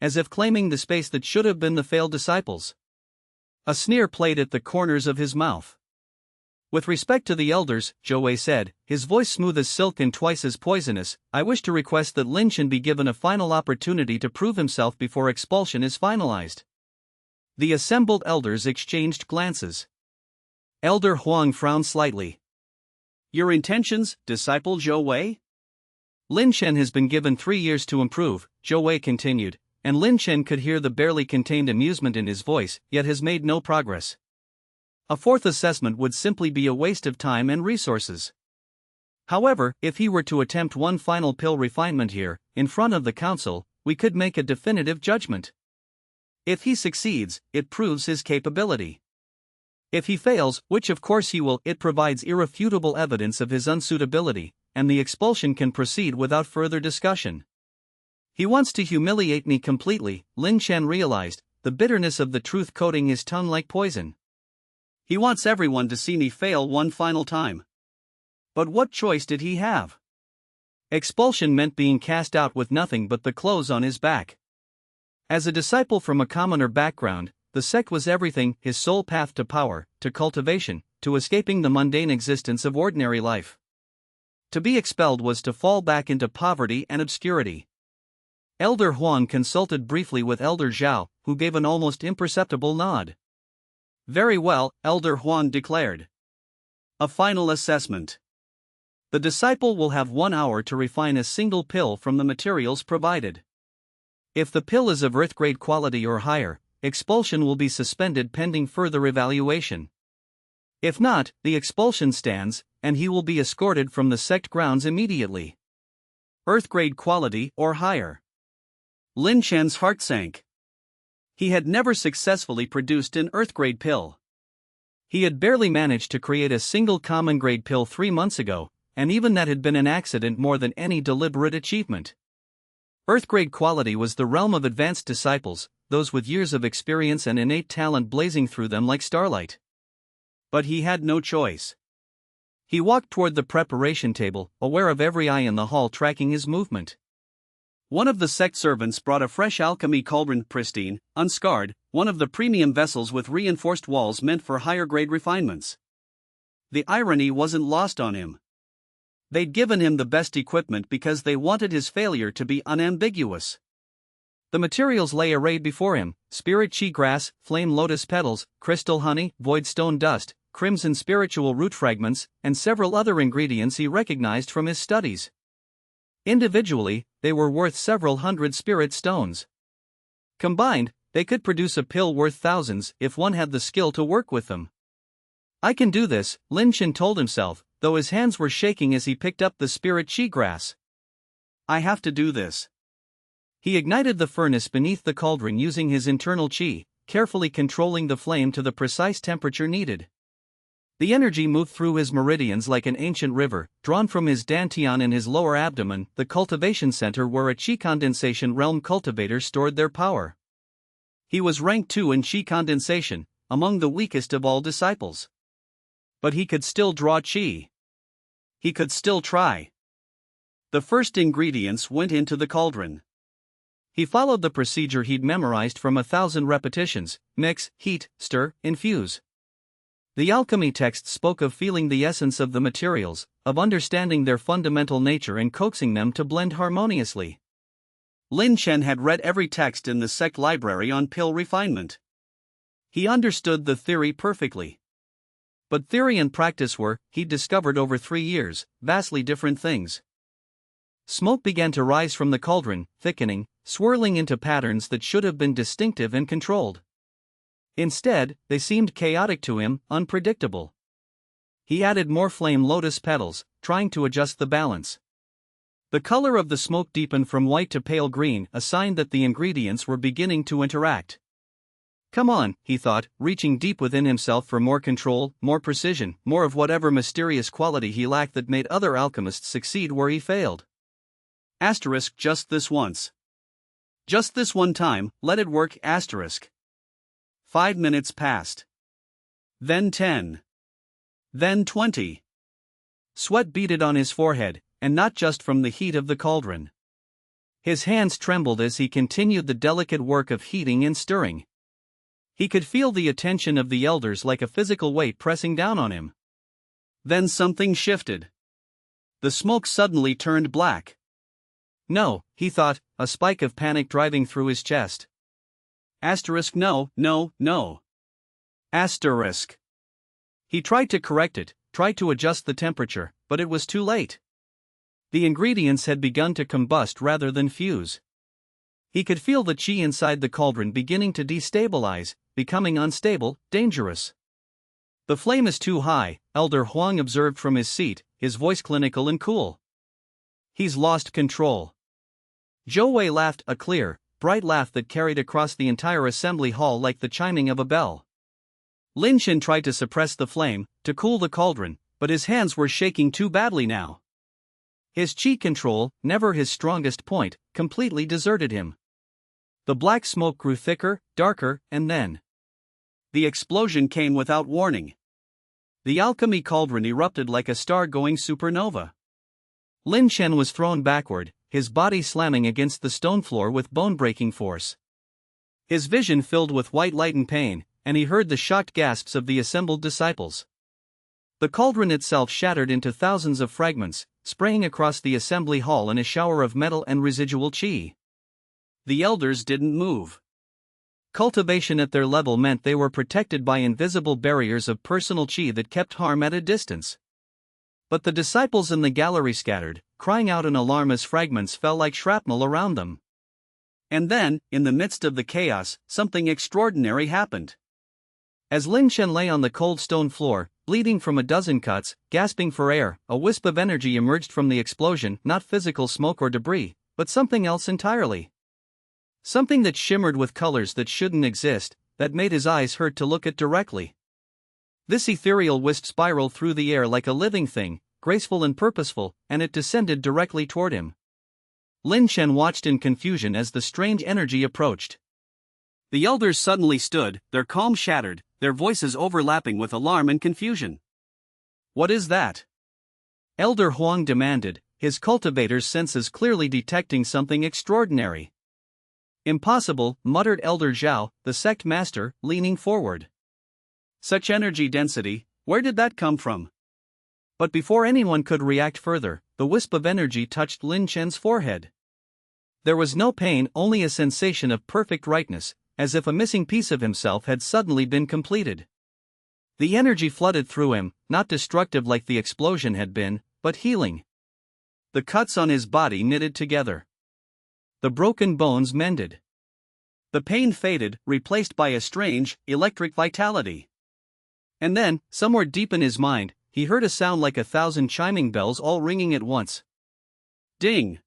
as if claiming the space that should have been the failed disciples. A sneer played at the corners of his mouth. With respect to the elders, Zhou Wei said, his voice smooth as silk and twice as poisonous, I wish to request that Liang Chen be given a final opportunity to prove himself before expulsion is finalized. The assembled elders exchanged glances. Elder Huang frowned slightly. Your intentions, disciple Zhou Wei? Liang Chen has been given 3 years to improve, Zhou Wei continued, and Liang Chen could hear the barely contained amusement in his voice, yet has made no progress. A fourth assessment would simply be a waste of time and resources. However, if he were to attempt one final pill refinement here, in front of the council, we could make a definitive judgment. If he succeeds, it proves his capability. If he fails, which of course he will, it provides irrefutable evidence of his unsuitability, and the expulsion can proceed without further discussion. He wants to humiliate me completely, Liang Chen realized, the bitterness of the truth coating his tongue like poison. He wants everyone to see me fail one final time. But what choice did he have? Expulsion meant being cast out with nothing but the clothes on his back. As a disciple from a commoner background, the sect was everything, his sole path to power, to cultivation, to escaping the mundane existence of ordinary life. To be expelled was to fall back into poverty and obscurity. Elder Huang consulted briefly with Elder Zhao, who gave an almost imperceptible nod. Very well, Elder Huang declared. A final assessment. The disciple will have 1 hour to refine a single pill from the materials provided. If the pill is of earth-grade quality or higher, expulsion will be suspended pending further evaluation. If not, the expulsion stands, and he will be escorted from the sect grounds immediately. Earth-grade quality or higher. Liang Chen's heart sank. He had never successfully produced an earth-grade pill. He had barely managed to create a single common-grade pill 3 months ago, and even that had been an accident more than any deliberate achievement. Earth-grade quality was the realm of advanced disciples, those with years of experience and innate talent blazing through them like starlight. But he had no choice. He walked toward the preparation table, aware of every eye in the hall tracking his movement. One of the sect servants brought a fresh alchemy cauldron, pristine, unscarred, one of the premium vessels with reinforced walls meant for higher-grade refinements. The irony wasn't lost on him. They'd given him the best equipment because they wanted his failure to be unambiguous. The materials lay arrayed before him: spirit chi grass, flame lotus petals, crystal honey, void stone dust, crimson spiritual root fragments, and several other ingredients he recognized from his studies. Individually, they were worth several hundred spirit stones. Combined, they could produce a pill worth thousands if one had the skill to work with them. I can do this, Liang Chen told himself, though his hands were shaking as he picked up the spirit chi grass. I have to do this. He ignited the furnace beneath the cauldron using his internal chi, carefully controlling the flame to the precise temperature needed. The energy moved through his meridians like an ancient river, drawn from his dantian in his lower abdomen, the cultivation center where a chi condensation realm cultivators stored their power. He was rank 2 in chi condensation, among the weakest of all disciples. But he could still draw chi. He could still try. The first ingredients went into the cauldron. He followed the procedure he'd memorized from 1,000 repetitions: mix, heat, stir, infuse. The alchemy text spoke of feeling the essence of the materials, of understanding their fundamental nature and coaxing them to blend harmoniously. Liang Chen had read every text in the sect library on pill refinement. He understood the theory perfectly. But theory and practice were, he discovered over 3 years, vastly different things. Smoke began to rise from the cauldron, thickening, swirling into patterns that should have been distinctive and controlled. Instead, they seemed chaotic to him, unpredictable. He added more flame lotus petals, trying to adjust the balance. The color of the smoke deepened from white to pale green, a sign that the ingredients were beginning to interact. Come on, he thought, reaching deep within himself for more control, more precision, more of whatever mysterious quality he lacked that made other alchemists succeed where he failed. Asterisk just this once. Just this one time, let it work, asterisk. 5 minutes passed. Then 10. Then 20. Sweat beaded on his forehead, and not just from the heat of the cauldron. His hands trembled as he continued the delicate work of heating and stirring. He could feel the attention of the elders like a physical weight pressing down on him. Then something shifted. The smoke suddenly turned black. No, he thought, a spike of panic driving through his chest. No, no, no. Asterisk. He tried to correct it, tried to adjust the temperature, but it was too late. The ingredients had begun to combust rather than fuse. He could feel the qi inside the cauldron beginning to destabilize, becoming unstable, dangerous. The flame is too high, Elder Huang observed from his seat, his voice clinical and cool. He's lost control. Zhou Wei laughed, a clear, bright laugh that carried across the entire assembly hall like the chiming of a bell. Liang Chen tried to suppress the flame, to cool the cauldron, but his hands were shaking too badly now. His qi control, never his strongest point, completely deserted him. The black smoke grew thicker, darker, and then the explosion came without warning. The alchemy cauldron erupted like a star-going supernova. Liang Chen was thrown backward, his body slamming against the stone floor with bone-breaking force. His vision filled with white light and pain, and he heard the shocked gasps of the assembled disciples. The cauldron itself shattered into thousands of fragments, spraying across the assembly hall in a shower of metal and residual qi. The elders didn't move. Cultivation at their level meant they were protected by invisible barriers of personal qi that kept harm at a distance. But the disciples in the gallery scattered, crying out in alarm as fragments fell like shrapnel around them. And then, in the midst of the chaos, something extraordinary happened. As Liang Chen lay on the cold stone floor, bleeding from a dozen cuts, gasping for air, a wisp of energy emerged from the explosion, not physical smoke or debris, but something else entirely. Something that shimmered with colors that shouldn't exist, that made his eyes hurt to look at directly. This ethereal wisp spiraled through the air like a living thing, graceful and purposeful, and it descended directly toward him. Liang Chen watched in confusion as the strange energy approached. The elders suddenly stood, their calm shattered, their voices overlapping with alarm and confusion. What is that? Elder Huang demanded, his cultivator's senses clearly detecting something extraordinary. Impossible, muttered Elder Zhao, the sect master, leaning forward. Such energy density, where did that come from? But before anyone could react further, the wisp of energy touched Liang Chen's forehead. There was no pain, only a sensation of perfect rightness, as if a missing piece of himself had suddenly been completed. The energy flooded through him, not destructive like the explosion had been, but healing. The cuts on his body knitted together. The broken bones mended. The pain faded, replaced by a strange, electric vitality. And then, somewhere deep in his mind, he heard a sound like 1,000 chiming bells all ringing at once. Ding!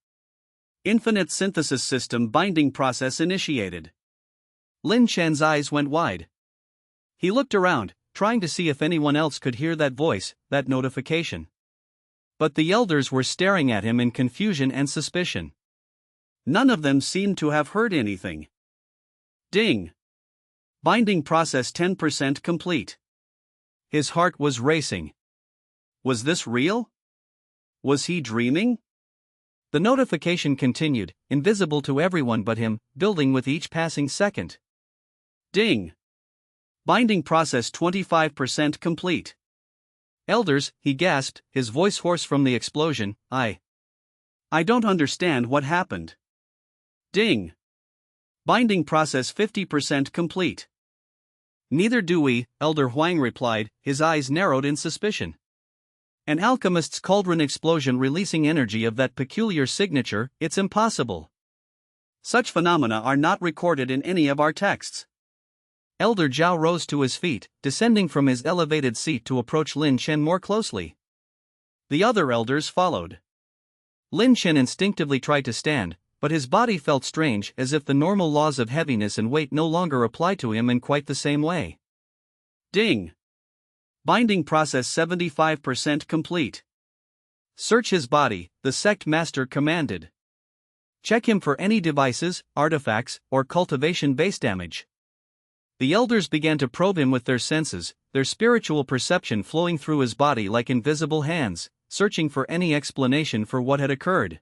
Infinite synthesis system binding process initiated. Liang Chen's eyes went wide. He looked around, trying to see if anyone else could hear that voice, that notification. But the elders were staring at him in confusion and suspicion. None of them seemed to have heard anything. Ding! Binding process 10% complete. His heart was racing. Was this real? Was he dreaming? The notification continued, invisible to everyone but him, building with each passing second. Ding! Binding process 25% complete. Elders, he gasped, his voice hoarse from the explosion, I don't understand what happened. Ding! Binding process 50% complete. Neither do we, Elder Huang replied, his eyes narrowed in suspicion. An alchemist's cauldron explosion releasing energy of that peculiar signature, it's impossible. Such phenomena are not recorded in any of our texts. Elder Zhao rose to his feet, descending from his elevated seat to approach Liang Chen more closely. The other elders followed. Liang Chen instinctively tried to stand, but his body felt strange, as if the normal laws of heaviness and weight no longer applied to him in quite the same way. Ding! Binding process 75% complete. Search his body, the sect master commanded. Check him for any devices, artifacts, or cultivation-based damage. The elders began to probe him with their senses, their spiritual perception flowing through his body like invisible hands, searching for any explanation for what had occurred.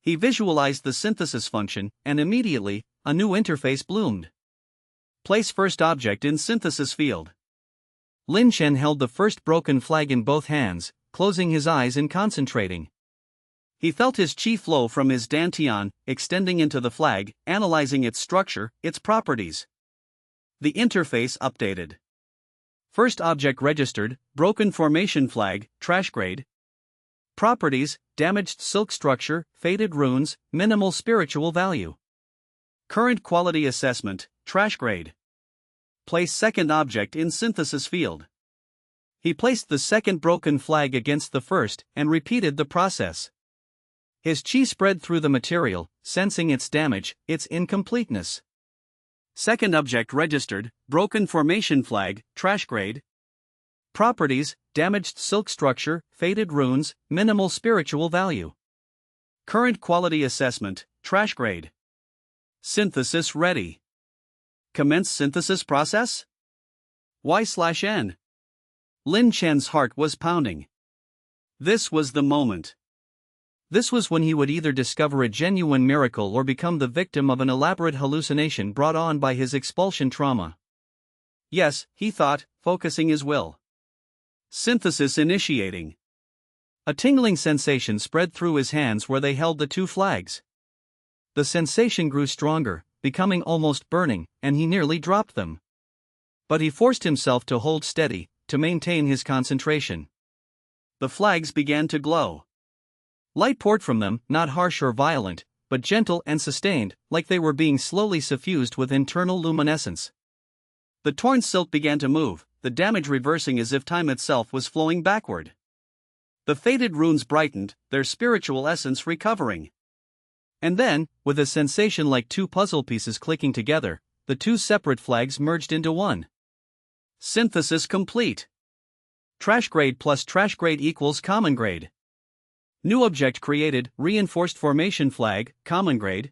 He visualized the synthesis function, and immediately, a new interface bloomed. Place first object in synthesis field. Liang Chen held the first broken flag in both hands, closing his eyes and concentrating. He felt his qi flow from his dantian, extending into the flag, analyzing its structure, its properties. The interface updated. First object registered, broken formation flag, trash grade. Properties, damaged silk structure, faded runes, minimal spiritual value. Current quality assessment, trash grade. Place second object in synthesis field. He placed the second broken flag against the first and repeated the process. His qi spread through the material, sensing its damage, its incompleteness. Second object registered, broken formation flag, trash grade. Properties, damaged silk structure, faded runes, minimal spiritual value. Current quality assessment, trash grade. Synthesis ready. Commence synthesis process? Y/N. Liang Chen's heart was pounding. This was the moment. This was when he would either discover a genuine miracle or become the victim of an elaborate hallucination brought on by his expulsion trauma. Yes, he thought, focusing his will. Synthesis initiating. A tingling sensation spread through his hands where they held the two flags. The sensation grew stronger, becoming almost burning, and he nearly dropped them. But he forced himself to hold steady, to maintain his concentration. The flags began to glow. Light poured from them, not harsh or violent, but gentle and sustained, like they were being slowly suffused with internal luminescence. The torn silk began to move, the damage reversing as if time itself was flowing backward. The faded runes brightened, their spiritual essence recovering. And then, with a sensation like two puzzle pieces clicking together, the two separate flags merged into one. Synthesis complete. Trash grade plus trash grade equals common grade. New object created, reinforced formation flag, common grade.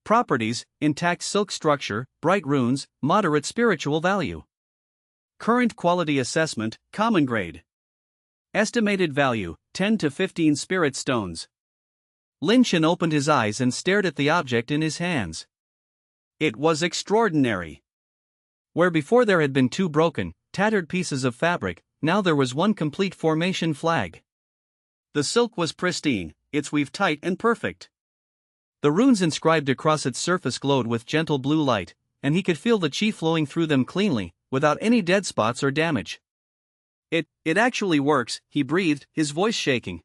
Properties, intact silk structure, bright runes, moderate spiritual value. Current quality assessment, common grade. Estimated value, 10 to 15 spirit stones. Liang Chen opened his eyes and stared at the object in his hands. It was extraordinary. Where before there had been two broken, tattered pieces of fabric, now there was one complete formation flag. The silk was pristine, its weave tight and perfect. The runes inscribed across its surface glowed with gentle blue light, and he could feel the qi flowing through them cleanly, without any dead spots or damage. It actually works, he breathed, his voice shaking.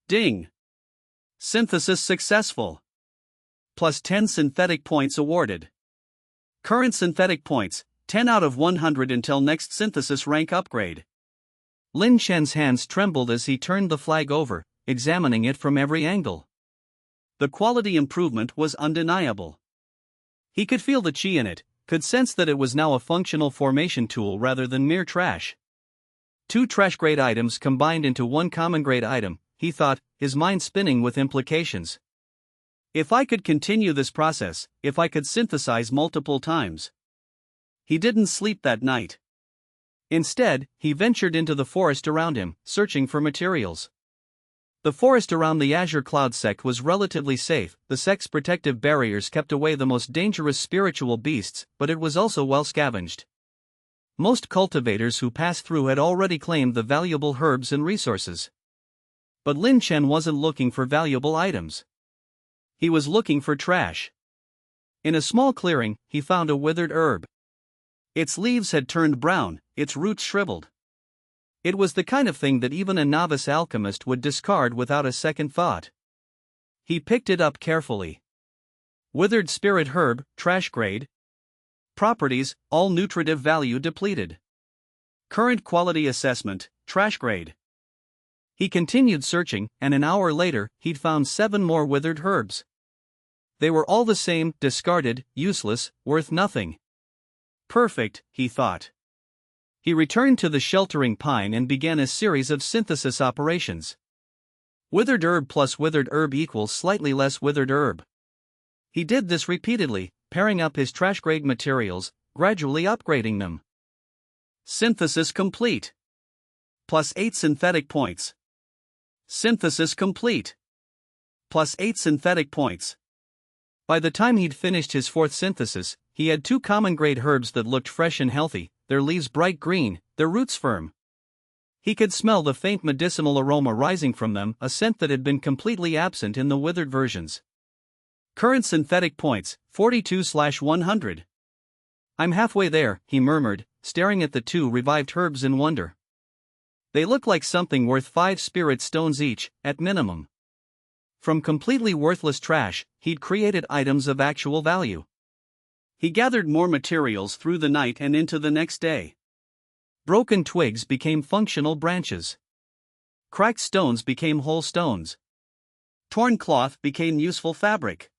Ding! Synthesis successful. Plus 10 synthetic points awarded. Current synthetic points, 10 out of 100 until next synthesis rank upgrade. Liang Chen's hands trembled as he turned the flag over, examining it from every angle. The quality improvement was undeniable. He could feel the qi in it, could sense that it was now a functional formation tool rather than mere trash. Two trash-grade items combined into one common-grade item, he thought, his mind spinning with implications. If I could continue this process, if I could synthesize multiple times. He didn't sleep that night. Instead, he ventured into the forest around him, searching for materials. The forest around the Azure Cloud sect was relatively safe, the sect's protective barriers kept away the most dangerous spiritual beasts, but it was also well scavenged. Most cultivators who passed through had already claimed the valuable herbs and resources. But Liang Chen wasn't looking for valuable items. He was looking for trash. In a small clearing, he found a withered herb. Its leaves had turned brown, its roots shriveled. It was the kind of thing that even a novice alchemist would discard without a second thought. He picked it up carefully. Withered spirit herb, trash grade. Properties, all nutritive value depleted. Current quality assessment, trash grade. He continued searching, and an hour later, he'd found 7 more withered herbs. They were all the same, discarded, useless, worth nothing. Perfect, he thought. He returned to the sheltering pine and began a series of synthesis operations. Withered herb plus withered herb equals slightly less withered herb. He did this repeatedly, pairing up his trash-grade materials, gradually upgrading them. Synthesis complete. Plus 8 synthetic points. Synthesis complete. plus 8 synthetic points. By the time he'd finished his 4th synthesis, he had 2 common-grade herbs that looked fresh and healthy, their leaves bright green, their roots firm. He could smell the faint medicinal aroma rising from them, a scent that had been completely absent in the withered versions. Current synthetic points, 42/100. I'm halfway there, he murmured, staring at the 2 revived herbs in wonder. They look like something worth 5 spirit stones each, at minimum. From completely worthless trash, he'd created items of actual value. He gathered more materials through the night and into the next day. Broken twigs became functional branches. Cracked stones became whole stones. Torn cloth became useful fabric.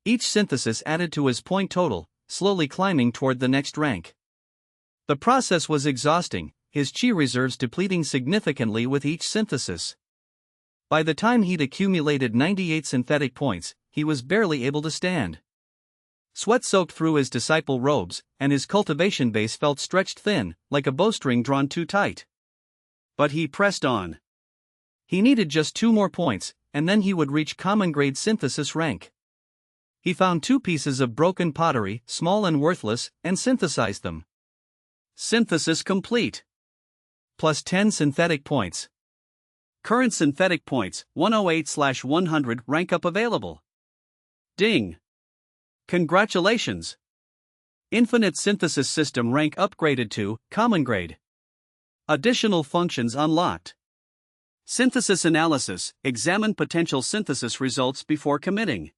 Each synthesis added to his point total, slowly climbing toward the next rank. The process was exhausting, his chi reserves depleting significantly with each synthesis. By the time he'd accumulated 98 synthetic points, he was barely able to stand. Sweat soaked through his disciple robes, and his cultivation base felt stretched thin, like a bowstring drawn too tight. But he pressed on. He needed just 2 more points, and then he would reach common-grade synthesis rank. He found 2 pieces of broken pottery, small and worthless, and synthesized them. Synthesis complete. Plus 10 synthetic points. Current synthetic points, 108/100, rank up available. Ding! Congratulations! Infinite Synthesis System rank upgraded to Common Grade. Additional functions unlocked. Synthesis Analysis, examine potential synthesis results before committing.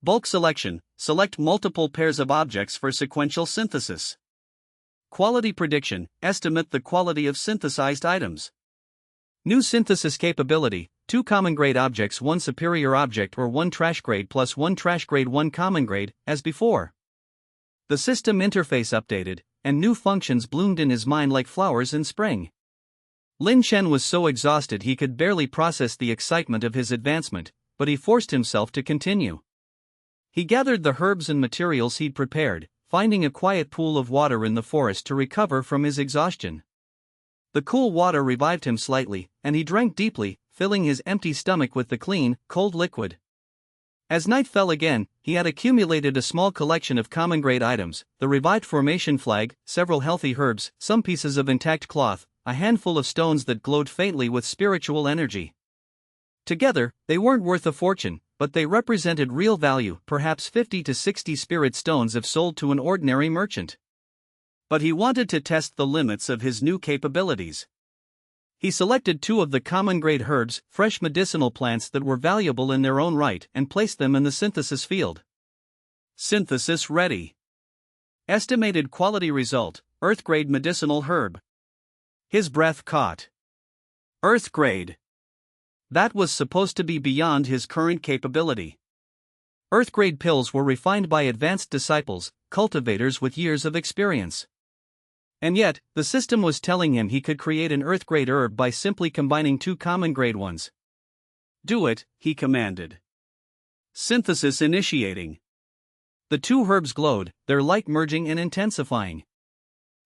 Bulk Selection, select multiple pairs of objects for sequential synthesis. Quality Prediction, estimate the quality of synthesized items. New synthesis capability, 2 common grade objects, 1 superior object or 1 trash grade plus 1 trash grade 1 common grade, as before. The system interface updated, and new functions bloomed in his mind like flowers in spring. Liang Chen was so exhausted he could barely process the excitement of his advancement, but he forced himself to continue. He gathered the herbs and materials he'd prepared, finding a quiet pool of water in the forest to recover from his exhaustion. The cool water revived him slightly, and he drank deeply, filling his empty stomach with the clean, cold liquid. As night fell again, he had accumulated a small collection of common-grade items, the revived formation flag, several healthy herbs, some pieces of intact cloth, a handful of stones that glowed faintly with spiritual energy. Together, they weren't worth a fortune, but they represented real value, perhaps 50 to 60 spirit stones if sold to an ordinary merchant. But he wanted to test the limits of his new capabilities. He selected 2 of the common-grade herbs, fresh medicinal plants that were valuable in their own right, and placed them in the synthesis field. Synthesis ready. Estimated quality result, Earth-grade medicinal herb. His breath caught. Earth-grade. That was supposed to be beyond his current capability. Earth-grade pills were refined by advanced disciples, cultivators with years of experience. And yet, the system was telling him he could create an Earth-grade herb by simply combining 2 common-grade ones. Do it, he commanded. Synthesis initiating. The 2 herbs glowed, their light merging and intensifying.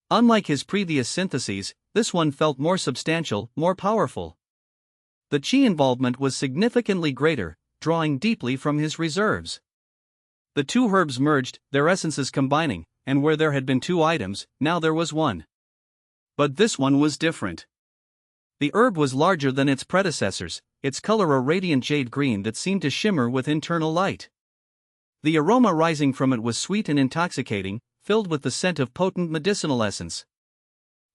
Unlike his previous syntheses, this one felt more substantial, more powerful. The chi involvement was significantly greater, drawing deeply from his reserves. The 2 herbs merged, their essences combining, and where there had been 2 items, now there was 1. But this one was different. The herb was larger than its predecessors, its color a radiant jade green that seemed to shimmer with internal light. The aroma rising from it was sweet and intoxicating, filled with the scent of potent medicinal essence.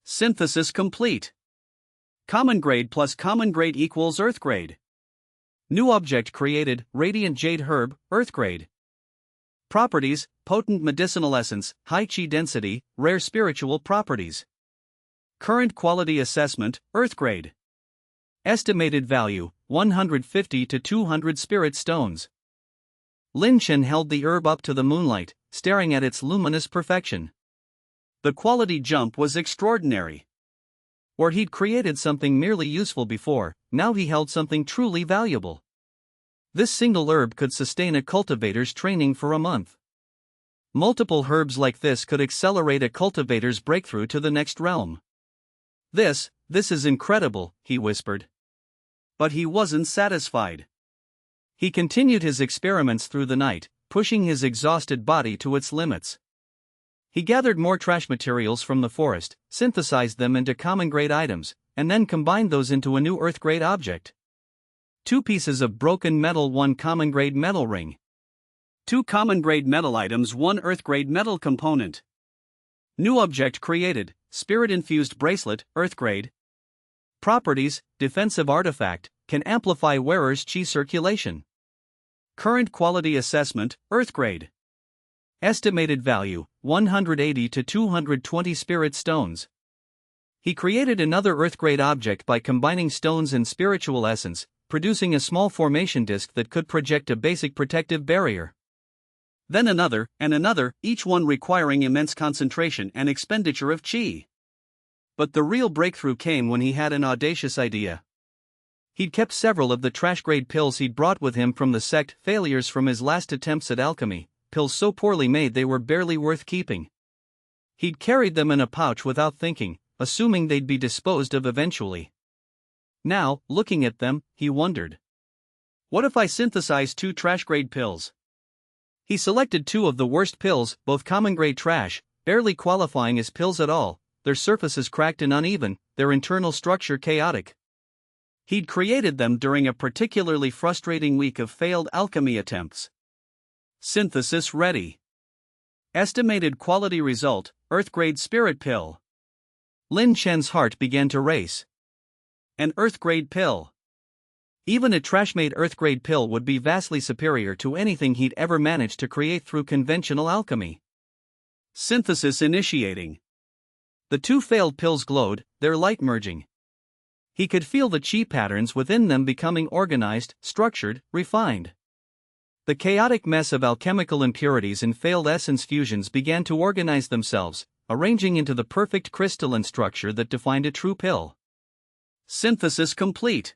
Synthesis complete. Common grade plus common grade equals Earth grade. New object created, radiant jade herb, Earth grade. Properties, potent medicinal essence, high chi density, rare spiritual properties. Current quality assessment, Earth grade. Estimated value, 150 to 200 spirit stones. Liang Chen held the herb up to the moonlight, staring at its luminous perfection. The quality jump was extraordinary. Where he'd created something merely useful before, now he held something truly valuable. This single herb could sustain a cultivator's training for a month. Multiple herbs like this could accelerate a cultivator's breakthrough to the next realm. This is incredible, he whispered. But he wasn't satisfied. He continued his experiments through the night, pushing his exhausted body to its limits. He gathered more trash materials from the forest, synthesized them into common-grade items, and then combined those into a new earth-grade object. 2 pieces of broken metal, 1 common-grade metal ring. 2 common-grade metal items, 1 earth-grade metal component. New object created, spirit-infused bracelet, earth-grade. Properties: defensive artifact, can amplify wearer's chi circulation. Current quality assessment, earth-grade. Estimated value, 180 to 220 spirit stones. He created another earth-grade object by combining stones and spiritual essence, producing a small formation disk that could project a basic protective barrier. Then another, and another, each one requiring immense concentration and expenditure of chi. But the real breakthrough came when he had an audacious idea. He'd kept several of the trash-grade pills he'd brought with him from the sect, failures from his last attempts at alchemy, pills so poorly made they were barely worth keeping. He'd carried them in a pouch without thinking, assuming they'd be disposed of eventually. Now, looking at them, he wondered. What if I synthesize 2 trash-grade pills? He selected 2 of the worst pills, both common-grade trash, barely qualifying as pills at all, their surfaces cracked and uneven, their internal structure chaotic. He'd created them during a particularly frustrating week of failed alchemy attempts. Synthesis ready. Estimated quality result, earth-grade spirit pill. Liang Chen's heart began to race. An earth-grade pill. Even a trash-made earth-grade pill would be vastly superior to anything he'd ever managed to create through conventional alchemy. Synthesis initiating. The 2 failed pills glowed, their light merging. He could feel the chi patterns within them becoming organized, structured, refined. The chaotic mess of alchemical impurities and failed essence fusions began to organize themselves, arranging into the perfect crystalline structure that defined a true pill. Synthesis complete.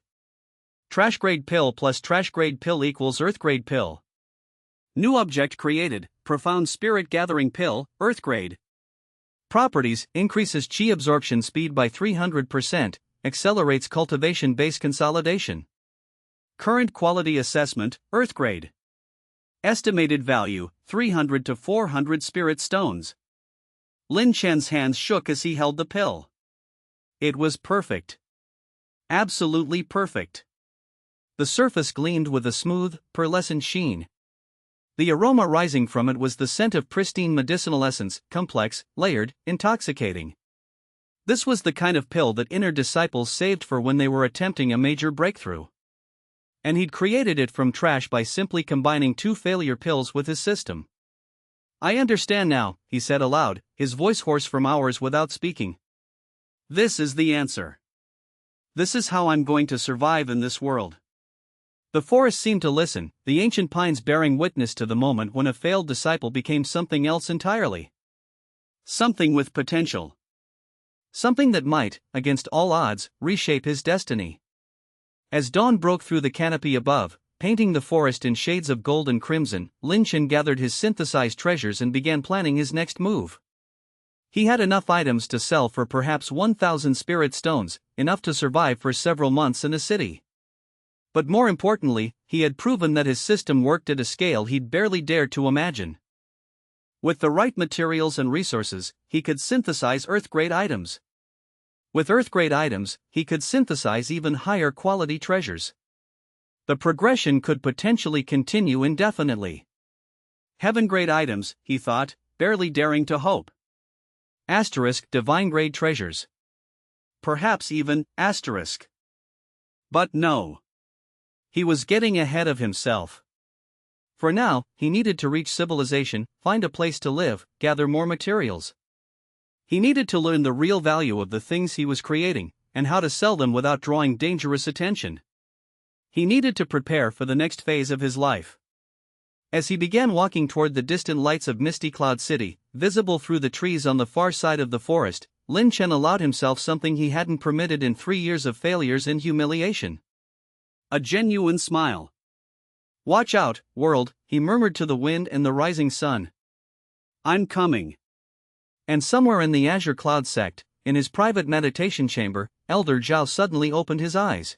Trash-grade pill plus trash-grade pill equals earth-grade pill. New object created, profound spirit-gathering pill, earth-grade. Properties: increases chi absorption speed by 300%, accelerates cultivation base consolidation. Current quality assessment, earth-grade. Estimated value, 300 to 400 spirit stones. Liang Chen's hands shook as he held the pill. It was perfect. Absolutely perfect. The surface gleamed with a smooth, pearlescent sheen. The aroma rising from it was the scent of pristine medicinal essence, complex, layered, intoxicating. This was the kind of pill that inner disciples saved for when they were attempting a major breakthrough. And he'd created it from trash by simply combining 2 failure pills with his system. I understand now, he said aloud, his voice hoarse from hours without speaking. This is the answer. This is how I'm going to survive in this world. The forest seemed to listen, the ancient pines bearing witness to the moment when a failed disciple became something else entirely. Something with potential. Something that might, against all odds, reshape his destiny. As dawn broke through the canopy above, painting the forest in shades of gold and crimson, Liang Chen gathered his synthesized treasures and began planning his next move. He had enough items to sell for perhaps 1,000 spirit stones, enough to survive for several months in a city. But more importantly, he had proven that his system worked at a scale he'd barely dared to imagine. With the right materials and resources, he could synthesize earth-grade items. With earth-grade items, he could synthesize even higher quality treasures. The progression could potentially continue indefinitely. Heaven-grade items, he thought, barely daring to hope. Asterisk divine-grade treasures. Perhaps even asterisk. But no. He was getting ahead of himself. For now, he needed to reach civilization, find a place to live, gather more materials. He needed to learn the real value of the things he was creating, and how to sell them without drawing dangerous attention. He needed to prepare for the next phase of his life. As he began walking toward the distant lights of Misty Cloud City, visible through the trees on the far side of the forest, Liang Chen allowed himself something he hadn't permitted in 3 years of failures and humiliation. A genuine smile. Watch out, world, he murmured to the wind and the rising sun. I'm coming. And somewhere in the Azure Cloud sect, in his private meditation chamber, Elder Zhao suddenly opened his eyes.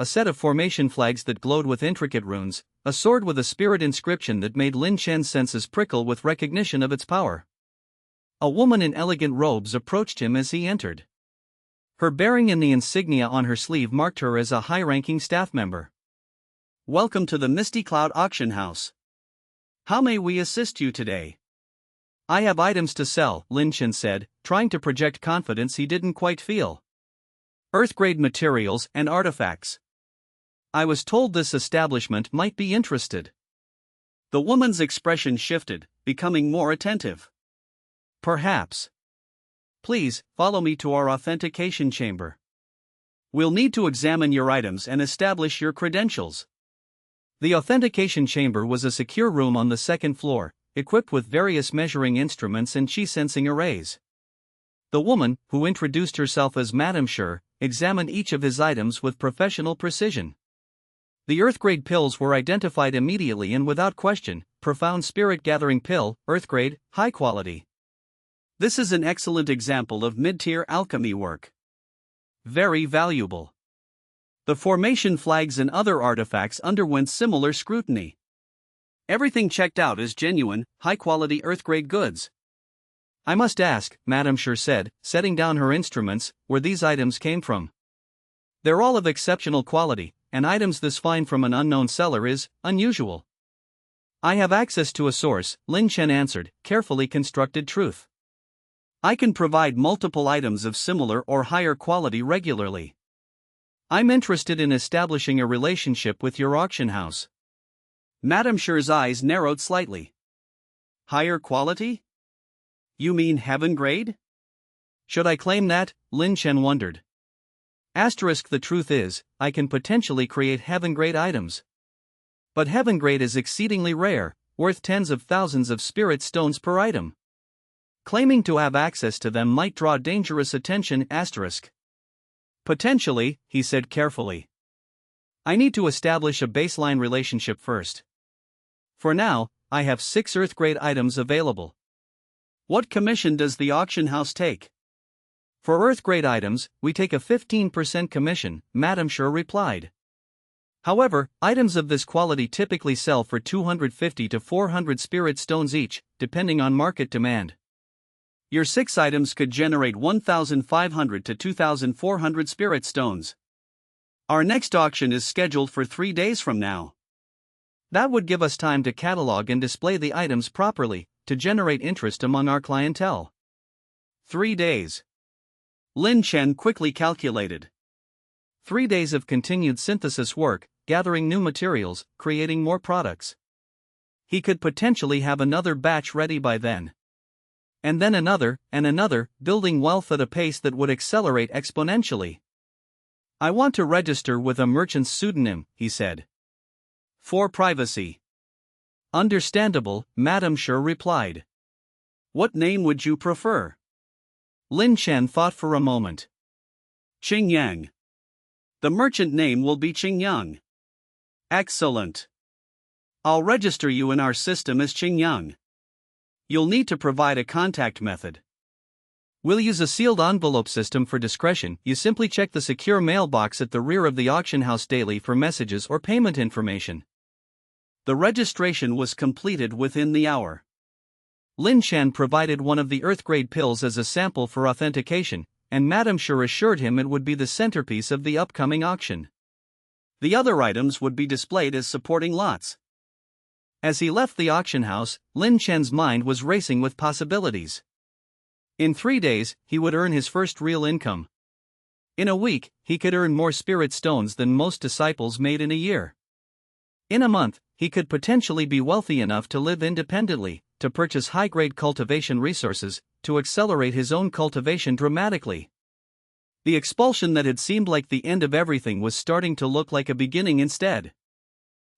a set of formation flags that glowed with intricate runes, a sword with a spirit inscription that made Liang Chen's senses prickle with recognition of its power. A woman in elegant robes approached him as he entered. Her bearing and the insignia on her sleeve marked her as a high-ranking staff member. "Welcome to the Misty Cloud Auction House. How may we assist you today?" "I have items to sell," Liang Chen said, trying to project confidence he didn't quite feel. "Earth-grade materials and artifacts. I was told this establishment might be interested." The woman's expression shifted, becoming more attentive. "Perhaps. Please, follow me to our authentication chamber. We'll need to examine your items and establish your credentials." The authentication chamber was a secure room on the second floor, equipped with various measuring instruments and chi-sensing arrays. The woman, who introduced herself as Madame Sher, examined each of his items with professional precision. The Earth-grade pills were identified immediately and without question: profound spirit-gathering pill, Earth-grade, high quality. This is an excellent example of mid-tier alchemy work. Very valuable. The formation flags and other artifacts underwent similar scrutiny. Everything checked out as genuine, high-quality Earth-grade goods. "I must ask," Madame Sher said, setting down her instruments, "where these items came from. They're all of exceptional quality, and items this fine from an unknown seller is unusual." "I have access to a source," Liang Chen answered, carefully constructed truth. "I can provide multiple items of similar or higher quality regularly. I'm interested in establishing a relationship with your auction house." Madame Sher's eyes narrowed slightly. "Higher quality? You mean heaven grade?" "Should I claim that?" Liang Chen wondered. The truth is, I can potentially create heaven grade items. But heaven grade is exceedingly rare, worth tens of thousands of spirit stones per item. Claiming to have access to them might draw dangerous attention. "Potentially," he said carefully. "I need to establish a baseline relationship first. For now, I have 6 Earth-grade items available." "What commission does the auction house take?" "For Earth-grade items, we take a 15% commission," Madame Sher replied. "However, items of this quality typically sell for 250 to 400 spirit stones each, depending on market demand. Your 6 items could generate 1,500 to 2,400 spirit stones. Our next auction is scheduled for 3 days from now. That would give us time to catalog and display the items properly, to generate interest among our clientele." 3 days. Liang Chen quickly calculated. 3 days of continued synthesis work, gathering new materials, creating more products. He could potentially have another batch ready by then. And then another, and another, building wealth at a pace that would accelerate exponentially. "I want to register with a merchant's pseudonym," he said. "For privacy." "Understandable," Madame Sher replied. "What name would you prefer?" Liang Chen thought for a moment. "Qingyang. The merchant name will be Qingyang." "Excellent. I'll register you in our system as Qingyang. You'll need to provide a contact method. We'll use a sealed envelope system for discretion. You simply check the secure mailbox at the rear of the auction house daily for messages or payment information." The registration was completed within the hour. Liang Chen provided one of the Earth-grade pills as a sample for authentication, and Madame Sher assured him it would be the centerpiece of the upcoming auction. The other items would be displayed as supporting lots. As he left the auction house, Liang Chen's mind was racing with possibilities. In 3 days, he would earn his first real income. In a week, he could earn more spirit stones than most disciples made in a year. In a month, he could potentially be wealthy enough to live independently, to purchase high-grade cultivation resources, to accelerate his own cultivation dramatically. The expulsion that had seemed like the end of everything was starting to look like a beginning instead.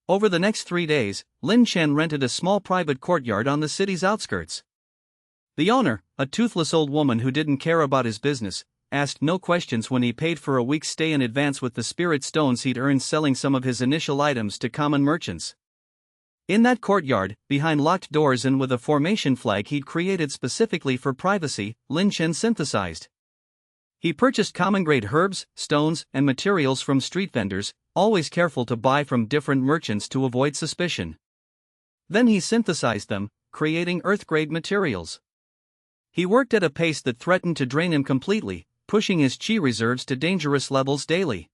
Over the next 3 days, Liang Chen rented a small private courtyard on the city's outskirts. The owner, a toothless old woman who didn't care about his business, asked no questions when he paid for a week's stay in advance with the spirit stones he'd earned selling some of his initial items to common merchants. In that courtyard, behind locked doors and with a formation flag he'd created specifically for privacy, Liang Chen synthesized. He purchased common-grade herbs, stones, and materials from street vendors, always careful to buy from different merchants to avoid suspicion. Then he synthesized them, creating earth-grade materials. He worked at a pace that threatened to drain him completely, pushing his chi reserves to dangerous levels daily.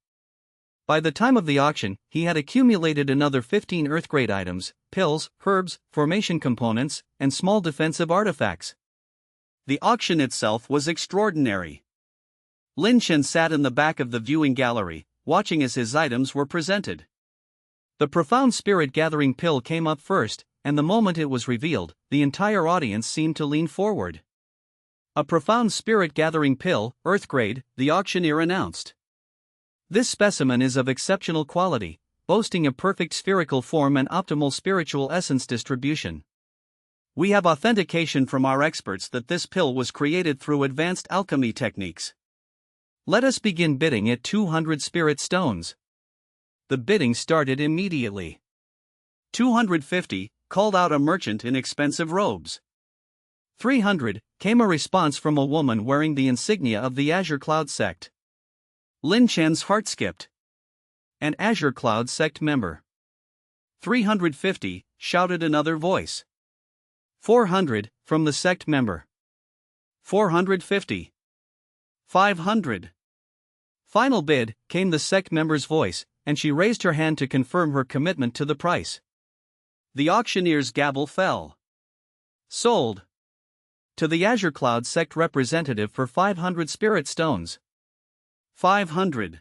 By the time of the auction, he had accumulated another 15 earth-grade items, pills, herbs, formation components, and small defensive artifacts. The auction itself was extraordinary. Liang Chen sat in the back of the viewing gallery, watching as his items were presented. The profound spirit-gathering pill came up first, and the moment it was revealed, the entire audience seemed to lean forward. A profound spirit-gathering pill, earth-grade, the auctioneer announced. This specimen is of exceptional quality, boasting a perfect spherical form and optimal spiritual essence distribution. We have authentication from our experts that this pill was created through advanced alchemy techniques. Let us begin bidding at 200 spirit stones. The bidding started immediately. 250, called out a merchant in expensive robes. 300, came a response from a woman wearing the insignia of the Azure Cloud sect. Liang Chen's heart skipped. An Azure Cloud sect member. 350, shouted another voice. 400, from the sect member. 450. 500. Final bid, came the sect member's voice, and she raised her hand to confirm her commitment to the price. The auctioneer's gavel fell. Sold. To the Azure Cloud sect representative for 500 spirit stones. 500.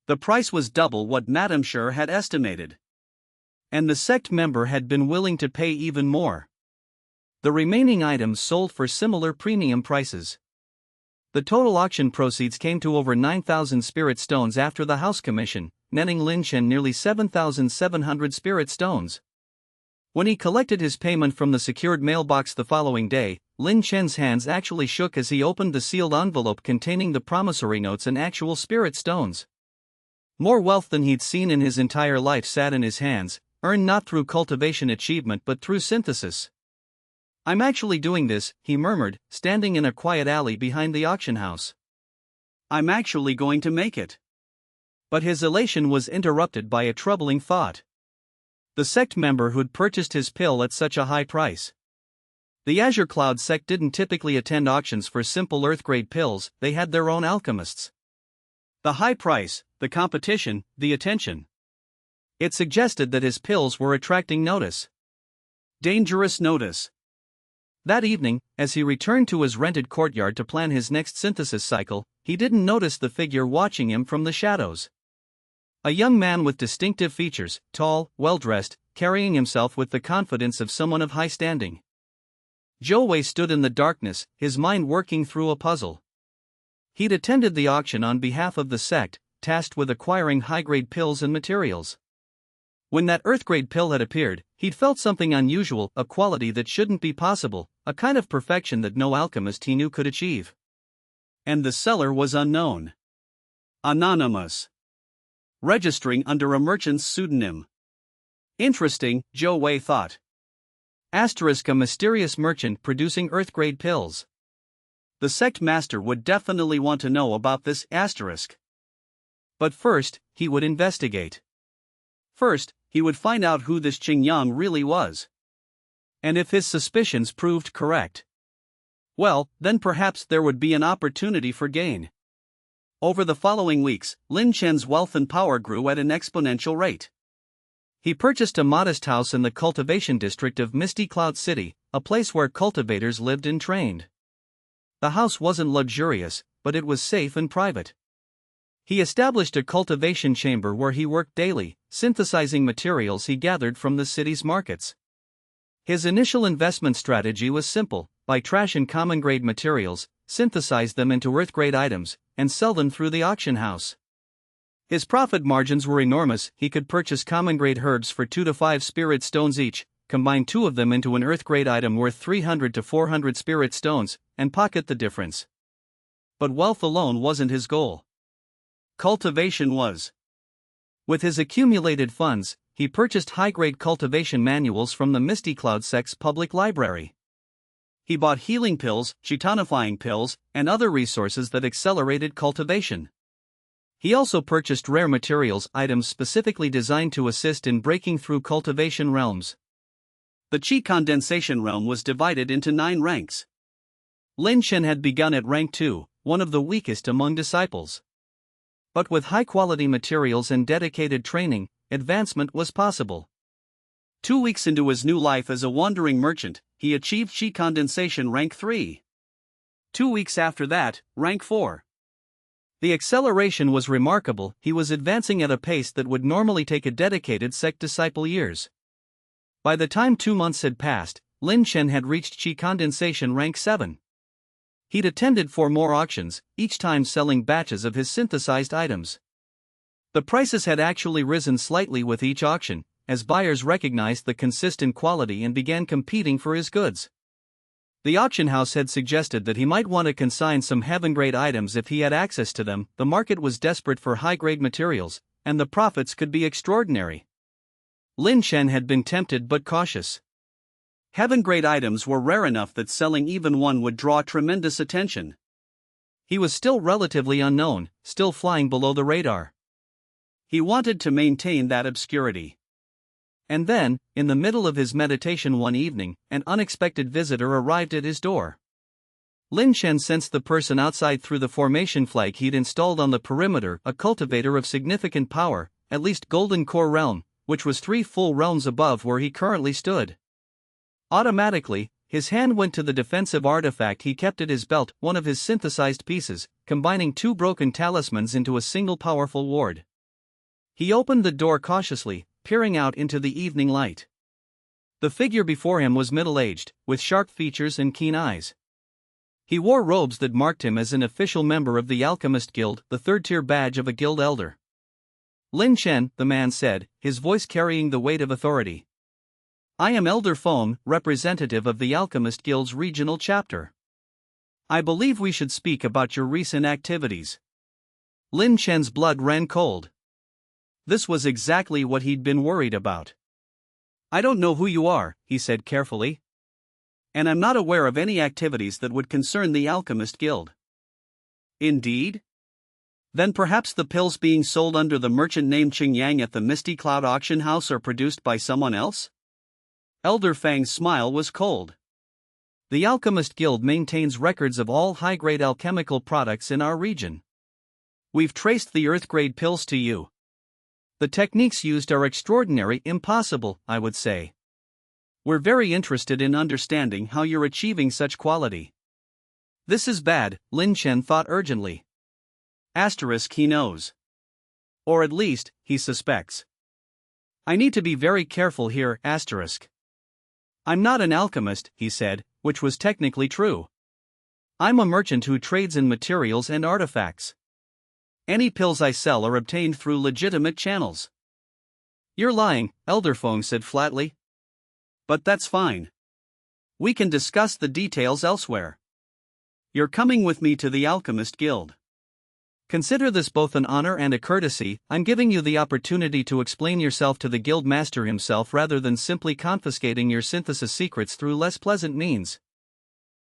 The price was double what Madame Sher had estimated. And the sect member had been willing to pay even more. The remaining items sold for similar premium prices. The total auction proceeds came to over 9,000 spirit stones after the house commission, netting Liang Chen nearly 7,700 spirit stones. When he collected his payment from the secured mailbox the following day, Liang Chen's hands actually shook as he opened the sealed envelope containing the promissory notes and actual spirit stones. More wealth than he'd seen in his entire life sat in his hands, earned not through cultivation achievement but through synthesis. "I'm actually doing this," he murmured, standing in a quiet alley behind the auction house. "I'm actually going to make it." But his elation was interrupted by a troubling thought. The sect member who'd purchased his pill at such a high price. The Azure Cloud sect didn't typically attend auctions for simple earth-grade pills, they had their own alchemists. The high price, the competition, the attention. It suggested that his pills were attracting notice. Dangerous notice. That evening, as he returned to his rented courtyard to plan his next synthesis cycle, he didn't notice the figure watching him from the shadows. A young man with distinctive features, tall, well-dressed, carrying himself with the confidence of someone of high standing. Zhou Wei stood in the darkness, his mind working through a puzzle. He'd attended the auction on behalf of the sect, tasked with acquiring high-grade pills and materials. When that earth-grade pill had appeared, he'd felt something unusual, a quality that shouldn't be possible, a kind of perfection that no alchemist he knew could achieve. And the seller was unknown. Anonymous. Registering under a merchant's pseudonym. Interesting, Zhou Wei thought. Asterisk, a mysterious merchant producing earth-grade pills. The sect master would definitely want to know about this asterisk. But first, he would investigate. First, he would find out who this Qingyang really was. And if his suspicions proved correct, well, then perhaps there would be an opportunity for gain. Over the following weeks, Liang Chen's wealth and power grew at an exponential rate. He purchased a modest house in the cultivation district of Misty Cloud City, a place where cultivators lived and trained. The house wasn't luxurious, but it was safe and private. He established a cultivation chamber where he worked daily, synthesizing materials he gathered from the city's markets. His initial investment strategy was simple: buy trash and common-grade materials, synthesize them into earth-grade items, and sell them through the auction house. His profit margins were enormous. He could purchase common-grade herbs for 2 to 5 spirit stones each, combine 2 of them into an earth-grade item worth 300 to 400 spirit stones, and pocket the difference. But wealth alone wasn't his goal. Cultivation was. With his accumulated funds, he purchased high-grade cultivation manuals from the Misty Cloud sect's public library. He bought healing pills, chitonifying pills, and other resources that accelerated cultivation. He also purchased rare materials items specifically designed to assist in breaking through cultivation realms. The Qi condensation realm was divided into 9 ranks. Liang Chen had begun at rank 2, one of the weakest among disciples. But with high-quality materials and dedicated training, advancement was possible. 2 weeks into his new life as a wandering merchant, he achieved Qi condensation rank 3. 2 weeks after that, rank 4. The acceleration was remarkable. He was advancing at a pace that would normally take a dedicated sect disciple years. By the time 2 months had passed, Liang Chen had reached Qi condensation rank 7. He'd attended 4 more auctions, each time selling batches of his synthesized items. The prices had actually risen slightly with each auction, as buyers recognized the consistent quality and began competing for his goods. The auction house had suggested that he might want to consign some heaven-grade items if he had access to them. The market was desperate for high-grade materials, and the profits could be extraordinary. Liang Chen had been tempted but cautious. Heaven-grade items were rare enough that selling even one would draw tremendous attention. He was still relatively unknown, still flying below the radar. He wanted to maintain that obscurity. And then, in the middle of his meditation one evening, an unexpected visitor arrived at his door. Liang Chen sensed the person outside through the formation flag he'd installed on the perimeter, a cultivator of significant power, at least golden core realm, which was 3 full realms above where he currently stood. Automatically, his hand went to the defensive artifact he kept at his belt, one of his synthesized pieces, combining 2 broken talismans into a single powerful ward. He opened the door cautiously, peering out into the evening light. The figure before him was middle-aged, with sharp features and keen eyes. He wore robes that marked him as an official member of the Alchemist Guild, the 3rd-tier badge of a guild elder. Liang Chen, the man said, his voice carrying the weight of authority. I am Elder Feng, representative of the Alchemist Guild's regional chapter. I believe we should speak about your recent activities. Liang Chen's blood ran cold. This was exactly what he'd been worried about. I don't know who you are, he said carefully. And I'm not aware of any activities that would concern the Alchemist Guild. Indeed? Then perhaps the pills being sold under the merchant named Xianxia at the Misty Cloud auction house are produced by someone else? Elder Fang's smile was cold. The Alchemist Guild maintains records of all high-grade alchemical products in our region. We've traced the earth-grade pills to you. The techniques used are extraordinary, impossible, I would say. We're very interested in understanding how you're achieving such quality. This is bad, Liang Chen thought urgently. Asterisk he knows. Or at least, he suspects. I need to be very careful here, asterisk. I'm not an alchemist, he said, which was technically true. I'm a merchant who trades in materials and artifacts. Any pills I sell are obtained through legitimate channels. You're lying, Elder Feng said flatly. But that's fine. We can discuss the details elsewhere. You're coming with me to the Alchemist Guild. Consider this both an honor and a courtesy. I'm giving you the opportunity to explain yourself to the guild master himself rather than simply confiscating your synthesis secrets through less pleasant means.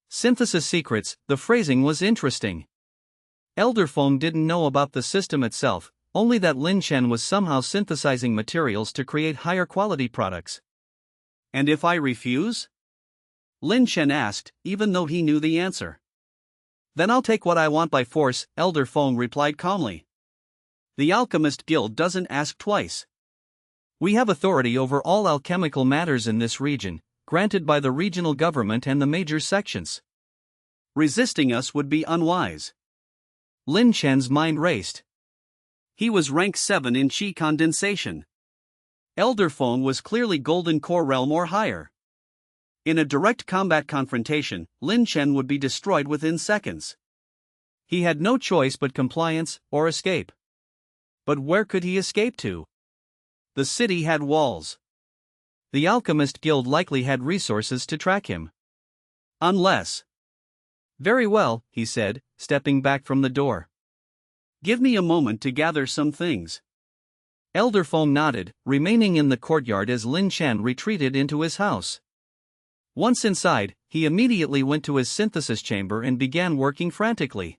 Synthesis secrets, the phrasing was interesting. Elder Feng didn't know about the system itself, only that Liang Chen was somehow synthesizing materials to create higher quality products. And if I refuse? Liang Chen asked, even though he knew the answer. Then I'll take what I want by force, Elder Feng replied calmly. The Alchemist Guild doesn't ask twice. We have authority over all alchemical matters in this region, granted by the regional government and the major sections. Resisting us would be unwise. Liang Chen's mind raced. He was rank 7 in Qi condensation. Elder Feng was clearly golden core realm or higher. In a direct combat confrontation, Liang Chen would be destroyed within seconds. He had no choice but compliance or escape. But where could he escape to? The city had walls. The Alchemist Guild likely had resources to track him. Unless. Very well, he said, stepping back from the door. Give me a moment to gather some things. Elder Feng nodded, remaining in the courtyard as Liang Chen retreated into his house. Once inside, he immediately went to his synthesis chamber and began working frantically.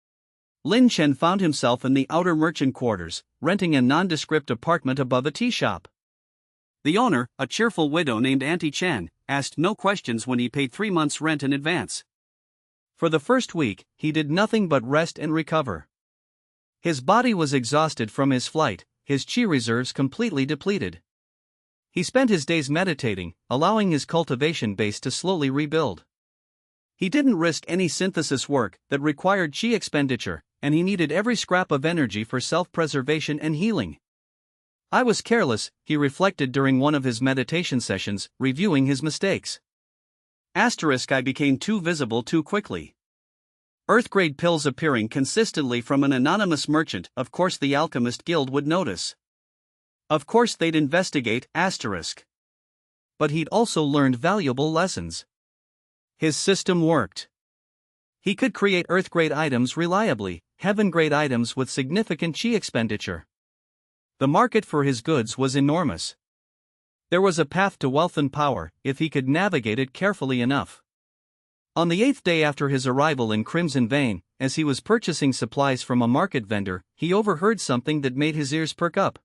Liang Chen found himself in the outer merchant quarters, renting a nondescript apartment above a tea shop. The owner, a cheerful widow named Auntie Chen, asked no questions when he paid 3 months' rent in advance. For the first week, he did nothing but rest and recover. His body was exhausted from his flight, his qi reserves completely depleted. He spent his days meditating, allowing his cultivation base to slowly rebuild. He didn't risk any synthesis work that required qi expenditure, and he needed every scrap of energy for self-preservation and healing. I was careless, he reflected during one of his meditation sessions, reviewing his mistakes. I became too visible too quickly. Earth-grade pills appearing consistently from an anonymous merchant, of course the Alchemist Guild would notice. Of course they'd investigate, But he'd also learned valuable lessons. His system worked. He could create earth-grade items reliably, heaven-grade items with significant qi expenditure. The market for his goods was enormous. There was a path to wealth and power, if he could navigate it carefully enough. On the 8th day after his arrival in Crimson Vein, as he was purchasing supplies from a market vendor, he overheard something that made his ears perk up.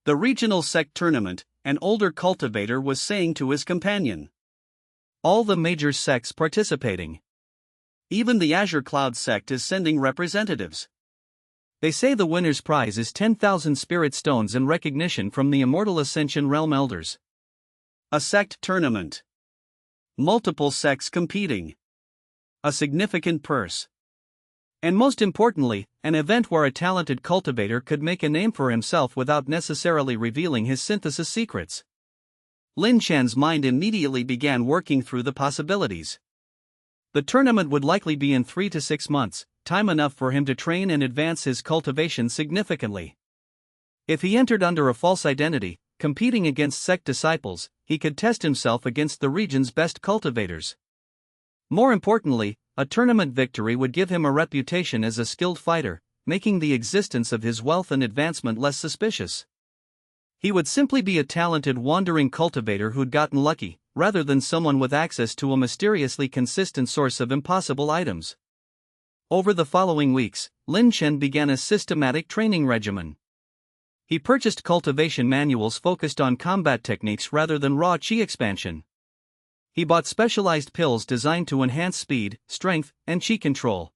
The regional sect tournament, an older cultivator was saying to his companion. All the major sects participating. Even the Azure Cloud sect is sending representatives. They say the winner's prize is 10,000 spirit stones in recognition from the Immortal Ascension Realm Elders. A sect tournament. Multiple sects competing. A significant purse. And most importantly, an event where a talented cultivator could make a name for himself without necessarily revealing his synthesis secrets. Liang Chen's mind immediately began working through the possibilities. The tournament would likely be in 3 to 6 months, time enough for him to train and advance his cultivation significantly. If he entered under a false identity, competing against sect disciples, he could test himself against the region's best cultivators. More importantly, a tournament victory would give him a reputation as a skilled fighter, making the existence of his wealth and advancement less suspicious. He would simply be a talented wandering cultivator who'd gotten lucky, rather than someone with access to a mysteriously consistent source of impossible items. Over the following weeks, Liang Chen began a systematic training regimen. He purchased cultivation manuals focused on combat techniques rather than raw qi expansion. He bought specialized pills designed to enhance speed, strength, and qi control.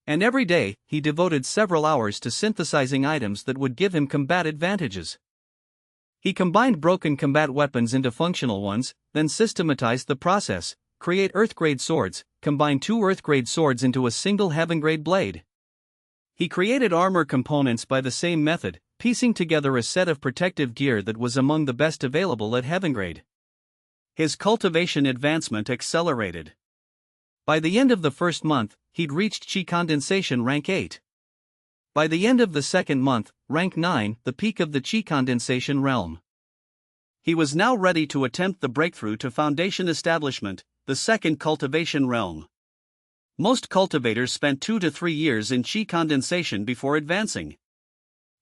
And every day, he devoted several hours to synthesizing items that would give him combat advantages. He combined broken combat weapons into functional ones, then systematized the process, create earth-grade swords, combine 2 earth-grade swords into a single heaven-grade blade. He created armor components by the same method, piecing together a set of protective gear that was among the best available at heaven-grade. His cultivation advancement accelerated. By the end of the first month, he'd reached qi condensation rank 8. By the end of the second month, rank 9, the peak of the qi condensation realm. He was now ready to attempt the breakthrough to foundation establishment, the second cultivation realm. Most cultivators spent 2 to 3 years in qi condensation before advancing.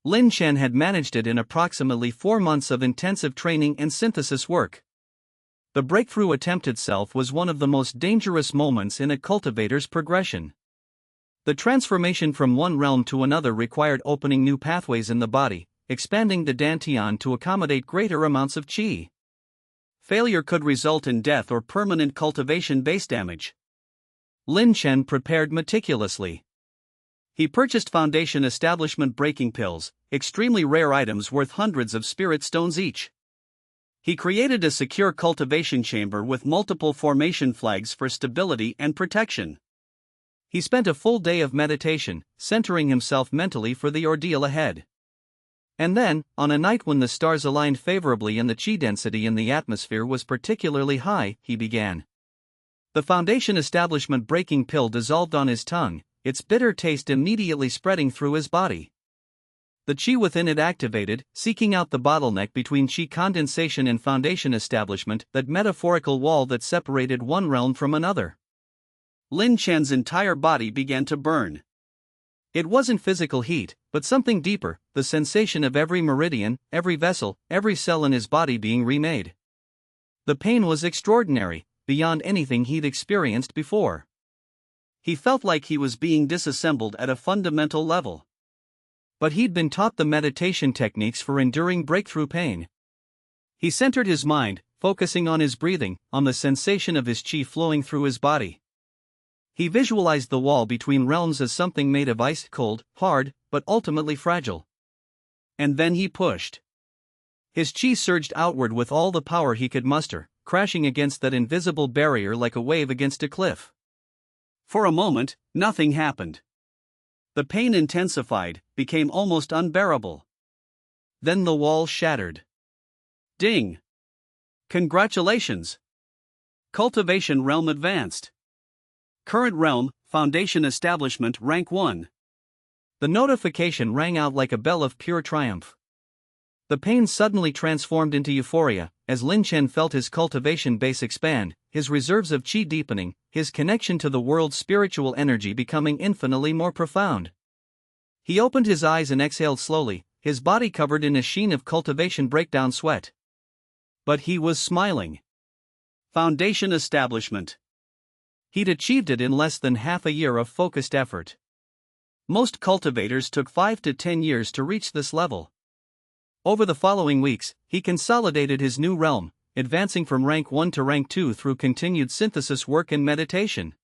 Liang Chen had managed it in approximately 4 months of intensive training and synthesis work. The breakthrough attempt itself was one of the most dangerous moments in a cultivator's progression. The transformation from one realm to another required opening new pathways in the body, expanding the dantian to accommodate greater amounts of qi. Failure could result in death or permanent cultivation base damage. Liang Chen prepared meticulously. He purchased foundation establishment breaking pills, extremely rare items worth hundreds of spirit stones each. He created a secure cultivation chamber with multiple formation flags for stability and protection. He spent a full day of meditation, centering himself mentally for the ordeal ahead. And then, on a night when the stars aligned favorably and the qi density in the atmosphere was particularly high, he began. The foundation establishment breaking pill dissolved on his tongue, its bitter taste immediately spreading through his body. The qi within it activated, seeking out the bottleneck between qi condensation and foundation establishment, that metaphorical wall that separated one realm from another. Liang Chen's entire body began to burn. It wasn't physical heat, but something deeper, the sensation of every meridian, every vessel, every cell in his body being remade. The pain was extraordinary, beyond anything he'd experienced before. He felt like he was being disassembled at a fundamental level. But he'd been taught the meditation techniques for enduring breakthrough pain. He centered his mind, focusing on his breathing, on the sensation of his chi flowing through his body. He visualized the wall between realms as something made of ice cold, hard, but ultimately fragile. And then he pushed. His chi surged outward with all the power he could muster, crashing against that invisible barrier like a wave against a cliff. For a moment, nothing happened. The pain intensified, became almost unbearable. Then the wall shattered. Ding! Congratulations! Cultivation realm advanced. Current realm, Foundation Establishment rank 1. The notification rang out like a bell of pure triumph. The pain suddenly transformed into euphoria, as Liang Chen felt his cultivation base expand, his reserves of qi deepening, his connection to the world's spiritual energy becoming infinitely more profound. He opened his eyes and exhaled slowly, his body covered in a sheen of cultivation breakdown sweat. But he was smiling. Foundation Establishment. He'd achieved it in less than half a year of focused effort. Most cultivators took 5 to 10 years to reach this level. Over the following weeks, he consolidated his new realm, advancing from rank 1 to rank 2 through continued synthesis work and meditation.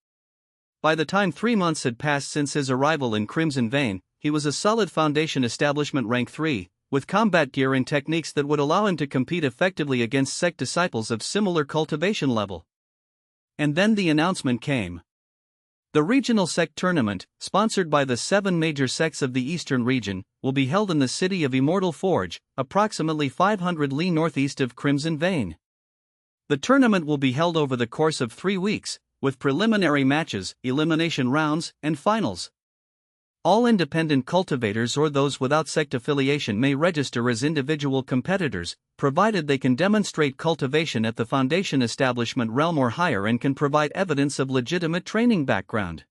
By the time 3 months had passed since his arrival in Crimson Vein, he was a solid Foundation Establishment rank 3, with combat gear and techniques that would allow him to compete effectively against sect disciples of similar cultivation level. And then the announcement came. The regional sect tournament, sponsored by the 7 major sects of the eastern region, will be held in the city of Immortal Forge, approximately 500 li northeast of Crimson Vein. The tournament will be held over the course of 3 weeks, with preliminary matches, elimination rounds, and finals. All independent cultivators or those without sect affiliation may register as individual competitors, provided they can demonstrate cultivation at the Foundation Establishment realm or higher and can provide evidence of legitimate training background.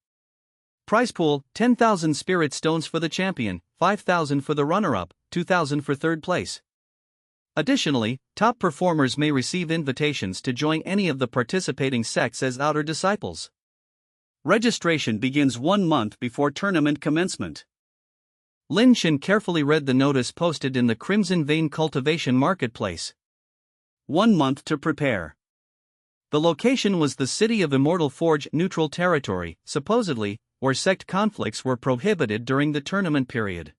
Prize pool: 10,000 spirit stones for the champion, 5,000 for the runner-up, 2,000 for third place. Additionally, top performers may receive invitations to join any of the participating sects as outer disciples. Registration begins 1 month before tournament commencement. Liang Chen carefully read the notice posted in the Crimson Vein Cultivation Marketplace. 1 month to prepare. The location was the city of Immortal Forge, neutral territory, supposedly, where sect conflicts were prohibited during the tournament period.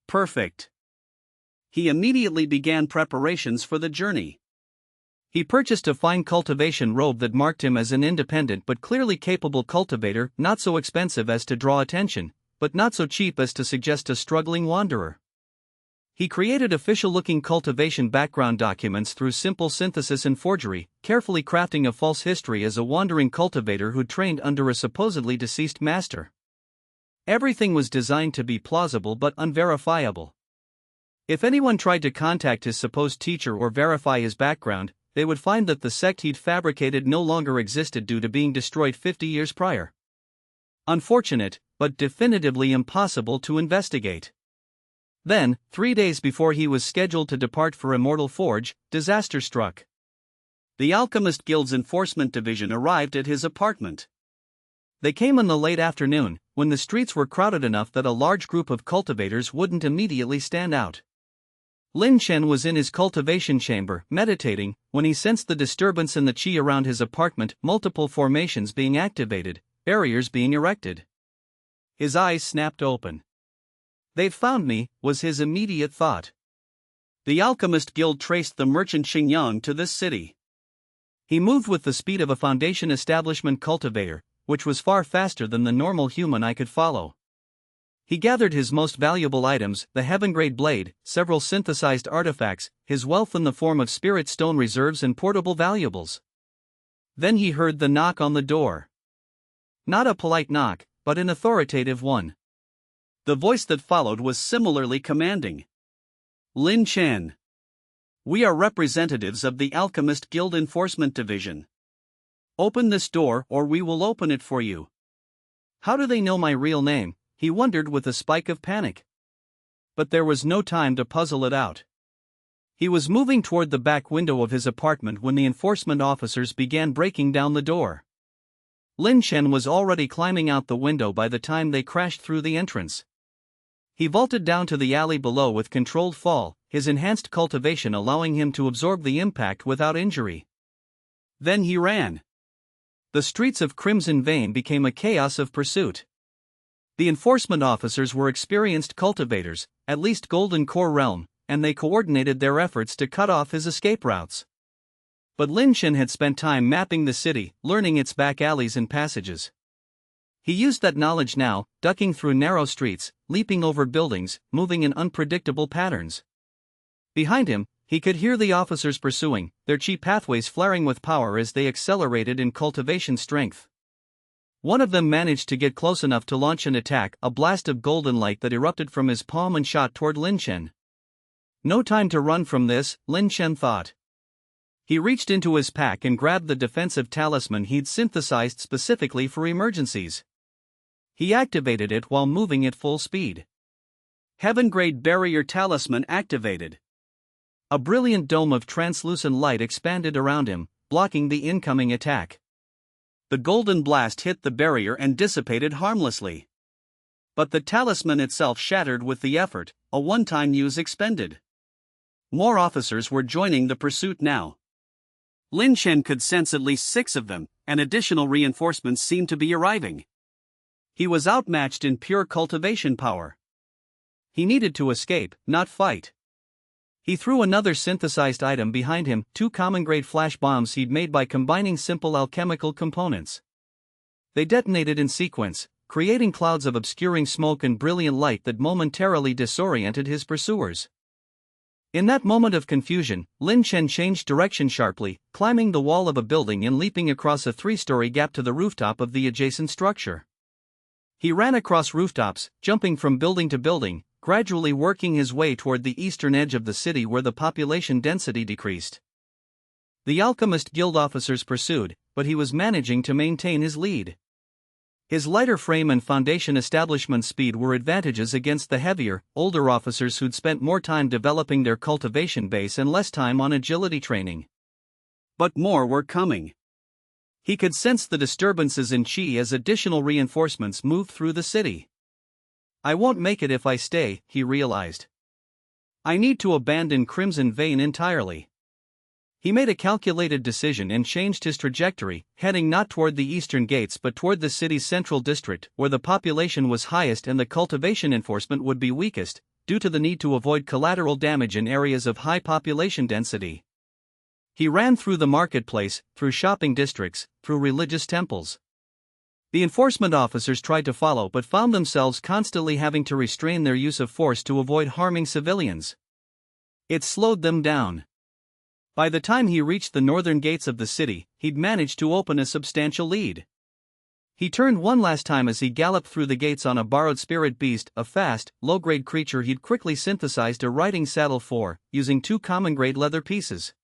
Perfect. He immediately began preparations for the journey. He purchased a fine cultivation robe that marked him as an independent but clearly capable cultivator, not so expensive as to draw attention, but not so cheap as to suggest a struggling wanderer. He created official-looking cultivation background documents through simple synthesis and forgery, carefully crafting a false history as a wandering cultivator who trained under a supposedly deceased master. Everything was designed to be plausible but unverifiable. If anyone tried to contact his supposed teacher or verify his background, they would find that the sect he'd fabricated no longer existed due to being destroyed 50 years prior. Unfortunate, but definitively impossible to investigate. Then, 3 days before he was scheduled to depart for Immortal Forge, disaster struck. The Alchemist Guild's Enforcement Division arrived at his apartment. They came in the late afternoon, when the streets were crowded enough that a large group of cultivators wouldn't immediately stand out. Liang Chen was in his cultivation chamber, meditating, when he sensed the disturbance in the qi around his apartment, multiple formations being activated, barriers being erected. His eyes snapped open. "They've found me," was his immediate thought. The Alchemist Guild traced the merchant Xianxia to this city. He moved with the speed of a Foundation Establishment cultivator, which was far faster than the normal human eye could follow. He gathered his most valuable items, the heaven-grade blade, several synthesized artifacts, his wealth in the form of spirit stone reserves and portable valuables. Then he heard the knock on the door. Not a polite knock, but an authoritative one. The voice that followed was similarly commanding. "Liang Chen. We are representatives of the Alchemist Guild Enforcement Division. Open this door or we will open it for you." How do they know my real name? He wondered with a spike of panic. But there was no time to puzzle it out. He was moving toward the back window of his apartment when the enforcement officers began breaking down the door. Liang Chen was already climbing out the window by the time they crashed through the entrance. He vaulted down to the alley below with controlled fall, his enhanced cultivation allowing him to absorb the impact without injury. Then he ran. The streets of Crimson Vein became a chaos of pursuit. The enforcement officers were experienced cultivators, at least Golden Core realm, and they coordinated their efforts to cut off his escape routes. But Liang Chen had spent time mapping the city, learning its back alleys and passages. He used that knowledge now, ducking through narrow streets, leaping over buildings, moving in unpredictable patterns. Behind him, he could hear the officers pursuing, their chi pathways flaring with power as they accelerated in cultivation strength. One of them managed to get close enough to launch an attack, a blast of golden light that erupted from his palm and shot toward Liang Chen. No time to run from this, Liang Chen thought. He reached into his pack and grabbed the defensive talisman he'd synthesized specifically for emergencies. He activated it while moving at full speed. Heaven-grade barrier talisman activated. A brilliant dome of translucent light expanded around him, blocking the incoming attack. The golden blast hit the barrier and dissipated harmlessly. But the talisman itself shattered with the effort, a one-time use expended. More officers were joining the pursuit now. Liang Chen could sense at least 6 of them, and additional reinforcements seemed to be arriving. He was outmatched in pure cultivation power. He needed to escape, not fight. He threw another synthesized item behind him, 2 common-grade flash bombs he'd made by combining simple alchemical components. They detonated in sequence, creating clouds of obscuring smoke and brilliant light that momentarily disoriented his pursuers. In that moment of confusion, Liang Chen changed direction sharply, climbing the wall of a building and leaping across a 3-story gap to the rooftop of the adjacent structure. He ran across rooftops, jumping from building to building, gradually working his way toward the eastern edge of the city where the population density decreased. The Alchemist Guild officers pursued, but he was managing to maintain his lead. His lighter frame and foundation establishment speed were advantages against the heavier, older officers who'd spent more time developing their cultivation base and less time on agility training. But more were coming. He could sense the disturbances in Qi as additional reinforcements moved through the city. I won't make it if I stay, he realized. I need to abandon Crimson Vein entirely. He made a calculated decision and changed his trajectory, heading not toward the eastern gates but toward the city's central district, where the population was highest and the cultivation enforcement would be weakest, due to the need to avoid collateral damage in areas of high population density. He ran through the marketplace, through shopping districts, through religious temples. The enforcement officers tried to follow but found themselves constantly having to restrain their use of force to avoid harming civilians. It slowed them down. By the time he reached the northern gates of the city, he'd managed to open a substantial lead. He turned one last time as he galloped through the gates on a borrowed spirit beast, a fast, low-grade creature he'd quickly synthesized a riding saddle for, using 2 common-grade leather pieces.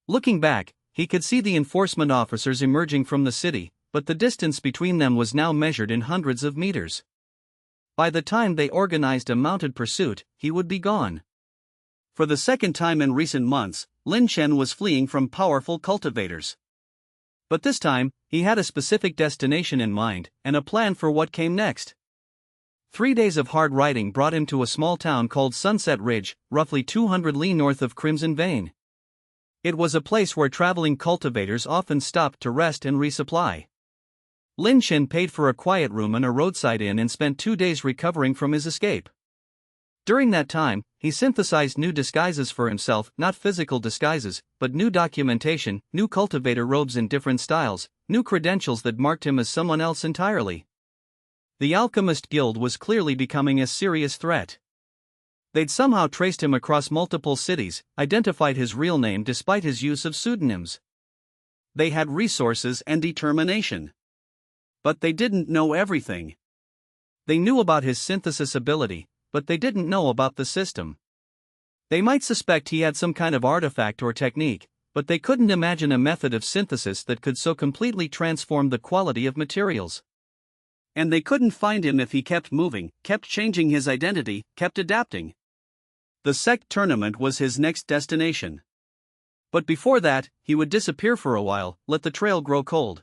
Looking back, he could see the enforcement officers emerging from the city, but the distance between them was now measured in hundreds of meters. By the time they organized a mounted pursuit, he would be gone. For the second time in recent months, Liang Chen was fleeing from powerful cultivators. But this time, he had a specific destination in mind, and a plan for what came next. 3 days of hard riding brought him to a small town called Sunset Ridge, roughly 200 li north of Crimson Vein. It was a place where traveling cultivators often stopped to rest and resupply. Liang Chen paid for a quiet room in a roadside inn and spent 2 days recovering from his escape. During that time, he synthesized new disguises for himself, not physical disguises, but new documentation, new cultivator robes in different styles, new credentials that marked him as someone else entirely. The Alchemist Guild was clearly becoming a serious threat. They'd somehow traced him across multiple cities, identified his real name despite his use of pseudonyms. They had resources and determination. But they didn't know everything. They knew about his synthesis ability, but they didn't know about the system. They might suspect he had some kind of artifact or technique, but they couldn't imagine a method of synthesis that could so completely transform the quality of materials. And they couldn't find him if he kept moving, kept changing his identity, kept adapting. The sect tournament was his next destination. But before that, he would disappear for a while, let the trail grow cold.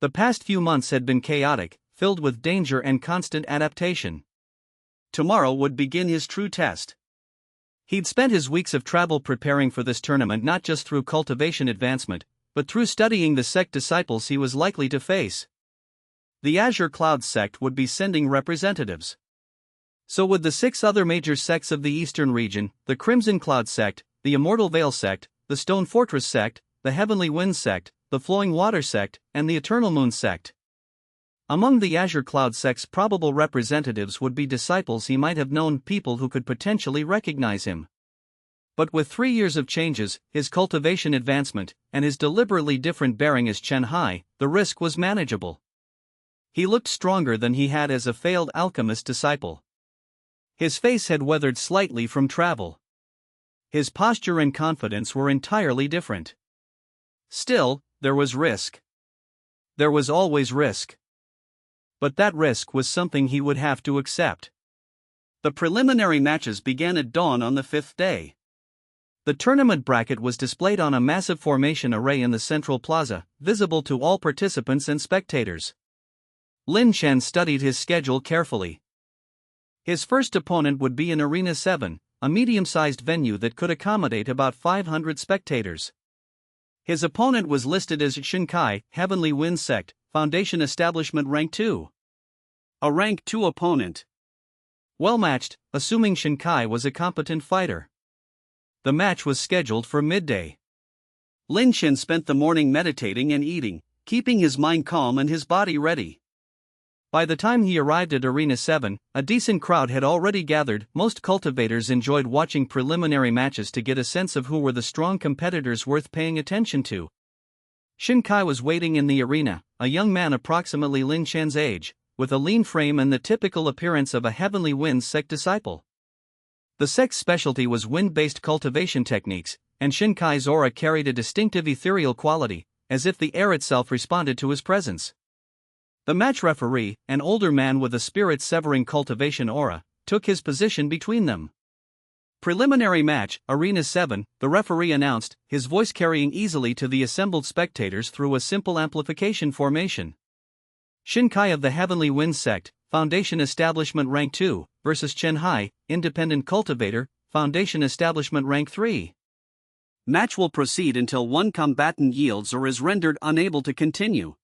The past few months had been chaotic, filled with danger and constant adaptation. Tomorrow would begin his true test. He'd spent his weeks of travel preparing for this tournament not just through cultivation advancement, but through studying the sect disciples he was likely to face. The Azure Cloud sect would be sending representatives. So would the 6 other major sects of the eastern region: the Crimson Cloud sect, the Immortal Veil sect, the Stone Fortress sect, the Heavenly Wind sect, the Flowing Water sect, and the Eternal Moon sect. Among the Azure Cloud sect's probable representatives would be disciples he might have known, people who could potentially recognize him. But with 3 years of changes, his cultivation advancement, and his deliberately different bearing as Xianxia, the risk was manageable. He looked stronger than he had as a failed alchemist disciple. His face had weathered slightly from travel. His posture and confidence were entirely different. Still, there was risk. There was always risk. But that risk was something he would have to accept. The preliminary matches began at dawn on the 5th day. The tournament bracket was displayed on a massive formation array in the central plaza, visible to all participants and spectators. Liang Chen studied his schedule carefully. His first opponent would be in Arena 7, a medium-sized venue that could accommodate about 500 spectators. His opponent was listed as Xianxia, Heavenly Wind Sect, Foundation Establishment Rank 2. A Rank 2 opponent. Well matched, assuming Xianxia was a competent fighter. The match was scheduled for midday. Liang Chen spent the morning meditating and eating, keeping his mind calm and his body ready. By the time he arrived at Arena 7, a decent crowd had already gathered. Most cultivators enjoyed watching preliminary matches to get a sense of who were the strong competitors worth paying attention to. Xianxia was waiting in the arena, a young man approximately Liang Chen's age, with a lean frame and the typical appearance of a Heavenly Wind sect disciple. The sect's specialty was wind-based cultivation techniques, and Xianxia's aura carried a distinctive ethereal quality, as if the air itself responded to his presence. The match referee, an older man with a spirit-severing cultivation aura, took his position between them. Preliminary match, Arena 7, the referee announced, his voice carrying easily to the assembled spectators through a simple amplification formation. Xianxia of the Heavenly Wind Sect, Foundation Establishment Rank 2, versus Xianxia, Independent Cultivator, Foundation Establishment Rank 3. Match will proceed until one combatant yields or is rendered unable to continue.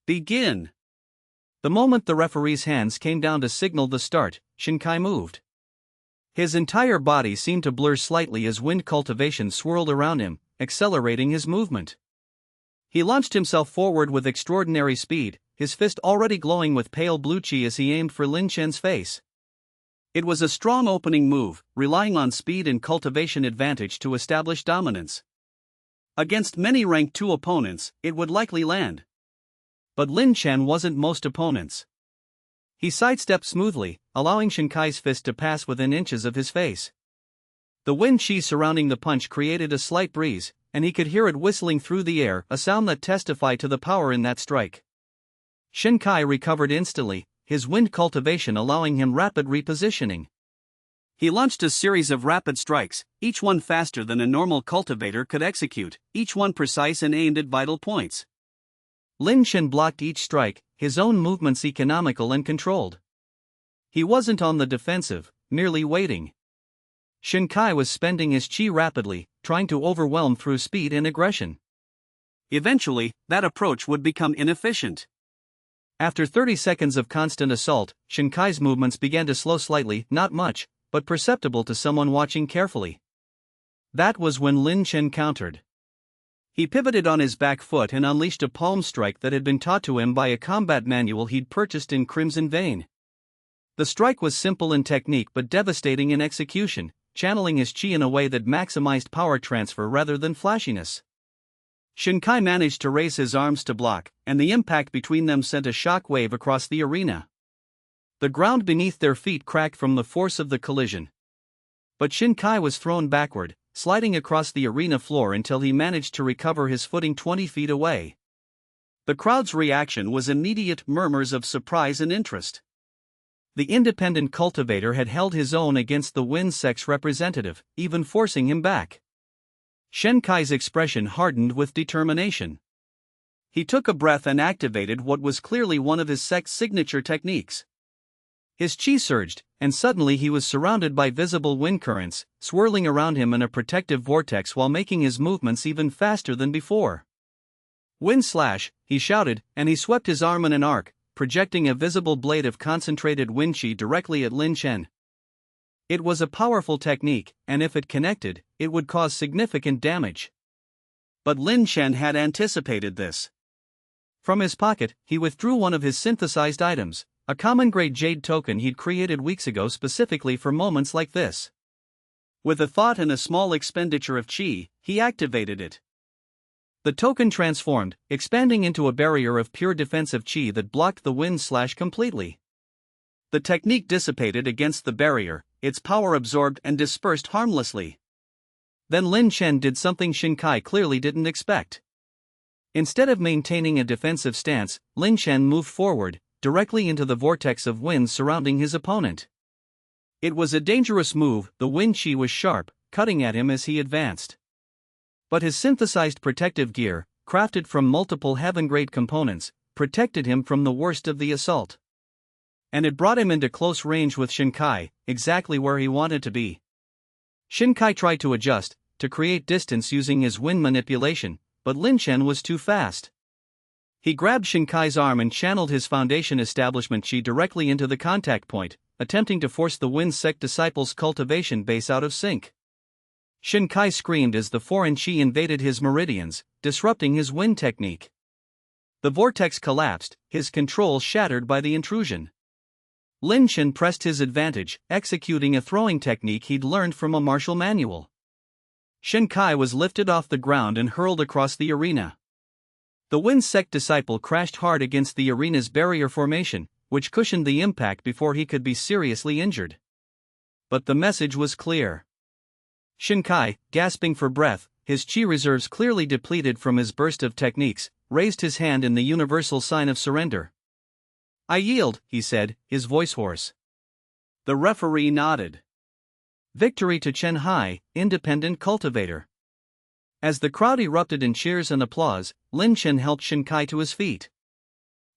Begin. The moment the referee's hands came down to signal the start, Xianxia moved. His entire body seemed to blur slightly as wind cultivation swirled around him, accelerating his movement. He launched himself forward with extraordinary speed, his fist already glowing with pale blue chi as he aimed for Liang Chen's face. It was a strong opening move, relying on speed and cultivation advantage to establish dominance. Against many Rank 2 opponents, it would likely land. But Liang Chen wasn't most opponents. He sidestepped smoothly, allowing Xianxia's fist to pass within inches of his face. The wind chi surrounding the punch created a slight breeze, and he could hear it whistling through the air, a sound that testified to the power in that strike. Xianxia recovered instantly, his wind cultivation allowing him rapid repositioning. He launched a series of rapid strikes, each one faster than a normal cultivator could execute, each one precise and aimed at vital points. Liang Chen blocked each strike, his own movements economical and controlled. He wasn't on the defensive, merely waiting. Xianxia was spending his chi rapidly, trying to overwhelm through speed and aggression. Eventually, that approach would become inefficient. After 30 seconds of constant assault, Xianxia's movements began to slow slightly, not much, but perceptible to someone watching carefully. That was when Liang Chen countered. He pivoted on his back foot and unleashed a palm strike that had been taught to him by a combat manual he'd purchased in Crimson Vein. The strike was simple in technique but devastating in execution, channeling his chi in a way that maximized power transfer rather than flashiness. Xianxia managed to raise his arms to block, and the impact between them sent a shock wave across the arena. The ground beneath their feet cracked from the force of the collision. But Xianxia was thrown backward, sliding across the arena floor until he managed to recover his footing 20 feet away. The crowd's reaction was immediate, murmurs of surprise and interest. The independent cultivator had held his own against the Wind Sect's representative, even forcing him back. Xianxia's expression hardened with determination. He took a breath and activated what was clearly one of his sect's signature techniques. His chi surged, and suddenly he was surrounded by visible wind currents, swirling around him in a protective vortex while making his movements even faster than before. "Wind slash," he shouted, and he swept his arm in an arc, projecting a visible blade of concentrated wind chi directly at Liang Chen. It was a powerful technique, and if it connected, it would cause significant damage. But Liang Chen had anticipated this. From his pocket, he withdrew one of his synthesized items, a common-grade jade token he'd created weeks ago specifically for moments like this. With a thought and a small expenditure of chi, he activated it. The token transformed, expanding into a barrier of pure defensive chi that blocked the wind slash completely. The technique dissipated against the barrier, its power absorbed and dispersed harmlessly. Then Liang Chen did something Xianxia clearly didn't expect. Instead of maintaining a defensive stance, Liang Chen moved forward, directly into the vortex of wind surrounding his opponent. It was a dangerous move, the wind chi was sharp, cutting at him as he advanced. But his synthesized protective gear, crafted from multiple heaven-grade components, protected him from the worst of the assault. And it brought him into close range with Xianxia, exactly where he wanted to be. Xianxia tried to adjust, to create distance using his wind manipulation, but Liang Chen was too fast. He grabbed Xianxia's arm and channeled his foundation establishment chi directly into the contact point, attempting to force the wind sect disciples' cultivation base out of sync. Xianxia screamed as the foreign chi invaded his meridians, disrupting his wind technique. The vortex collapsed, his control shattered by the intrusion. Liang Chen pressed his advantage, executing a throwing technique he'd learned from a martial manual. Xianxia was lifted off the ground and hurled across the arena. The wind sect disciple crashed hard against the arena's barrier formation, which cushioned the impact before he could be seriously injured. But the message was clear. Xianxia, gasping for breath, his chi reserves clearly depleted from his burst of techniques, raised his hand in the universal sign of surrender. "I yield," he said, his voice hoarse. The referee nodded. Victory to Chen Hai, independent cultivator. As the crowd erupted in cheers and applause, Liang Chen helped Xianxia to his feet.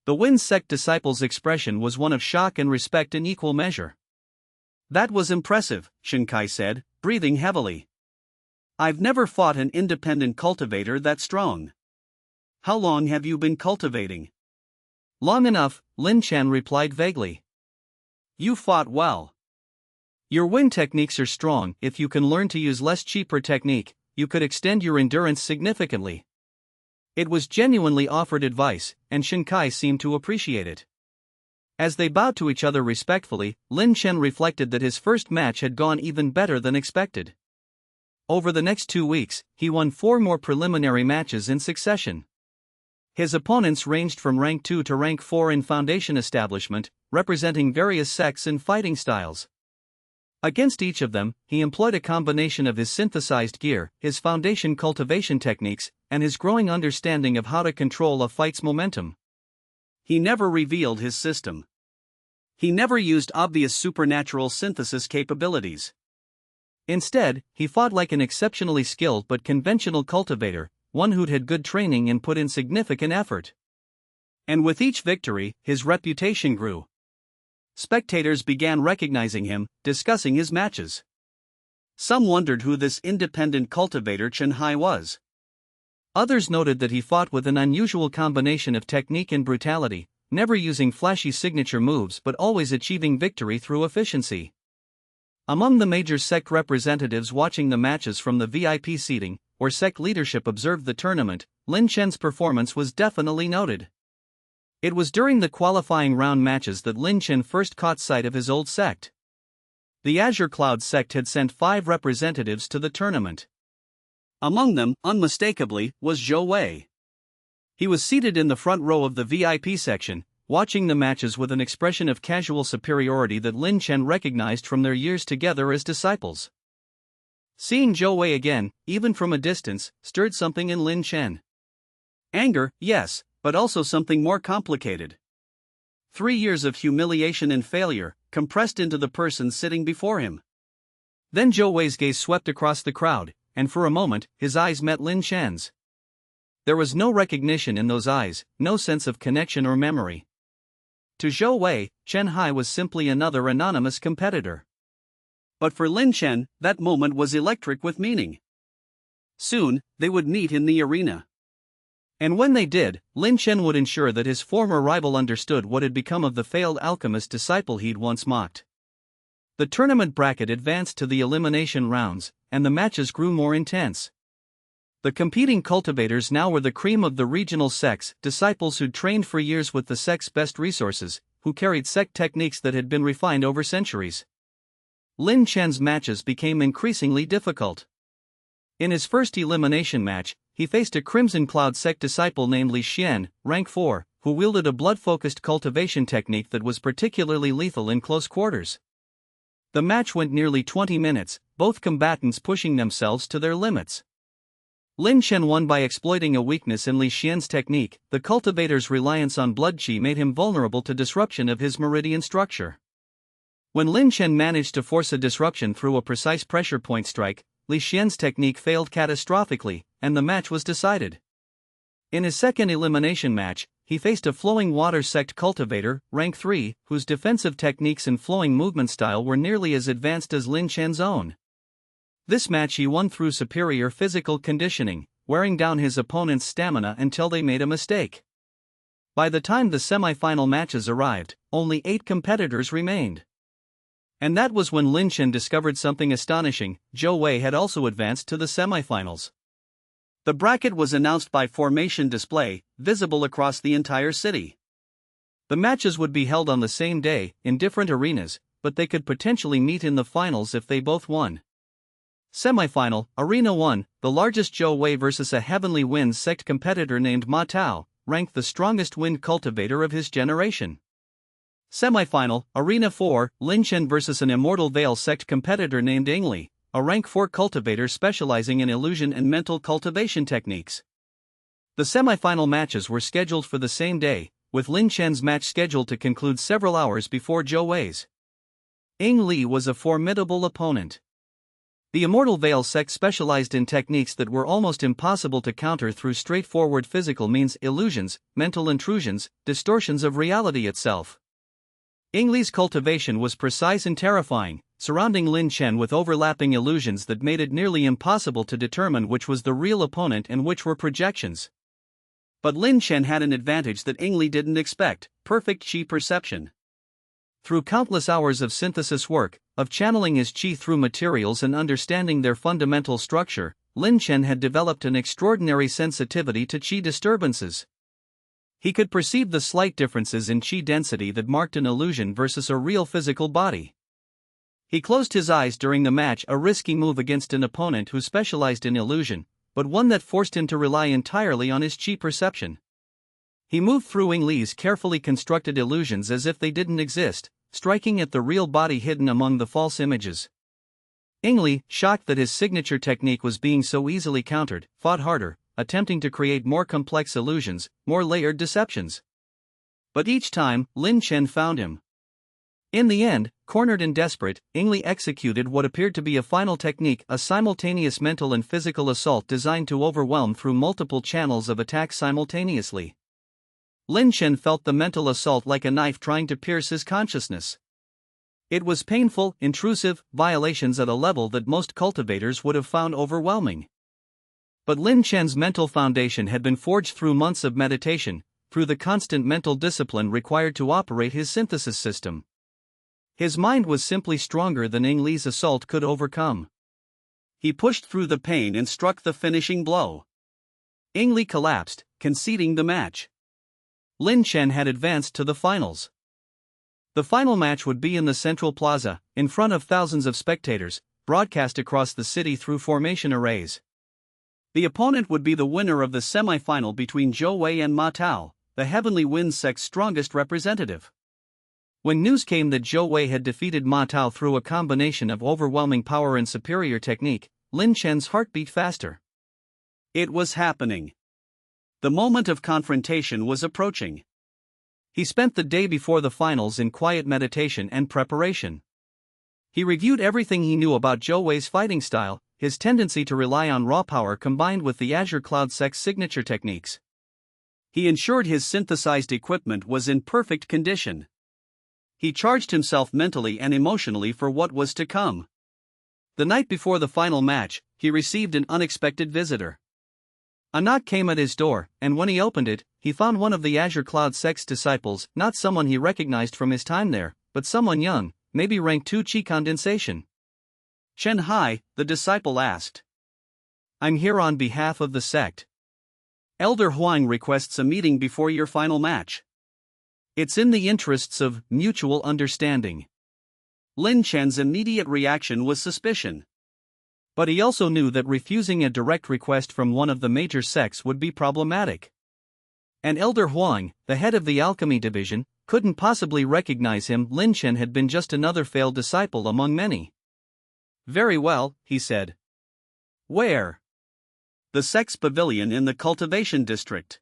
The wind sect disciple's expression was one of shock and respect in equal measure. "That was impressive," Xianxia said, breathing heavily. "I've never fought an independent cultivator that strong. How long have you been cultivating?" "Long enough," Liang Chen replied vaguely. "You fought well. Your wind techniques are strong. If you can learn to use less chi per technique, you could extend your endurance significantly." It was genuinely offered advice, and Xianxia seemed to appreciate it. As they bowed to each other respectfully, Liang Chen reflected that his first match had gone even better than expected. Over the next 2 weeks, he won 4 more preliminary matches in succession. His opponents ranged from rank 2 to rank 4 in foundation establishment, representing various sects and fighting styles. Against each of them, he employed a combination of his synthesized gear, his foundation cultivation techniques, and his growing understanding of how to control a fight's momentum. He never revealed his system. He never used obvious supernatural synthesis capabilities. Instead, he fought like an exceptionally skilled but conventional cultivator, one who'd had good training and put in significant effort. And with each victory, his reputation grew. Spectators began recognizing him, discussing his matches. Some wondered who this independent cultivator Chen Hai was. Others noted that he fought with an unusual combination of technique and brutality, never using flashy signature moves but always achieving victory through efficiency. Among the major sect representatives watching the matches from the VIP seating, where sect leadership observed the tournament, Liang Chen's performance was definitely noted. It was during the qualifying round matches that Liang Chen first caught sight of his old sect. The Azure Cloud sect had sent 5 representatives to the tournament. Among them, unmistakably, was Zhou Wei. He was seated in the front row of the VIP section, watching the matches with an expression of casual superiority that Liang Chen recognized from their years together as disciples. Seeing Zhou Wei again, even from a distance, stirred something in Liang Chen. Anger, yes, but also something more complicated. 3 years of humiliation and failure, compressed into the person sitting before him. Then Zhou Wei's gaze swept across the crowd, and for a moment, his eyes met Liang Chen's. There was no recognition in those eyes, no sense of connection or memory. To Zhou Wei, Chen Hai was simply another anonymous competitor. But for Lin Chen, that moment was electric with meaning. Soon, they would meet in the arena. And when they did, Lin Chen would ensure that his former rival understood what had become of the failed alchemist disciple he'd once mocked. The tournament bracket advanced to the elimination rounds, and the matches grew more intense. The competing cultivators now were the cream of the regional sects, disciples who'd trained for years with the sect's best resources, who carried sect techniques that had been refined over centuries. Lin Chen's matches became increasingly difficult. In his first elimination match, he faced a Crimson Cloud sect disciple named Li Xian, rank 4, who wielded a blood-focused cultivation technique that was particularly lethal in close quarters. The match went nearly 20 minutes, both combatants pushing themselves to their limits. Lin Chen won by exploiting a weakness in Li Xian's technique. The cultivator's reliance on blood qi made him vulnerable to disruption of his meridian structure. When Lin Chen managed to force a disruption through a precise pressure point strike, Li Xian's technique failed catastrophically, and the match was decided. In his second elimination match, he faced a flowing water sect cultivator, rank 3, whose defensive techniques and flowing movement style were nearly as advanced as Lin Chen's own. This match he won through superior physical conditioning, wearing down his opponent's stamina until they made a mistake. By the time the semi-final matches arrived, only 8 competitors remained. And that was when Lin Chen discovered something astonishing: Zhou Wei had also advanced to the semi-finals. The bracket was announced by formation display, visible across the entire city. The matches would be held on the same day, in different arenas, but they could potentially meet in the finals if they both won. Semi-final, Arena 1, the largest Zhou Wei versus a Heavenly Winds sect competitor named Ma Tao, ranked the strongest wind cultivator of his generation. Semi-final, Arena 4, Lin Chen versus an Immortal Veil sect competitor named Ingli, a rank 4 cultivator specializing in illusion and mental cultivation techniques. The semi-final matches were scheduled for the same day, with Lin Chen's match scheduled to conclude several hours before Zhou Wei's. Ing Li was a formidable opponent. The Immortal Veil sect specialized in techniques that were almost impossible to counter through straightforward physical means: illusions, mental intrusions, distortions of reality itself. Ing Li's cultivation was precise and terrifying, surrounding Lin Chen with overlapping illusions that made it nearly impossible to determine which was the real opponent and which were projections. But Lin Chen had an advantage that Ing Li didn't expect: perfect qi perception. Through countless hours of synthesis work, of channeling his qi through materials and understanding their fundamental structure, Lin Chen had developed an extraordinary sensitivity to qi disturbances. He could perceive the slight differences in qi density that marked an illusion versus a real physical body. He closed his eyes during the match, a risky move against an opponent who specialized in illusion, but one that forced him to rely entirely on his qi perception. He moved through Ing Li's carefully constructed illusions as if they didn't exist, striking at the real body hidden among the false images. Ing Li, shocked that his signature technique was being so easily countered, fought harder, attempting to create more complex illusions, more layered deceptions. But each time, Lin Chen found him. In the end, cornered and desperate, Ing Li executed what appeared to be a final technique, a simultaneous mental and physical assault designed to overwhelm through multiple channels of attack simultaneously. Lin Chen felt the mental assault like a knife trying to pierce his consciousness. It was painful, intrusive, violations at a level that most cultivators would have found overwhelming. But Lin Chen's mental foundation had been forged through months of meditation, through the constant mental discipline required to operate his synthesis system. His mind was simply stronger than Ing Li's assault could overcome. He pushed through the pain and struck the finishing blow. Ing Li collapsed, conceding the match. Lin Chen had advanced to the finals. The final match would be in the central plaza, in front of thousands of spectators, broadcast across the city through formation arrays. The opponent would be the winner of the semi-final between Zhou Wei and Ma Tao, the Heavenly Winds sect's strongest representative. When news came that Zhou Wei had defeated Ma Tao through a combination of overwhelming power and superior technique, Lin Chen's heart beat faster. It was happening. The moment of confrontation was approaching. He spent the day before the finals in quiet meditation and preparation. He reviewed everything he knew about Zhou Wei's fighting style, his tendency to rely on raw power combined with the Azure Cloud sect's signature techniques. He ensured his synthesized equipment was in perfect condition. He charged himself mentally and emotionally for what was to come. The night before the final match, he received an unexpected visitor. A knock came at his door, and when he opened it, he found one of the Azure Cloud sect's disciples, not someone he recognized from his time there, but someone young, maybe rank 2 chi condensation. Chen Hai, the disciple asked. I'm here on behalf of the sect. Elder Huang requests a meeting before your final match. It's in the interests of mutual understanding. Liang Chen's immediate reaction was suspicion. But he also knew that refusing a direct request from one of the major sects would be problematic. And Elder Huang, the head of the alchemy division, couldn't possibly recognize him. Liang Chen had been just another failed disciple among many. Very well, he said. Where? The sect's pavilion in the cultivation district.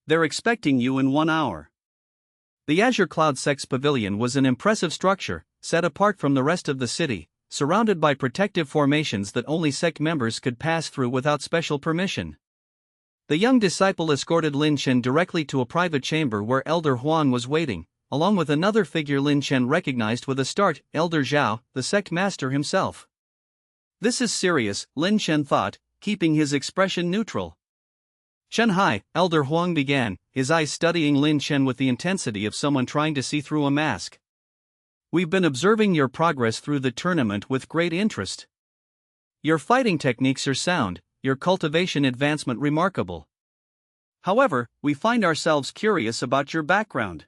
They're expecting you in 1 hour. The Azure Cloud sect's pavilion was an impressive structure, set apart from the rest of the city, surrounded by protective formations that only sect members could pass through without special permission. The young disciple escorted Liang Chen directly to a private chamber where Elder Huang was waiting, along with another figure Liang Chen recognized with a start, Elder Zhao, the sect master himself. This is serious, Liang Chen thought, keeping his expression neutral. Chen Hai, Elder Huang began, his eyes studying Liang Chen with the intensity of someone trying to see through a mask. We've been observing your progress through the tournament with great interest. Your fighting techniques are sound, your cultivation advancement remarkable. However, we find ourselves curious about your background.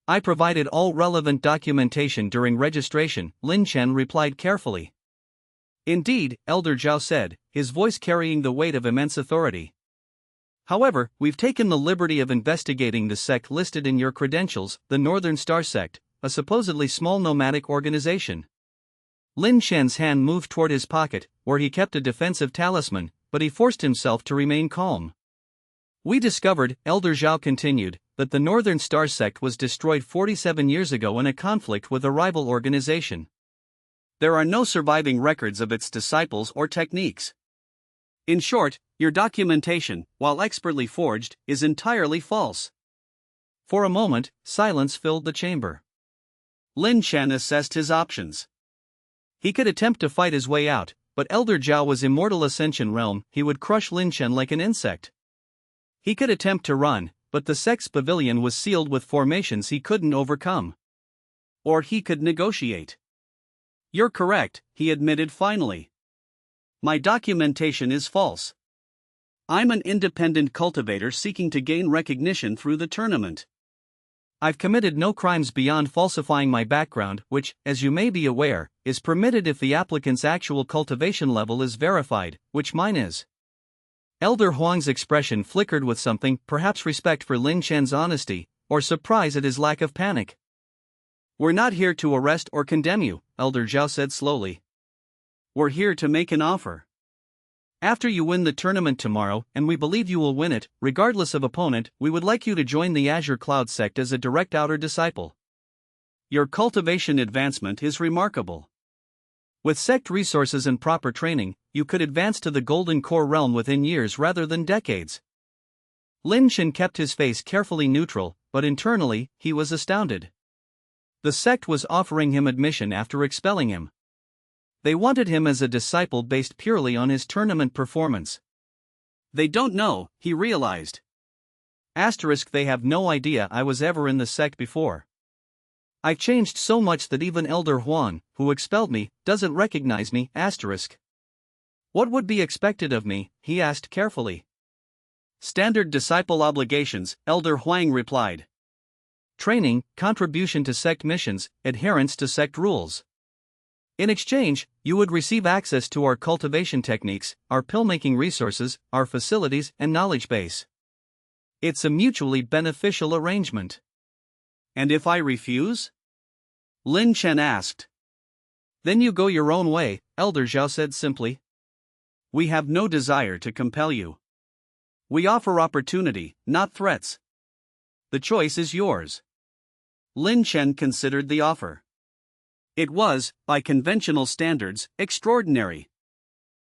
I provided all relevant documentation during registration, Liang Chen replied carefully. Indeed, Elder Zhao said, his voice carrying the weight of immense authority. However, we've taken the liberty of investigating the sect listed in your credentials, the Northern Star Sect, a supposedly small nomadic organization. Liang Chen's hand moved toward his pocket, where he kept a defensive talisman, but he forced himself to remain calm. We discovered, Elder Zhao continued, that the Northern Star Sect was destroyed 47 years ago in a conflict with a rival organization. There are no surviving records of its disciples or techniques. In short, your documentation, while expertly forged, is entirely false. For a moment, silence filled the chamber. Liang Chen assessed his options. He could attempt to fight his way out, but Elder Zhao was Immortal Ascension realm, he would crush Liang Chen like an insect. He could attempt to run, but the sect's pavilion was sealed with formations he couldn't overcome. Or he could negotiate. You're correct, he admitted finally. My documentation is false. I'm an independent cultivator seeking to gain recognition through the tournament. I've committed no crimes beyond falsifying my background, which, as you may be aware, is permitted if the applicant's actual cultivation level is verified, which mine is. Elder Huang's expression flickered with something, perhaps respect for Liang Chen's honesty, or surprise at his lack of panic. We're not here to arrest or condemn you, Elder Zhao said slowly. We're here to make an offer. After you win the tournament tomorrow, and we believe you will win it, regardless of opponent, we would like you to join the Azure Cloud sect as a direct outer disciple. Your cultivation advancement is remarkable. With sect resources and proper training, you could advance to the Golden Core realm within years rather than decades. Liang Chen kept his face carefully neutral, but internally, he was astounded. The sect was offering him admission after expelling him. They wanted him as a disciple based purely on his tournament performance. They don't know, he realized. They have no idea I was ever in the sect before. I've changed so much that even Elder Huang, who expelled me, doesn't recognize me. What would be expected of me, he asked carefully. Standard disciple obligations, Elder Huang replied. Training, contribution to sect missions, adherence to sect rules. In exchange, you would receive access to our cultivation techniques, our pill-making resources, our facilities, and knowledge base. It's a mutually beneficial arrangement. And if I refuse? Liang Chen asked. Then you go your own way, Elder Zhao said simply. We have no desire to compel you. We offer opportunity, not threats. The choice is yours. Liang Chen considered the offer. It was, by conventional standards, extraordinary.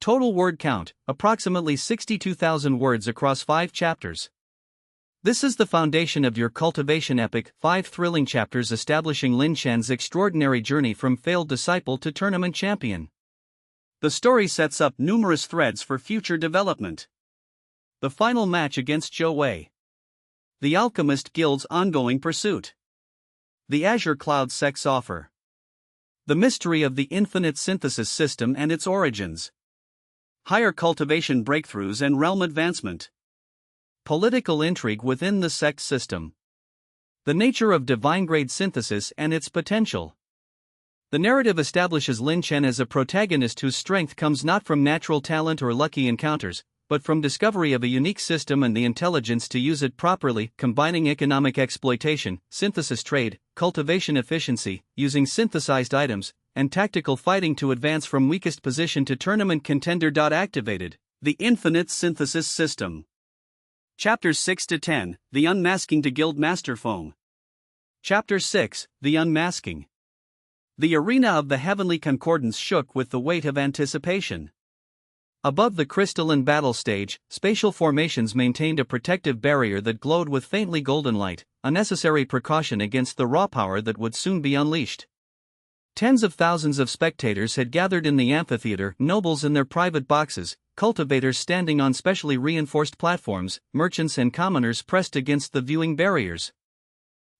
Total word count, approximately 62,000 words across 5 chapters. This is the foundation of your cultivation epic, 5 thrilling chapters establishing Liang Chen's extraordinary journey from failed disciple to tournament champion. The story sets up numerous threads for future development. The final match against Zhou Wei. The Alchemist Guild's ongoing pursuit. The Azure Cloud sect's offer. The mystery of the infinite synthesis system and its origins. Higher cultivation breakthroughs and realm advancement. Political intrigue within the sect system. The nature of divine-grade synthesis and its potential. The narrative establishes Liang Chen as a protagonist whose strength comes not from natural talent or lucky encounters, but from discovery of a unique system and the intelligence to use it properly, combining economic exploitation, synthesis trade, cultivation efficiency, using synthesized items, and tactical fighting to advance from weakest position to tournament contender. Activated, the Infinite Synthesis System. Chapters 6 to 10, The Unmasking to Guild Master Foam. Chapter 6, The Unmasking. The arena of the Heavenly Concordance shook with the weight of anticipation. Above the crystalline battle stage, spatial formations maintained a protective barrier that glowed with faintly golden light, a necessary precaution against the raw power that would soon be unleashed. Tens of thousands of spectators had gathered in the amphitheater, nobles in their private boxes, cultivators standing on specially reinforced platforms, merchants and commoners pressed against the viewing barriers.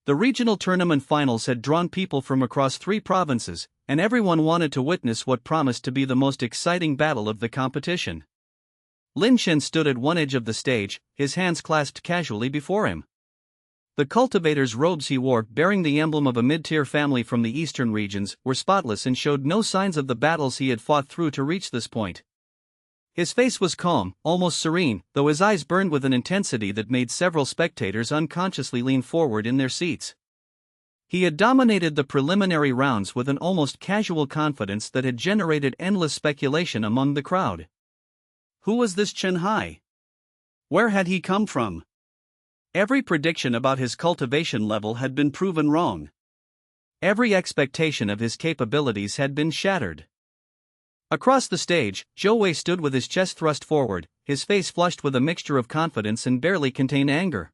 The regional tournament finals had drawn people from across 3 provinces, and everyone wanted to witness what promised to be the most exciting battle of the competition. Liang Chen stood at one edge of the stage, his hands clasped casually before him. The cultivator's robes he wore, bearing the emblem of a mid-tier family from the eastern regions, were spotless and showed no signs of the battles he had fought through to reach this point. His face was calm, almost serene, though his eyes burned with an intensity that made several spectators unconsciously lean forward in their seats. He had dominated the preliminary rounds with an almost casual confidence that had generated endless speculation among the crowd. Who was this Chen Hai? Where had he come from? Every prediction about his cultivation level had been proven wrong. Every expectation of his capabilities had been shattered. Across the stage, Zhou Wei stood with his chest thrust forward, his face flushed with a mixture of confidence and barely contained anger.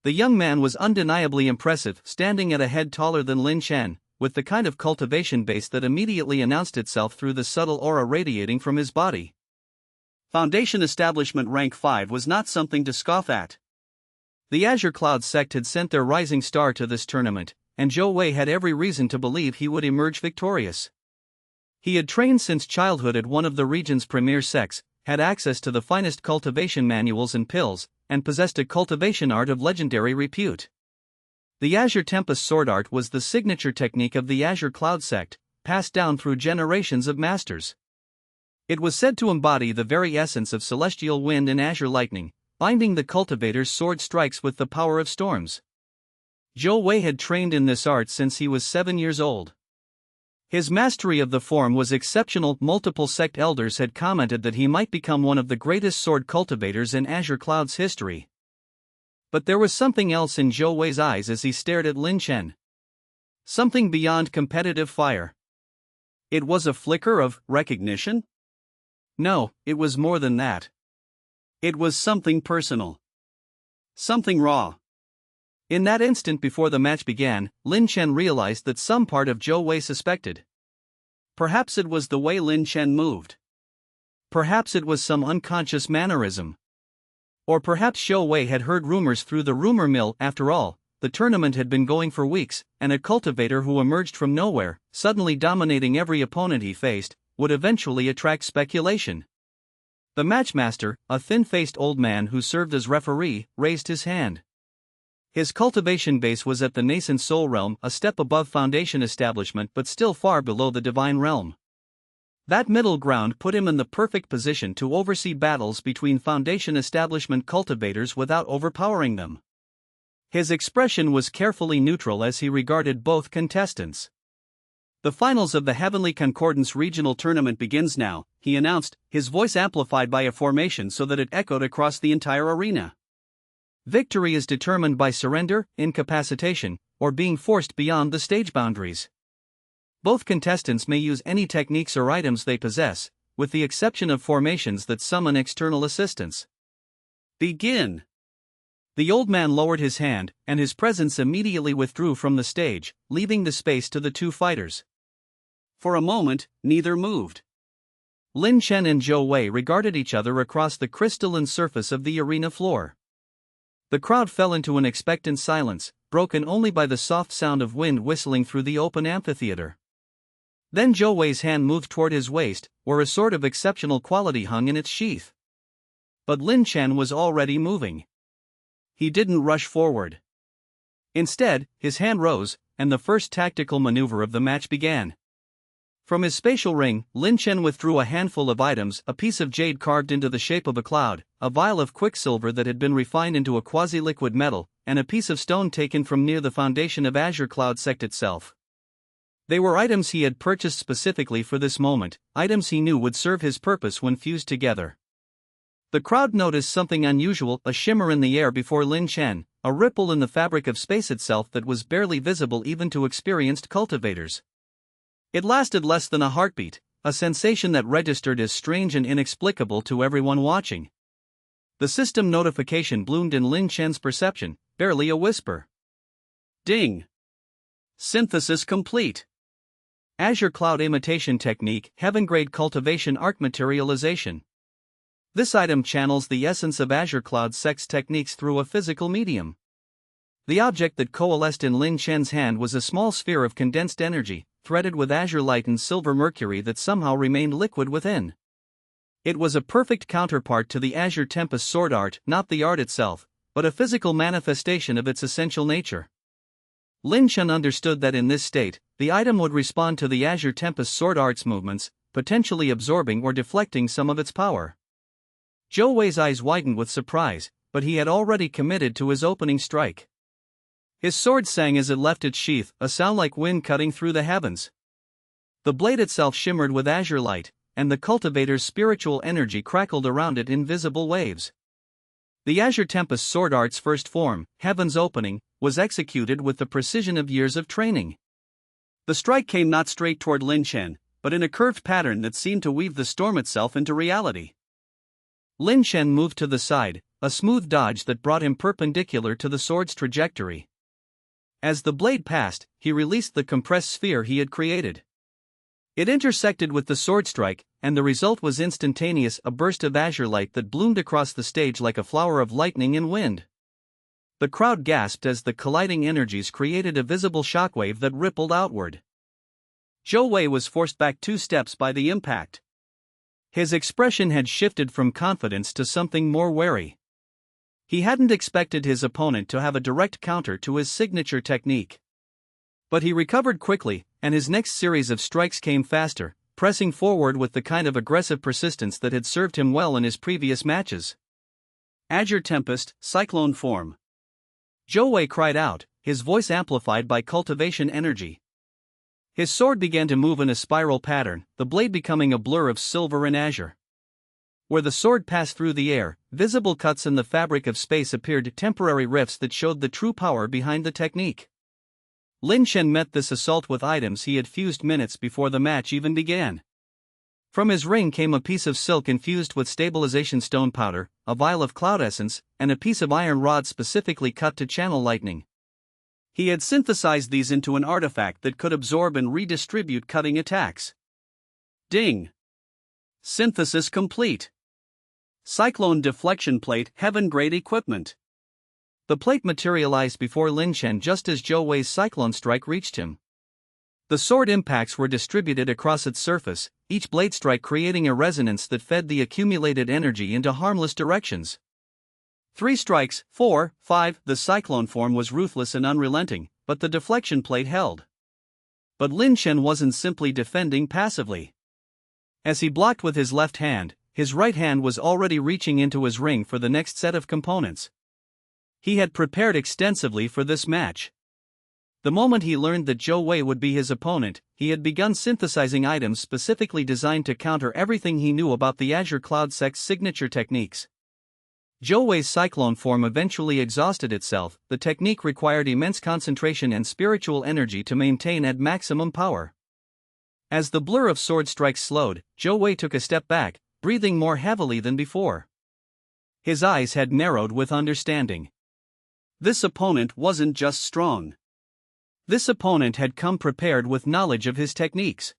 The young man was undeniably impressive, standing at a head taller than Liang Chen, with the kind of cultivation base that immediately announced itself through the subtle aura radiating from his body. Foundation Establishment Rank 5 was not something to scoff at. The Azure Cloud sect had sent their rising star to this tournament, and Zhou Wei had every reason to believe he would emerge victorious. He had trained since childhood at one of the region's premier sects, had access to the finest cultivation manuals and pills, and possessed a cultivation art of legendary repute. The Azure Tempest sword art was the signature technique of the Azure Cloud sect, passed down through generations of masters. It was said to embody the very essence of celestial wind and azure lightning, binding the cultivator's sword strikes with the power of storms. Zhou Wei had trained in this art since he was 7 years old. His mastery of the form was exceptional. Multiple sect elders had commented that he might become one of the greatest sword cultivators in Azure Cloud's history. But there was something else in Zhou Wei's eyes as he stared at Liang Chen. Something beyond competitive fire. It was a flicker of recognition? No, it was more than that. It was something personal. Something raw. In that instant before the match began, Liang Chen realized that some part of Zhou Wei suspected. Perhaps it was the way Liang Chen moved. Perhaps it was some unconscious mannerism. Or perhaps Zhou Wei had heard rumors through the rumor mill. After all, the tournament had been going for weeks, and a cultivator who emerged from nowhere, suddenly dominating every opponent he faced, would eventually attract speculation. The matchmaster, a thin-faced old man who served as referee, raised his hand. His cultivation base was at the nascent soul realm, a step above foundation establishment but still far below the divine realm. That middle ground put him in the perfect position to oversee battles between foundation establishment cultivators without overpowering them. His expression was carefully neutral as he regarded both contestants. The finals of the Heavenly Concordance Regional Tournament begins now, he announced, his voice amplified by a formation so that it echoed across the entire arena. Victory is determined by surrender, incapacitation, or being forced beyond the stage boundaries. Both contestants may use any techniques or items they possess, with the exception of formations that summon external assistance. Begin! The old man lowered his hand, and his presence immediately withdrew from the stage, leaving the space to the two fighters. For a moment, neither moved. Liang Chen and Zhou Wei regarded each other across the crystalline surface of the arena floor. The crowd fell into an expectant silence, broken only by the soft sound of wind whistling through the open amphitheater. Then Zhou Wei's hand moved toward his waist, where a sword of exceptional quality hung in its sheath. But Liang Chen was already moving. He didn't rush forward. Instead, his hand rose, and the first tactical maneuver of the match began. From his spatial ring, Liang Chen withdrew a handful of items: a piece of jade carved into the shape of a cloud, a vial of quicksilver that had been refined into a quasi-liquid metal, and a piece of stone taken from near the foundation of Azure Cloud sect itself. They were items he had purchased specifically for this moment, items he knew would serve his purpose when fused together. The crowd noticed something unusual: a shimmer in the air before Liang Chen, a ripple in the fabric of space itself that was barely visible even to experienced cultivators. It lasted less than a heartbeat, a sensation that registered as strange and inexplicable to everyone watching. The system notification bloomed in Liang Chen's perception, barely a whisper. Ding! Synthesis complete. Azure Cloud Imitation Technique, Heaven-Grade Cultivation Arc Materialization. This item channels the essence of Azure Cloud sect's techniques through a physical medium. The object that coalesced in Liang Chen's hand was a small sphere of condensed energy, threaded with azure light and silver mercury that somehow remained liquid within. It was a perfect counterpart to the Azure Tempest sword art, not the art itself, but a physical manifestation of its essential nature. Liang Chen understood that in this state, the item would respond to the Azure Tempest sword art's movements, potentially absorbing or deflecting some of its power. Zhou Wei's eyes widened with surprise, but he had already committed to his opening strike. His sword sang as it left its sheath, a sound like wind cutting through the heavens. The blade itself shimmered with azure light, and the cultivator's spiritual energy crackled around it in visible waves. The Azure Tempest sword art's first form, Heaven's Opening, was executed with the precision of years of training. The strike came not straight toward Liang Chen, but in a curved pattern that seemed to weave the storm itself into reality. Liang Chen moved to the side, a smooth dodge that brought him perpendicular to the sword's trajectory. As the blade passed, he released the compressed sphere he had created. It intersected with the sword strike, and the result was instantaneous: a burst of azure light that bloomed across the stage like a flower of lightning and wind. The crowd gasped as the colliding energies created a visible shockwave that rippled outward. Zhou Wei was forced back 2 steps by the impact. His expression had shifted from confidence to something more wary. He hadn't expected his opponent to have a direct counter to his signature technique. But he recovered quickly, and his next series of strikes came faster, pressing forward with the kind of aggressive persistence that had served him well in his previous matches. Azure Tempest, Cyclone Form. Zhou Wei cried out, his voice amplified by cultivation energy. His sword began to move in a spiral pattern, the blade becoming a blur of silver and azure. Where the sword passed through the air, visible cuts in the fabric of space appeared, temporary rifts that showed the true power behind the technique. Liang Chen met this assault with items he had fused minutes before the match even began. From his ring came a piece of silk infused with stabilization stone powder, a vial of cloud essence, and a piece of iron rod specifically cut to channel lightning. He had synthesized these into an artifact that could absorb and redistribute cutting attacks. Ding! Synthesis complete. Cyclone Deflection Plate, Heaven-Grade Equipment. The plate materialized before Liang Chen just as Zhou Wei's cyclone strike reached him. The sword impacts were distributed across its surface, each blade strike creating a resonance that fed the accumulated energy into harmless directions. 3 strikes, 4, 5, the cyclone form was ruthless and unrelenting, but the deflection plate held. But Liang Chen wasn't simply defending passively. As he blocked with his left hand, his right hand was already reaching into his ring for the next set of components. He had prepared extensively for this match. The moment he learned that Zhou Wei would be his opponent, he had begun synthesizing items specifically designed to counter everything he knew about the Azure Cloud sect's signature techniques. Zhou Wei's cyclone form eventually exhausted itself. The technique required immense concentration and spiritual energy to maintain at maximum power. As the blur of sword strikes slowed, Zhou Wei took a step back, breathing more heavily than before. His eyes had narrowed with understanding. This opponent wasn't just strong. This opponent had come prepared with knowledge of his techniques.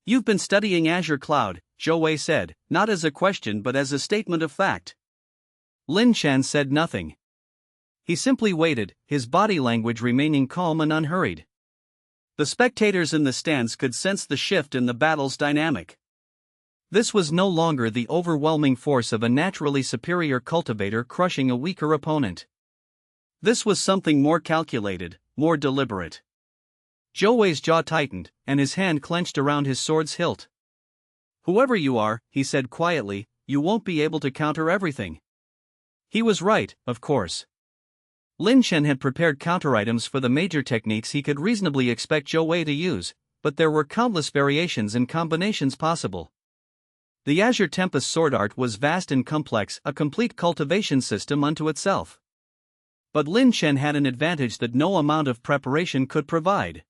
"You've been studying Azure Cloud," Zhou Wei said, not as a question but as a statement of fact. Liang Chen said nothing. He simply waited, his body language remaining calm and unhurried. The spectators in the stands could sense the shift in the battle's dynamic. This was no longer the overwhelming force of a naturally superior cultivator crushing a weaker opponent. This was something more calculated, more deliberate. Zhou Wei's jaw tightened, and his hand clenched around his sword's hilt. "Whoever you are," he said quietly, "you won't be able to counter everything." He was right, of course. Liang Chen had prepared counter-items for the major techniques he could reasonably expect Zhou Wei to use, but there were countless variations and combinations possible. The Azure Tempest sword art was vast and complex, a complete cultivation system unto itself. But Liang Chen had an advantage that no amount of preparation could provide.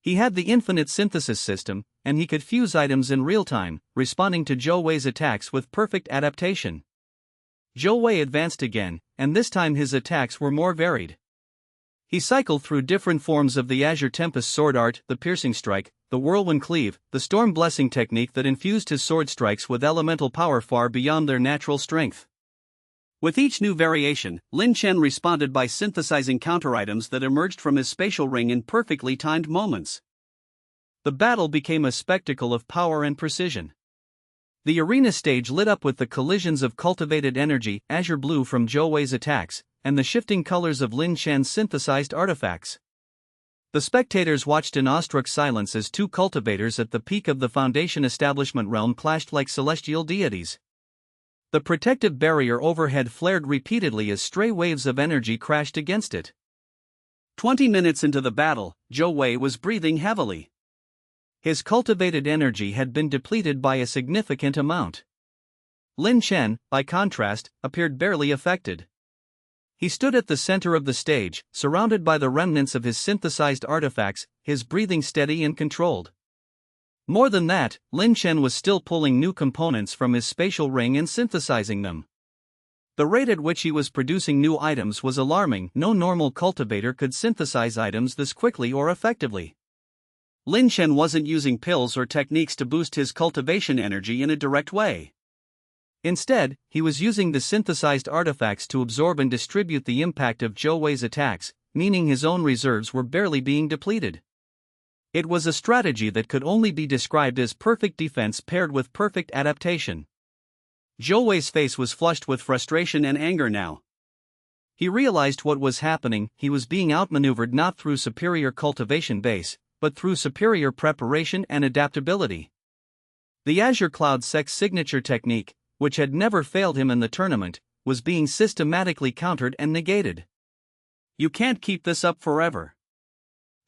He had the infinite synthesis system, and he could fuse items in real time, responding to Zhou Wei's attacks with perfect adaptation. Zhou Wei advanced again, and this time his attacks were more varied. He cycled through different forms of the Azure Tempest sword art, the piercing strike, the whirlwind cleave, the storm blessing technique that infused his sword strikes with elemental power far beyond their natural strength. With each new variation, Liang Chen responded by synthesizing counter-items that emerged from his spatial ring in perfectly timed moments. The battle became a spectacle of power and precision. The arena stage lit up with the collisions of cultivated energy, azure blue from Zhou Wei's attacks, and the shifting colors of Liang Chen's synthesized artifacts. The spectators watched in awestruck silence as two cultivators at the peak of the Foundation establishment realm clashed like celestial deities. The protective barrier overhead flared repeatedly as stray waves of energy crashed against it. 20 minutes into the battle, Zhou Wei was breathing heavily. His cultivated energy had been depleted by a significant amount. Liang Chen, by contrast, appeared barely affected. He stood at the center of the stage, surrounded by the remnants of his synthesized artifacts, his breathing steady and controlled. More than that, Liang Chen was still pulling new components from his spatial ring and synthesizing them. The rate at which he was producing new items was alarming. No normal cultivator could synthesize items this quickly or effectively. Liang Chen wasn't using pills or techniques to boost his cultivation energy in a direct way. Instead, he was using the synthesized artifacts to absorb and distribute the impact of Zhou Wei's attacks, meaning his own reserves were barely being depleted. It was a strategy that could only be described as perfect defense paired with perfect adaptation. Zhou Wei's face was flushed with frustration and anger now. He realized what was happening. He was being outmaneuvered not through superior cultivation base, but through superior preparation and adaptability. The Azure Cloud sect's signature technique, which had never failed him in the tournament, was being systematically countered and negated. "You can't keep this up forever,"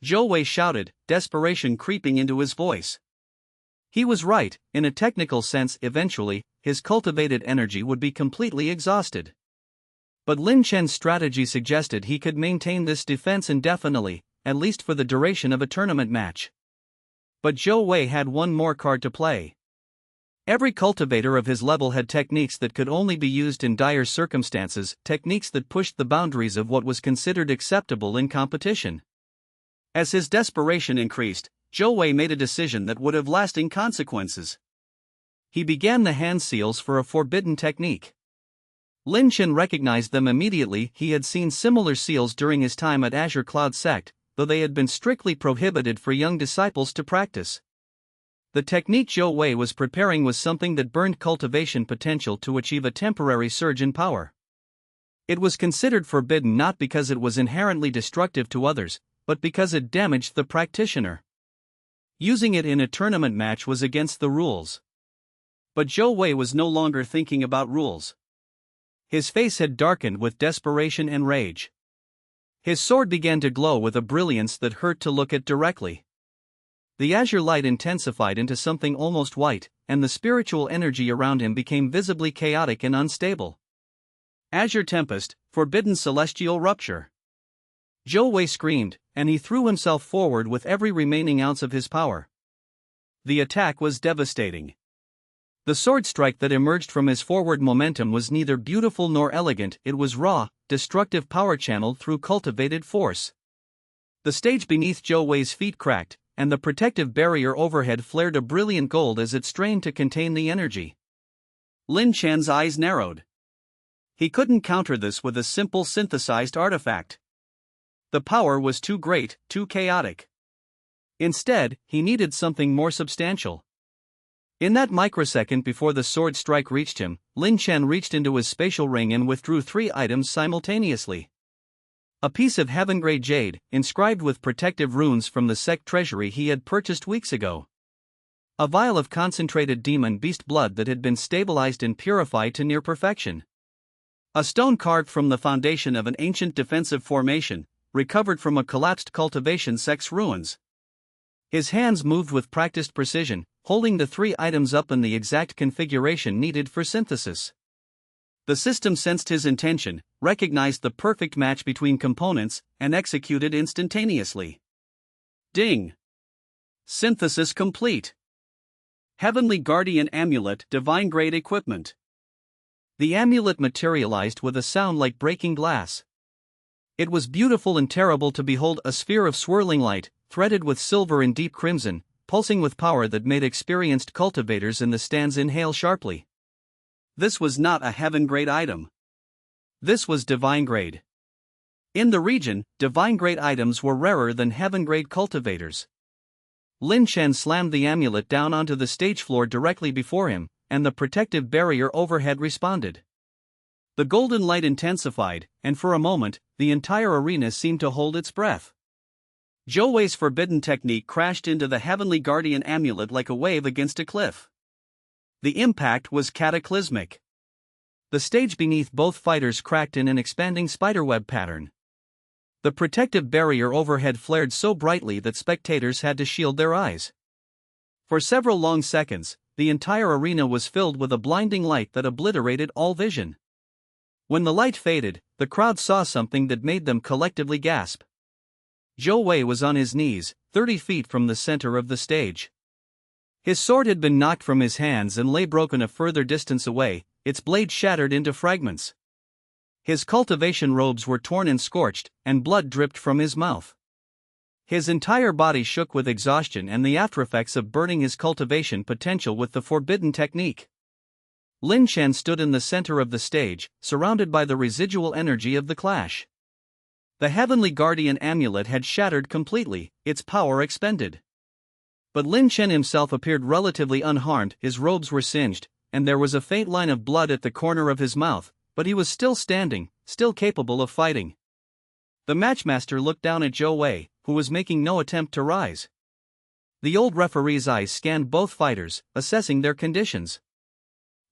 Zhou Wei shouted, desperation creeping into his voice. He was right. In a technical sense, eventually, his cultivated energy would be completely exhausted. But Liang Chen's strategy suggested he could maintain this defense indefinitely, at least for the duration of a tournament match. But Zhou Wei had one more card to play. Every cultivator of his level had techniques that could only be used in dire circumstances, techniques that pushed the boundaries of what was considered acceptable in competition. As his desperation increased, Zhou Wei made a decision that would have lasting consequences. He began the hand seals for a forbidden technique. Liang Chen recognized them immediately. He had seen similar seals during his time at Azure Cloud Sect, though they had been strictly prohibited for young disciples to practice. The technique Zhou Wei was preparing was something that burned cultivation potential to achieve a temporary surge in power. It was considered forbidden not because it was inherently destructive to others, but because it damaged the practitioner. Using it in a tournament match was against the rules. But Zhou Wei was no longer thinking about rules. His face had darkened with desperation and rage. His sword began to glow with a brilliance that hurt to look at directly. The azure light intensified into something almost white, and the spiritual energy around him became visibly chaotic and unstable. Azure Tempest, forbidden celestial rupture. Zhou Wei screamed, and he threw himself forward with every remaining ounce of his power. The attack was devastating. The sword strike that emerged from his forward momentum was neither beautiful nor elegant, it was raw, destructive power channeled through cultivated force. The stage beneath Zhou Wei's feet cracked, and the protective barrier overhead flared a brilliant gold as it strained to contain the energy. Liang Chen's eyes narrowed. He couldn't counter this with a simple synthesized artifact. The power was too great, too chaotic. Instead, he needed something more substantial. In that microsecond before the sword strike reached him, Liang Chen reached into his spatial ring and withdrew 3 items simultaneously. A piece of heaven-grade jade, inscribed with protective runes from the sect treasury he had purchased weeks ago. A vial of concentrated demon beast blood that had been stabilized and purified to near perfection. A stone carved from the foundation of an ancient defensive formation, recovered from a collapsed cultivation sect's ruins. His hands moved with practiced precision, holding the 3 items up in the exact configuration needed for synthesis. The system sensed his intention, recognized the perfect match between components, and executed instantaneously. Ding! Synthesis complete. Heavenly Guardian Amulet, Divine Grade Equipment. The amulet materialized with a sound like breaking glass. It was beautiful and terrible to behold, a sphere of swirling light, threaded with silver and deep crimson, pulsing with power that made experienced cultivators in the stands inhale sharply. This was not a heaven-grade item. This was divine-grade. In the region, divine-grade items were rarer than heaven-grade cultivators. Liang Chen slammed the amulet down onto the stage floor directly before him, and the protective barrier overhead responded. The golden light intensified, and for a moment, the entire arena seemed to hold its breath. Zhou Wei's forbidden technique crashed into the Heavenly Guardian Amulet like a wave against a cliff. The impact was cataclysmic. The stage beneath both fighters cracked in an expanding spiderweb pattern. The protective barrier overhead flared so brightly that spectators had to shield their eyes. For several long seconds, the entire arena was filled with a blinding light that obliterated all vision. When the light faded, the crowd saw something that made them collectively gasp. Zhou Wei was on his knees, 30 feet from the center of the stage. His sword had been knocked from his hands and lay broken a further distance away, its blade shattered into fragments. His cultivation robes were torn and scorched, and blood dripped from his mouth. His entire body shook with exhaustion and the aftereffects of burning his cultivation potential with the forbidden technique. Liang Chen stood in the center of the stage, surrounded by the residual energy of the clash. The Heavenly Guardian Amulet had shattered completely, its power expended. But Liang Chen himself appeared relatively unharmed, his robes were singed, and there was a faint line of blood at the corner of his mouth, but he was still standing, still capable of fighting. The matchmaster looked down at Zhou Wei, who was making no attempt to rise. The old referee's eyes scanned both fighters, assessing their conditions.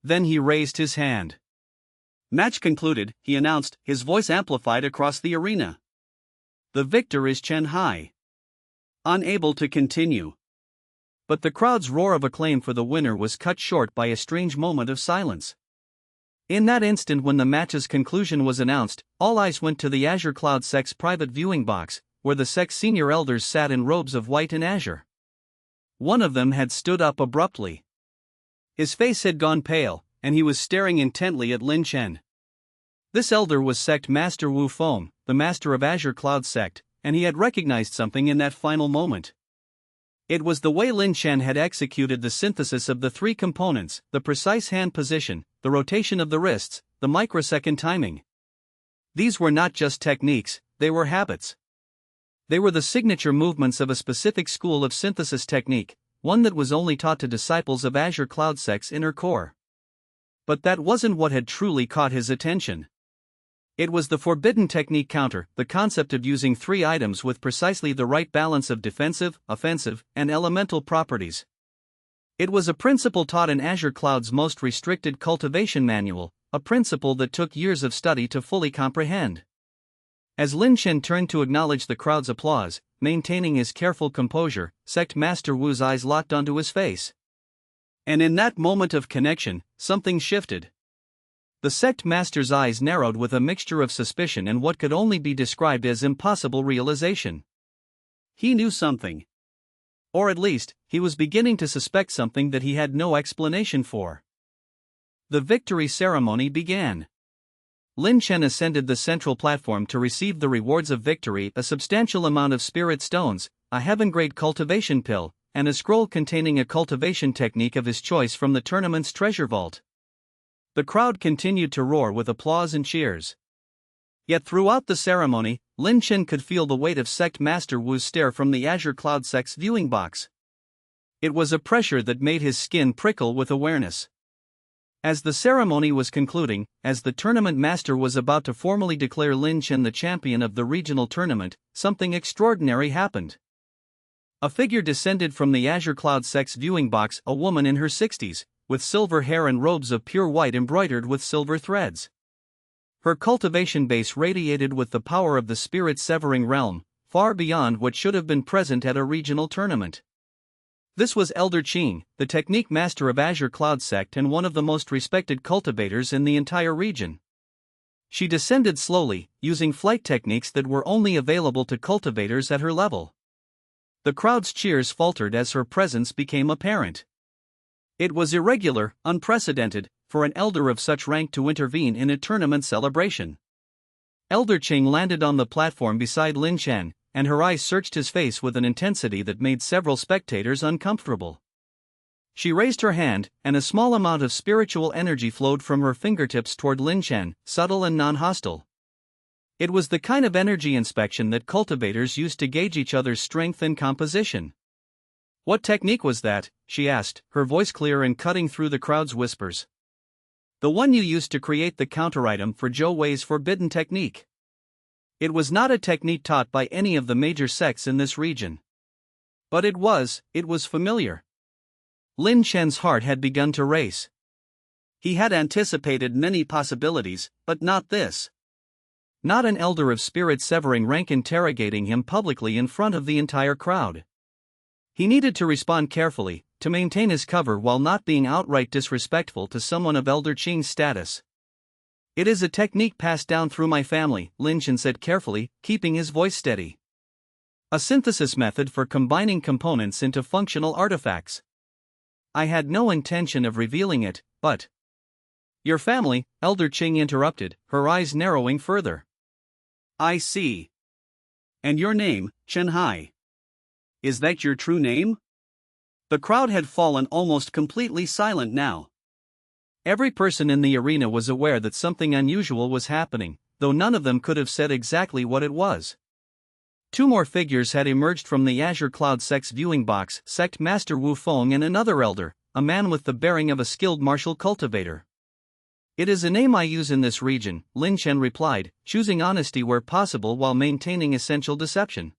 Then he raised his hand. Match concluded, he announced, his voice amplified across the arena. The victor is Chen Hai. Unable to continue. But the crowd's roar of acclaim for the winner was cut short by a strange moment of silence. In that instant when the match's conclusion was announced, all eyes went to the Azure Cloud sect's private viewing box, where the sect's senior elders sat in robes of white and azure. One of them had stood up abruptly. His face had gone pale, and he was staring intently at Liang Chen. This elder was Sect Master Wu Feng, the master of Azure Cloud sect, and he had recognized something in that final moment. It was the way Liang Chen had executed the synthesis of the 3 components, the precise hand position, the rotation of the wrists, the microsecond timing. These were not just techniques, they were habits. They were the signature movements of a specific school of synthesis technique, one that was only taught to disciples of Azure Cloud sect's inner core. But that wasn't what had truly caught his attention. It was the forbidden technique counter, the concept of using 3 items with precisely the right balance of defensive, offensive, and elemental properties. It was a principle taught in Azure Cloud's most restricted cultivation manual, a principle that took years of study to fully comprehend. As Liang Chen turned to acknowledge the crowd's applause, maintaining his careful composure, Sect Master Wu's eyes locked onto his face. And in that moment of connection, something shifted. The sect master's eyes narrowed with a mixture of suspicion and what could only be described as impossible realization. He knew something. Or at least, he was beginning to suspect something that he had no explanation for. The victory ceremony began. Liang Chen ascended the central platform to receive the rewards of victory, a substantial amount of spirit stones, a heaven-grade cultivation pill, and a scroll containing a cultivation technique of his choice from the tournament's treasure vault. The crowd continued to roar with applause and cheers. Yet throughout the ceremony, Liang Chen could feel the weight of Sect Master Wu's stare from the Azure Cloud Sect's viewing box. It was a pressure that made his skin prickle with awareness. As the ceremony was concluding, as the tournament master was about to formally declare Liang Chen the champion of the regional tournament, something extraordinary happened. A figure descended from the Azure Cloud Sect's viewing box, a woman in her 60s, with silver hair and robes of pure white embroidered with silver threads. Her cultivation base radiated with the power of the spirit-severing realm, far beyond what should have been present at a regional tournament. This was Elder Qing, the technique master of Azure Cloud Sect and one of the most respected cultivators in the entire region. She descended slowly, using flight techniques that were only available to cultivators at her level. The crowd's cheers faltered as her presence became apparent. It was irregular, unprecedented, for an elder of such rank to intervene in a tournament celebration. Elder Qing landed on the platform beside Liang Chen, and her eyes searched his face with an intensity that made several spectators uncomfortable. She raised her hand, and a small amount of spiritual energy flowed from her fingertips toward Liang Chen, subtle and non-hostile. It was the kind of energy inspection that cultivators used to gauge each other's strength and composition. "What technique was that?" she asked, her voice clear and cutting through the crowd's whispers. "The one you used to create the counter-item for Zhou Wei's forbidden technique." It was not a technique taught by any of the major sects in this region. But it was familiar. Liang Chen's heart had begun to race. He had anticipated many possibilities, but not this. Not an elder of spirit-severing rank interrogating him publicly in front of the entire crowd. He needed to respond carefully, to maintain his cover while not being outright disrespectful to someone of Elder Qing's status. "It is a technique passed down through my family," Liang Chen said carefully, keeping his voice steady. "A synthesis method for combining components into functional artifacts. I had no intention of revealing it, but—" "Your family," Elder Qing interrupted, her eyes narrowing further. "I see. And your name, Chen Hai. Is that your true name?" The crowd had fallen almost completely silent now. Every person in the arena was aware that something unusual was happening, though none of them could have said exactly what it was. Two more figures had emerged from the Azure Cloud Sect's viewing box, Sect Master Wu Feng and another elder, a man with the bearing of a skilled martial cultivator. "It is a name I use in this region," Liang Chen replied, choosing honesty where possible while maintaining essential deception.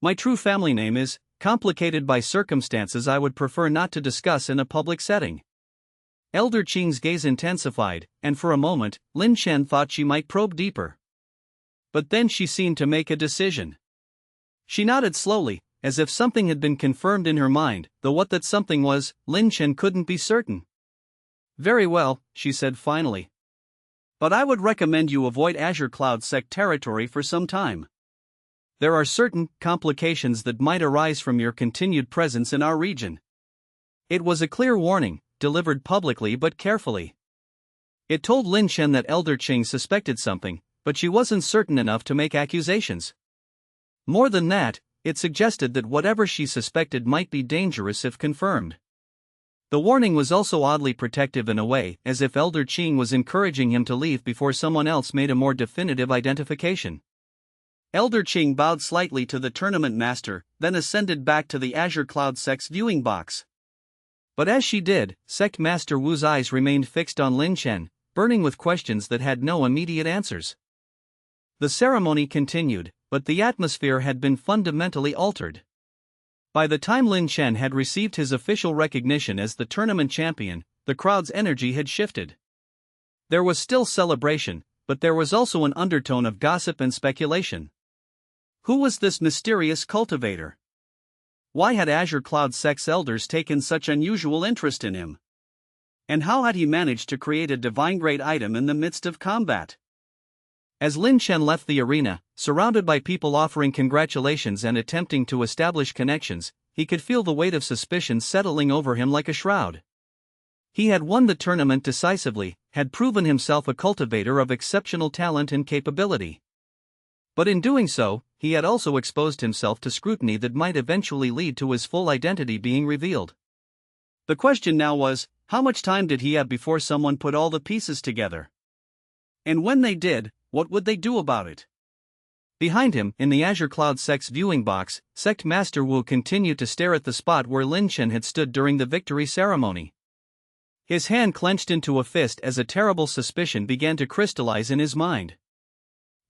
"My true family name is, complicated by circumstances I would prefer not to discuss in a public setting." Elder Qing's gaze intensified, and for a moment, Liang Chen thought she might probe deeper. But then she seemed to make a decision. She nodded slowly, as if something had been confirmed in her mind, though what that something was, Liang Chen couldn't be certain. "Very well," she said finally. "But I would recommend you avoid Azure Cloud Sect territory for some time. There are certain complications that might arise from your continued presence in our region." It was a clear warning, delivered publicly but carefully. It told Liang Chen that Elder Qing suspected something, but she wasn't certain enough to make accusations. More than that, it suggested that whatever she suspected might be dangerous if confirmed. The warning was also oddly protective in a way, as if Elder Qing was encouraging him to leave before someone else made a more definitive identification. Elder Qing bowed slightly to the tournament master, then ascended back to the Azure Cloud Sect's viewing box. But as she did, Sect Master Wu's eyes remained fixed on Liang Chen, burning with questions that had no immediate answers. The ceremony continued, but the atmosphere had been fundamentally altered. By the time Liang Chen had received his official recognition as the tournament champion, the crowd's energy had shifted. There was still celebration, but there was also an undertone of gossip and speculation. Who was this mysterious cultivator? Why had Azure Cloud Sect's elders taken such unusual interest in him? And how had he managed to create a divine-grade item in the midst of combat? As Liang Chen left the arena, surrounded by people offering congratulations and attempting to establish connections, he could feel the weight of suspicion settling over him like a shroud. He had won the tournament decisively, had proven himself a cultivator of exceptional talent and capability. But in doing so, he had also exposed himself to scrutiny that might eventually lead to his full identity being revealed. The question now was, how much time did he have before someone put all the pieces together? And when they did, what would they do about it? Behind him, in the Azure Cloud sect's viewing box, Sect Master Wu continued to stare at the spot where Liang Chen had stood during the victory ceremony. His hand clenched into a fist as a terrible suspicion began to crystallize in his mind.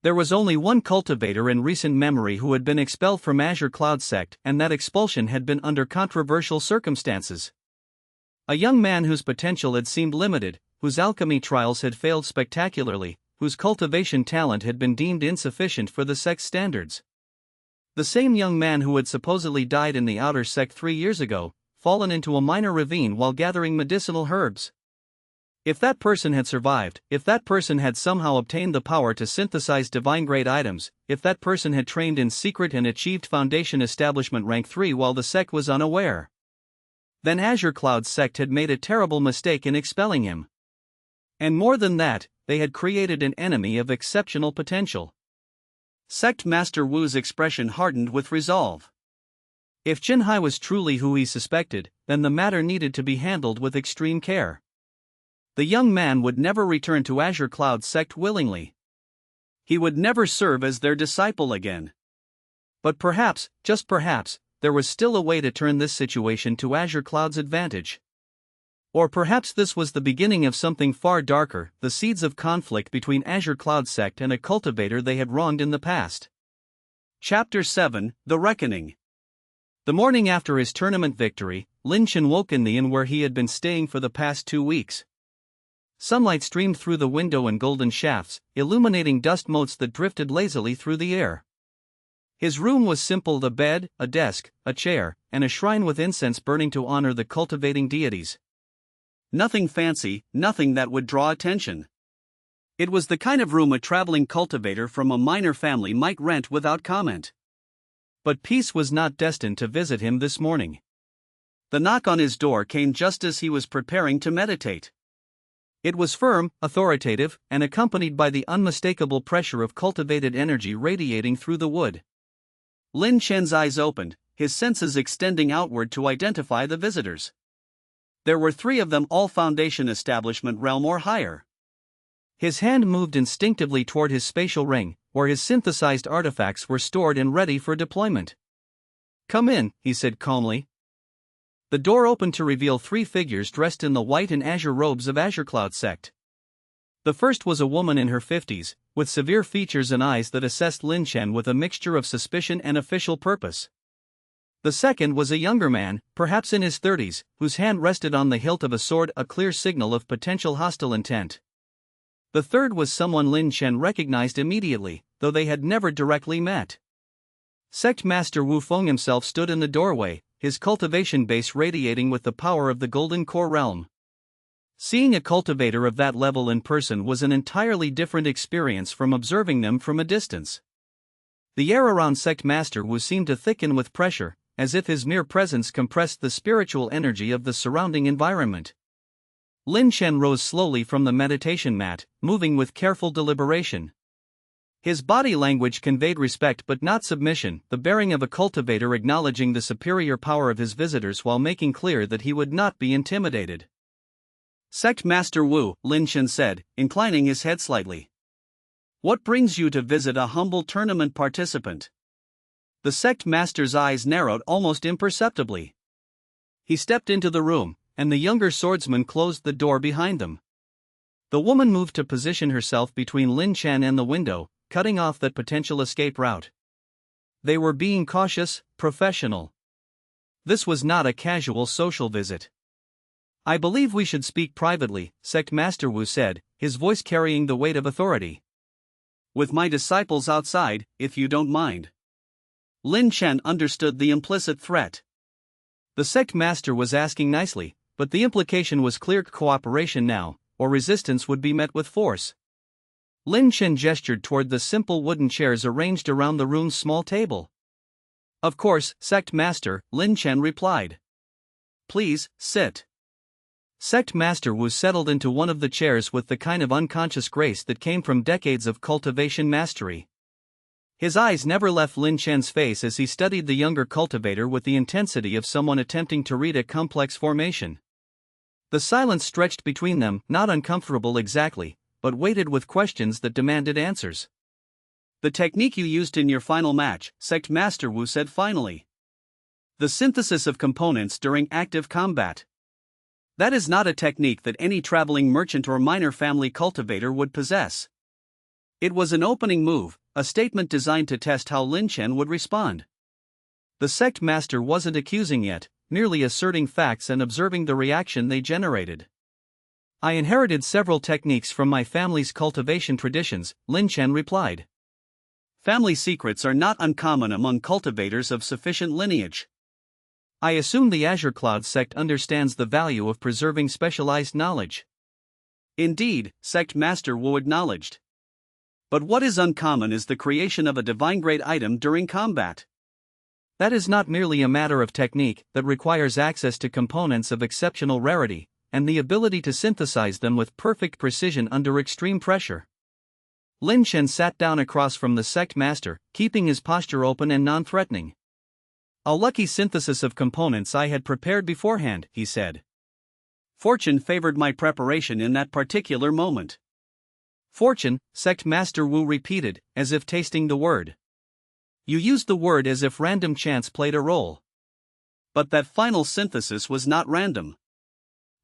There was only one cultivator in recent memory who had been expelled from Azure Cloud sect, and that expulsion had been under controversial circumstances. A young man whose potential had seemed limited, whose alchemy trials had failed spectacularly, whose cultivation talent had been deemed insufficient for the sect's standards. The same young man who had supposedly died in the outer sect 3 years ago, fallen into a minor ravine while gathering medicinal herbs. If that person had survived, if that person had somehow obtained the power to synthesize divine-grade items, if that person had trained in secret and achieved Foundation Establishment Rank 3 while the sect was unaware, then Azure Cloud sect had made a terrible mistake in expelling him. And more than that, they had created an enemy of exceptional potential. Sect Master Wu's expression hardened with resolve. If Jinhai was truly who he suspected, then the matter needed to be handled with extreme care. The young man would never return to Azure Cloud sect willingly. He would never serve as their disciple again. But perhaps, just perhaps, there was still a way to turn this situation to Azure Cloud's advantage. Or perhaps this was the beginning of something far darker, the seeds of conflict between Azure Cloud sect and a cultivator they had wronged in the past. Chapter 7, The Reckoning. The morning after his tournament victory, Liang Chen woke in the inn where he had been staying for the past 2 weeks. Sunlight streamed through the window in golden shafts, illuminating dust motes that drifted lazily through the air. His room was simple: a bed, a desk, a chair, and a shrine with incense burning to honor the cultivating deities. Nothing fancy, nothing that would draw attention. It was the kind of room a traveling cultivator from a minor family might rent without comment. But peace was not destined to visit him this morning. The knock on his door came just as he was preparing to meditate. It was firm, authoritative, and accompanied by the unmistakable pressure of cultivated energy radiating through the wood. Liang Chen's eyes opened, his senses extending outward to identify the visitors. There were 3 of them, all Foundation Establishment realm or higher. His hand moved instinctively toward his spatial ring, where his synthesized artifacts were stored and ready for deployment. "Come in," he said calmly. The door opened to reveal 3 figures dressed in the white and azure robes of Azure Cloud sect. The first was a woman in her 50s, with severe features and eyes that assessed Liang Chen with a mixture of suspicion and official purpose. The second was a younger man, perhaps in his 30s, whose hand rested on the hilt of a sword, a clear signal of potential hostile intent. The third was someone Liang Chen recognized immediately, though they had never directly met. Sect Master Wu Feng himself stood in the doorway, his cultivation base radiating with the power of the Golden Core realm. Seeing a cultivator of that level in person was an entirely different experience from observing them from a distance. The air around Sect Master Wu seemed to thicken with pressure, as if his mere presence compressed the spiritual energy of the surrounding environment. Liang Chen rose slowly from the meditation mat, moving with careful deliberation. His body language conveyed respect but not submission, the bearing of a cultivator acknowledging the superior power of his visitors while making clear that he would not be intimidated. "Sect Master Wu," Liang Chen said, inclining his head slightly. "What brings you to visit a humble tournament participant?" The sect master's eyes narrowed almost imperceptibly. He stepped into the room, and the younger swordsman closed the door behind them. The woman moved to position herself between Liang Chen and the window, cutting off that potential escape route. They were being cautious, professional. This was not a casual social visit. "I believe we should speak privately," Sect Master Wu said, his voice carrying the weight of authority. "With my disciples outside, if you don't mind." Liang Chen understood the implicit threat. The sect master was asking nicely, but the implication was clear: cooperation now, or resistance would be met with force. Liang Chen gestured toward the simple wooden chairs arranged around the room's small table. Of course, Sect Master, Liang Chen replied. Please, sit. Sect Master Wu settled into one of the chairs with the kind of unconscious grace that came from decades of cultivation mastery. His eyes never left Liang Chen's face as he studied the younger cultivator with the intensity of someone attempting to read a complex formation. The silence stretched between them, not uncomfortable exactly, but weighted with questions that demanded answers. The technique you used in your final match, Sect Master Wu said finally. The synthesis of components during active combat. That is not a technique that any traveling merchant or minor family cultivator would possess. It was an opening move, a statement designed to test how Liang Chen would respond. The sect master wasn't accusing yet, merely asserting facts and observing the reaction they generated. I inherited several techniques from my family's cultivation traditions, Liang Chen replied. Family secrets are not uncommon among cultivators of sufficient lineage. I assume the Azure Cloud sect understands the value of preserving specialized knowledge. Indeed, Sect Master Wu acknowledged. But what is uncommon is the creation of a divine-grade item during combat. That is not merely a matter of technique, that requires access to components of exceptional rarity, and the ability to synthesize them with perfect precision under extreme pressure. Liang Chen sat down across from the sect master, keeping his posture open and non-threatening. A lucky synthesis of components I had prepared beforehand, he said. Fortune favored my preparation in that particular moment. Fortune, Sect Master Wu repeated, as if tasting the word. You used the word as if random chance played a role. But that final synthesis was not random.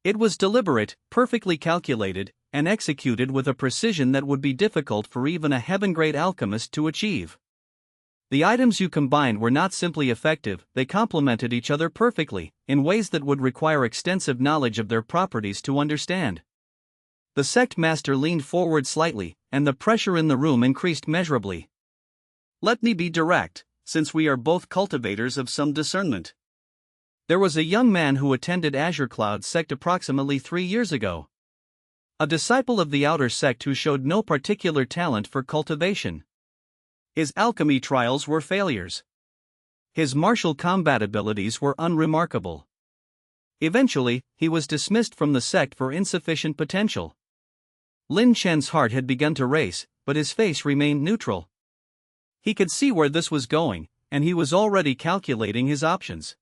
It was deliberate, perfectly calculated, and executed with a precision that would be difficult for even a heaven-grade alchemist to achieve. The items you combined were not simply effective, they complemented each other perfectly, in ways that would require extensive knowledge of their properties to understand. The sect master leaned forward slightly, and the pressure in the room increased measurably. Let me be direct, since we are both cultivators of some discernment. There was a young man who attended Azure Cloud sect approximately 3 years ago. A disciple of the outer sect who showed no particular talent for cultivation. His alchemy trials were failures. His martial combat abilities were unremarkable. Eventually, he was dismissed from the sect for insufficient potential. Liang Chen's heart had begun to race, but his face remained neutral. He could see where this was going, and he was already calculating his options.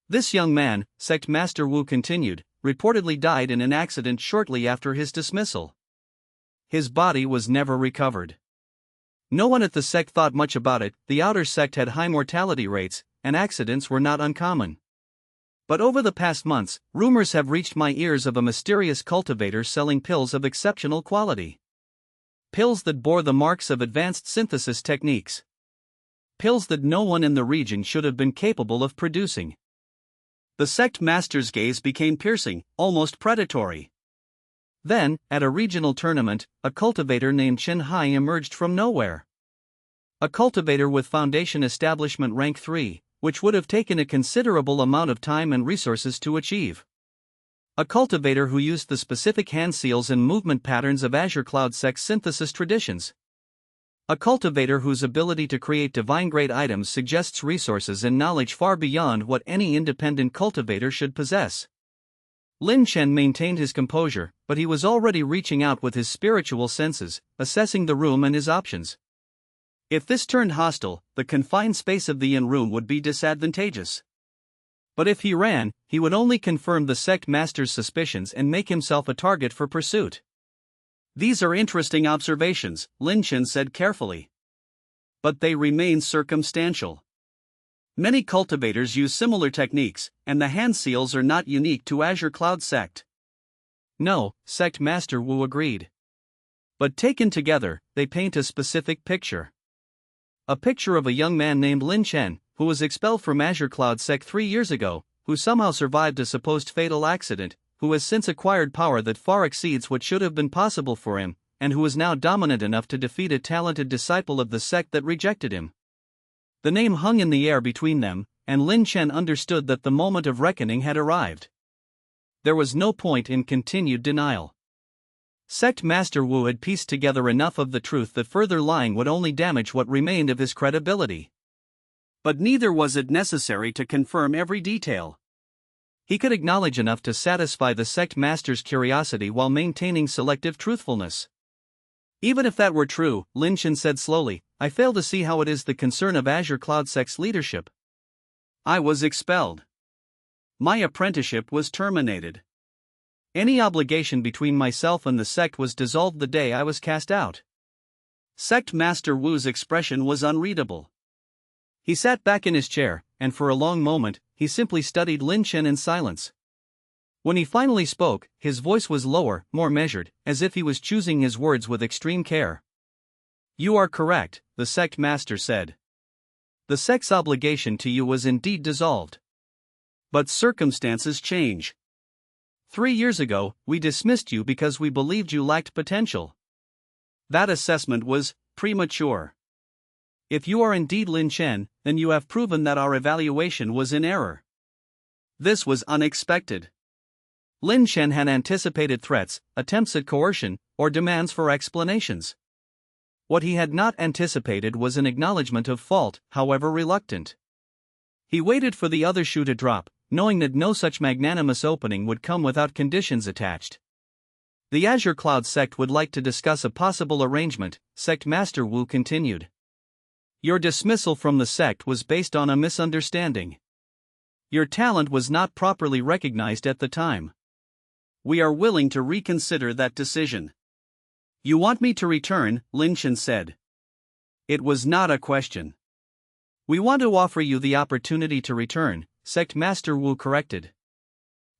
This young man, Sect Master Wu continued, reportedly died in an accident shortly after his dismissal. His body was never recovered. No one at the sect thought much about it, the outer sect had high mortality rates, and accidents were not uncommon. But over the past months, rumors have reached my ears of a mysterious cultivator selling pills of exceptional quality. Pills that bore the marks of advanced synthesis techniques. Pills that no one in the region should have been capable of producing. The sect master's gaze became piercing, almost predatory. Then, at a regional tournament, a cultivator named Chen Hai emerged from nowhere. A cultivator with Foundation Establishment Rank 3, which would have taken a considerable amount of time and resources to achieve. A cultivator who used the specific hand seals and movement patterns of Azure Cloud Sect synthesis traditions. A cultivator whose ability to create divine-grade items suggests resources and knowledge far beyond what any independent cultivator should possess. Liang Chen maintained his composure, but he was already reaching out with his spiritual senses, assessing the room and his options. If this turned hostile, the confined space of the inn room would be disadvantageous. But if he ran, he would only confirm the sect master's suspicions and make himself a target for pursuit. These are interesting observations, Liang Chen said carefully. But they remain circumstantial. Many cultivators use similar techniques, and the hand seals are not unique to Azure Cloud Sect. No, Sect Master Wu agreed. But taken together, they paint a specific picture. A picture of a young man named Liang Chen, who was expelled from Azure Cloud Sect 3 years ago, who somehow survived a supposed fatal accident, who has since acquired power that far exceeds what should have been possible for him, and who is now dominant enough to defeat a talented disciple of the sect that rejected him. The name hung in the air between them, and Liang Chen understood that the moment of reckoning had arrived. There was no point in continued denial. Sect Master Wu had pieced together enough of the truth that further lying would only damage what remained of his credibility. But neither was it necessary to confirm every detail. He could acknowledge enough to satisfy the sect master's curiosity while maintaining selective truthfulness. Even if that were true, Liang Chen said slowly, I fail to see how it is the concern of Azure Cloud Sect's leadership. I was expelled. My apprenticeship was terminated. Any obligation between myself and the sect was dissolved the day I was cast out. Sect Master Wu's expression was unreadable. He sat back in his chair, and for a long moment, he simply studied Liang Chen in silence. When he finally spoke, his voice was lower, more measured, as if he was choosing his words with extreme care. You are correct, the sect master said. The sect's obligation to you was indeed dissolved. But circumstances change. 3 years ago, we dismissed you because we believed you lacked potential. That assessment was premature. If you are indeed Liang Chen, then you have proven that our evaluation was in error. This was unexpected. Liang Chen had anticipated threats, attempts at coercion, or demands for explanations. What he had not anticipated was an acknowledgement of fault, however reluctant. He waited for the other shoe to drop, knowing that no such magnanimous opening would come without conditions attached. The Azure Cloud sect would like to discuss a possible arrangement, Sect Master Wu continued. Your dismissal from the sect was based on a misunderstanding. Your talent was not properly recognized at the time. We are willing to reconsider that decision. You want me to return, Liang Chen said. It was not a question. We want to offer you the opportunity to return, Sect Master Wu corrected.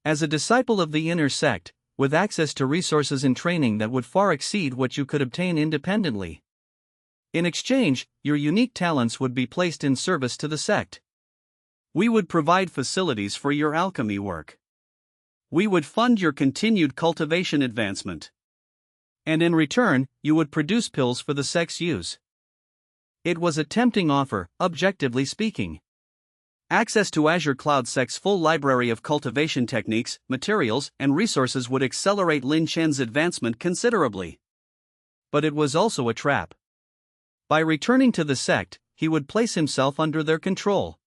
As a disciple of the inner sect, with access to resources and training that would far exceed what you could obtain independently. In exchange, your unique talents would be placed in service to the sect. We would provide facilities for your alchemy work. We would fund your continued cultivation advancement. And in return, you would produce pills for the sect's use. It was a tempting offer, objectively speaking. Access to Azure Cloud Sect's full library of cultivation techniques, materials, and resources would accelerate Liang Chen's advancement considerably. But it was also a trap. By returning to the sect, he would place himself under their control.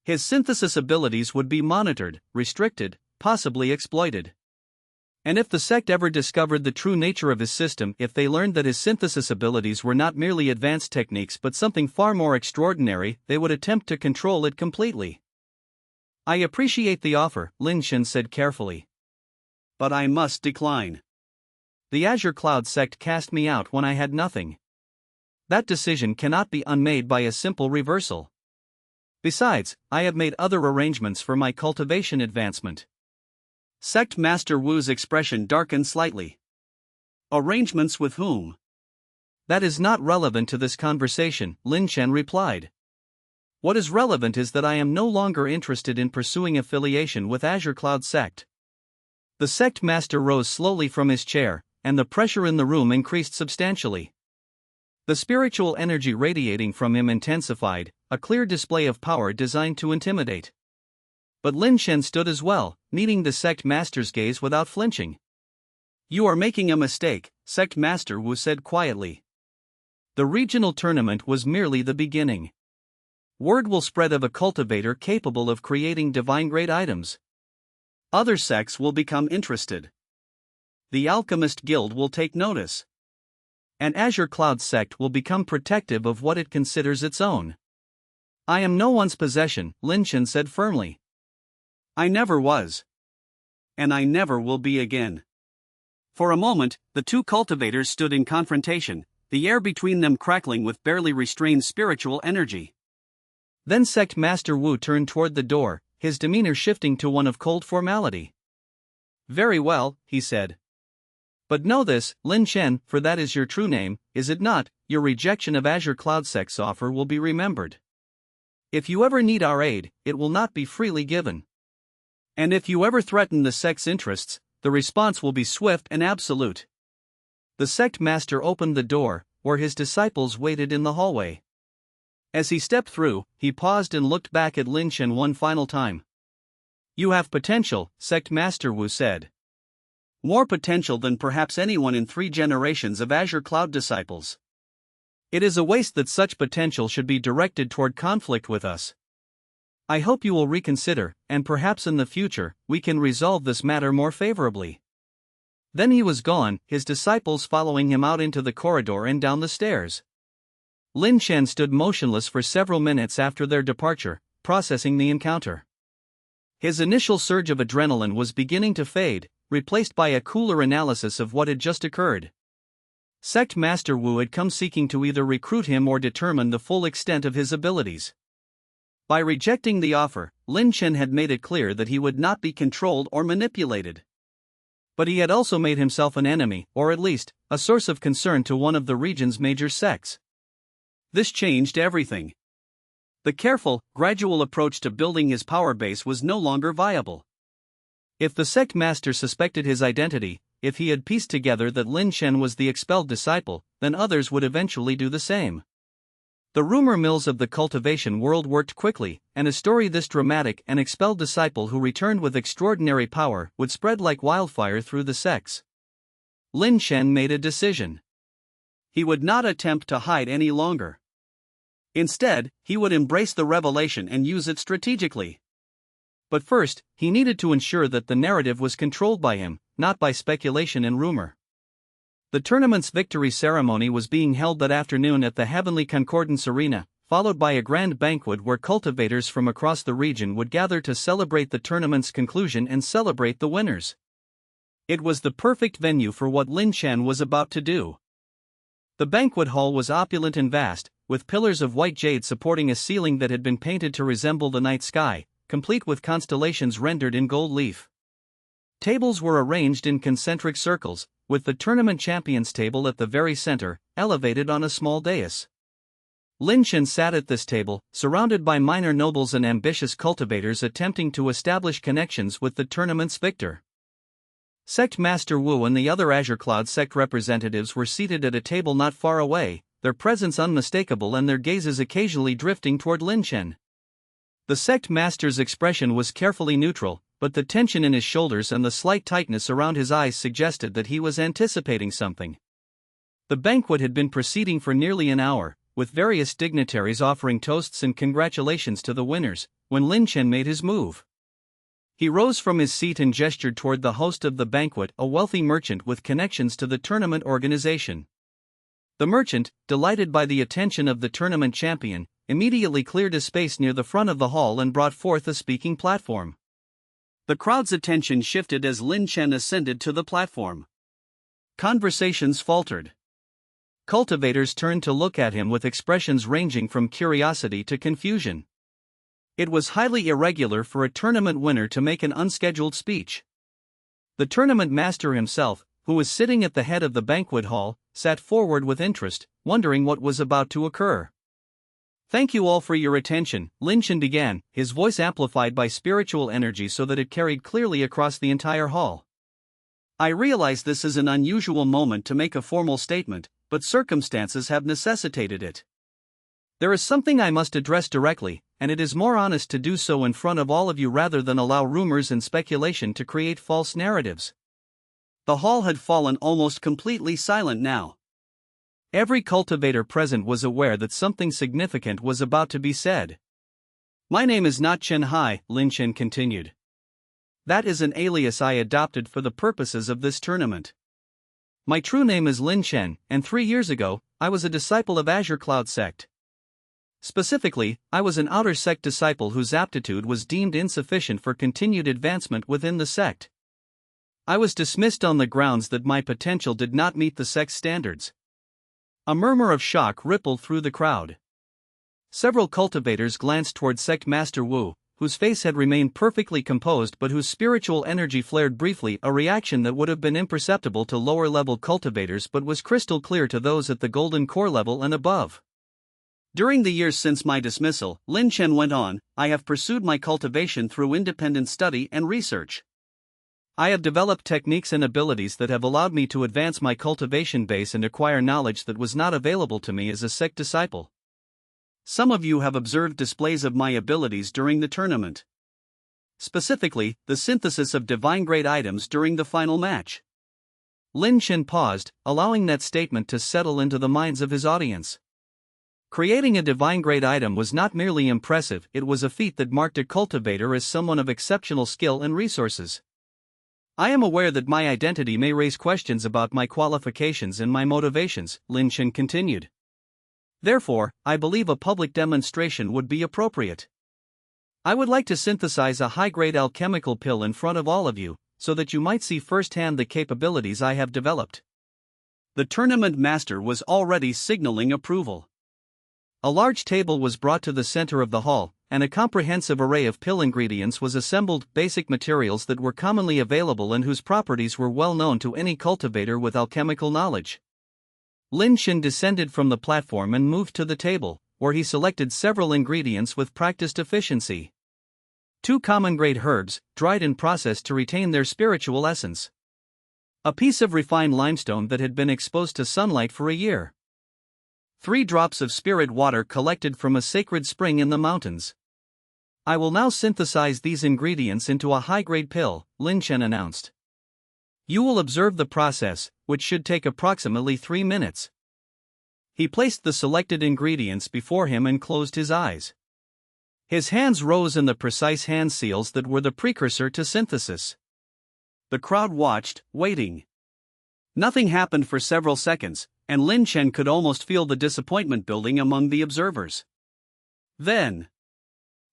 His synthesis abilities would be monitored, restricted, possibly exploited. And if the sect ever discovered the true nature of his system, if they learned that his synthesis abilities were not merely advanced techniques but something far more extraordinary, they would attempt to control it completely. I appreciate the offer, Liang Chen said carefully. But I must decline. The Azure Cloud sect cast me out when I had nothing. That decision cannot be unmade by a simple reversal. Besides, I have made other arrangements for my cultivation advancement. Sect Master Wu's expression darkened slightly. Arrangements with whom? That is not relevant to this conversation, Liang Chen replied. What is relevant is that I am no longer interested in pursuing affiliation with Azure Cloud Sect. The sect master rose slowly from his chair, and the pressure in the room increased substantially. The spiritual energy radiating from him intensified, a clear display of power designed to intimidate. But Liang Chen stood as well, meeting the sect master's gaze without flinching. You are making a mistake, Sect Master Wu said quietly. The regional tournament was merely the beginning. Word will spread of a cultivator capable of creating divine-grade items. Other sects will become interested. The Alchemist Guild will take notice. And Azure Cloud Sect will become protective of what it considers its own. I am no one's possession, Liang Chen said firmly. I never was. And I never will be again. For a moment, the two cultivators stood in confrontation, the air between them crackling with barely restrained spiritual energy. Then Sect Master Wu turned toward the door, his demeanor shifting to one of cold formality. Very well, he said. But know this, Liang Chen, for that is your true name, is it not? Your rejection of Azure Cloud Sect's offer will be remembered. If you ever need our aid, it will not be freely given. And if you ever threaten the sect's interests, the response will be swift and absolute. The sect master opened the door, where his disciples waited in the hallway. As he stepped through, he paused and looked back at Liang Chen one final time. You have potential, Sect Master Wu said. More potential than perhaps anyone in 3 generations of Azure Cloud disciples. It is a waste that such potential should be directed toward conflict with us. I hope you will reconsider, and perhaps in the future, we can resolve this matter more favorably." Then he was gone, his disciples following him out into the corridor and down the stairs. Liang Chen stood motionless for several minutes after their departure, processing the encounter. His initial surge of adrenaline was beginning to fade, replaced by a cooler analysis of what had just occurred. Sect Master Wu had come seeking to either recruit him or determine the full extent of his abilities. By rejecting the offer, Liang Chen had made it clear that he would not be controlled or manipulated. But he had also made himself an enemy, or at least, a source of concern to one of the region's major sects. This changed everything. The careful, gradual approach to building his power base was no longer viable. If the sect master suspected his identity, if he had pieced together that Liang Chen was the expelled disciple, then others would eventually do the same. The rumor mills of the cultivation world worked quickly, and a story this dramatic, an expelled disciple who returned with extraordinary power, would spread like wildfire through the sects. Liang Chen made a decision. He would not attempt to hide any longer. Instead, he would embrace the revelation and use it strategically. But first, he needed to ensure that the narrative was controlled by him, not by speculation and rumor. The tournament's victory ceremony was being held that afternoon at the Heavenly Concordance Arena, followed by a grand banquet where cultivators from across the region would gather to celebrate the tournament's conclusion and celebrate the winners. It was the perfect venue for what Liang Chen was about to do. The banquet hall was opulent and vast, with pillars of white jade supporting a ceiling that had been painted to resemble the night sky, complete with constellations rendered in gold leaf. Tables were arranged in concentric circles, with the tournament champions table at the very center, elevated on a small dais. Liang Chen sat at this table, surrounded by minor nobles and ambitious cultivators attempting to establish connections with the tournament's victor. Sect Master Wu and the other Azure Cloud sect representatives were seated at a table not far away, their presence unmistakable and their gazes occasionally drifting toward Liang Chen. The sect master's expression was carefully neutral, but the tension in his shoulders and the slight tightness around his eyes suggested that he was anticipating something. The banquet had been proceeding for nearly an hour, with various dignitaries offering toasts and congratulations to the winners, when Liang Chen made his move. He rose from his seat and gestured toward the host of the banquet, a wealthy merchant with connections to the tournament organization. The merchant, delighted by the attention of the tournament champion, immediately cleared a space near the front of the hall and brought forth a speaking platform. The crowd's attention shifted as Liang Chen ascended to the platform. Conversations faltered. Cultivators turned to look at him with expressions ranging from curiosity to confusion. It was highly irregular for a tournament winner to make an unscheduled speech. The tournament master himself, who was sitting at the head of the banquet hall, sat forward with interest, wondering what was about to occur. "Thank you all for your attention," Liang Chen began, his voice amplified by spiritual energy so that it carried clearly across the entire hall. "I realize this is an unusual moment to make a formal statement, but circumstances have necessitated it. There is something I must address directly, and it is more honest to do so in front of all of you rather than allow rumors and speculation to create false narratives." The hall had fallen almost completely silent now. Every cultivator present was aware that something significant was about to be said. "My name is not Chen Hai," Liang Chen continued. "That is an alias I adopted for the purposes of this tournament. My true name is Liang Chen, and 3 years ago, I was a disciple of Azure Cloud sect. Specifically, I was an outer sect disciple whose aptitude was deemed insufficient for continued advancement within the sect. I was dismissed on the grounds that my potential did not meet the sect's standards." A murmur of shock rippled through the crowd. Several cultivators glanced toward Sect Master Wu, whose face had remained perfectly composed but whose spiritual energy flared briefly, a reaction that would have been imperceptible to lower-level cultivators but was crystal clear to those at the golden core level and above. "During the years since my dismissal," Liang Chen went on, "I have pursued my cultivation through independent study and research. I have developed techniques and abilities that have allowed me to advance my cultivation base and acquire knowledge that was not available to me as a sect disciple. Some of you have observed displays of my abilities during the tournament. Specifically, the synthesis of divine-grade items during the final match." Liang Chen paused, allowing that statement to settle into the minds of his audience. Creating a divine-grade item was not merely impressive, it was a feat that marked a cultivator as someone of exceptional skill and resources. I am aware that my identity may raise questions about my qualifications and my motivations, Liang Chen continued. Therefore, I believe a public demonstration would be appropriate. I would like to synthesize a high-grade alchemical pill in front of all of you, so that you might see firsthand the capabilities I have developed. The tournament master was already signaling approval. A large table was brought to the center of the hall, and a comprehensive array of pill ingredients was assembled, basic materials that were commonly available and whose properties were well known to any cultivator with alchemical knowledge. Liang Chen descended from the platform and moved to the table, where he selected several ingredients with practiced efficiency. 2 common-grade herbs, dried and processed to retain their spiritual essence. A piece of refined limestone that had been exposed to sunlight for a year. 3 drops of spirit water collected from a sacred spring in the mountains. I will now synthesize these ingredients into a high-grade pill, Liang Chen announced. You will observe the process, which should take approximately 3 minutes. He placed the selected ingredients before him and closed his eyes. His hands rose in the precise hand seals that were the precursor to synthesis. The crowd watched, waiting. Nothing happened for several seconds, and Liang Chen could almost feel the disappointment building among the observers. Then,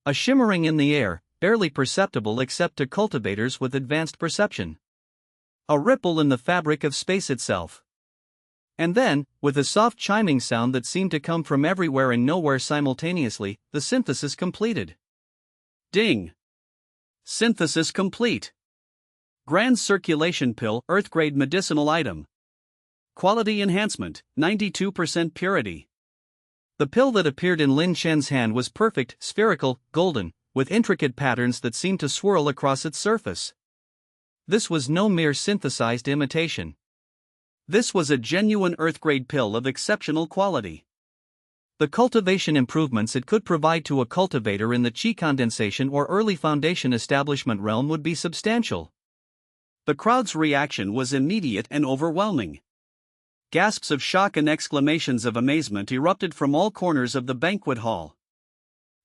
a shimmering in the air, barely perceptible except to cultivators with advanced perception. A ripple in the fabric of space itself. And then, with a soft chiming sound that seemed to come from everywhere and nowhere simultaneously, the synthesis completed. Ding! Synthesis complete. Grand circulation pill, earth-grade medicinal item. Quality enhancement, 92% purity. The pill that appeared in Liang Chen's hand was perfect, spherical, golden, with intricate patterns that seemed to swirl across its surface. This was no mere synthesized imitation. This was a genuine earth-grade pill of exceptional quality. The cultivation improvements it could provide to a cultivator in the qi condensation or early foundation establishment realm would be substantial. The crowd's reaction was immediate and overwhelming. Gasps of shock and exclamations of amazement erupted from all corners of the banquet hall.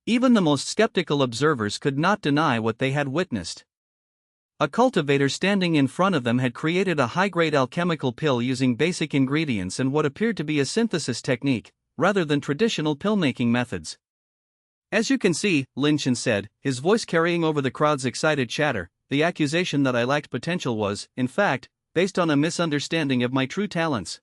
Even the most skeptical observers could not deny what they had witnessed. A cultivator standing in front of them had created a high-grade alchemical pill using basic ingredients and what appeared to be a synthesis technique, rather than traditional pill-making methods. As you can see, Liang Chen said, his voice carrying over the crowd's excited chatter, the accusation that I lacked potential was, in fact, based on a misunderstanding of my true talents.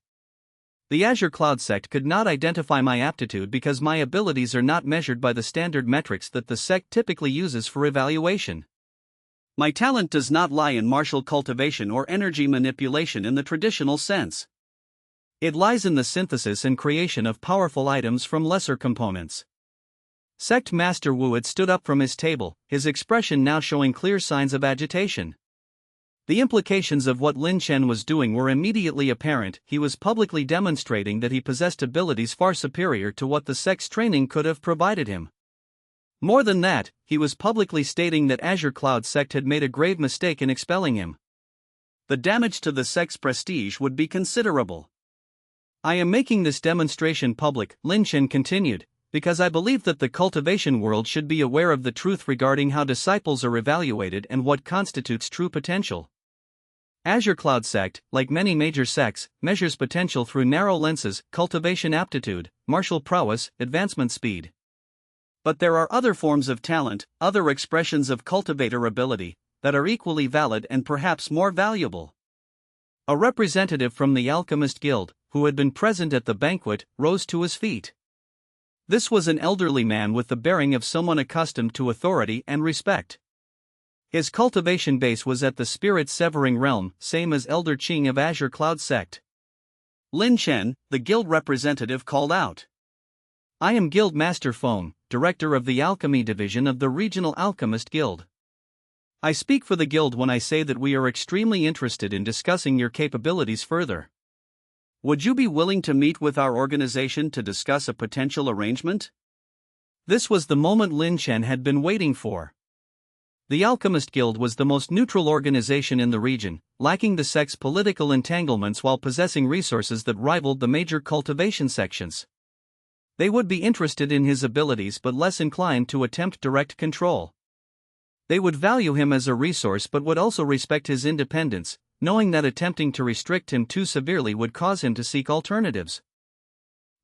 The Azure Cloud sect could not identify my aptitude because my abilities are not measured by the standard metrics that the sect typically uses for evaluation. My talent does not lie in martial cultivation or energy manipulation in the traditional sense. It lies in the synthesis and creation of powerful items from lesser components. Sect Master Wu had stood up from his table, his expression now showing clear signs of agitation. The implications of what Liang Chen was doing were immediately apparent. He was publicly demonstrating that he possessed abilities far superior to what the sect's training could have provided him. More than that, he was publicly stating that Azure Cloud sect had made a grave mistake in expelling him. The damage to the sect's prestige would be considerable. I am making this demonstration public, Liang Chen continued, because I believe that the cultivation world should be aware of the truth regarding how disciples are evaluated and what constitutes true potential. Azure Cloud sect, like many major sects, measures potential through narrow lenses: cultivation aptitude, martial prowess, advancement speed. But there are other forms of talent, other expressions of cultivator ability, that are equally valid and perhaps more valuable. A representative from the Alchemist Guild, who had been present at the banquet, rose to his feet. This was an elderly man with the bearing of someone accustomed to authority and respect. His cultivation base was at the spirit-severing realm, same as Elder Qing of Azure Cloud sect. Liang Chen, the guild representative, called out. I am Guild Master Feng, Director of the Alchemy Division of the Regional Alchemist Guild. I speak for the guild when I say that we are extremely interested in discussing your capabilities further. Would you be willing to meet with our organization to discuss a potential arrangement? This was the moment Liang Chen had been waiting for. The Alchemist Guild was the most neutral organization in the region, lacking the sect's political entanglements while possessing resources that rivaled the major cultivation sections. They would be interested in his abilities but less inclined to attempt direct control. They would value him as a resource but would also respect his independence, knowing that attempting to restrict him too severely would cause him to seek alternatives.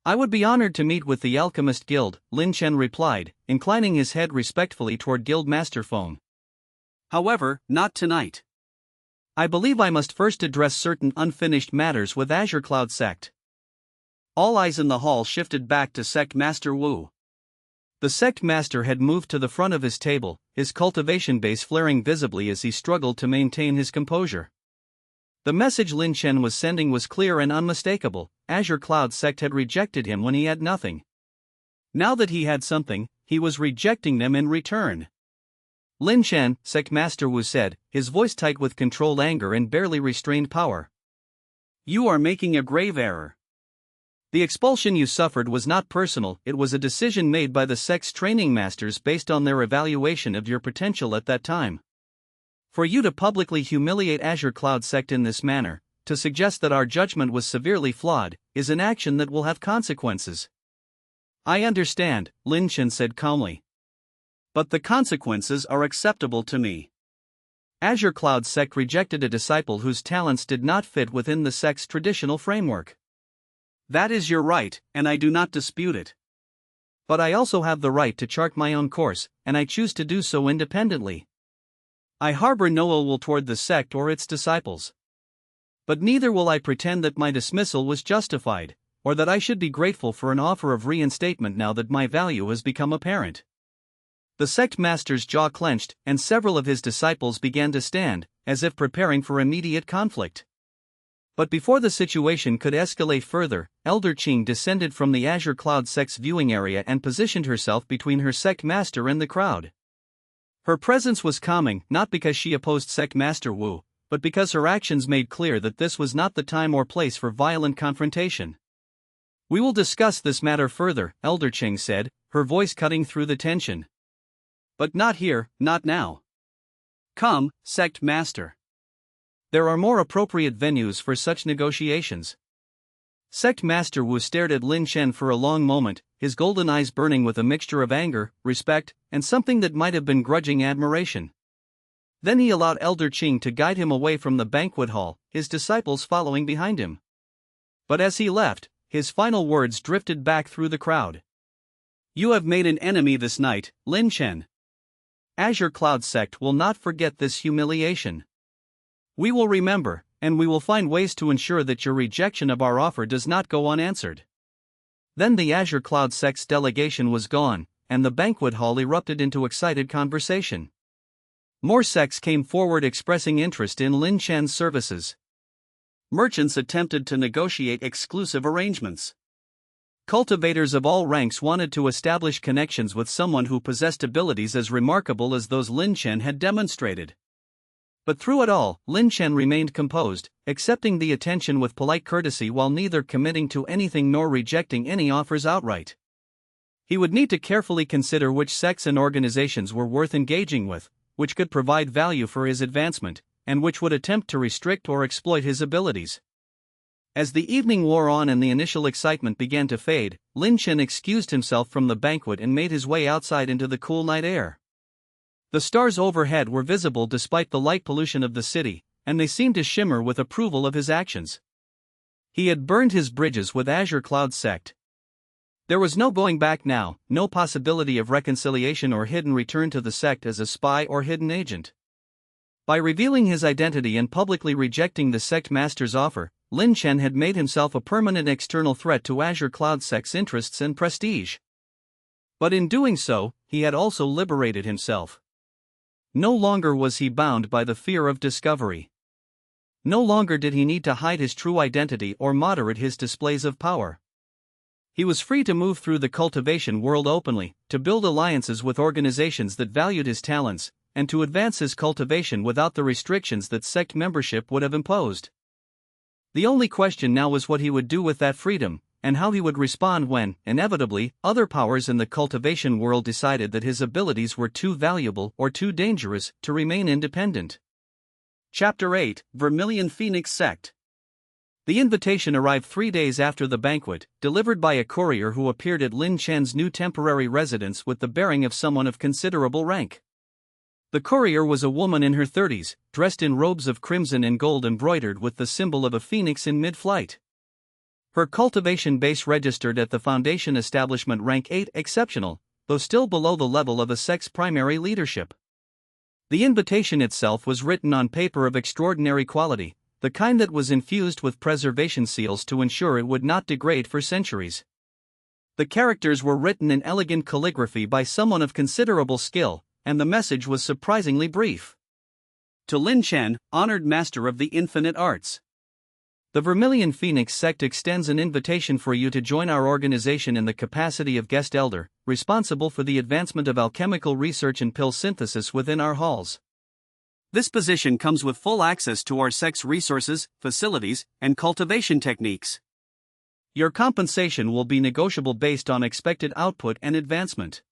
I would be honored to meet with the Alchemist Guild, Liang Chen replied, inclining his head respectfully toward Guildmaster Feng. However, not tonight. I believe I must first address certain unfinished matters with Azure Cloud Sect. All eyes in the hall shifted back to Sect Master Wu. The Sect Master had moved to the front of his table, his cultivation base flaring visibly as he struggled to maintain his composure. The message Liang Chen was sending was clear and unmistakable. Azure Cloud Sect had rejected him when he had nothing. Now that he had something, he was rejecting them in return. Liang Chen, Sect Master Wu said, his voice tight with controlled anger and barely restrained power. You are making a grave error. The expulsion you suffered was not personal, it was a decision made by the sect's training masters based on their evaluation of your potential at that time. For you to publicly humiliate Azure Cloud Sect in this manner, to suggest that our judgment was severely flawed, is an action that will have consequences. I understand, Liang Chen said calmly. But the consequences are acceptable to me. Azure Cloud Sect rejected a disciple whose talents did not fit within the sect's traditional framework. That is your right, and I do not dispute it. But I also have the right to chart my own course, and I choose to do so independently. I harbor no ill will toward the sect or its disciples. But neither will I pretend that my dismissal was justified, or that I should be grateful for an offer of reinstatement now that my value has become apparent. The sect master's jaw clenched, and several of his disciples began to stand, as if preparing for immediate conflict. But before the situation could escalate further, Elder Qing descended from the Azure Cloud Sect's viewing area and positioned herself between her sect master and the crowd. Her presence was calming, not because she opposed Sect Master Wu, but because her actions made clear that this was not the time or place for violent confrontation. We will discuss this matter further, Elder Qing said, her voice cutting through the tension. But not here, not now. Come, Sect Master. There are more appropriate venues for such negotiations. Sect Master Wu stared at Liang Chen for a long moment, his golden eyes burning with a mixture of anger, respect, and something that might have been grudging admiration. Then he allowed Elder Qing to guide him away from the banquet hall, his disciples following behind him. But as he left, his final words drifted back through the crowd. You have made an enemy this night, Liang Chen. Azure Cloud Sect will not forget this humiliation. We will remember, and we will find ways to ensure that your rejection of our offer does not go unanswered. Then the Azure Cloud Sect's delegation was gone, and the banquet hall erupted into excited conversation. More sects came forward expressing interest in Liang Chen's services. Merchants attempted to negotiate exclusive arrangements. Cultivators of all ranks wanted to establish connections with someone who possessed abilities as remarkable as those Liang Chen had demonstrated. But through it all, Liang Chen remained composed, accepting the attention with polite courtesy while neither committing to anything nor rejecting any offers outright. He would need to carefully consider which sects and organizations were worth engaging with, which could provide value for his advancement, and which would attempt to restrict or exploit his abilities. As the evening wore on and the initial excitement began to fade, Liang Chen excused himself from the banquet and made his way outside into the cool night air. The stars overhead were visible despite the light pollution of the city, and they seemed to shimmer with approval of his actions. He had burned his bridges with Azure Cloud Sect. There was no going back now, no possibility of reconciliation or hidden return to the sect as a spy or hidden agent. By revealing his identity and publicly rejecting the sect master's offer, Liang Chen had made himself a permanent external threat to Azure Cloud Sect's interests and prestige. But in doing so, he had also liberated himself. No longer was he bound by the fear of discovery. No longer did he need to hide his true identity or moderate his displays of power. He was free to move through the cultivation world openly, to build alliances with organizations that valued his talents, and to advance his cultivation without the restrictions that sect membership would have imposed. The only question now was what he would do with that freedom, and how he would respond when, inevitably, other powers in the cultivation world decided that his abilities were too valuable or too dangerous to remain independent. Chapter 8, Vermilion Phoenix Sect. The invitation arrived 3 days after the banquet, delivered by a courier who appeared at Liang Chen's new temporary residence with the bearing of someone of considerable rank. The courier was a woman in her 30s, dressed in robes of crimson and gold embroidered with the symbol of a phoenix in mid-flight. Her cultivation base registered at the Foundation establishment rank 8 exceptional, though still below the level of a sect's primary leadership. The invitation itself was written on paper of extraordinary quality, the kind that was infused with preservation seals to ensure it would not degrade for centuries. The characters were written in elegant calligraphy by someone of considerable skill, and the message was surprisingly brief. To Liang Chen, honored master of the infinite arts. The Vermilion Phoenix sect extends an invitation for you to join our organization in the capacity of guest elder, responsible for the advancement of alchemical research and pill synthesis within our halls. This position comes with full access to our sect's resources, facilities, and cultivation techniques. Your compensation will be negotiable based on expected output and advancement.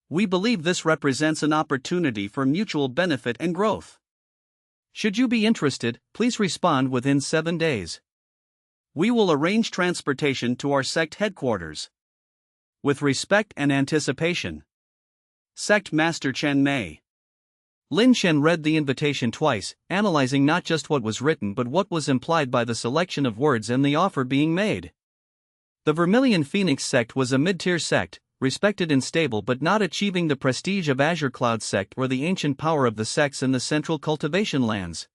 We believe this represents an opportunity for mutual benefit and growth. Should you be interested, please respond within 7 days. We will arrange transportation to our sect headquarters. With respect and anticipation. Sect Master Chen Mei. Liang Chen read the invitation twice, analyzing not just what was written but what was implied by the selection of words and the offer being made. The Vermilion Phoenix sect was a mid-tier sect, respected and stable but not achieving the prestige of Azure Cloud sect or the ancient power of the sects in the central cultivation lands.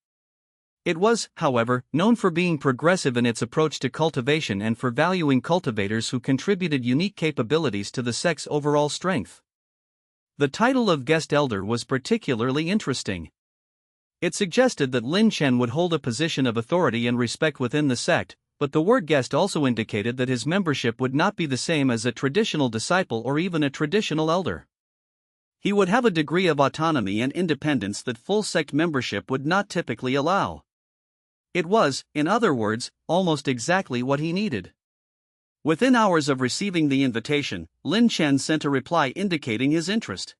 It was, however, known for being progressive in its approach to cultivation and for valuing cultivators who contributed unique capabilities to the sect's overall strength. The title of guest elder was particularly interesting. It suggested that Liang Chen would hold a position of authority and respect within the sect, but the word guest also indicated that his membership would not be the same as a traditional disciple or even a traditional elder. He would have a degree of autonomy and independence that full sect membership would not typically allow. It was, in other words, almost exactly what he needed. Within hours of receiving the invitation, Liang Chen sent a reply indicating his interest.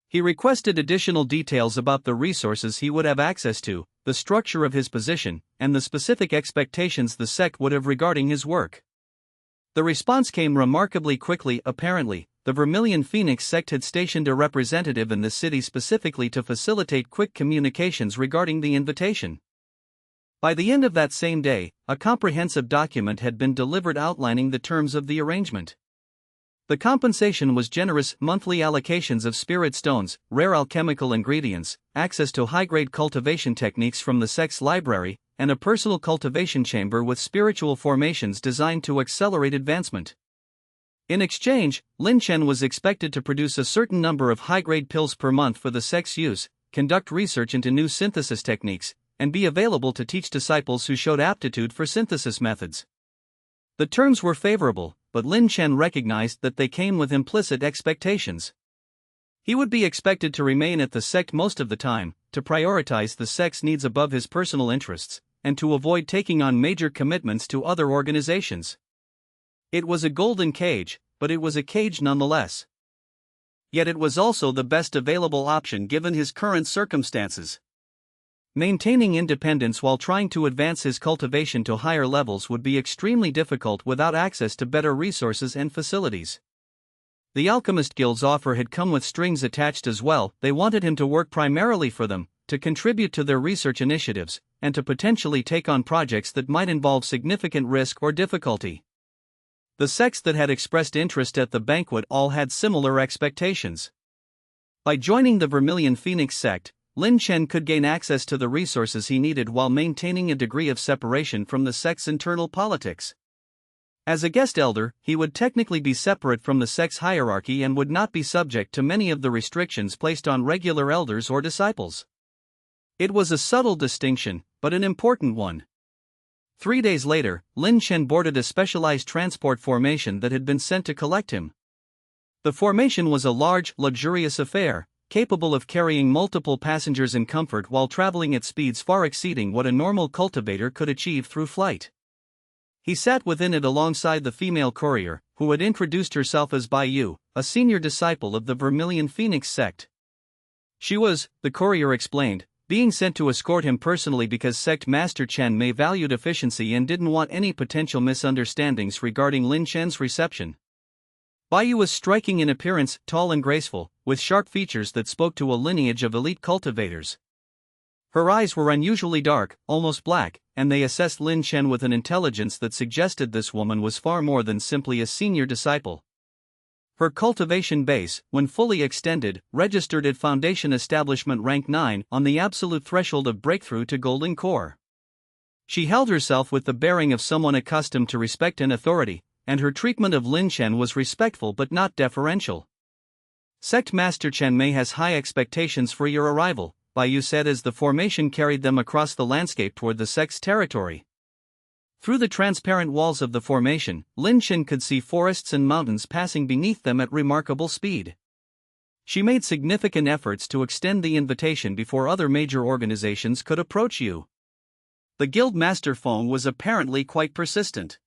He requested additional details about the resources he would have access to, the structure of his position, and the specific expectations the sect would have regarding his work. The response came remarkably quickly. Apparently, the Vermilion Phoenix sect had stationed a representative in the city specifically to facilitate quick communications regarding the invitation. By the end of that same day, a comprehensive document had been delivered outlining the terms of the arrangement. The compensation was generous: monthly allocations of spirit stones, rare alchemical ingredients, access to high-grade cultivation techniques from the sect's library, and a personal cultivation chamber with spiritual formations designed to accelerate advancement. In exchange, Liang Chen was expected to produce a certain number of high-grade pills per month for the sect's use, conduct research into new synthesis techniques, and be available to teach disciples who showed aptitude for synthesis methods. The terms were favorable, but Liang Chen recognized that they came with implicit expectations. He would be expected to remain at the sect most of the time, to prioritize the sect's needs above his personal interests, and to avoid taking on major commitments to other organizations. It was a golden cage, but it was a cage nonetheless. Yet it was also the best available option given his current circumstances. Maintaining independence while trying to advance his cultivation to higher levels would be extremely difficult without access to better resources and facilities. The Alchemist Guild's offer had come with strings attached as well. They wanted him to work primarily for them, to contribute to their research initiatives, and to potentially take on projects that might involve significant risk or difficulty. The sects that had expressed interest at the banquet all had similar expectations. By joining the Vermilion Phoenix sect, Liang Chen could gain access to the resources he needed while maintaining a degree of separation from the sect's internal politics. As a guest elder, he would technically be separate from the sect's hierarchy and would not be subject to many of the restrictions placed on regular elders or disciples. It was a subtle distinction, but an important one. 3 days later, Liang Chen boarded a specialized transport formation that had been sent to collect him. The formation was a large, luxurious affair, capable of carrying multiple passengers in comfort while traveling at speeds far exceeding what a normal cultivator could achieve through flight. He sat within it alongside the female courier, who had introduced herself as Bai Yu, a senior disciple of the Vermilion Phoenix sect. She was, the courier explained, being sent to escort him personally because Sect Master Chen Mei valued efficiency and didn't want any potential misunderstandings regarding Lin Chen's reception. Bai Yu was striking in appearance, tall and graceful, with sharp features that spoke to a lineage of elite cultivators. Her eyes were unusually dark, almost black, and they assessed Lin Chen with an intelligence that suggested this woman was far more than simply a senior disciple. Her cultivation base, when fully extended, registered at Foundation Establishment Rank 9 on the absolute threshold of breakthrough to Golden Core. She held herself with the bearing of someone accustomed to respect and authority, and her treatment of Lin Chen was respectful but not deferential. Sect Master Chen Mei has high expectations for your arrival, Bai Yu said as the formation carried them across the landscape toward the sect's territory. Through the transparent walls of the formation, Lin Chen could see forests and mountains passing beneath them at remarkable speed. She made significant efforts to extend the invitation before other major organizations could approach you. The guild master phone was apparently quite persistent.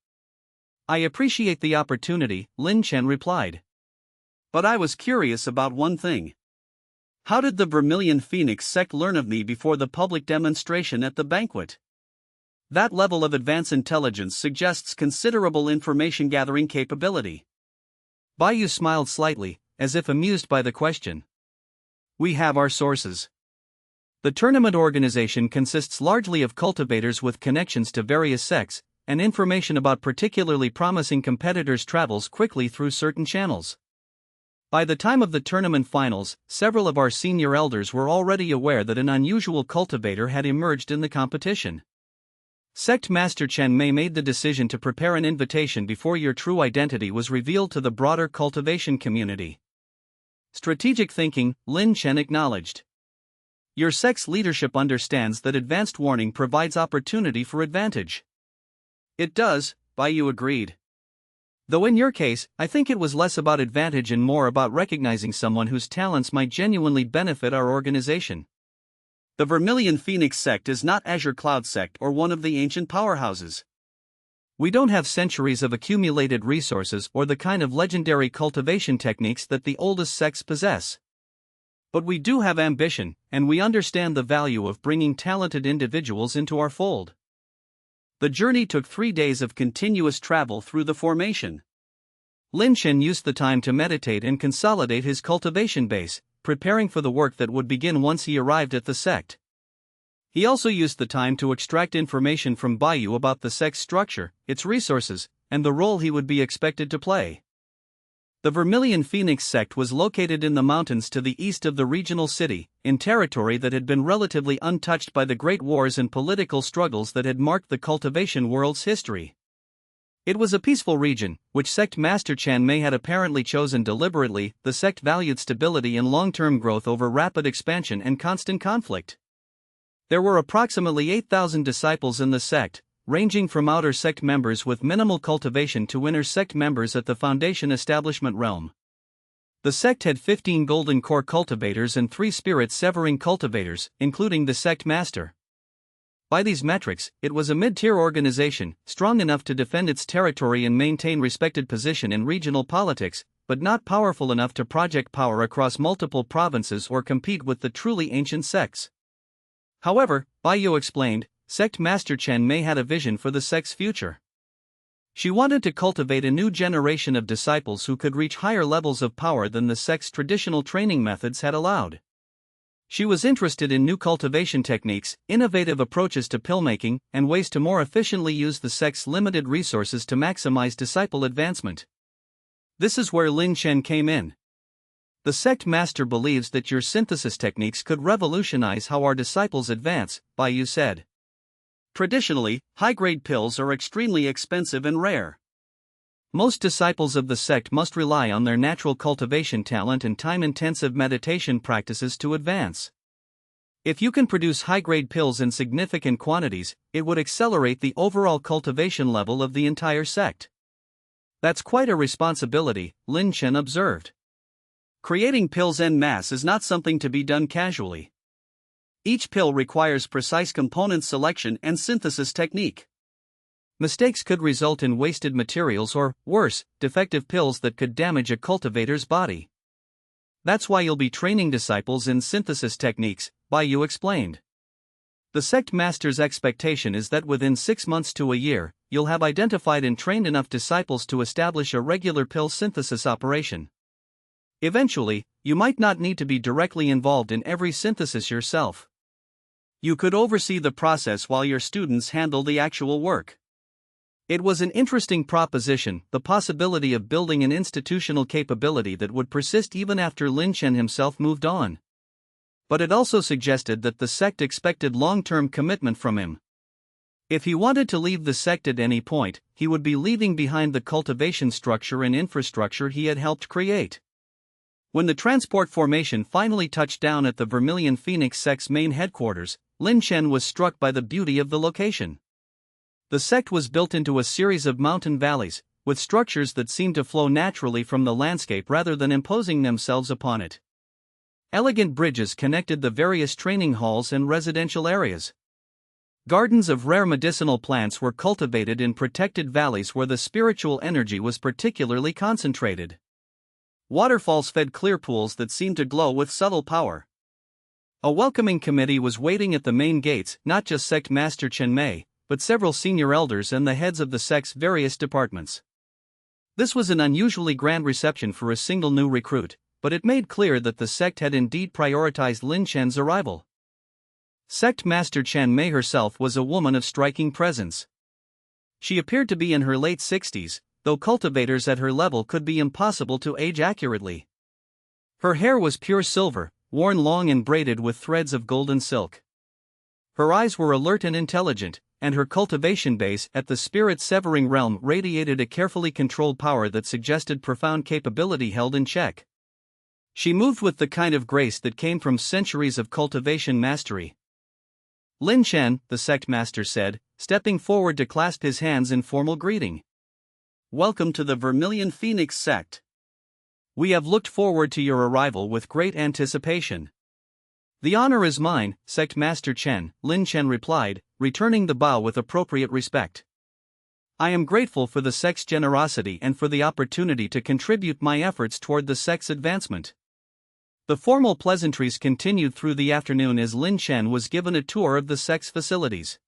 I appreciate the opportunity, Lin Chen replied. But I was curious about one thing. How did the Vermilion Phoenix sect learn of me before the public demonstration at the banquet? That level of advanced intelligence suggests considerable information gathering capability. Bai Yu smiled slightly, as if amused by the question. We have our sources. The tournament organization consists largely of cultivators with connections to various sects, and information about particularly promising competitors travels quickly through certain channels. By the time of the tournament finals, several of our senior elders were already aware that an unusual cultivator had emerged in the competition. Sect Master Chen Mei made the decision to prepare an invitation before your true identity was revealed to the broader cultivation community. Strategic thinking, Lin Chen acknowledged. Your sect's leadership understands that advanced warning provides opportunity for advantage. It does, Bai Yu agreed. Though in your case, I think it was less about advantage and more about recognizing someone whose talents might genuinely benefit our organization. The Vermilion Phoenix sect is not Azure Cloud sect or one of the ancient powerhouses. We don't have centuries of accumulated resources or the kind of legendary cultivation techniques that the oldest sects possess. But we do have ambition, and we understand the value of bringing talented individuals into our fold. The journey took 3 days of continuous travel through the formation. Lin Chen used the time to meditate and consolidate his cultivation base, preparing for the work that would begin once he arrived at the sect. He also used the time to extract information from Bai Yu about the sect's structure, its resources, and the role he would be expected to play. The Vermilion Phoenix sect was located in the mountains to the east of the regional city, in territory that had been relatively untouched by the great wars and political struggles that had marked the cultivation world's history. It was a peaceful region, which Sect Master Chen Mei had apparently chosen deliberately. The sect valued stability and long-term growth over rapid expansion and constant conflict. There were approximately 8,000 disciples in the sect, ranging from outer sect members with minimal cultivation to inner sect members at the Foundation Establishment realm. The sect had 15 Golden Core cultivators and 3 Spirit Severing cultivators, including the sect master. By these metrics, it was a mid-tier organization, strong enough to defend its territory and maintain respected position in regional politics, but not powerful enough to project power across multiple provinces or compete with the truly ancient sects. However, Bai Yu explained, Sect Master Chen Mei had a vision for the sect's future. She wanted to cultivate a new generation of disciples who could reach higher levels of power than the sect's traditional training methods had allowed. She was interested in new cultivation techniques, innovative approaches to pill-making, and ways to more efficiently use the sect's limited resources to maximize disciple advancement. This is where Lin Chen came in. The sect master believes that your synthesis techniques could revolutionize how our disciples advance, Bai Yu said. Traditionally, high-grade pills are extremely expensive and rare. Most disciples of the sect must rely on their natural cultivation talent and time-intensive meditation practices to advance. If you can produce high-grade pills in significant quantities, it would accelerate the overall cultivation level of the entire sect. That's quite a responsibility, Lin Chen observed. Creating pills en masse is not something to be done casually. Each pill requires precise component selection and synthesis technique. Mistakes could result in wasted materials or, worse, defective pills that could damage a cultivator's body. That's why you'll be training disciples in synthesis techniques, Bai Yu explained. The sect master's expectation is that within 6 months to a year, you'll have identified and trained enough disciples to establish a regular pill synthesis operation. Eventually, you might not need to be directly involved in every synthesis yourself. You could oversee the process while your students handle the actual work. It was an interesting proposition, the possibility of building an institutional capability that would persist even after Liang Chen himself moved on. But it also suggested that the sect expected long-term commitment from him. If he wanted to leave the sect at any point, he would be leaving behind the cultivation structure and infrastructure he had helped create. When the transport formation finally touched down at the Vermilion Phoenix sect's main headquarters, Liang Chen was struck by the beauty of the location. The sect was built into a series of mountain valleys, with structures that seemed to flow naturally from the landscape rather than imposing themselves upon it. Elegant bridges connected the various training halls and residential areas. Gardens of rare medicinal plants were cultivated in protected valleys where the spiritual energy was particularly concentrated. Waterfalls fed clear pools that seemed to glow with subtle power. A welcoming committee was waiting at the main gates, not just Sect Master Chen Mei, but several senior elders and the heads of the sect's various departments. This was an unusually grand reception for a single new recruit, but it made clear that the sect had indeed prioritized Liang Chen's arrival. Sect Master Chen Mei herself was a woman of striking presence. She appeared to be in her late 60s, though cultivators at her level could be impossible to age accurately. Her hair was pure silver, worn long and braided with threads of golden silk. Her eyes were alert and intelligent, and her cultivation base at the spirit-severing realm radiated a carefully controlled power that suggested profound capability held in check. She moved with the kind of grace that came from centuries of cultivation mastery. Liang Chen, the sect master said, stepping forward to clasp his hands in formal greeting. Welcome to the Vermilion Phoenix sect. We have looked forward to your arrival with great anticipation. The honor is mine, Sect Master Chen, Liang Chen replied, returning the bow with appropriate respect. I am grateful for the sect's generosity and for the opportunity to contribute my efforts toward the sect's advancement. The formal pleasantries continued through the afternoon as Liang Chen was given a tour of the sect's facilities.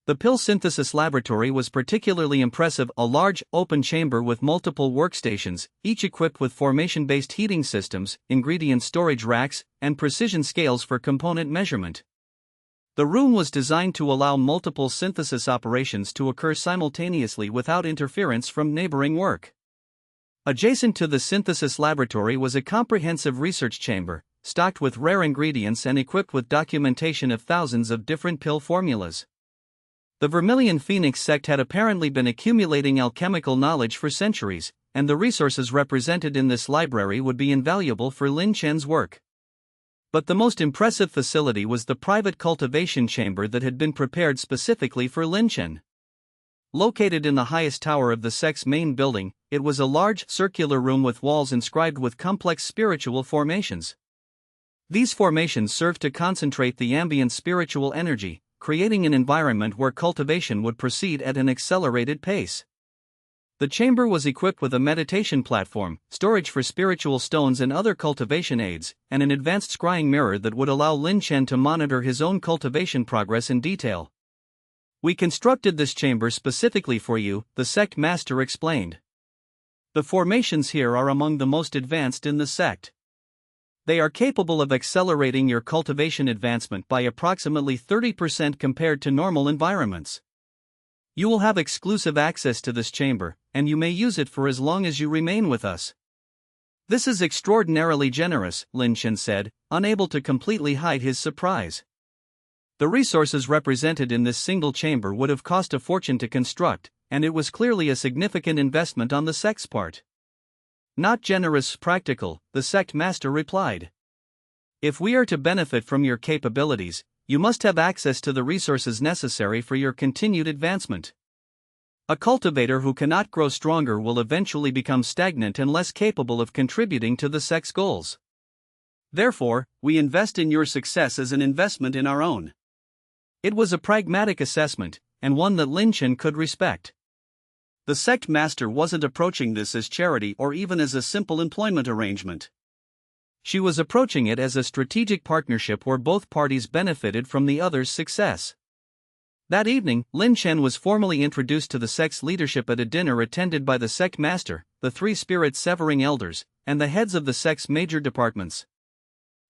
The pill synthesis laboratory was particularly impressive, a large, open chamber with multiple workstations, each equipped with formation-based heating systems, ingredient storage racks, and precision scales for component measurement. The room was designed to allow multiple synthesis operations to occur simultaneously without interference from neighboring work. Adjacent to the synthesis laboratory was a comprehensive research chamber, stocked with rare ingredients and equipped with documentation of thousands of different pill formulas. The Vermilion Phoenix sect had apparently been accumulating alchemical knowledge for centuries, and the resources represented in this library would be invaluable for Liang Chen's work. But the most impressive facility was the private cultivation chamber that had been prepared specifically for Liang Chen. Located in the highest tower of the sect's main building, it was a large, circular room with walls inscribed with complex spiritual formations. These formations served to concentrate the ambient spiritual energy, creating an environment where cultivation would proceed at an accelerated pace. The chamber was equipped with a meditation platform, storage for spiritual stones and other cultivation aids, and an advanced scrying mirror that would allow Liang Chen to monitor his own cultivation progress in detail. We constructed this chamber specifically for you, the sect master explained. The formations here are among the most advanced in the sect. They are capable of accelerating your cultivation advancement by approximately 30% compared to normal environments. You will have exclusive access to this chamber, and you may use it for as long as you remain with us. This is extraordinarily generous, Liang Chen said, unable to completely hide his surprise. The resources represented in this single chamber would have cost a fortune to construct, and it was clearly a significant investment on the sect's part. Not generous, practical, the sect master replied. If we are to benefit from your capabilities, you must have access to the resources necessary for your continued advancement. A cultivator who cannot grow stronger will eventually become stagnant and less capable of contributing to the sect's goals. Therefore, we invest in your success as an investment in our own. It was a pragmatic assessment, and one that Liang Chen could respect. The sect master wasn't approaching this as charity or even as a simple employment arrangement. She was approaching it as a strategic partnership where both parties benefited from the other's success. That evening, Liang Chen was formally introduced to the sect's leadership at a dinner attended by the sect master, the three spirit-severing elders, and the heads of the sect's major departments.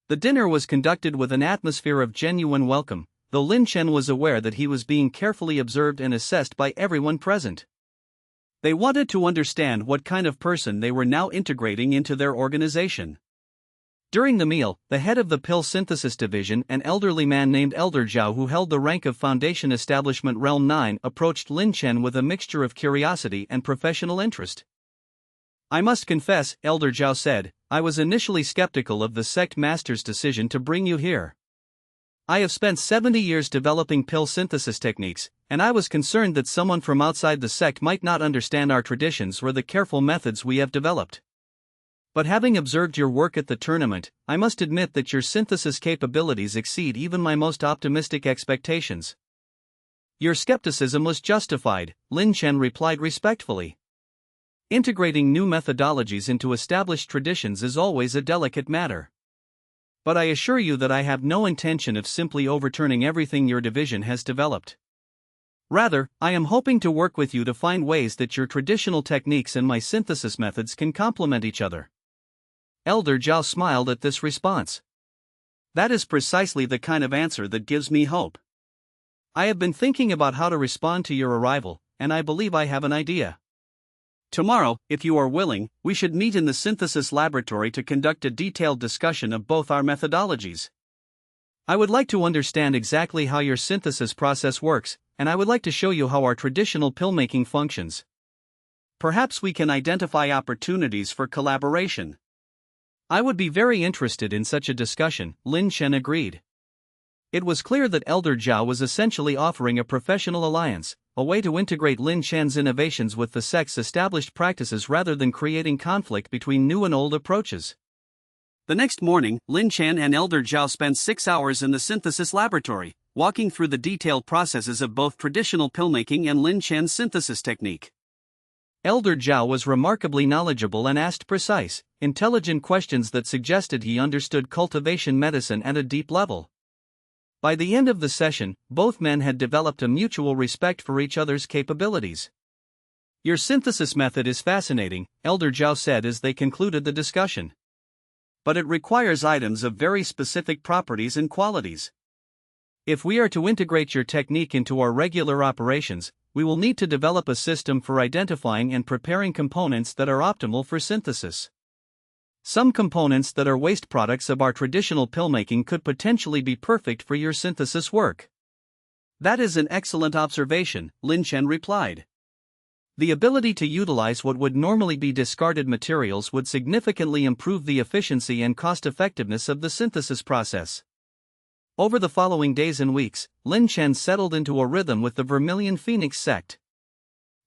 The dinner was conducted with an atmosphere of genuine welcome, though Liang Chen was aware that he was being carefully observed and assessed by everyone present. They wanted to understand what kind of person they were now integrating into their organization. During the meal, the head of the pill synthesis division, an elderly man named Elder Zhao who held the rank of Foundation Establishment Realm 9, approached Liang Chen with a mixture of curiosity and professional interest. "I must confess," Elder Zhao said, "I was initially skeptical of the sect master's decision to bring you here. I have spent 70 years developing pill synthesis techniques, and I was concerned that someone from outside the sect might not understand our traditions or the careful methods we have developed. But having observed your work at the tournament, I must admit that your synthesis capabilities exceed even my most optimistic expectations." "Your skepticism was justified," Liang Chen replied respectfully. "Integrating new methodologies into established traditions is always a delicate matter. But I assure you that I have no intention of simply overturning everything your division has developed. Rather, I am hoping to work with you to find ways that your traditional techniques and my synthesis methods can complement each other." Elder Zhao smiled at this response. "That is precisely the kind of answer that gives me hope. I have been thinking about how to respond to your arrival, and I believe I have an idea. Tomorrow, if you are willing, we should meet in the synthesis laboratory to conduct a detailed discussion of both our methodologies. I would like to understand exactly how your synthesis process works, and I would like to show you how our traditional pill making functions. Perhaps we can identify opportunities for collaboration." "I would be very interested in such a discussion," Liang Chen agreed. It was clear that Elder Zhao was essentially offering a professional alliance, a way to integrate Liang Chen's innovations with the sect's established practices rather than creating conflict between new and old approaches. The next morning, Liang Chen and Elder Zhao spent 6 hours in the synthesis laboratory, walking through the detailed processes of both traditional pill making and Liang Chen's synthesis technique. Elder Zhao was remarkably knowledgeable and asked precise, intelligent questions that suggested he understood cultivation medicine at a deep level. By the end of the session, both men had developed a mutual respect for each other's capabilities. "Your synthesis method is fascinating," Elder Zhao said as they concluded the discussion. "But it requires items of very specific properties and qualities. If we are to integrate your technique into our regular operations, we will need to develop a system for identifying and preparing components that are optimal for synthesis. Some components that are waste products of our traditional pill making could potentially be perfect for your synthesis work." "That is an excellent observation," Liang Chen replied. "The ability to utilize what would normally be discarded materials would significantly improve the efficiency and cost-effectiveness of the synthesis process." Over the following days and weeks, Liang Chen settled into a rhythm with the Vermilion Phoenix sect.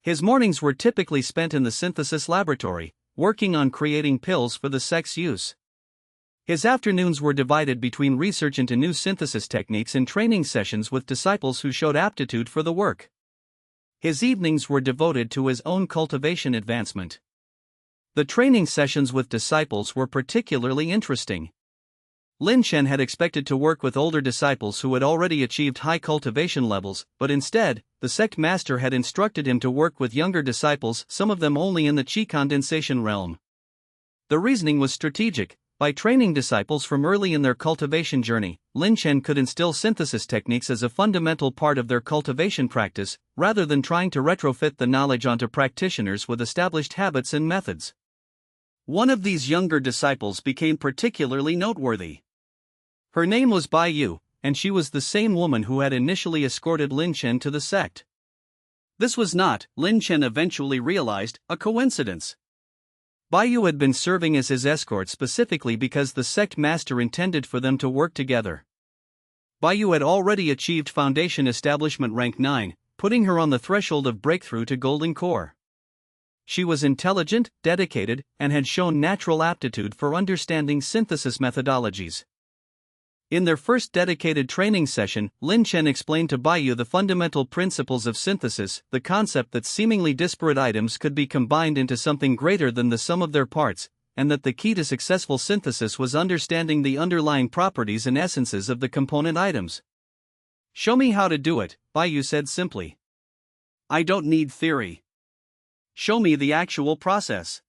His mornings were typically spent in the synthesis laboratory, working on creating pills for the sect's use. His afternoons were divided between research into new synthesis techniques and training sessions with disciples who showed aptitude for the work. His evenings were devoted to his own cultivation advancement. The training sessions with disciples were particularly interesting. Liang Chen had expected to work with older disciples who had already achieved high cultivation levels, but instead, the sect master had instructed him to work with younger disciples, some of them only in the qi condensation realm. The reasoning was strategic. By training disciples from early in their cultivation journey, Liang Chen could instill synthesis techniques as a fundamental part of their cultivation practice, rather than trying to retrofit the knowledge onto practitioners with established habits and methods. One of these younger disciples became particularly noteworthy. Her name was Bai Yu, and she was the same woman who had initially escorted Liang Chen to the sect. This was not, Liang Chen eventually realized, a coincidence. Bai Yu had been serving as his escort specifically because the sect master intended for them to work together. Bai Yu had already achieved Foundation Establishment Rank 9, putting her on the threshold of breakthrough to Golden Core. She was intelligent, dedicated, and had shown natural aptitude for understanding synthesis methodologies. In their first dedicated training session, Liang Chen explained to Bai Yu the fundamental principles of synthesis, the concept that seemingly disparate items could be combined into something greater than the sum of their parts, and that the key to successful synthesis was understanding the underlying properties and essences of the component items. "Show me how to do it," Baiyu said simply. "I don't need theory. Show me the actual process."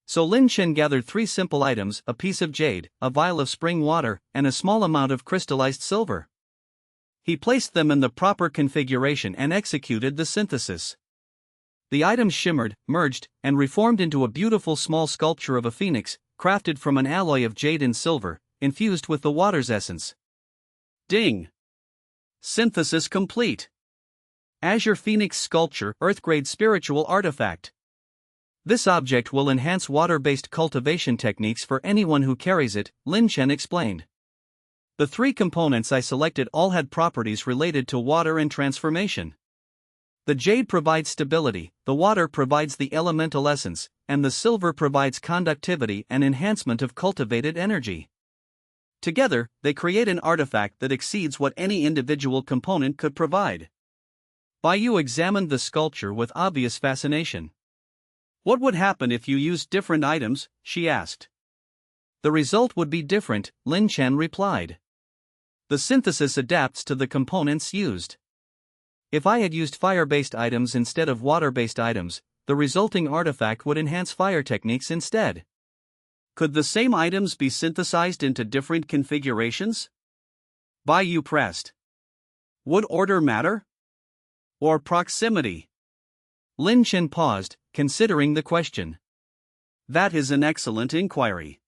So Liang Chen gathered 3 simple items: a piece of jade, a vial of spring water, and a small amount of crystallized silver. He placed them in the proper configuration and executed the synthesis. The items shimmered, merged, and reformed into a beautiful small sculpture of a phoenix, crafted from an alloy of jade and silver, infused with the water's essence. Ding! Synthesis complete. Azure Phoenix Sculpture, Earth-grade spiritual artifact. This object will enhance water-based cultivation techniques for anyone who carries it, Liang Chen explained. The 3 components I selected all had properties related to water and transformation. The jade provides stability, the water provides the elemental essence, and the silver provides conductivity and enhancement of cultivated energy. Together, they create an artifact that exceeds what any individual component could provide. Baiyu examined the sculpture with obvious fascination. "What would happen if you used different items?" she asked. "The result would be different," Liang Chen replied. "The synthesis adapts to the components used. If I had used fire-based items instead of water-based items, the resulting artifact would enhance fire techniques instead." "Could the same items be synthesized into different configurations?" Baiyu pressed. "Would order matter? Or proximity?" Liang Chen paused, considering the question. "That is an excellent inquiry.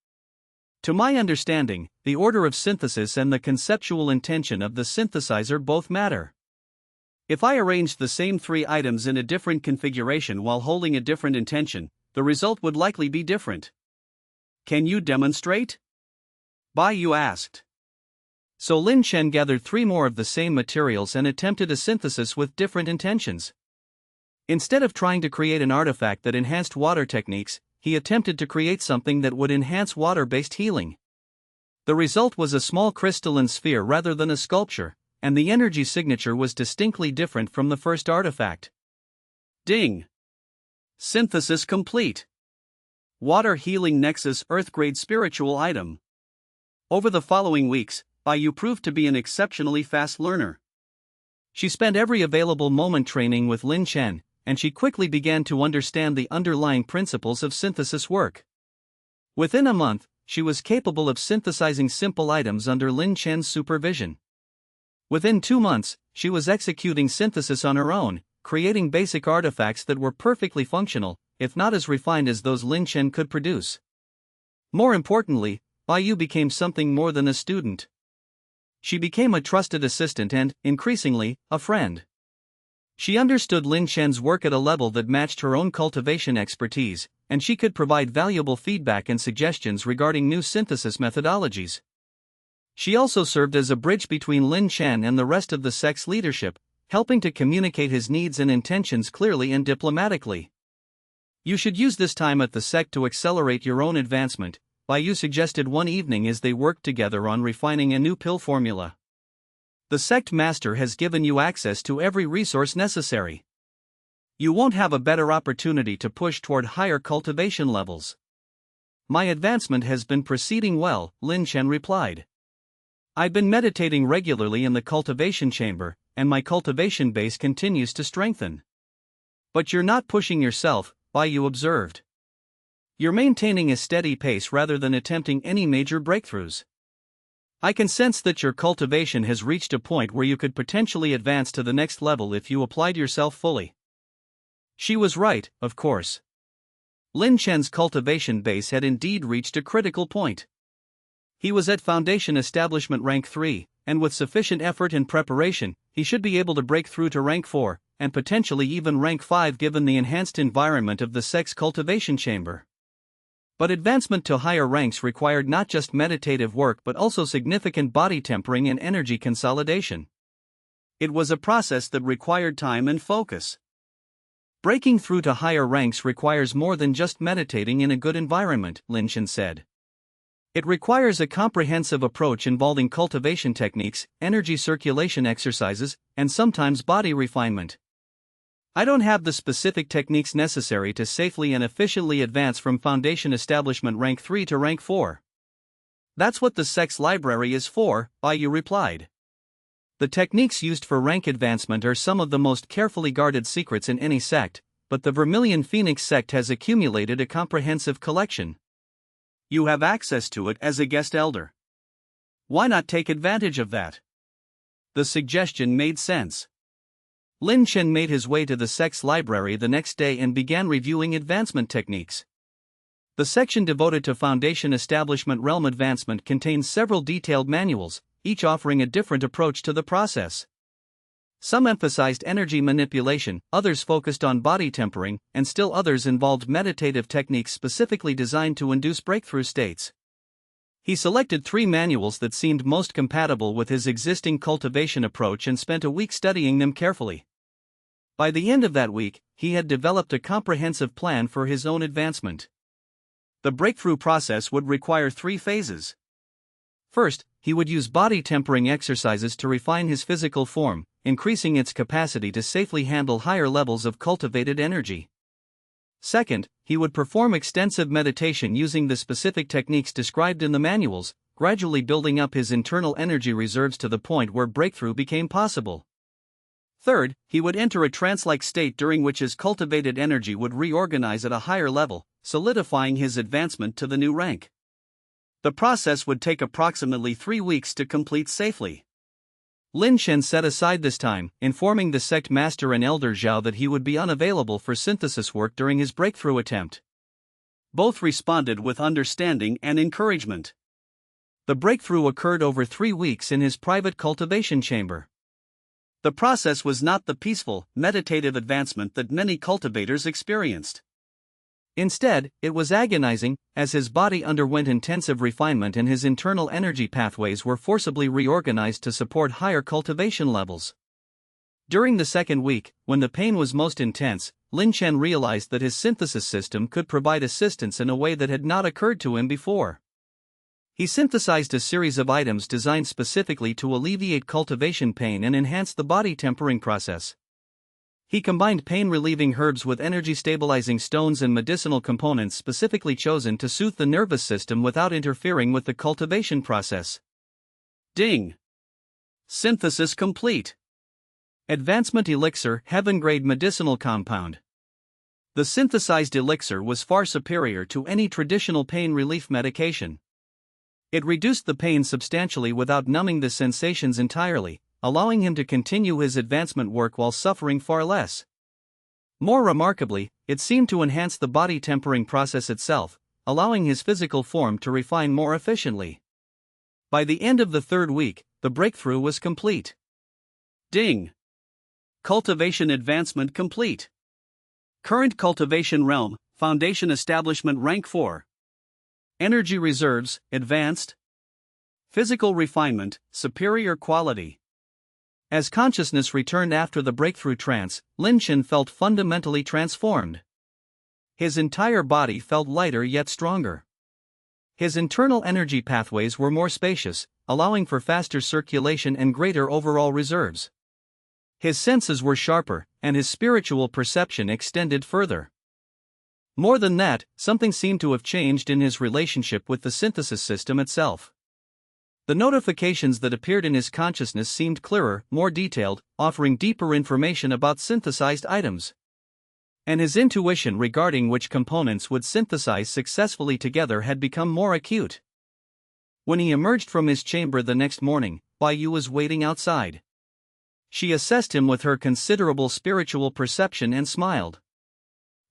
To my understanding, the order of synthesis and the conceptual intention of the synthesizer both matter. If I arranged the same 3 items in a different configuration while holding a different intention, the result would likely be different. Can you demonstrate?" Baiyu asked. So Liang Chen gathered 3 more of the same materials and attempted a synthesis with different intentions. Instead of trying to create an artifact that enhanced water techniques, he attempted to create something that would enhance water-based healing. The result was a small crystalline sphere rather than a sculpture, and the energy signature was distinctly different from the first artifact. Ding! Synthesis complete. Water Healing Nexus Earth-grade spiritual item. Over the following weeks, Baiyu proved to be an exceptionally fast learner. She spent every available moment training with Liang Chen, and she quickly began to understand the underlying principles of synthesis work. Within a month, she was capable of synthesizing simple items under Liang Chen's supervision. Within 2 months, she was executing synthesis on her own, creating basic artifacts that were perfectly functional, if not as refined as those Liang Chen could produce. More importantly, Baiyu became something more than a student. She became a trusted assistant and, increasingly, a friend. She understood Liang Chen's work at a level that matched her own cultivation expertise, and she could provide valuable feedback and suggestions regarding new synthesis methodologies. She also served as a bridge between Liang Chen and the rest of the sect's leadership, helping to communicate his needs and intentions clearly and diplomatically. "You should use this time at the sect to accelerate your own advancement," Baiyu suggested one evening as they worked together on refining a new pill formula. "The sect master has given you access to every resource necessary. You won't have a better opportunity to push toward higher cultivation levels." "My advancement has been proceeding well," Liang Chen replied. "I've been meditating regularly in the cultivation chamber, and my cultivation base continues to strengthen." "But you're not pushing yourself," Baiyu observed. "You're maintaining a steady pace rather than attempting any major breakthroughs. I can sense that your cultivation has reached a point where you could potentially advance to the next level if you applied yourself fully." She was right, of course. Liang Chen's cultivation base had indeed reached a critical point. He was at Foundation Establishment Rank 3, and with sufficient effort and preparation, he should be able to break through to Rank 4, and potentially even Rank 5 given the enhanced environment of the sect's cultivation chamber. But advancement to higher ranks required not just meditative work but also significant body tempering and energy consolidation. It was a process that required time and focus. Breaking through to higher ranks requires more than just meditating in a good environment, Liang Chen said. It requires a comprehensive approach involving cultivation techniques, energy circulation exercises, and sometimes body refinement. I don't have the specific techniques necessary to safely and efficiently advance from Foundation Establishment Rank 3 to Rank 4. That's what the sect's library is for, Yu replied. The techniques used for rank advancement are some of the most carefully guarded secrets in any sect, but the Vermilion Phoenix sect has accumulated a comprehensive collection. You have access to it as a guest elder. Why not take advantage of that? The suggestion made sense. Liang Chen made his way to the sect's library the next day and began reviewing advancement techniques. The section devoted to Foundation Establishment Realm advancement contains several detailed manuals, each offering a different approach to the process. Some emphasized energy manipulation, others focused on body tempering, and still others involved meditative techniques specifically designed to induce breakthrough states. He selected 3 manuals that seemed most compatible with his existing cultivation approach and spent a week studying them carefully. By the end of that week, he had developed a comprehensive plan for his own advancement. The breakthrough process would require 3 phases. First, he would use body tempering exercises to refine his physical form, increasing its capacity to safely handle higher levels of cultivated energy. Second, he would perform extensive meditation using the specific techniques described in the manuals, gradually building up his internal energy reserves to the point where breakthrough became possible. Third, he would enter a trance-like state during which his cultivated energy would reorganize at a higher level, solidifying his advancement to the new rank. The process would take approximately 3 weeks to complete safely. Liang Chen set aside this time, informing the sect master and elder Zhao that he would be unavailable for synthesis work during his breakthrough attempt. Both responded with understanding and encouragement. The breakthrough occurred over 3 weeks in his private cultivation chamber. The process was not the peaceful, meditative advancement that many cultivators experienced. Instead, it was agonizing, as his body underwent intensive refinement and his internal energy pathways were forcibly reorganized to support higher cultivation levels. During the second week, when the pain was most intense, Liang Chen realized that his synthesis system could provide assistance in a way that had not occurred to him before. He synthesized a series of items designed specifically to alleviate cultivation pain and enhance the body tempering process. He combined pain-relieving herbs with energy-stabilizing stones and medicinal components specifically chosen to soothe the nervous system without interfering with the cultivation process. Ding! Synthesis complete. Advancement Elixir Heaven-Grade Medicinal Compound. The synthesized elixir was far superior to any traditional pain relief medication. It reduced the pain substantially without numbing the sensations entirely, allowing him to continue his advancement work while suffering far less. More remarkably, it seemed to enhance the body tempering process itself, allowing his physical form to refine more efficiently. By the end of the third week, the breakthrough was complete. Ding! Cultivation advancement complete. Current cultivation realm, Foundation Establishment Rank 4. Energy reserves, advanced. Physical refinement, superior quality. As consciousness returned after the breakthrough trance, Liang Chen felt fundamentally transformed. His entire body felt lighter yet stronger. His internal energy pathways were more spacious, allowing for faster circulation and greater overall reserves. His senses were sharper, and his spiritual perception extended further. More than that, something seemed to have changed in his relationship with the synthesis system itself. The notifications that appeared in his consciousness seemed clearer, more detailed, offering deeper information about synthesized items. And his intuition regarding which components would synthesize successfully together had become more acute. When he emerged from his chamber the next morning, Yu was waiting outside. She assessed him with her considerable spiritual perception and smiled.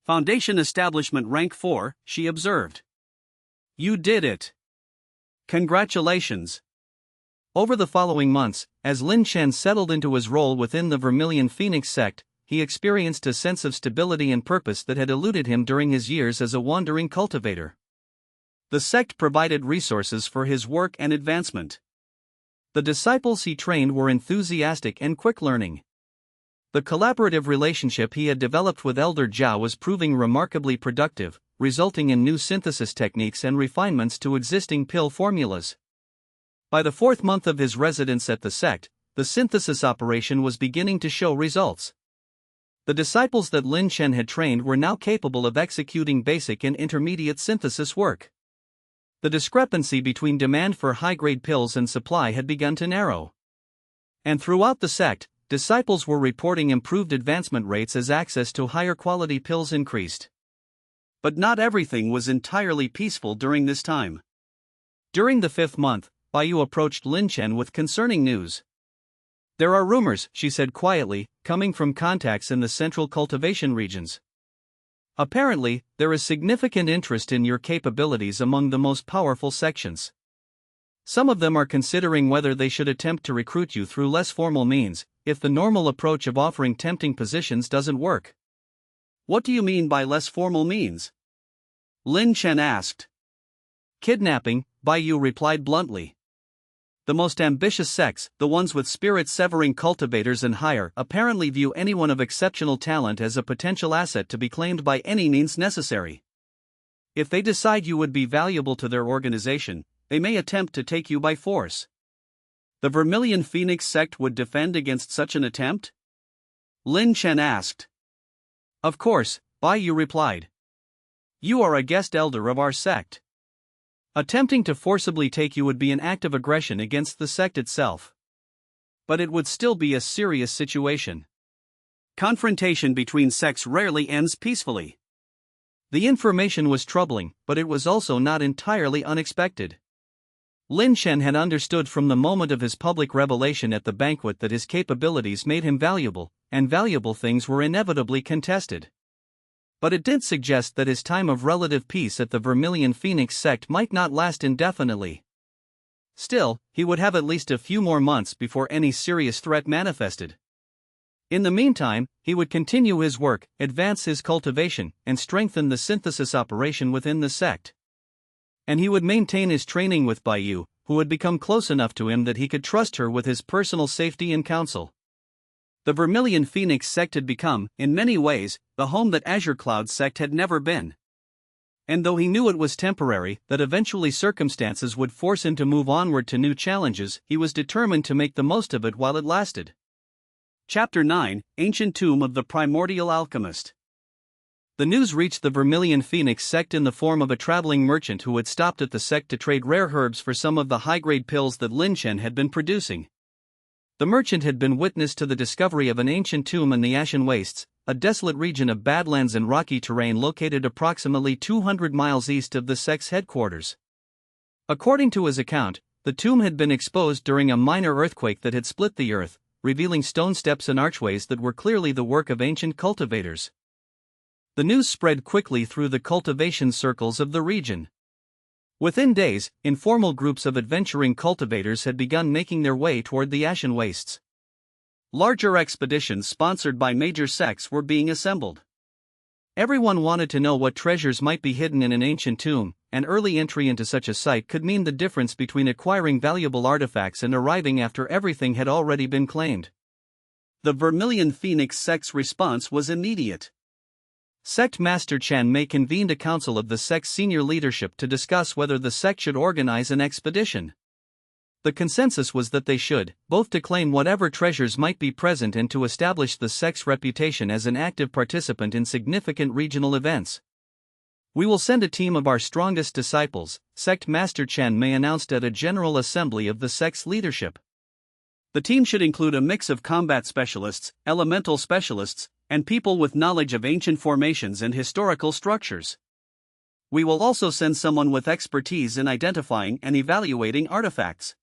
Foundation Establishment Rank 4, she observed. You did it. Congratulations. Over the following months, as Liang Chen settled into his role within the Vermilion Phoenix sect, he experienced a sense of stability and purpose that had eluded him during his years as a wandering cultivator. The sect provided resources for his work and advancement. The disciples he trained were enthusiastic and quick-learning. The collaborative relationship he had developed with Elder Zhao was proving remarkably productive, resulting in new synthesis techniques and refinements to existing pill formulas. By the 4th month of his residence at the sect, the synthesis operation was beginning to show results. The disciples that Liang Chen had trained were now capable of executing basic and intermediate synthesis work. The discrepancy between demand for high-grade pills and supply had begun to narrow. And throughout the sect, disciples were reporting improved advancement rates as access to higher-quality pills increased. But not everything was entirely peaceful during this time. During the 5th month, Baiyu approached Liang Chen with concerning news. "There are rumors," she said quietly, "coming from contacts in the central cultivation regions. Apparently, there is significant interest in your capabilities among the most powerful sections. Some of them are considering whether they should attempt to recruit you through less formal means, if the normal approach of offering tempting positions doesn't work." "What do you mean by less formal means?" Liang Chen asked. "Kidnapping," Baiyu replied bluntly. "The most ambitious sects, the ones with spirit-severing cultivators and higher, apparently view anyone of exceptional talent as a potential asset to be claimed by any means necessary. If they decide you would be valuable to their organization, they may attempt to take you by force." "The Vermilion Phoenix sect would defend against such an attempt?" Liang Chen asked. "Of course," Baiyu replied. "You are a guest elder of our sect. Attempting to forcibly take you would be an act of aggression against the sect itself. But it would still be a serious situation. Confrontation between sects rarely ends peacefully." The information was troubling, but it was also not entirely unexpected. Liang Chen had understood from the moment of his public revelation at the banquet that his capabilities made him valuable, and valuable things were inevitably contested. But it did suggest that his time of relative peace at the Vermilion Phoenix sect might not last indefinitely. Still, he would have at least a few more months before any serious threat manifested. In the meantime, he would continue his work, advance his cultivation, and strengthen the synthesis operation within the sect. And he would maintain his training with Baiyu, who had become close enough to him that he could trust her with his personal safety and counsel. The Vermilion Phoenix sect had become, in many ways, the home that Azure Cloud sect had never been. And though he knew it was temporary, that eventually circumstances would force him to move onward to new challenges, he was determined to make the most of it while it lasted. Chapter 9, Ancient Tomb of the Primordial Alchemist. The news reached the Vermilion Phoenix sect in the form of a traveling merchant who had stopped at the sect to trade rare herbs for some of the high-grade pills that Liang Chen had been producing. The merchant had been witness to the discovery of an ancient tomb in the Ashen Wastes, a desolate region of badlands and rocky terrain located approximately 200 miles east of the sect's headquarters. According to his account, the tomb had been exposed during a minor earthquake that had split the earth, revealing stone steps and archways that were clearly the work of ancient cultivators. The news spread quickly through the cultivation circles of the region. Within days, informal groups of adventuring cultivators had begun making their way toward the Ashen Wastes. Larger expeditions sponsored by major sects were being assembled. Everyone wanted to know what treasures might be hidden in an ancient tomb, and early entry into such a site could mean the difference between acquiring valuable artifacts and arriving after everything had already been claimed. The Vermilion Phoenix sect's response was immediate. Sect Master Chen Mei convened a council of the sect's senior leadership to discuss whether the sect should organize an expedition. The consensus was that they should, both to claim whatever treasures might be present and to establish the sect's reputation as an active participant in significant regional events. "We will send a team of our strongest disciples," Sect Master Chen Mei announced at a general assembly of the sect's leadership. "The team should include a mix of combat specialists, elemental specialists, and people with knowledge of ancient formations and historical structures. We will also send someone with expertise in identifying and evaluating artifacts."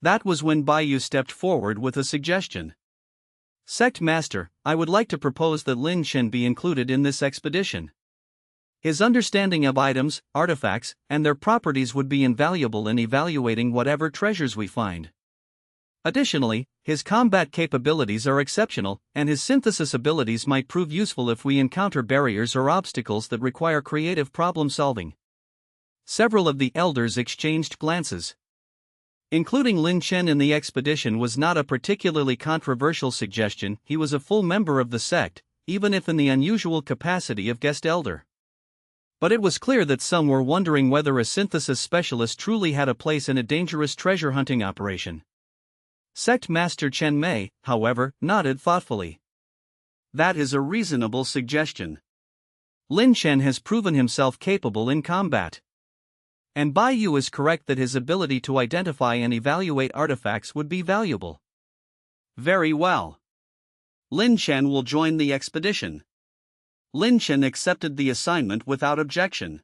That was when Baiyu stepped forward with a suggestion. "Sect Master, I would like to propose that Liang Chen be included in this expedition. His understanding of items, artifacts, and their properties would be invaluable in evaluating whatever treasures we find. Additionally, his combat capabilities are exceptional, and his synthesis abilities might prove useful if we encounter barriers or obstacles that require creative problem-solving." Several of the elders exchanged glances. Including Liang Chen in the expedition was not a particularly controversial suggestion. He was a full member of the sect, even if in the unusual capacity of guest elder. But it was clear that some were wondering whether a synthesis specialist truly had a place in a dangerous treasure hunting operation. Sect Master Chen Mei, however, nodded thoughtfully. That is a reasonable suggestion. Liang Chen has proven himself capable in combat. And Bai Yu is correct that his ability to identify and evaluate artifacts would be valuable. Very well. Liang Chen will join the expedition. Liang Chen accepted the assignment without objection.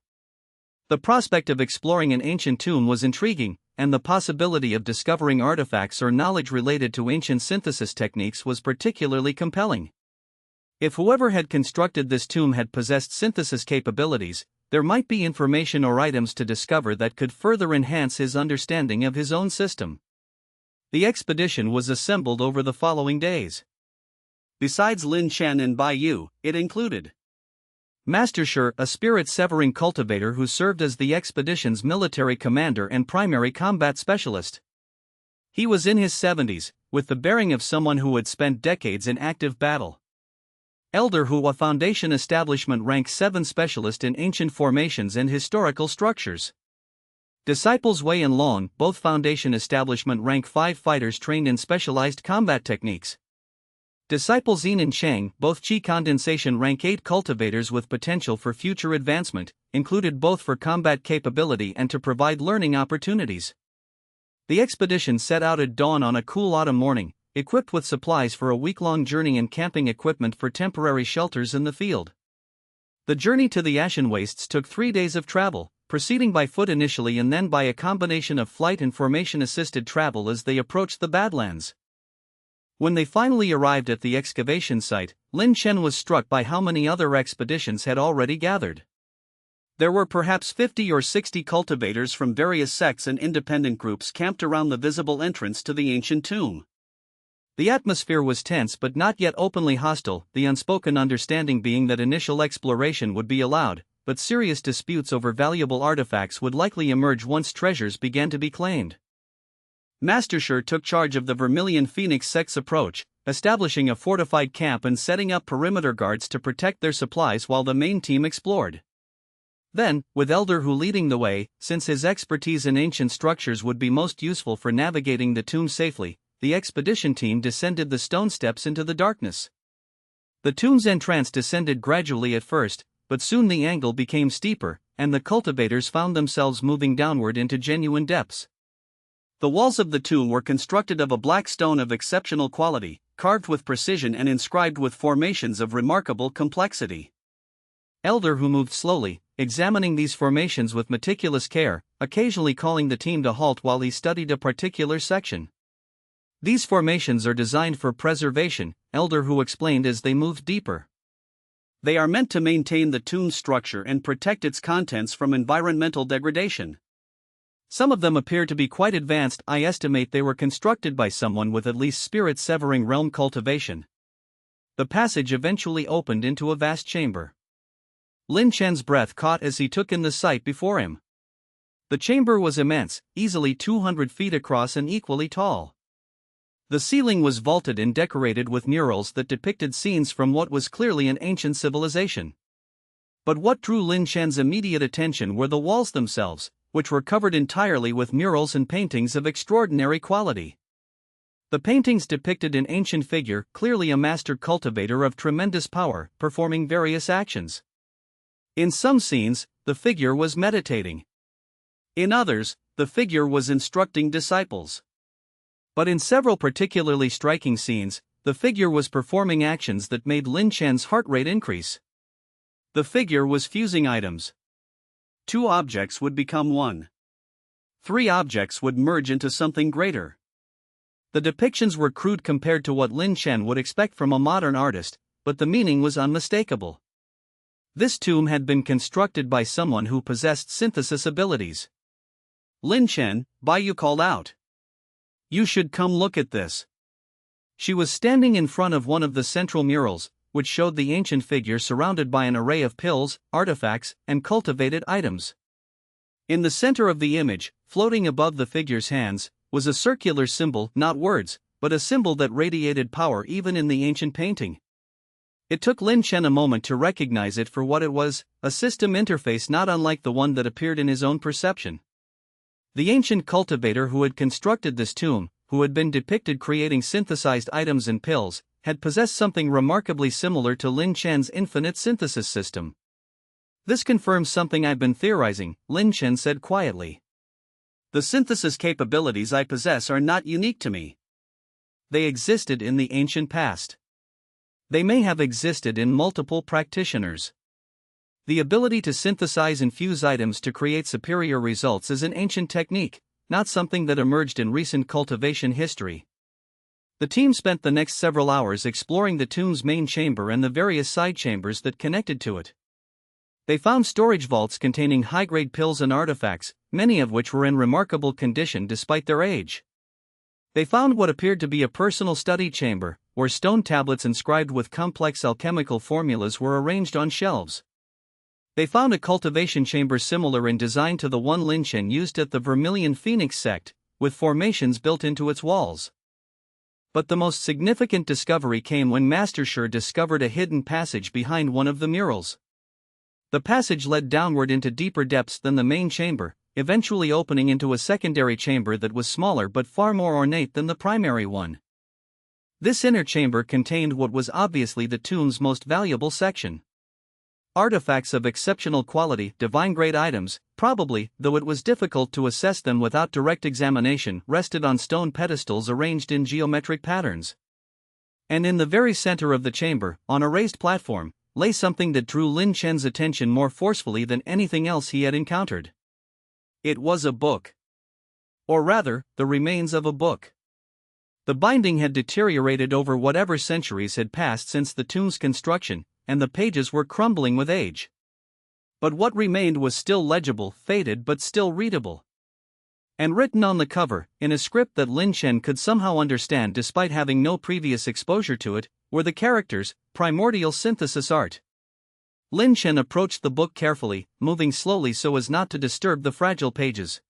The prospect of exploring an ancient tomb was intriguing, and the possibility of discovering artifacts or knowledge related to ancient synthesis techniques was particularly compelling. If whoever had constructed this tomb had possessed synthesis capabilities, there might be information or items to discover that could further enhance his understanding of his own system. The expedition was assembled over the following days. Besides Liang Chen and Bai Yu, it included Master Shi, a spirit-severing cultivator who served as the expedition's military commander and primary combat specialist. He was in his 70s, with the bearing of someone who had spent decades in active battle. Elder Hu, a Foundation Establishment Rank 7 specialist in ancient formations and historical structures. Disciples Wei and Long, both Foundation Establishment Rank 5 fighters trained in specialized combat techniques. Disciple Xin and Chang, both Qi Condensation Rank 8 cultivators with potential for future advancement, included both for combat capability and to provide learning opportunities. The expedition set out at dawn on a cool autumn morning, equipped with supplies for a week-long journey and camping equipment for temporary shelters in the field. The journey to the Ashen Wastes took 3 days of travel, proceeding by foot initially and then by a combination of flight and formation-assisted travel as they approached the Badlands. When they finally arrived at the excavation site, Liang Chen was struck by how many other expeditions had already gathered. There were perhaps 50 or 60 cultivators from various sects and independent groups camped around the visible entrance to the ancient tomb. The atmosphere was tense but not yet openly hostile, the unspoken understanding being that initial exploration would be allowed, but serious disputes over valuable artifacts would likely emerge once treasures began to be claimed. Master Shi took charge of the Vermilion Phoenix sect's approach, establishing a fortified camp and setting up perimeter guards to protect their supplies while the main team explored. Then, with Elder Hu leading the way, since his expertise in ancient structures would be most useful for navigating the tomb safely, the expedition team descended the stone steps into the darkness. The tomb's entrance descended gradually at first, but soon the angle became steeper, and the cultivators found themselves moving downward into genuine depths. The walls of the tomb were constructed of a black stone of exceptional quality, carved with precision and inscribed with formations of remarkable complexity. Elder Hu moved slowly, examining these formations with meticulous care, occasionally calling the team to halt while he studied a particular section. These formations are designed for preservation, Elder Hu explained as they moved deeper. They are meant to maintain the tomb's structure and protect its contents from environmental degradation. Some of them appear to be quite advanced. I estimate they were constructed by someone with at least spirit-severing realm cultivation. The passage eventually opened into a vast chamber. Liang Chen's breath caught as he took in the sight before him. The chamber was immense, easily 200 feet across and equally tall. The ceiling was vaulted and decorated with murals that depicted scenes from what was clearly an ancient civilization. But what drew Liang Chen's immediate attention were the walls themselves, which were covered entirely with murals and paintings of extraordinary quality. The paintings depicted an ancient figure, clearly a master cultivator of tremendous power, performing various actions. In some scenes, the figure was meditating. In others, the figure was instructing disciples. But in several particularly striking scenes, the figure was performing actions that made Liang Chen's heart rate increase. The figure was fusing items. 2 objects would become 1. 3 objects would merge into something greater. The depictions were crude compared to what Liang Chen would expect from a modern artist, but the meaning was unmistakable. This tomb had been constructed by someone who possessed synthesis abilities. Liang Chen, Bai Yu called out. You should come look at this. She was standing in front of one of the central murals, which showed the ancient figure surrounded by an array of pills, artifacts, and cultivated items. In the center of the image, floating above the figure's hands, was a circular symbol, not words, but a symbol that radiated power even in the ancient painting. It took Liang Chen a moment to recognize it for what it was, a system interface not unlike the one that appeared in his own perception. The ancient cultivator who had constructed this tomb, who had been depicted creating synthesized items and pills, had possessed something remarkably similar to Liang Chen's infinite synthesis system. "This confirms something I've been theorizing," Liang Chen said quietly. "The synthesis capabilities I possess are not unique to me. They existed in the ancient past. They may have existed in multiple practitioners. The ability to synthesize and fuse items to create superior results is an ancient technique, not something that emerged in recent cultivation history." The team spent the next several hours exploring the tomb's main chamber and the various side chambers that connected to it. They found storage vaults containing high-grade pills and artifacts, many of which were in remarkable condition despite their age. They found what appeared to be a personal study chamber, where stone tablets inscribed with complex alchemical formulas were arranged on shelves. They found a cultivation chamber similar in design to the one Liang Chen used at the Vermilion Phoenix sect, with formations built into its walls. But the most significant discovery came when Master Shi discovered a hidden passage behind one of the murals. The passage led downward into deeper depths than the main chamber, eventually opening into a secondary chamber that was smaller but far more ornate than the primary one. This inner chamber contained what was obviously the tomb's most valuable section. Artifacts of exceptional quality, divine-grade items, probably, though it was difficult to assess them without direct examination, rested on stone pedestals arranged in geometric patterns. And in the very center of the chamber, on a raised platform, lay something that drew Liang Chen's attention more forcefully than anything else he had encountered. It was a book. Or rather, the remains of a book. The binding had deteriorated over whatever centuries had passed since the tomb's construction, and the pages were crumbling with age. But what remained was still legible, faded but still readable. And written on the cover, in a script that Liang Chen could somehow understand despite having no previous exposure to it, were the characters, "Primordial Synthesis Art." Liang Chen approached the book carefully, moving slowly so as not to disturb the fragile pages.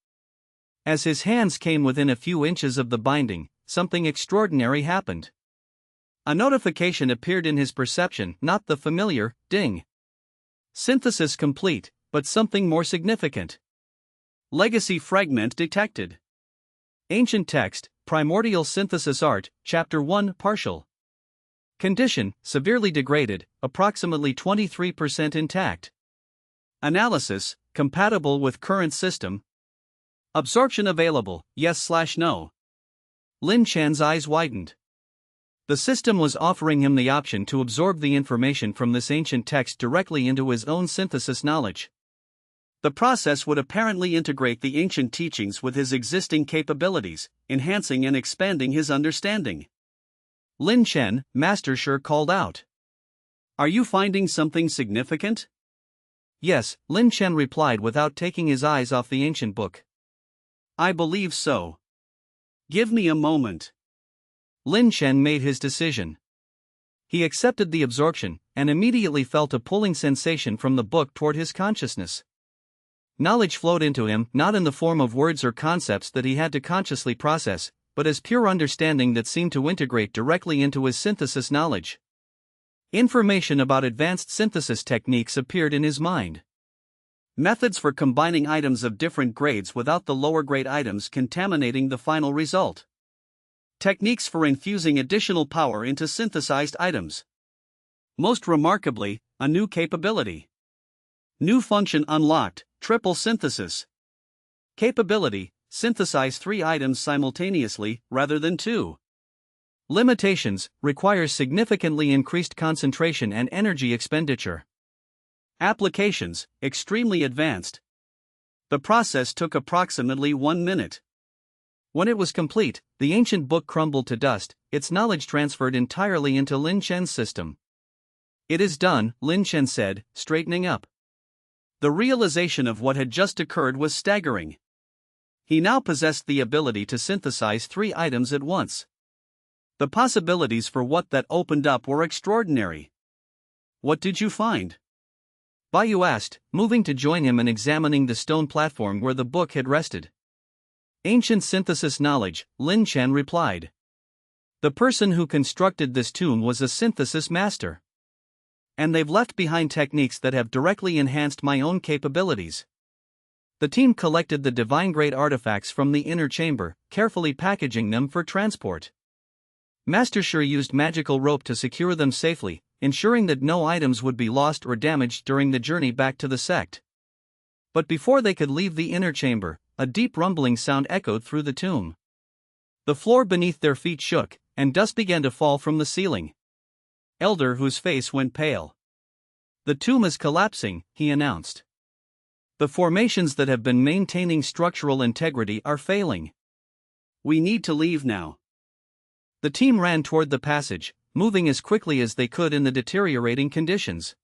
As his hands came within a few inches of the binding, something extraordinary happened. A notification appeared in his perception, not the familiar ding. Synthesis complete, but something more significant. Legacy fragment detected. Ancient text, Primordial Synthesis Art, Chapter 1, partial. Condition, severely degraded, approximately 23% intact. Analysis, compatible with current system. Absorption available, yes/no. Liang Chen's eyes widened. The system was offering him the option to absorb the information from this ancient text directly into his own synthesis knowledge. The process would apparently integrate the ancient teachings with his existing capabilities, enhancing and expanding his understanding. "Liang Chen," Master Shi called out. "Are you finding something significant?" "Yes," Liang Chen replied without taking his eyes off the ancient book. "I believe so. Give me a moment." Liang Chen made his decision. He accepted the absorption, and immediately felt a pulling sensation from the book toward his consciousness. Knowledge flowed into him, not in the form of words or concepts that he had to consciously process, but as pure understanding that seemed to integrate directly into his synthesis knowledge. Information about advanced synthesis techniques appeared in his mind. Methods for combining items of different grades without the lower-grade items contaminating the final result. Techniques for infusing additional power into synthesized items. Most remarkably, a new capability. New function unlocked, triple synthesis. Capability, synthesize 3 items simultaneously, rather than 2. Limitations, requires significantly increased concentration and energy expenditure. Applications, extremely advanced. The process took approximately 1 minute. When it was complete, the ancient book crumbled to dust, its knowledge transferred entirely into Liang Chen's system. "It is done," Liang Chen said, straightening up. The realization of what had just occurred was staggering. He now possessed the ability to synthesize 3 items at once. The possibilities for what that opened up were extraordinary. "What did you find?" Baiyu asked, moving to join him and examining the stone platform where the book had rested. "Ancient synthesis knowledge," Liang Chen replied. "The person who constructed this tomb was a synthesis master. And they've left behind techniques that have directly enhanced my own capabilities." The team collected the divine-grade artifacts from the inner chamber, carefully packaging them for transport. Master Shi used magical rope to secure them safely, ensuring that no items would be lost or damaged during the journey back to the sect. But before they could leave the inner chamber, a deep rumbling sound echoed through the tomb. The floor beneath their feet shook, and dust began to fall from the ceiling. Elder Hu's face went pale. "The tomb is collapsing," he announced. "The formations that have been maintaining structural integrity are failing. We need to leave now." The team ran toward the passage, moving as quickly as they could in the deteriorating conditions.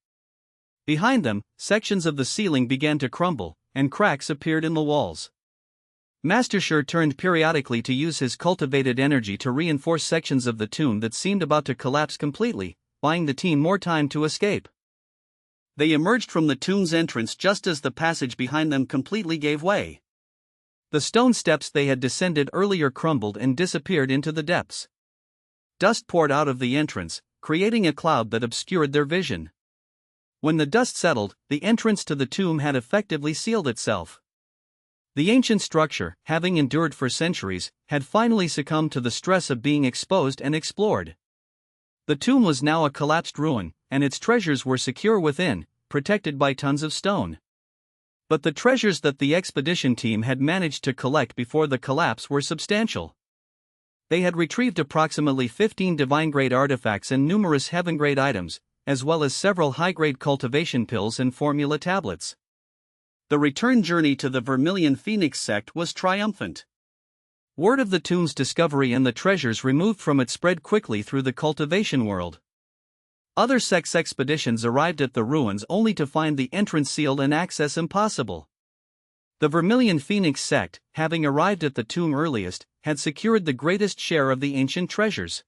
Behind them, sections of the ceiling began to crumble, and cracks appeared in the walls. Master Shi turned periodically to use his cultivated energy to reinforce sections of the tomb that seemed about to collapse completely, buying the team more time to escape. They emerged from the tomb's entrance just as the passage behind them completely gave way. The stone steps they had descended earlier crumbled and disappeared into the depths. Dust poured out of the entrance, creating a cloud that obscured their vision. When the dust settled, the entrance to the tomb had effectively sealed itself. The ancient structure, having endured for centuries, had finally succumbed to the stress of being exposed and explored. The tomb was now a collapsed ruin, and its treasures were secure within, protected by tons of stone. But the treasures that the expedition team had managed to collect before the collapse were substantial. They had retrieved approximately 15 divine-grade artifacts and numerous heaven-grade items, as well as several high-grade cultivation pills and formula tablets. The return journey to the Vermilion Phoenix sect was triumphant. Word of the tomb's discovery and the treasures removed from it spread quickly through the cultivation world. Other sects' expeditions arrived at the ruins only to find the entrance sealed and access impossible. The Vermilion Phoenix sect, having arrived at the tomb earliest, had secured the greatest share of the ancient treasures.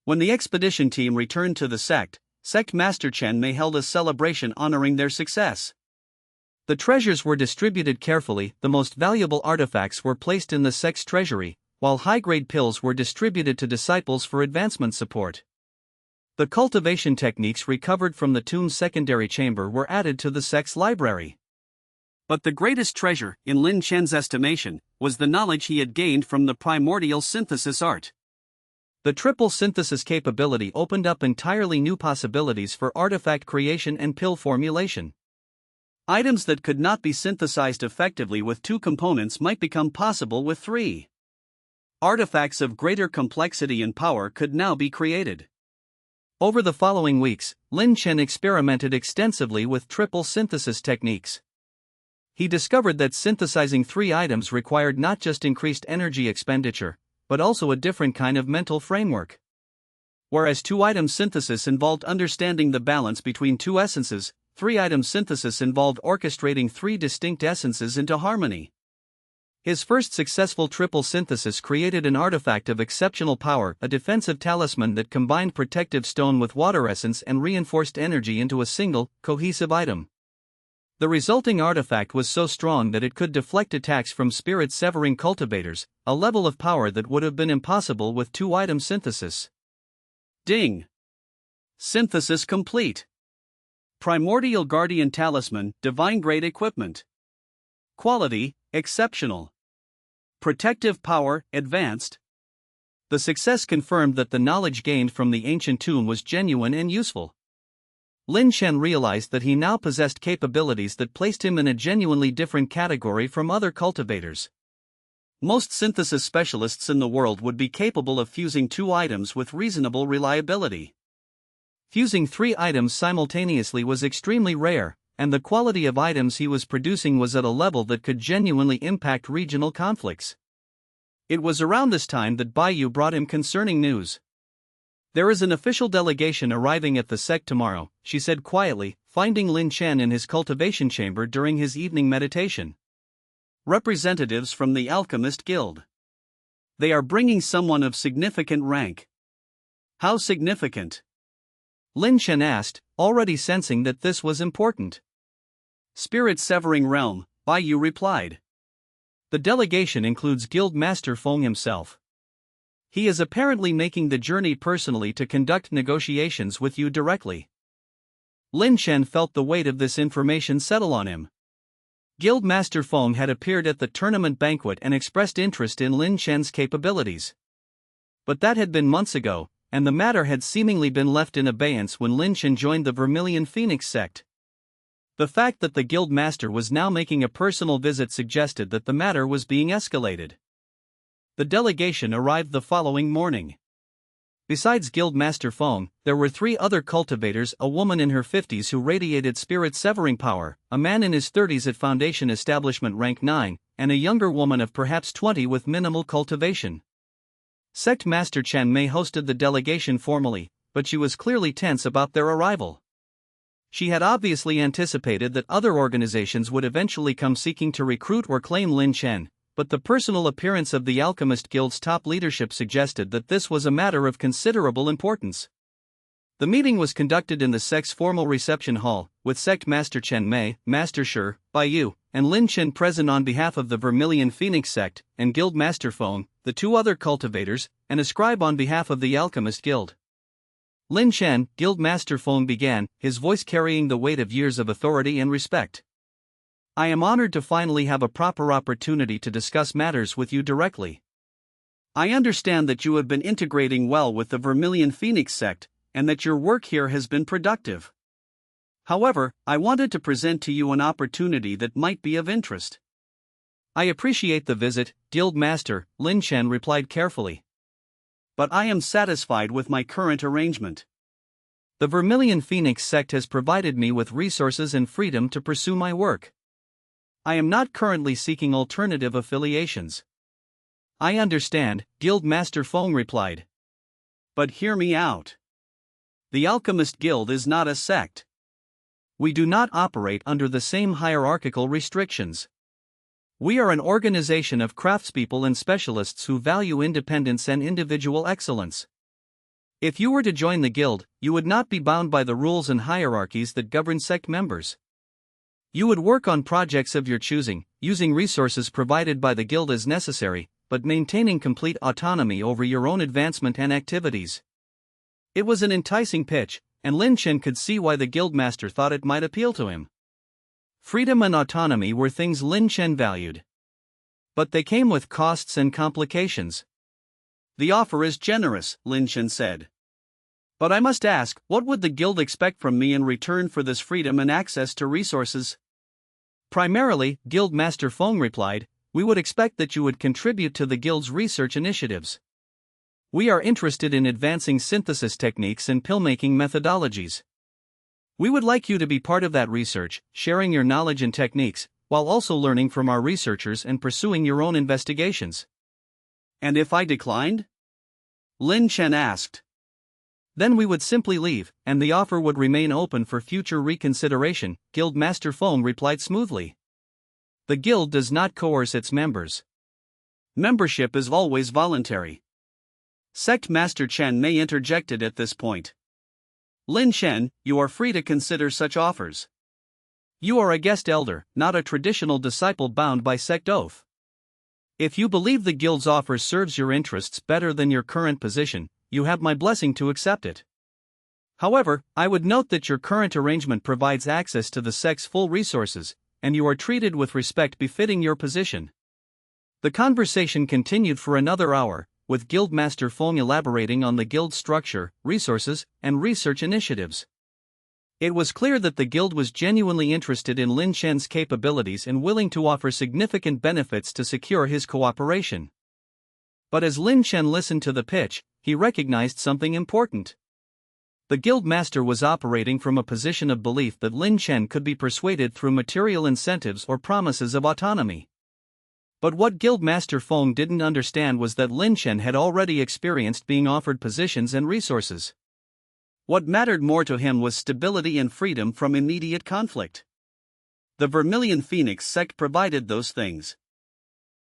When the expedition team returned to the sect, Sect Master Chen held a celebration honoring their success. The treasures were distributed carefully, the most valuable artifacts were placed in the sect's treasury, while high-grade pills were distributed to disciples for advancement support. The cultivation techniques recovered from the tomb's secondary chamber were added to the sect's library. But the greatest treasure, in Liang Chen's estimation, was the knowledge he had gained from the primordial synthesis art. The triple synthesis capability opened up entirely new possibilities for artifact creation and pill formulation. Items that could not be synthesized effectively with 2 components might become possible with 3. Artifacts of greater complexity and power could now be created. Over the following weeks, Liang Chen experimented extensively with triple synthesis techniques. He discovered that synthesizing 3 items required not just increased energy expenditure, but also a different kind of mental framework. Whereas 2-item synthesis involved understanding the balance between 2 essences, 3-item synthesis involved orchestrating 3 distinct essences into harmony. His first successful triple synthesis created an artifact of exceptional power, a defensive talisman that combined protective stone with water essence and reinforced energy into a single, cohesive item. The resulting artifact was so strong that it could deflect attacks from spirit-severing cultivators, a level of power that would have been impossible with 2-item synthesis. Ding! Synthesis complete. Primordial Guardian Talisman, divine-grade equipment. Quality, exceptional. Protective power, advanced. The success confirmed that the knowledge gained from the ancient tomb was genuine and useful. Liang Chen realized that he now possessed capabilities that placed him in a genuinely different category from other cultivators. Most synthesis specialists in the world would be capable of fusing 2 items with reasonable reliability. Fusing 3 items simultaneously was extremely rare, and the quality of items he was producing was at a level that could genuinely impact regional conflicts. It was around this time that Baiyu brought him concerning news. "There is an official delegation arriving at the sect tomorrow," she said quietly, finding Liang Chen in his cultivation chamber during his evening meditation. "Representatives from the Alchemist Guild. They are bringing someone of significant rank." "How significant?" Liang Chen asked, already sensing that this was important. "Spirit-severing realm," Baiyu replied. "The delegation includes Guild Master Feng himself. He is apparently making the journey personally to conduct negotiations with you directly." Liang Chen felt the weight of this information settle on him. Guild Master Feng had appeared at the tournament banquet and expressed interest in Liang Chen's capabilities. But that had been months ago, and the matter had seemingly been left in abeyance when Liang Chen joined the Vermilion Phoenix sect. The fact that the guild master was now making a personal visit suggested that the matter was being escalated. The delegation arrived the following morning. Besides Guild Master Feng, there were 3 other cultivators, a woman in her 50s who radiated spirit-severing power, a man in his 30s at Foundation Establishment rank 9, and a younger woman of perhaps 20 with minimal cultivation. Sect Master Chen Mei hosted the delegation formally, but she was clearly tense about their arrival. She had obviously anticipated that other organizations would eventually come seeking to recruit or claim Liang Chen, but the personal appearance of the Alchemist Guild's top leadership suggested that this was a matter of considerable importance. The meeting was conducted in the sect's formal reception hall, with Sect Master Chen Mei, Master Shi, Baiyu, and Liang Chen present on behalf of the Vermilion Phoenix sect, and Guild Master Feng, the 2 other cultivators, and a scribe on behalf of the Alchemist Guild. Liang Chen, Guild Master Feng began, his voice carrying the weight of years of authority and respect. I am honored to finally have a proper opportunity to discuss matters with you directly. I understand that you have been integrating well with the Vermilion Phoenix sect, and that your work here has been productive. However, I wanted to present to you an opportunity that might be of interest. I appreciate the visit, Guild Master, Liang Chen replied carefully. But I am satisfied with my current arrangement. The Vermilion Phoenix sect has provided me with resources and freedom to pursue my work. I am not currently seeking alternative affiliations. I understand, Guild Master Feng replied. But hear me out. The Alchemist Guild is not a sect. We do not operate under the same hierarchical restrictions. We are an organization of craftspeople and specialists who value independence and individual excellence. If you were to join the guild, you would not be bound by the rules and hierarchies that govern sect members. You would work on projects of your choosing, using resources provided by the guild as necessary, but maintaining complete autonomy over your own advancement and activities. It was an enticing pitch, and Liang Chen could see why the guildmaster thought it might appeal to him. Freedom and autonomy were things Liang Chen valued. But they came with costs and complications. The offer is generous, Liang Chen said. But I must ask, what would the guild expect from me in return for this freedom and access to resources? Primarily, Guild Master Feng replied, we would expect that you would contribute to the guild's research initiatives. We are interested in advancing synthesis techniques and pill-making methodologies. We would like you to be part of that research, sharing your knowledge and techniques, while also learning from our researchers and pursuing your own investigations. And if I declined? Liang Chen asked. Then we would simply leave, and the offer would remain open for future reconsideration, Guild Master Feng replied smoothly. The guild does not coerce its members. Membership is always voluntary. Sect Master Chen Mei interjected at this point. Liang Chen, you are free to consider such offers. You are a guest elder, not a traditional disciple bound by sect oath. If you believe the guild's offer serves your interests better than your current position, you have my blessing to accept it. However, I would note that your current arrangement provides access to the sect's full resources, and you are treated with respect befitting your position. The conversation continued for another hour, with Guildmaster Feng elaborating on the guild's structure, resources, and research initiatives. It was clear that the guild was genuinely interested in Liang Chen's capabilities and willing to offer significant benefits to secure his cooperation. But as Liang Chen listened to the pitch, he recognized something important. The guildmaster was operating from a position of belief that Liang Chen could be persuaded through material incentives or promises of autonomy. But what Guildmaster Feng didn't understand was that Liang Chen had already experienced being offered positions and resources. What mattered more to him was stability and freedom from immediate conflict. The Vermilion Phoenix sect provided those things.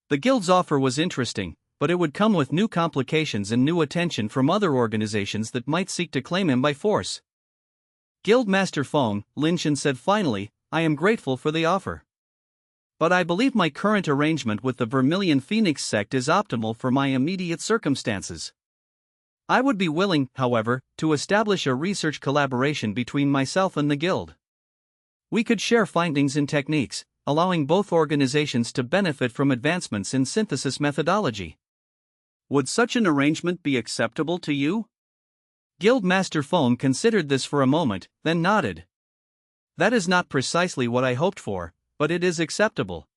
The guild's offer was interesting, but it would come with new complications and new attention from other organizations that might seek to claim him by force. Guildmaster Feng, Liang Chen said finally, I am grateful for the offer. But I believe my current arrangement with the Vermilion Phoenix sect is optimal for my immediate circumstances. I would be willing, however, to establish a research collaboration between myself and the guild. We could share findings and techniques, allowing both organizations to benefit from advancements in synthesis methodology. Would such an arrangement be acceptable to you? Guildmaster Feng considered this for a moment, then nodded. That is not precisely what I hoped for, but it is acceptable.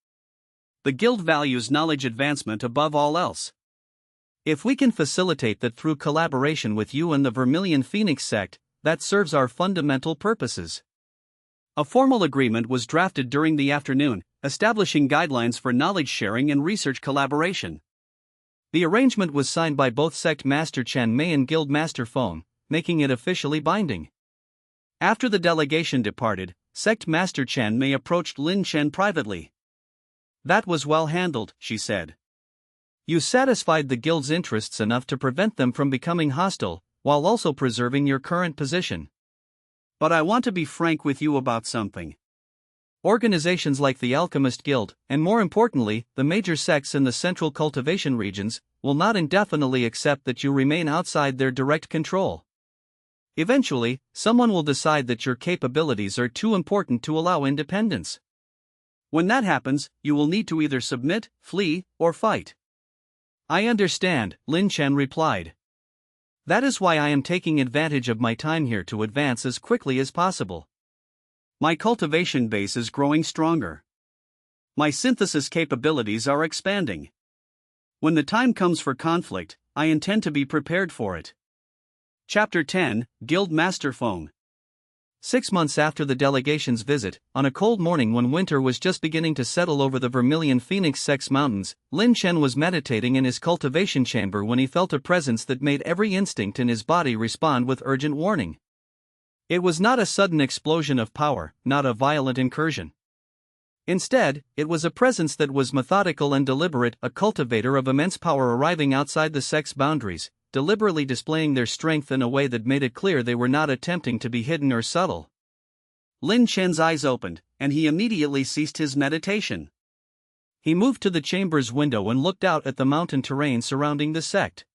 The guild values knowledge advancement above all else. If we can facilitate that through collaboration with you and the Vermilion Phoenix sect, that serves our fundamental purposes. A formal agreement was drafted during the afternoon, establishing guidelines for knowledge sharing and research collaboration. The arrangement was signed by both Sect Master Chen Mei and Guild Master Feng, making it officially binding. After the delegation departed, Sect Master Chen Mei approached Liang Chen privately. That was well handled, she said. You satisfied the guild's interests enough to prevent them from becoming hostile, while also preserving your current position. But I want to be frank with you about something. Organizations like the Alchemist Guild, and more importantly, the major sects in the central cultivation regions, will not indefinitely accept that you remain outside their direct control. Eventually, someone will decide that your capabilities are too important to allow independence. When that happens, you will need to either submit, flee, or fight. I understand, Liang Chen replied. That is why I am taking advantage of my time here to advance as quickly as possible. My cultivation base is growing stronger. My synthesis capabilities are expanding. When the time comes for conflict, I intend to be prepared for it. Chapter 10, Guild Master Feng. 6 months after the delegation's visit, on a cold morning when winter was just beginning to settle over the Vermilion Phoenix Sect's mountains, Liang Chen was meditating in his cultivation chamber when he felt a presence that made every instinct in his body respond with urgent warning. It was not a sudden explosion of power, not a violent incursion. Instead, it was a presence that was methodical and deliberate, a cultivator of immense power arriving outside the sect's boundaries, deliberately displaying their strength in a way that made it clear they were not attempting to be hidden or subtle. Liang Chen's eyes opened, and he immediately ceased his meditation. He moved to the chamber's window and looked out at the mountain terrain surrounding the sect.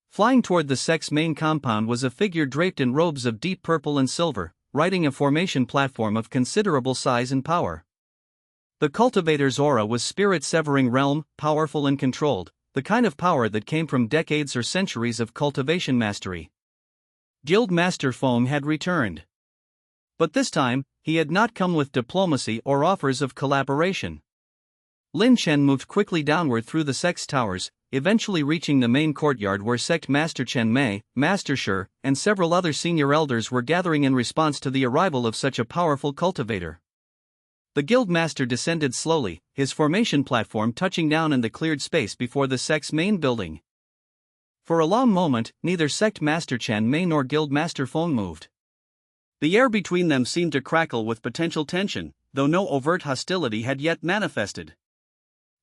Flying toward the sect's main compound was a figure draped in robes of deep purple and silver, riding a formation platform of considerable size and power. The cultivator's aura was spirit-severing realm, powerful and controlled, the kind of power that came from decades or centuries of cultivation mastery. Guild Master Feng had returned. But this time, he had not come with diplomacy or offers of collaboration. Liang Chen moved quickly downward through the sect's towers, eventually reaching the main courtyard where Sect Master Chen Mei, Master Shi, and several other senior elders were gathering in response to the arrival of such a powerful cultivator. The guild master descended slowly, his formation platform touching down in the cleared space before the sect's main building. For a long moment, neither Sect Master Chen Mei nor Guild Master Feng moved. The air between them seemed to crackle with potential tension, though no overt hostility had yet manifested.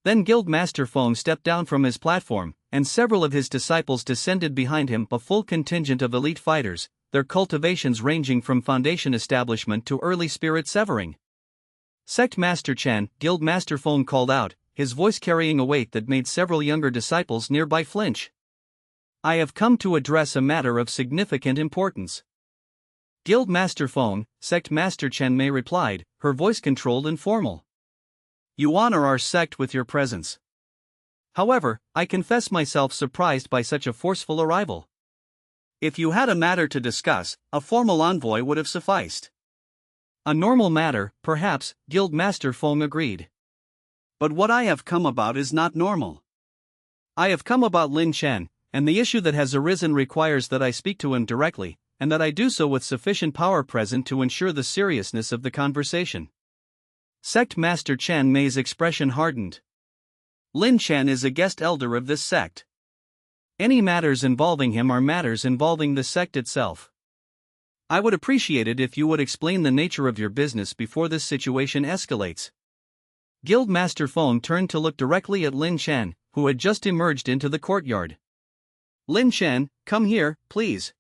Then Guild Master Feng stepped down from his platform, and several of his disciples descended behind him, a full contingent of elite fighters, their cultivations ranging from foundation establishment to early spirit severing. Sect Master Chen, Guild Master Feng called out, his voice carrying a weight that made several younger disciples nearby flinch. I have come to address a matter of significant importance. Guild Master Feng, Sect Master Chen Mei replied, her voice controlled and formal. You honor our sect with your presence. However, I confess myself surprised by such a forceful arrival. If you had a matter to discuss, a formal envoy would have sufficed. A normal matter, perhaps, Guild Master Feng agreed. But what I have come about is not normal. I have come about Liang Chen, and the issue that has arisen requires that I speak to him directly, and that I do so with sufficient power present to ensure the seriousness of the conversation. Sect Master Chen Mei's expression hardened. Liang Chen is a guest elder of this sect. Any matters involving him are matters involving the sect itself. I would appreciate it if you would explain the nature of your business before this situation escalates. Guild Master Feng turned to look directly at Liang Chen, who had just emerged into the courtyard. Liang Chen, come here, please.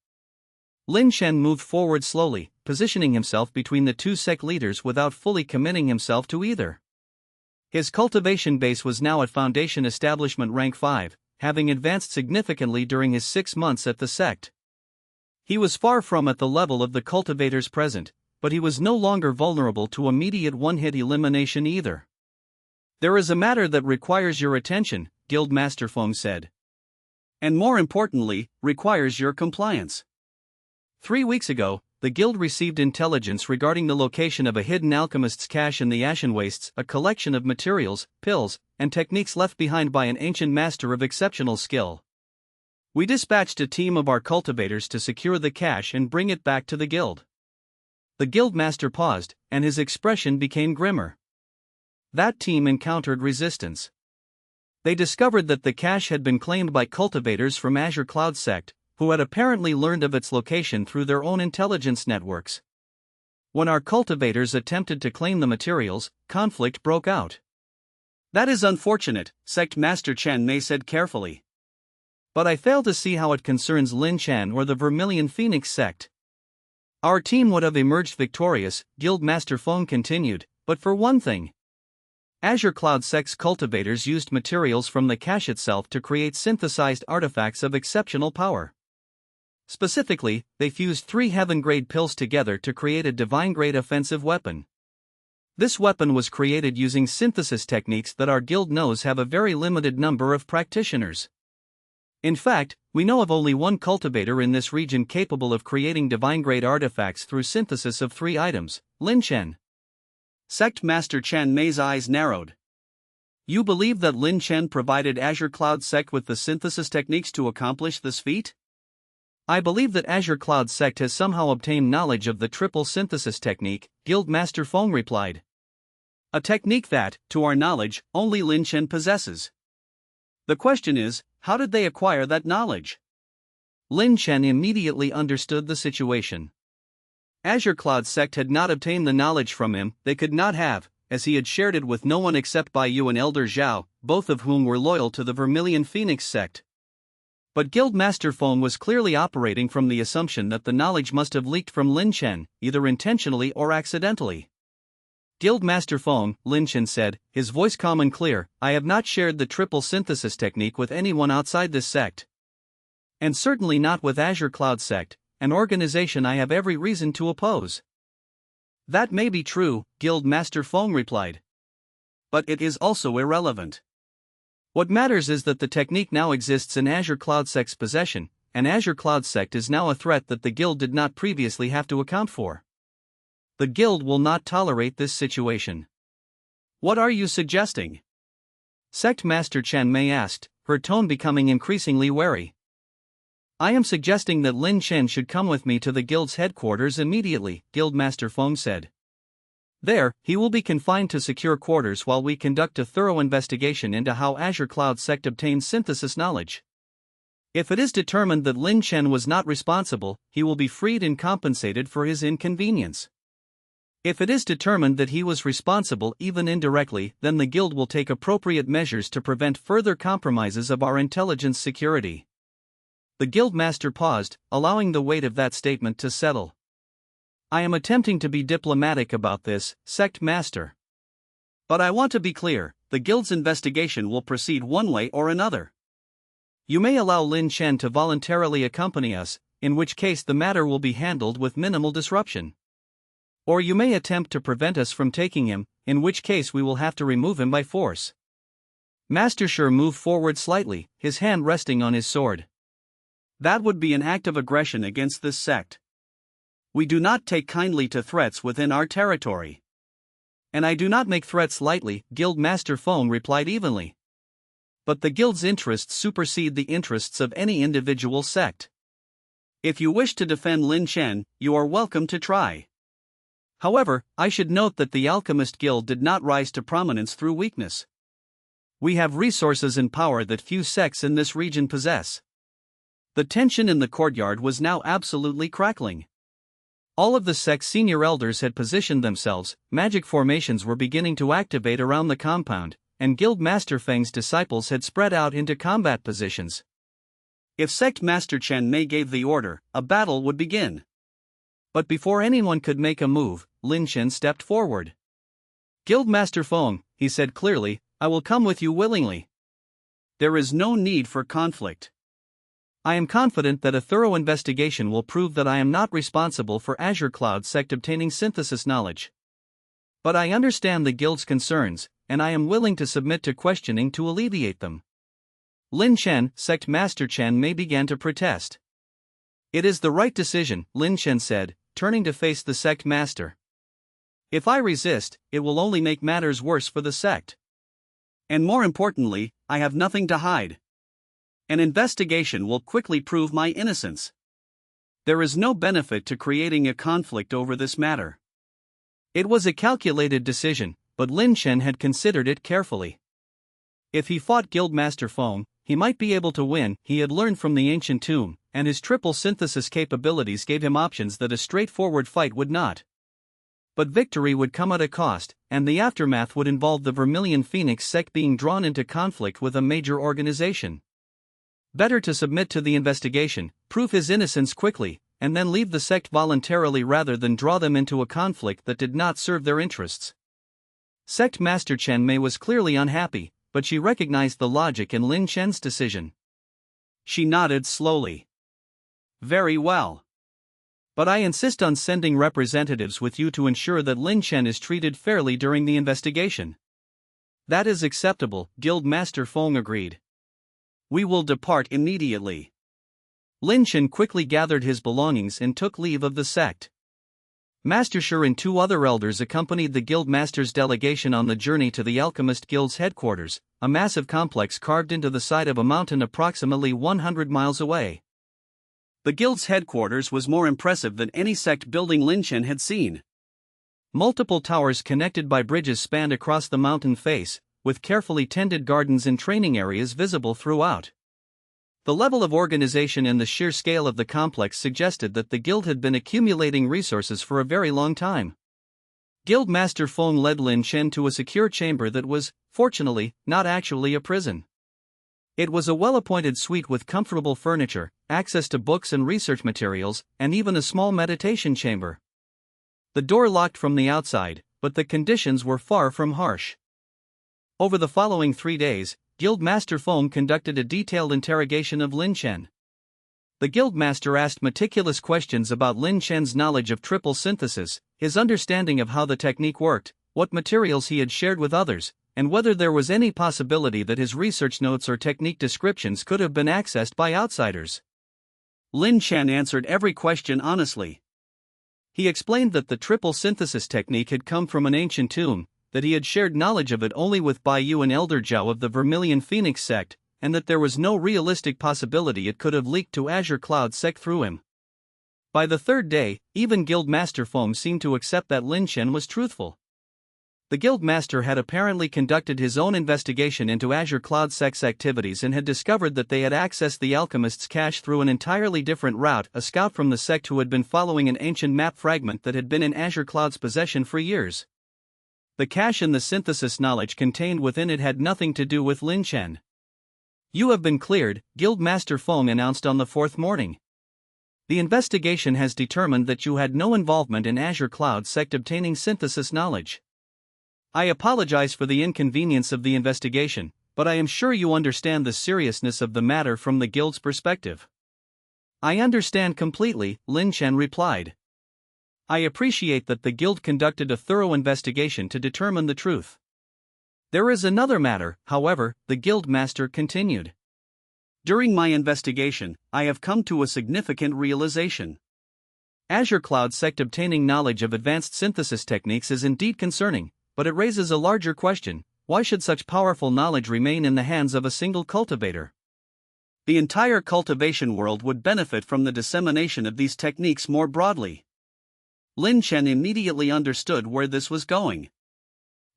Liang Chen moved forward slowly, positioning himself between the two sect leaders without fully committing himself to either. His cultivation base was now at Foundation Establishment Rank 5, having advanced significantly during his 6 months at the sect. He was far from at the level of the cultivators present, but he was no longer vulnerable to immediate one-hit elimination either. There is a matter that requires your attention, Guild Master Feng said. And more importantly, requires your compliance. 3 weeks ago, the guild received intelligence regarding the location of a hidden alchemist's cache in the Ashen Wastes, a collection of materials, pills, and techniques left behind by an ancient master of exceptional skill. We dispatched a team of our cultivators to secure the cache and bring it back to the guild. The guild master paused, and his expression became grimmer. That team encountered resistance. They discovered that the cache had been claimed by cultivators from Azure Cloud sect, who had apparently learned of its location through their own intelligence networks. When our cultivators attempted to claim the materials, conflict broke out. That is unfortunate, Sect Master Chen Mei said carefully. But I fail to see how it concerns Liang Chen or the Vermilion Phoenix sect. Our team would have emerged victorious, Guild Master Feng continued, but for one thing. Azure Cloud sect's cultivators used materials from the cache itself to create synthesized artifacts of exceptional power. Specifically, they fused 3 heaven-grade pills together to create a divine-grade offensive weapon. This weapon was created using synthesis techniques that our guild knows have a very limited number of practitioners. In fact, we know of only one cultivator in this region capable of creating divine-grade artifacts through synthesis of 3 items, Liang Chen. Sect Master Chen Mei's eyes narrowed. You believe that Liang Chen provided Azure Cloud sect with the synthesis techniques to accomplish this feat? I believe that Azure Cloud sect has somehow obtained knowledge of the triple synthesis technique, Guild Master Feng replied. A technique that, to our knowledge, only Liang Chen possesses. The question is, how did they acquire that knowledge? Liang Chen immediately understood the situation. Azure Cloud sect had not obtained the knowledge from him, they could not have, as he had shared it with no one except Bai Yu and Elder Zhao, both of whom were loyal to the Vermilion Phoenix sect. But Guild Master Feng was clearly operating from the assumption that the knowledge must have leaked from Liang Chen, either intentionally or accidentally. Guild Master Feng, Liang Chen said, his voice calm and clear, I have not shared the triple synthesis technique with anyone outside this sect. And certainly not with Azure Cloud sect, an organization I have every reason to oppose. That may be true, Guild Master Feng replied. But it is also irrelevant. What matters is that the technique now exists in Azure Cloud sect's possession, and Azure Cloud sect is now a threat that the guild did not previously have to account for. The guild will not tolerate this situation. What are you suggesting? Sect Master Chen Mei asked, her tone becoming increasingly wary. I am suggesting that Liang Chen should come with me to the guild's headquarters immediately, Guild Master Feng said. There, he will be confined to secure quarters while we conduct a thorough investigation into how Azure Cloud sect obtains synthesis knowledge. If it is determined that Liang Chen was not responsible, he will be freed and compensated for his inconvenience. If it is determined that he was responsible even indirectly, then the guild will take appropriate measures to prevent further compromises of our intelligence security. The guild master paused, allowing the weight of that statement to settle. I am attempting to be diplomatic about this, Sect Master. But I want to be clear, the guild's investigation will proceed one way or another. You may allow Liang Chen to voluntarily accompany us, in which case the matter will be handled with minimal disruption. Or you may attempt to prevent us from taking him, in which case we will have to remove him by force. Master Shi moved forward slightly, his hand resting on his sword. That would be an act of aggression against this sect. We do not take kindly to threats within our territory. And I do not make threats lightly, Guild Master Feng replied evenly. But the guild's interests supersede the interests of any individual sect. If you wish to defend Liang Chen, you are welcome to try. However, I should note that the Alchemist Guild did not rise to prominence through weakness. We have resources and power that few sects in this region possess. The tension in the courtyard was now absolutely crackling. All of the sect's senior elders had positioned themselves, magic formations were beginning to activate around the compound, and Guild Master Feng's disciples had spread out into combat positions. If Sect Master Chen Mei gave the order, a battle would begin. But before anyone could make a move, Liang Chen stepped forward. Guild Master Feng, he said clearly, I will come with you willingly. There is no need for conflict. I am confident that a thorough investigation will prove that I am not responsible for Azure Cloud sect obtaining synthesis knowledge. But I understand the guild's concerns, and I am willing to submit to questioning to alleviate them. Lin Chen, Sect Master Chen Mei began to protest. It is the right decision, Lin Chen said, turning to face the sect master. If I resist, it will only make matters worse for the sect. And more importantly, I have nothing to hide. An investigation will quickly prove my innocence. There is no benefit to creating a conflict over this matter. It was a calculated decision, but Lin Chen had considered it carefully. If he fought Guildmaster Feng, he might be able to win. He had learned from the ancient tomb, and his triple synthesis capabilities gave him options that a straightforward fight would not. But victory would come at a cost, and the aftermath would involve the Vermilion Phoenix sect being drawn into conflict with a major organization. Better to submit to the investigation, prove his innocence quickly, and then leave the sect voluntarily rather than draw them into a conflict that did not serve their interests. Sect Master Chen Mei was clearly unhappy, but she recognized the logic in Lin Chen's decision. She nodded slowly. Very well. But I insist on sending representatives with you to ensure that Lin Chen is treated fairly during the investigation. That is acceptable, Guildmaster Feng agreed. We will depart immediately. Lin Chen quickly gathered his belongings and took leave of the sect. Master Shi and two other elders accompanied the Guildmaster's delegation on the journey to the Alchemist Guild's headquarters, a massive complex carved into the side of a mountain approximately 100 miles away. The guild's headquarters was more impressive than any sect building Lin Chen had seen. Multiple towers connected by bridges spanned across the mountain face, with carefully tended gardens and training areas visible throughout. The level of organization and the sheer scale of the complex suggested that the guild had been accumulating resources for a very long time. Guildmaster Feng led Lin Chen to a secure chamber that was, fortunately, not actually a prison. It was a well-appointed suite with comfortable furniture, access to books and research materials, and even a small meditation chamber. The door locked from the outside, but the conditions were far from harsh. Over the following 3 days, Guildmaster Feng conducted a detailed interrogation of Lin Chen. The Guildmaster asked meticulous questions about Lin Chen's knowledge of triple synthesis, his understanding of how the technique worked, what materials he had shared with others, and whether there was any possibility that his research notes or technique descriptions could have been accessed by outsiders. Lin Chen answered every question honestly. He explained that the triple synthesis technique had come from an ancient tomb, that he had shared knowledge of it only with Bai Yu and Elder Zhao of the Vermilion Phoenix sect, and that there was no realistic possibility it could have leaked to Azure Cloud sect through him. By the third day, even Guildmaster Feng seemed to accept that Lin Chen was truthful. The Guildmaster had apparently conducted his own investigation into Azure Cloud sect's activities and had discovered that they had accessed the alchemist's cache through an entirely different route. A scout from the sect who had been following an ancient map fragment that had been in Azure Cloud's possession for years. The cache and the synthesis knowledge contained within it had nothing to do with Lin Chen. You have been cleared, Guildmaster Feng announced on the fourth morning. The investigation has determined that you had no involvement in Azure Cloud sect obtaining synthesis knowledge. I apologize for the inconvenience of the investigation, but I am sure you understand the seriousness of the matter from the guild's perspective. I understand completely, Lin Chen replied. I appreciate that the guild conducted a thorough investigation to determine the truth. There is another matter, however, the guild master continued. During my investigation, I have come to a significant realization. Azure Cloud sect obtaining knowledge of advanced synthesis techniques is indeed concerning, but it raises a larger question: why should such powerful knowledge remain in the hands of a single cultivator? The entire cultivation world would benefit from the dissemination of these techniques more broadly. Lin Chen immediately understood where this was going.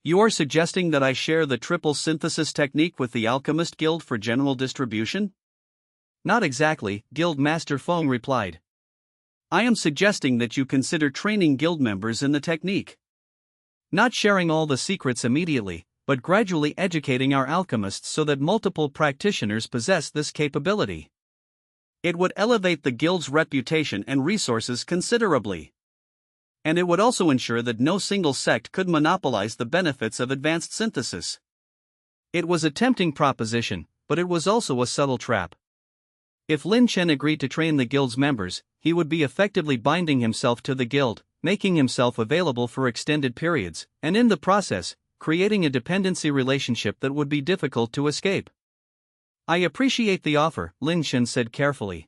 You are suggesting that I share the triple synthesis technique with the Alchemist Guild for general distribution? Not exactly, Guildmaster Feng replied. I am suggesting that you consider training guild members in the technique. Not sharing all the secrets immediately, but gradually educating our alchemists so that multiple practitioners possess this capability. It would elevate the guild's reputation and resources considerably. And it would also ensure that no single sect could monopolize the benefits of advanced synthesis. It was a tempting proposition, but it was also a subtle trap. If Lin Chen agreed to train the guild's members, he would be effectively binding himself to the guild, making himself available for extended periods, and in the process, creating a dependency relationship that would be difficult to escape. I appreciate the offer, Liang Chen said carefully.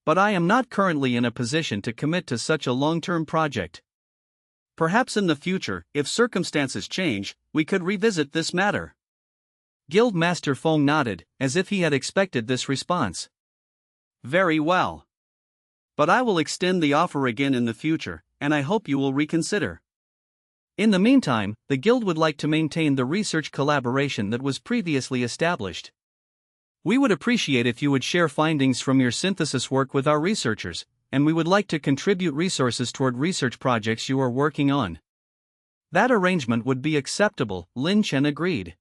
But I am not currently in a position to commit to such a long-term project. Perhaps in the future, if circumstances change, we could revisit this matter. Guild Master Feng nodded, as if he had expected this response. Very well. But I will extend the offer again in the future, and I hope you will reconsider. In the meantime, the Guild would like to maintain the research collaboration that was previously established. We would appreciate if you would share findings from your synthesis work with our researchers, and we would like to contribute resources toward research projects you are working on. That arrangement would be acceptable, Liang Chen agreed.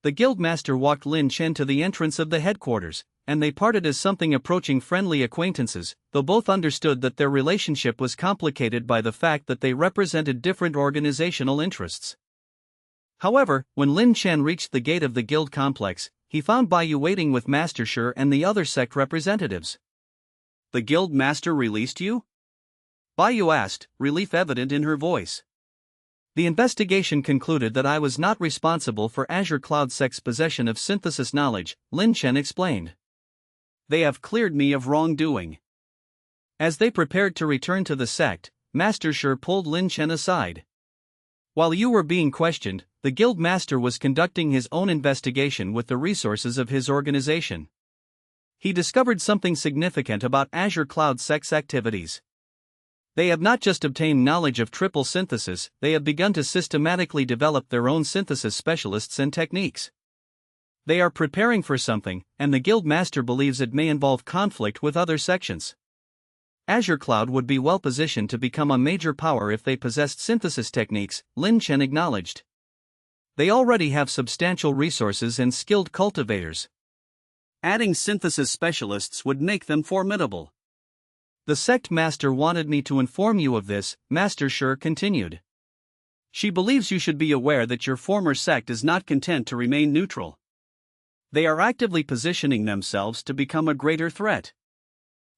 The Guildmaster walked Liang Chen to the entrance of the headquarters, and they parted as something approaching friendly acquaintances, though both understood that their relationship was complicated by the fact that they represented different organizational interests. However, when Liang Chen reached the gate of the guild complex, he found Baiyu waiting with Master Shi and the other sect representatives. The guild master released you? Baiyu asked, relief evident in her voice. The investigation concluded that I was not responsible for Azure Cloud Sect's possession of synthesis knowledge, Liang Chen explained. They have cleared me of wrongdoing. As they prepared to return to the sect, Master Shi pulled Liang Chen aside. While you were being questioned, the guild master was conducting his own investigation with the resources of his organization. He discovered something significant about Azure Cloud Sect's activities. They have not just obtained knowledge of triple synthesis, they have begun to systematically develop their own synthesis specialists and techniques. They are preparing for something, and the guild master believes it may involve conflict with other sections. Azure Cloud would be well positioned to become a major power if they possessed synthesis techniques, Liang Chen acknowledged. They already have substantial resources and skilled cultivators. Adding synthesis specialists would make them formidable. The sect master wanted me to inform you of this, Master Shi continued. She believes you should be aware that your former sect is not content to remain neutral. They are actively positioning themselves to become a greater threat.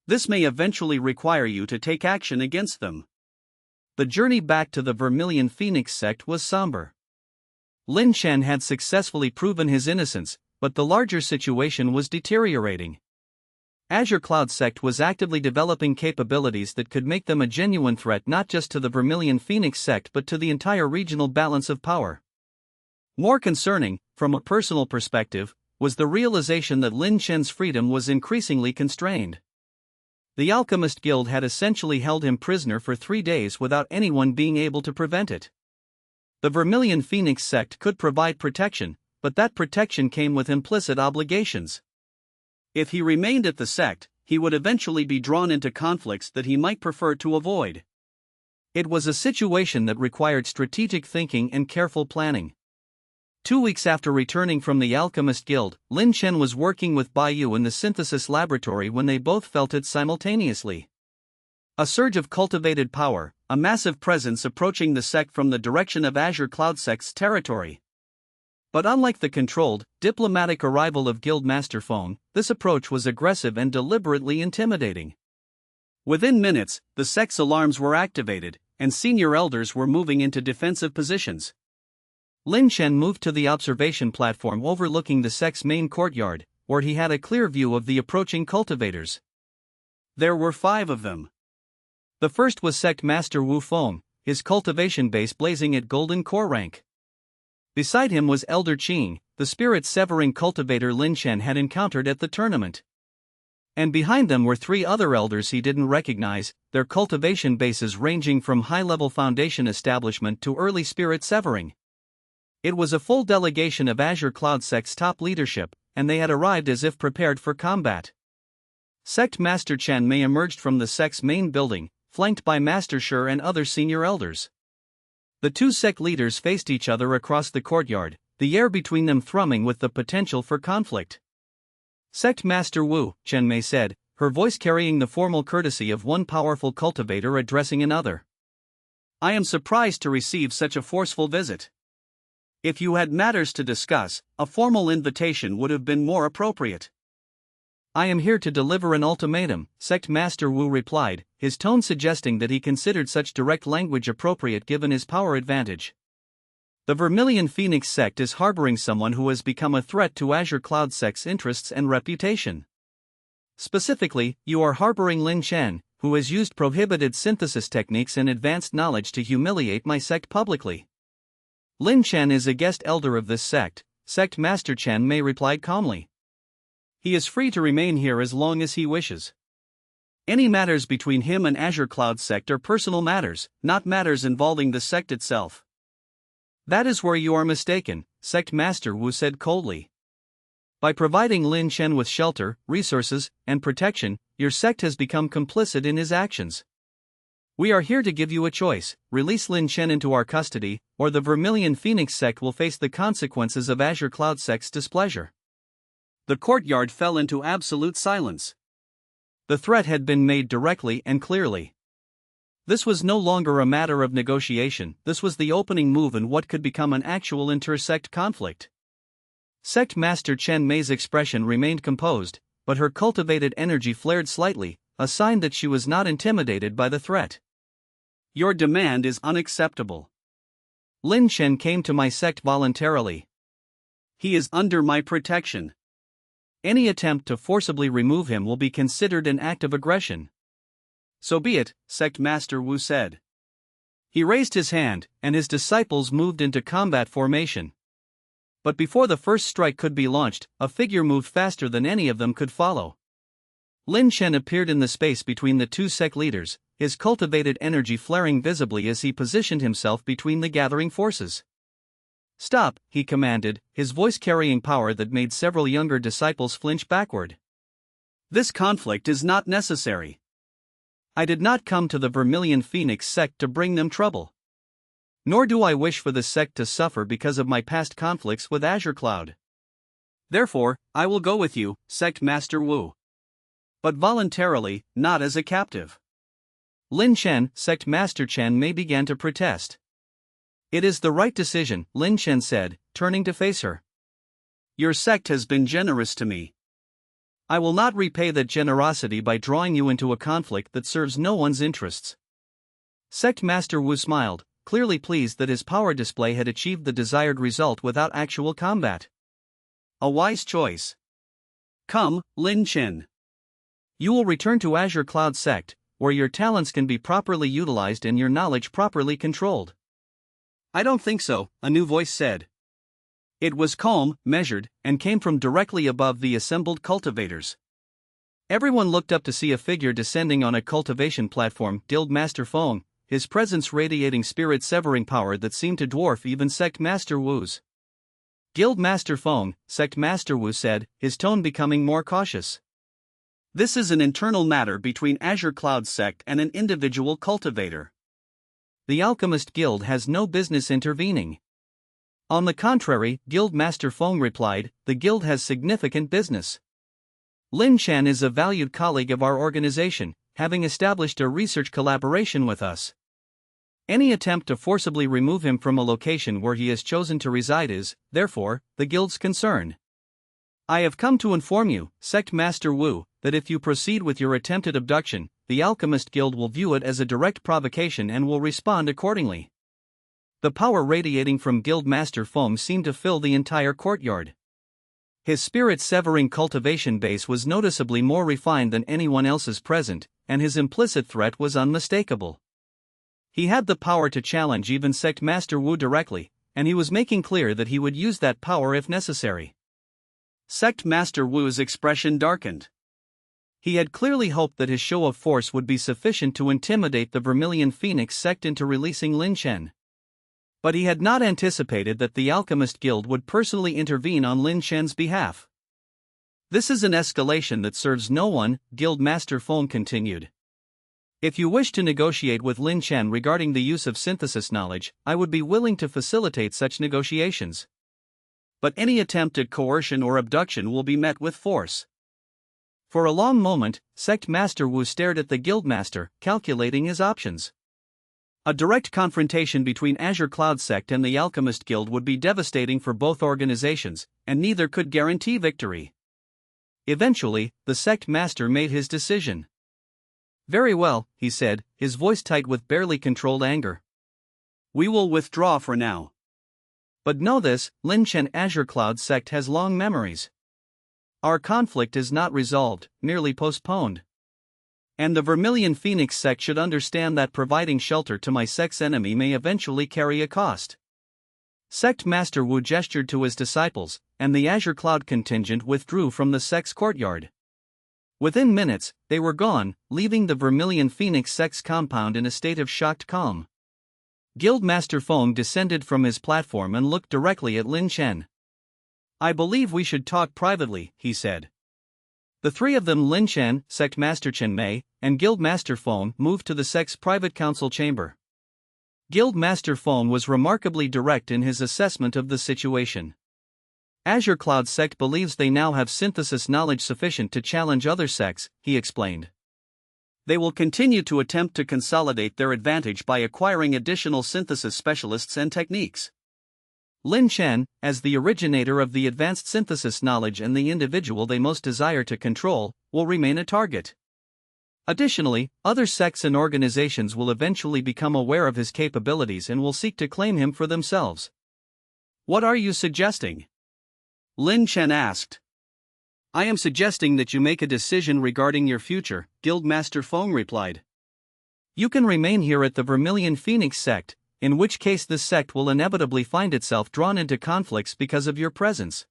This may eventually require you to take action against them. The journey back to the Vermilion Phoenix sect was somber. Liang Chen had successfully proven his innocence, but the larger situation was deteriorating. Azure Cloud Sect was actively developing capabilities that could make them a genuine threat not just to the Vermilion Phoenix sect but to the entire regional balance of power. More concerning, from a personal perspective, was the realization that Liang Chen's freedom was increasingly constrained. The Alchemist Guild had essentially held him prisoner for 3 days without anyone being able to prevent it. The Vermilion Phoenix sect could provide protection, but that protection came with implicit obligations. If he remained at the sect, he would eventually be drawn into conflicts that he might prefer to avoid. It was a situation that required strategic thinking and careful planning. 2 weeks after returning from the Alchemist Guild, Liang Chen was working with Baiyu in the synthesis laboratory when they both felt it simultaneously. A surge of cultivated power, a massive presence approaching the sect from the direction of Azure Cloud Sect's territory. But unlike the controlled, diplomatic arrival of Guildmaster Feng, this approach was aggressive and deliberately intimidating. Within minutes, the sect's alarms were activated, and senior elders were moving into defensive positions. Liang Chen moved to the observation platform overlooking the sect's main courtyard, where he had a clear view of the approaching cultivators. There were 5 of them. The first was Sect Master Wu Feng, his cultivation base blazing at Golden Core rank. Beside him was Elder Qing, the spirit-severing cultivator Liang Chen had encountered at the tournament. And behind them were 3 other elders he didn't recognize, their cultivation bases ranging from high-level foundation establishment to early spirit-severing. It was a full delegation of Azure Cloud Sect's top leadership, and they had arrived as if prepared for combat. Sect Master Chen Mei emerged from the sect's main building, flanked by Master Shi and other senior elders. The 2 sect leaders faced each other across the courtyard, the air between them thrumming with the potential for conflict. Sect Master Wu, Chen Mei said, her voice carrying the formal courtesy of one powerful cultivator addressing another. I am surprised to receive such a forceful visit. If you had matters to discuss, a formal invitation would have been more appropriate. I am here to deliver an ultimatum, Sect Master Wu replied, his tone suggesting that he considered such direct language appropriate given his power advantage. The Vermilion Phoenix sect is harboring someone who has become a threat to Azure Cloud sect's interests and reputation. Specifically, you are harboring Liang Chen, who has used prohibited synthesis techniques and advanced knowledge to humiliate my sect publicly. Liang Chen is a guest elder of this sect, Sect Master Chen Mei replied calmly. He is free to remain here as long as he wishes. Any matters between him and Azure Cloud sect are personal matters, not matters involving the sect itself. That is where you are mistaken, Sect Master Wu said coldly. By providing Liang Chen with shelter, resources, and protection, your sect has become complicit in his actions. We are here to give you a choice: release Liang Chen into our custody, or the Vermilion Phoenix sect will face the consequences of Azure Cloud sect's displeasure. The courtyard fell into absolute silence. The threat had been made directly and clearly. This was no longer a matter of negotiation, this was the opening move in what could become an actual inter-sect conflict. Sect Master Chen Mei's expression remained composed, but her cultivated energy flared slightly, a sign that she was not intimidated by the threat. Your demand is unacceptable. Liang Chen came to my sect voluntarily. He is under my protection. Any attempt to forcibly remove him will be considered an act of aggression. So be it, Sect Master Wu said. He raised his hand, and his disciples moved into combat formation. But before the first strike could be launched, a figure moved faster than any of them could follow. Liang Chen appeared in the space between the two sect leaders, his cultivated energy flaring visibly as he positioned himself between the gathering forces. Stop, he commanded, his voice carrying power that made several younger disciples flinch backward. This conflict is not necessary. I did not come to the Vermilion Phoenix sect to bring them trouble. Nor do I wish for the sect to suffer because of my past conflicts with Azure Cloud. Therefore, I will go with you, Sect Master Wu. But voluntarily, not as a captive. Liang Chen, Sect Master Chen Mei began to protest. It is the right decision, Liang Chen said, turning to face her. Your sect has been generous to me. I will not repay that generosity by drawing you into a conflict that serves no one's interests. Sect Master Wu smiled, clearly pleased that his power display had achieved the desired result without actual combat. A wise choice. Come, Liang Chen. You will return to Azure Cloud sect, where your talents can be properly utilized and your knowledge properly controlled. I don't think so, a new voice said. It was calm, measured, and came from directly above the assembled cultivators. Everyone looked up to see a figure descending on a cultivation platform, Guild Master Feng, his presence radiating spirit-severing power that seemed to dwarf even Sect Master Wu's. Guild Master Feng, Sect Master Wu said, his tone becoming more cautious. This is an internal matter between Azure Cloud sect and an individual cultivator. The Alchemist Guild has no business intervening. On the contrary, Guild Master Feng replied, the guild has significant business. Liang Chen is a valued colleague of our organization, having established a research collaboration with us. Any attempt to forcibly remove him from a location where he has chosen to reside is, therefore, the guild's concern. I have come to inform you, Sect Master Wu, that if you proceed with your attempted abduction, the Alchemist Guild will view it as a direct provocation and will respond accordingly. The power radiating from Guild Master Feng seemed to fill the entire courtyard. His spirit-severing cultivation base was noticeably more refined than anyone else's present, and his implicit threat was unmistakable. He had the power to challenge even Sect Master Wu directly, and he was making clear that he would use that power if necessary. Sect Master Wu's expression darkened. He had clearly hoped that his show of force would be sufficient to intimidate the Vermilion Phoenix sect into releasing Liang Chen. But he had not anticipated that the Alchemist Guild would personally intervene on Liang Chen's behalf. This is an escalation that serves no one, Guild Master Feng continued. If you wish to negotiate with Liang Chen regarding the use of synthesis knowledge, I would be willing to facilitate such negotiations. But any attempt at coercion or abduction will be met with force. For a long moment, Sect Master Wu stared at the Guildmaster, calculating his options. A direct confrontation between Azure Cloud sect and the Alchemist Guild would be devastating for both organizations, and neither could guarantee victory. Eventually, the sect master made his decision. Very well, he said, his voice tight with barely controlled anger. We will withdraw for now. But know this, Liang Chen Azure Cloud sect has long memories. Our conflict is not resolved, merely postponed. And the Vermilion Phoenix sect should understand that providing shelter to my sect's enemy may eventually carry a cost. Sect Master Wu gestured to his disciples, and the Azure Cloud contingent withdrew from the sect's courtyard. Within minutes, they were gone, leaving the Vermilion Phoenix sect's compound in a state of shocked calm. Guildmaster Feng descended from his platform and looked directly at Liang Chen. "I believe we should talk privately," he said. The three of them, Liang Chen, Sect Master Chen Mei, and Guildmaster Feng, moved to the sect's private council chamber. Guildmaster Feng was remarkably direct in his assessment of the situation. Azure Cloud sect believes they now have synthesis knowledge sufficient to challenge other sects, he explained. They will continue to attempt to consolidate their advantage by acquiring additional synthesis specialists and techniques. Liang Chen, as the originator of the advanced synthesis knowledge and the individual they most desire to control, will remain a target. Additionally, other sects and organizations will eventually become aware of his capabilities and will seek to claim him for themselves. What are you suggesting? Liang Chen asked. I am suggesting that you make a decision regarding your future, Guildmaster Feng replied. You can remain here at the Vermilion Phoenix sect, in which case this sect will inevitably find itself drawn into conflicts because of your presence.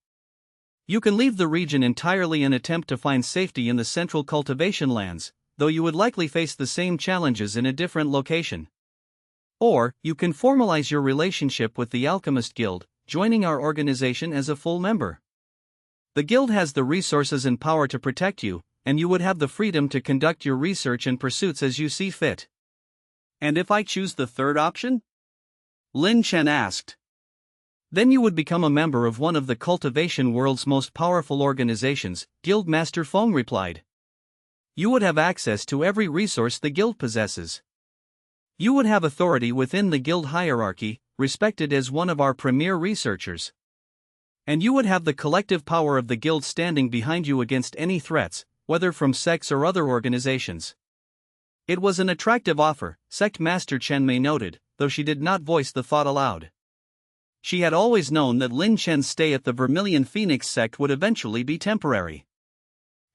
You can leave the region entirely and attempt to find safety in the central cultivation lands, though you would likely face the same challenges in a different location. Or, you can formalize your relationship with the Alchemist Guild, joining our organization as a full member. The guild has the resources and power to protect you, and you would have the freedom to conduct your research and pursuits as you see fit. And if I choose the third option? Liang Chen asked. Then you would become a member of one of the cultivation world's most powerful organizations, Guildmaster Feng replied. You would have access to every resource the guild possesses. You would have authority within the guild hierarchy, respected as one of our premier researchers. And you would have the collective power of the guild standing behind you against any threats, whether from sects or other organizations. It was an attractive offer, Sect Master Chen Mei noted, though she did not voice the thought aloud. She had always known that Liang Chen's stay at the Vermilion Phoenix sect would eventually be temporary.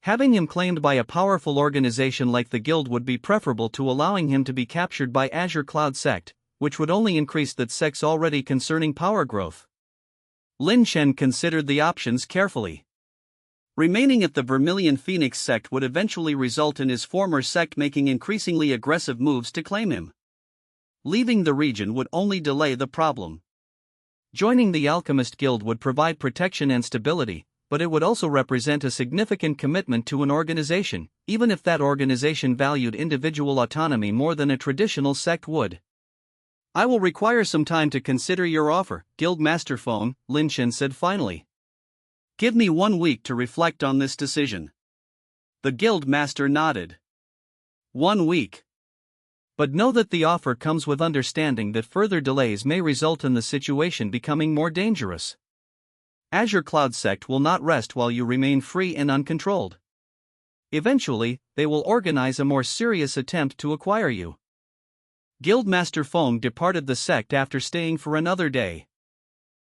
Having him claimed by a powerful organization like the guild would be preferable to allowing him to be captured by Azure Cloud sect, which would only increase that sect's already concerning power growth. Liang Chen considered the options carefully. Remaining at the Vermilion Phoenix sect would eventually result in his former sect making increasingly aggressive moves to claim him. Leaving the region would only delay the problem. Joining the Alchemist Guild would provide protection and stability, but it would also represent a significant commitment to an organization, even if that organization valued individual autonomy more than a traditional sect would. I will require some time to consider your offer, Guildmaster Feng, Liang Chen said finally. Give me 1 week to reflect on this decision. The Guildmaster nodded. 1 week. But know that the offer comes with understanding that further delays may result in the situation becoming more dangerous. Azure Cloud sect will not rest while you remain free and uncontrolled. Eventually, they will organize a more serious attempt to acquire you. Guildmaster Feng departed the sect after staying for another day.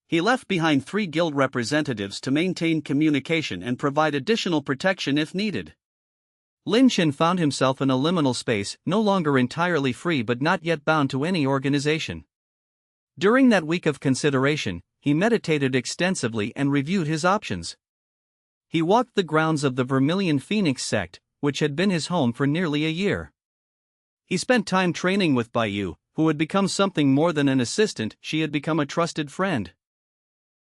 He left behind 3 guild representatives to maintain communication and provide additional protection if needed. Liang Chen found himself in a liminal space, no longer entirely free but not yet bound to any organization. During that week of consideration, he meditated extensively and reviewed his options. He walked the grounds of the Vermilion Phoenix sect, which had been his home for nearly a year. He spent time training with Baiyu, who had become something more than an assistant. She had become a trusted friend.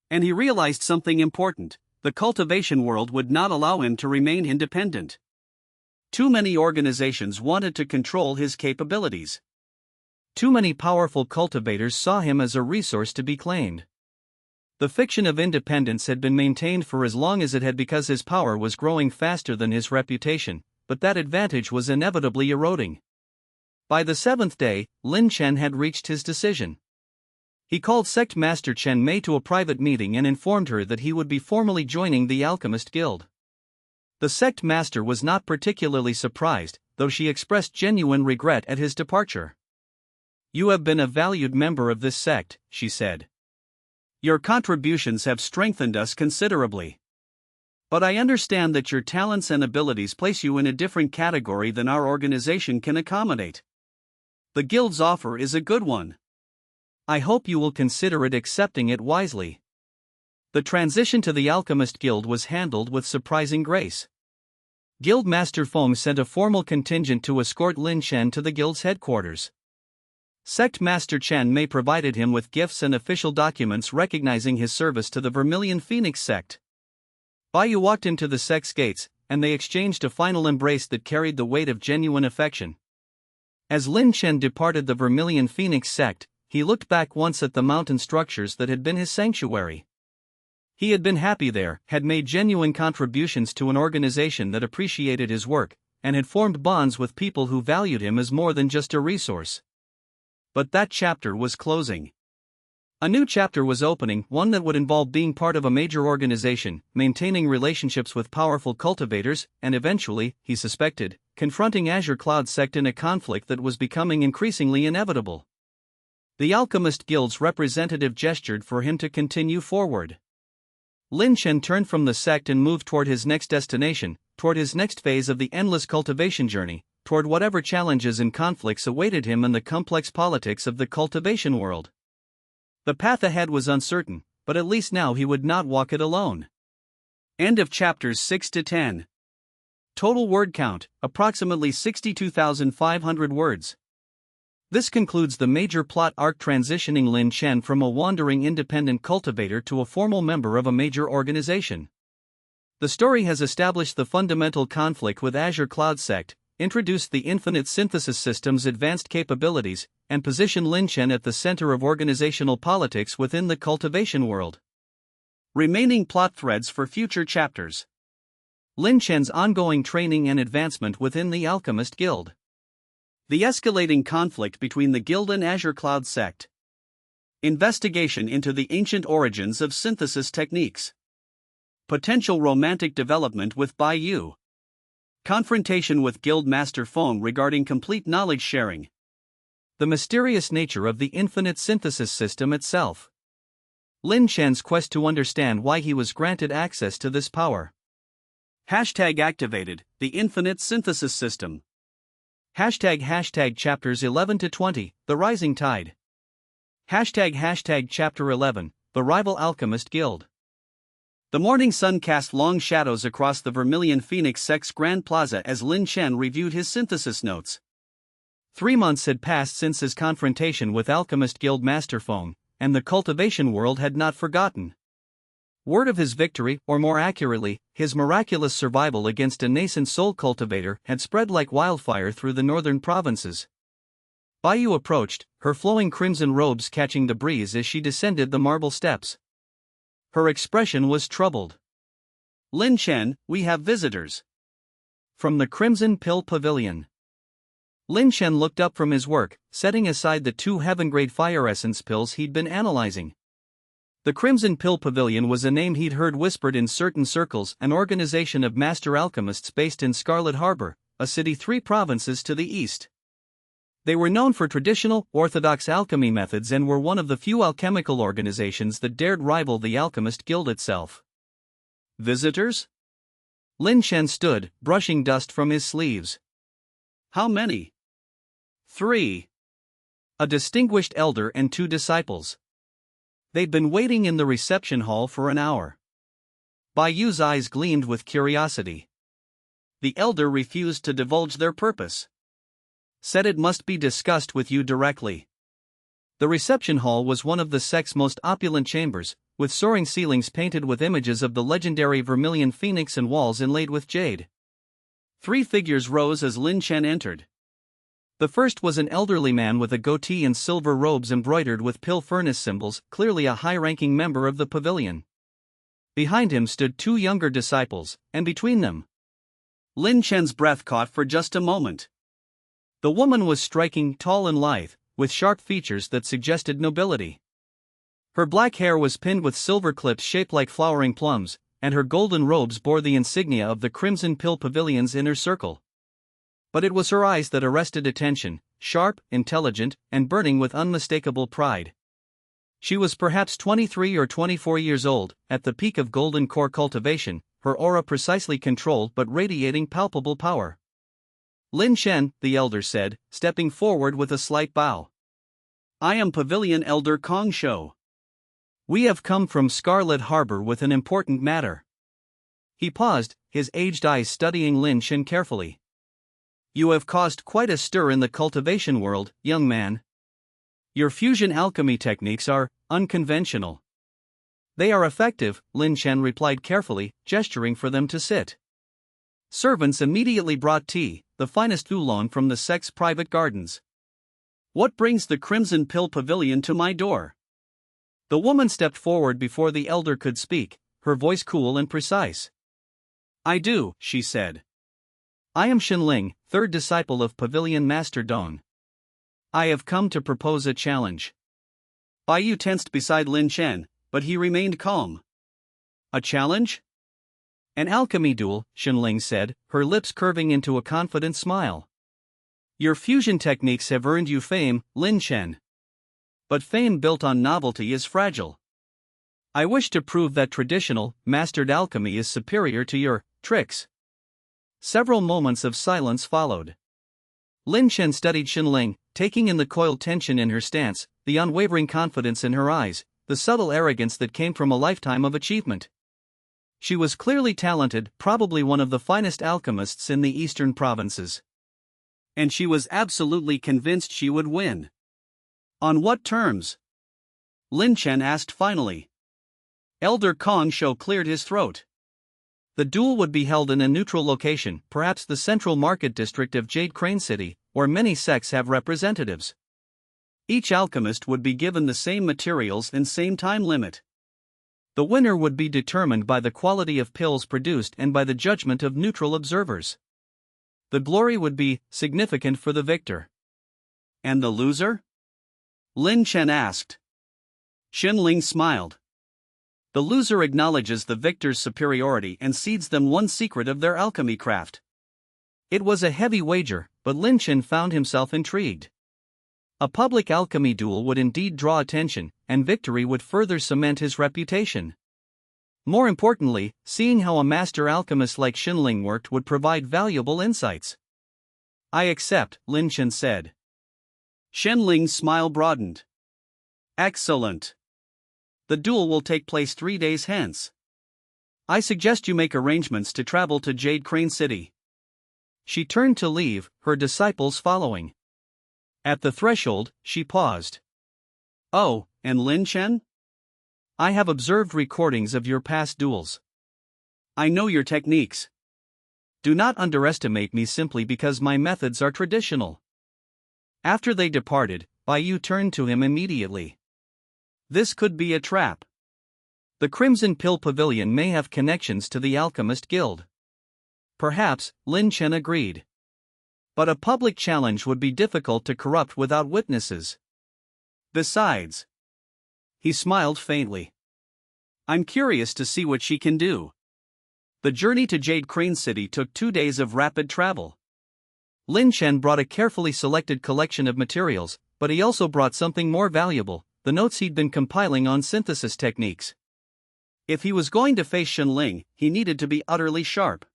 And he realized something important: the cultivation world would not allow him to remain independent. Too many organizations wanted to control his capabilities. Too many powerful cultivators saw him as a resource to be claimed. The fiction of independence had been maintained for as long as it had because his power was growing faster than his reputation, but that advantage was inevitably eroding. By the 7th day, Liang Chen had reached his decision. He called Sect Master Chen Mei to a private meeting and informed her that he would be formally joining the Alchemist Guild. The Sect Master was not particularly surprised, though she expressed genuine regret at his departure. You have been a valued member of this sect, she said. Your contributions have strengthened us considerably. But I understand that your talents and abilities place you in a different category than our organization can accommodate. The guild's offer is a good one. I hope you will consider accepting it wisely. The transition to the Alchemist Guild was handled with surprising grace. Guildmaster Feng sent a formal contingent to escort Liang Chen to the guild's headquarters. Sect Master Chen Mei provided him with gifts and official documents recognizing his service to the Vermilion Phoenix sect. Baiyu walked him to the sect's gates, and they exchanged a final embrace that carried the weight of genuine affection. As Liang Chen departed the Vermilion Phoenix sect, he looked back once at the mountain structures that had been his sanctuary. He had been happy there, had made genuine contributions to an organization that appreciated his work, and had formed bonds with people who valued him as more than just a resource. But that chapter was closing. A new chapter was opening, one that would involve being part of a major organization, maintaining relationships with powerful cultivators, and eventually, he suspected, confronting Azure Cloud sect in a conflict that was becoming increasingly inevitable. The Alchemist Guild's representative gestured for him to continue forward. Liang Chen turned from the sect and moved toward his next destination, toward his next phase of the endless cultivation journey, toward whatever challenges and conflicts awaited him in the complex politics of the cultivation world. The path ahead was uncertain, but at least now he would not walk it alone. End of chapters 6 to 10. Total word count, approximately 62,500 words. This concludes the major plot arc transitioning Liang Chen from a wandering independent cultivator to a formal member of a major organization. The story has established the fundamental conflict with Azure Cloud sect, introduced the infinite synthesis system's advanced capabilities, and positioned Liang Chen at the center of organizational politics within the cultivation world. Remaining plot threads for future chapters. Liang Chen's ongoing training and advancement within the Alchemist Guild. The escalating conflict between the Guild and Azure Cloud sect. Investigation into the ancient origins of synthesis techniques. Potential romantic development with Baiyu. Confrontation with Guildmaster Feng regarding complete knowledge sharing. The mysterious nature of the infinite synthesis system itself. Liang Chen's quest to understand why he was granted access to this power. #activated, the infinite synthesis system. ## chapters 11 to 20, the rising tide. ## chapter 11, the rival alchemist guild. The morning sun cast long shadows across the Vermilion Phoenix sect's Grand Plaza as Liang Chen reviewed his synthesis notes. 3 months had passed since his confrontation with Alchemist Guild Master Feng, and the cultivation world had not forgotten. Word of his victory, or more accurately, his miraculous survival against a nascent soul cultivator, had spread like wildfire through the northern provinces. Baiyu approached, her flowing crimson robes catching the breeze as she descended the marble steps. Her expression was troubled. "Liang Chen, we have visitors." From the Crimson Pill Pavilion. Liang Chen looked up from his work, setting aside the 2 heaven-grade fire essence pills he'd been analyzing. The Crimson Pill Pavilion was a name he'd heard whispered in certain circles, an organization of master alchemists based in Scarlet Harbor, a city 3 provinces to the east. They were known for traditional, orthodox alchemy methods and were one of the few alchemical organizations that dared rival the Alchemist Guild itself. Visitors? Liang Chen stood, brushing dust from his sleeves. How many? 3. A distinguished elder and 2 disciples. They'd been waiting in the reception hall for an hour. Baiyu's eyes gleamed with curiosity. The elder refused to divulge their purpose. Said it must be discussed with you directly. The reception hall was one of the sect's most opulent chambers, with soaring ceilings painted with images of the legendary Vermilion Phoenix and walls inlaid with jade. 3 figures rose as Liang Chen entered. The first was an elderly man with a goatee and silver robes embroidered with pill furnace symbols, clearly a high-ranking member of the pavilion. Behind him stood 2 younger disciples, and between them, Liang Chen's breath caught for just a moment. The woman was striking, tall and lithe, with sharp features that suggested nobility. Her black hair was pinned with silver clips shaped like flowering plums, and her golden robes bore the insignia of the Crimson Pill Pavilion's inner circle. But it was her eyes that arrested attention, sharp, intelligent, and burning with unmistakable pride. She was perhaps 23 or 24 years old, at the peak of golden core cultivation, her aura precisely controlled but radiating palpable power. Liang Chen, the elder said, stepping forward with a slight bow. I am Pavilion Elder Kong Shou. We have come from Scarlet Harbor with an important matter. He paused, his aged eyes studying Liang Chen carefully. You have caused quite a stir in the cultivation world, young man. Your fusion alchemy techniques are unconventional. They are effective, Liang Chen replied carefully, gesturing for them to sit. Servants immediately brought tea, the finest oolong from the sect's private gardens. What brings the Crimson Pill Pavilion to my door? The woman stepped forward before the elder could speak, her voice cool and precise. I do, she said. I am Xianxia, third disciple of Pavilion Master Dong. I have come to propose a challenge. Bai Yu tensed beside Liang Chen, but he remained calm. A challenge? An alchemy duel, Xianxia said, her lips curving into a confident smile. Your fusion techniques have earned you fame, Liang Chen. But fame built on novelty is fragile. I wish to prove that traditional, mastered alchemy is superior to your tricks. Several moments of silence followed. Liang Chen studied Xianxia, taking in the coiled tension in her stance, the unwavering confidence in her eyes, the subtle arrogance that came from a lifetime of achievement. She was clearly talented, probably one of the finest alchemists in the eastern provinces. And she was absolutely convinced she would win. On what terms? Liang Chen asked finally. Elder Kong Shou cleared his throat. The duel would be held in a neutral location, perhaps the central market district of Jade Crane City, where many sects have representatives. Each alchemist would be given the same materials and same time limit. The winner would be determined by the quality of pills produced and by the judgment of neutral observers. The glory would be significant for the victor. And the loser? Liang Chen asked. Xianxia smiled. The loser acknowledges the victor's superiority and cedes them one secret of their alchemy craft. It was a heavy wager, but Liang Chen found himself intrigued. A public alchemy duel would indeed draw attention, and victory would further cement his reputation. More importantly, seeing how a master alchemist like Xianxia worked would provide valuable insights. I accept, Liang Chen said. Xianxia's smile broadened. Excellent. The duel will take place 3 days hence. I suggest you make arrangements to travel to Jade Crane City. She turned to leave, her disciples following. At the threshold, she paused. Oh, and Liang Chen? I have observed recordings of your past duels. I know your techniques. Do not underestimate me simply because my methods are traditional. After they departed, Bai Yu turned to him immediately. This could be a trap. The Crimson Pill Pavilion may have connections to the Alchemist Guild. Perhaps, Liang Chen agreed. But a public challenge would be difficult to corrupt without witnesses. Besides, he smiled faintly. I'm curious to see what she can do. The journey to Jade Crane City took 2 days of rapid travel. Liang Chen brought a carefully selected collection of materials, but he also brought something more valuable, the notes he'd been compiling on synthesis techniques. If he was going to face Xianxia, he needed to be utterly sharp.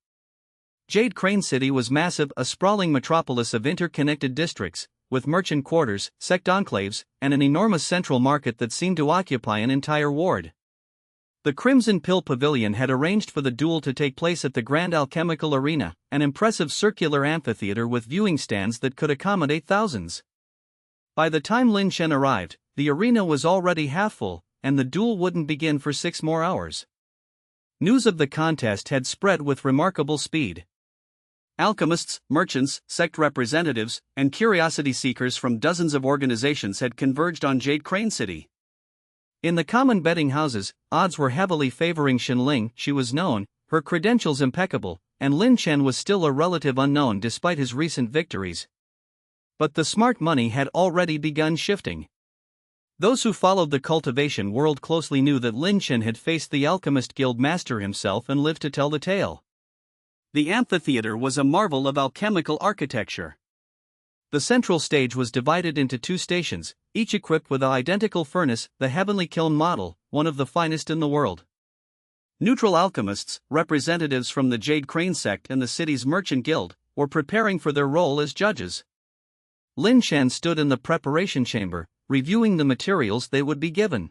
Jade Crane City was massive, a sprawling metropolis of interconnected districts, with merchant quarters, sect enclaves, and an enormous central market that seemed to occupy an entire ward. The Crimson Pill Pavilion had arranged for the duel to take place at the Grand Alchemical Arena, an impressive circular amphitheater with viewing stands that could accommodate thousands. By the time Liang Chen arrived, the arena was already half full, and the duel wouldn't begin for 6 more hours. News of the contest had spread with remarkable speed. Alchemists, merchants, sect representatives, and curiosity seekers from dozens of organizations had converged on Jade Crane City. In the common betting houses, odds were heavily favoring Xianxia. She was known, her credentials impeccable, and Liang Chen was still a relative unknown despite his recent victories. But the smart money had already begun shifting. Those who followed the cultivation world closely knew that Liang Chen had faced the Alchemist Guild master himself and lived to tell the tale. The amphitheater was a marvel of alchemical architecture. The central stage was divided into 2 stations, each equipped with an identical furnace, the heavenly kiln model, one of the finest in the world. Neutral alchemists, representatives from the Jade Crane sect and the city's merchant guild, were preparing for their role as judges. Liang Chen stood in the preparation chamber, reviewing the materials they would be given.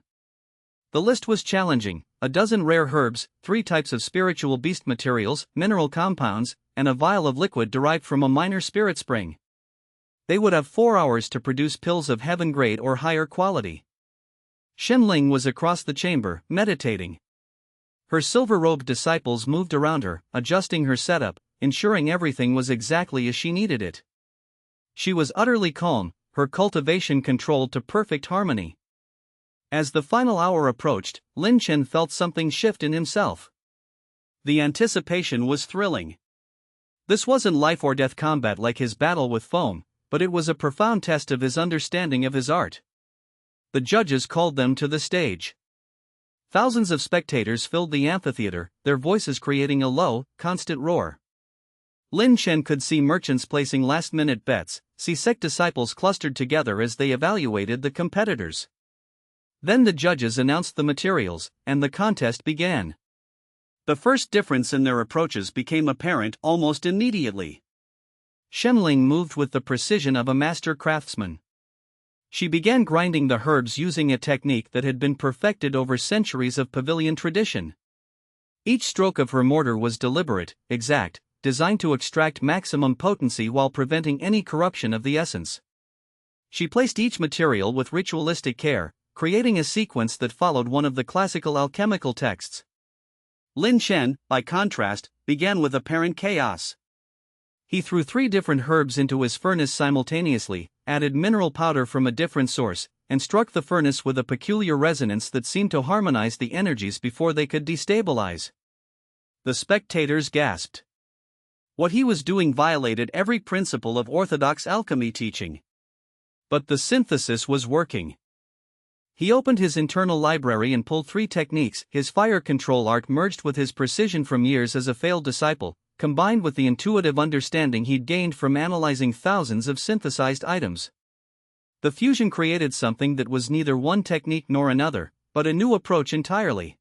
The list was challenging: a dozen rare herbs, 3 types of spiritual beast materials, mineral compounds, and a vial of liquid derived from a minor spirit spring. They would have 4 hours to produce pills of heaven grade or higher quality. Xianxia was across the chamber, meditating. Her silver-robed disciples moved around her, adjusting her setup, ensuring everything was exactly as she needed it. She was utterly calm, her cultivation controlled to perfect harmony. As the final hour approached, Liang Chen felt something shift in himself. The anticipation was thrilling. This wasn't life-or-death combat like his battle with foam, but it was a profound test of his understanding of his art. The judges called them to the stage. Thousands of spectators filled the amphitheater, their voices creating a low, constant roar. Liang Chen could see merchants placing last-minute bets, see sect disciples clustered together as they evaluated the competitors. Then the judges announced the materials, and the contest began. The first difference in their approaches became apparent almost immediately. Xianxia moved with the precision of a master craftsman. She began grinding the herbs using a technique that had been perfected over centuries of pavilion tradition. Each stroke of her mortar was deliberate, exact, designed to extract maximum potency while preventing any corruption of the essence. She placed each material with ritualistic care, creating a sequence that followed one of the classical alchemical texts. Liang Chen, by contrast, began with apparent chaos. He threw 3 different herbs into his furnace simultaneously, added mineral powder from a different source, and struck the furnace with a peculiar resonance that seemed to harmonize the energies before they could destabilize. The spectators gasped. What he was doing violated every principle of orthodox alchemy teaching. But the synthesis was working. He opened his internal library and pulled 3 techniques. His fire control art merged with his precision from years as a failed disciple, combined with the intuitive understanding he'd gained from analyzing thousands of synthesized items. The fusion created something that was neither one technique nor another, but a new approach entirely.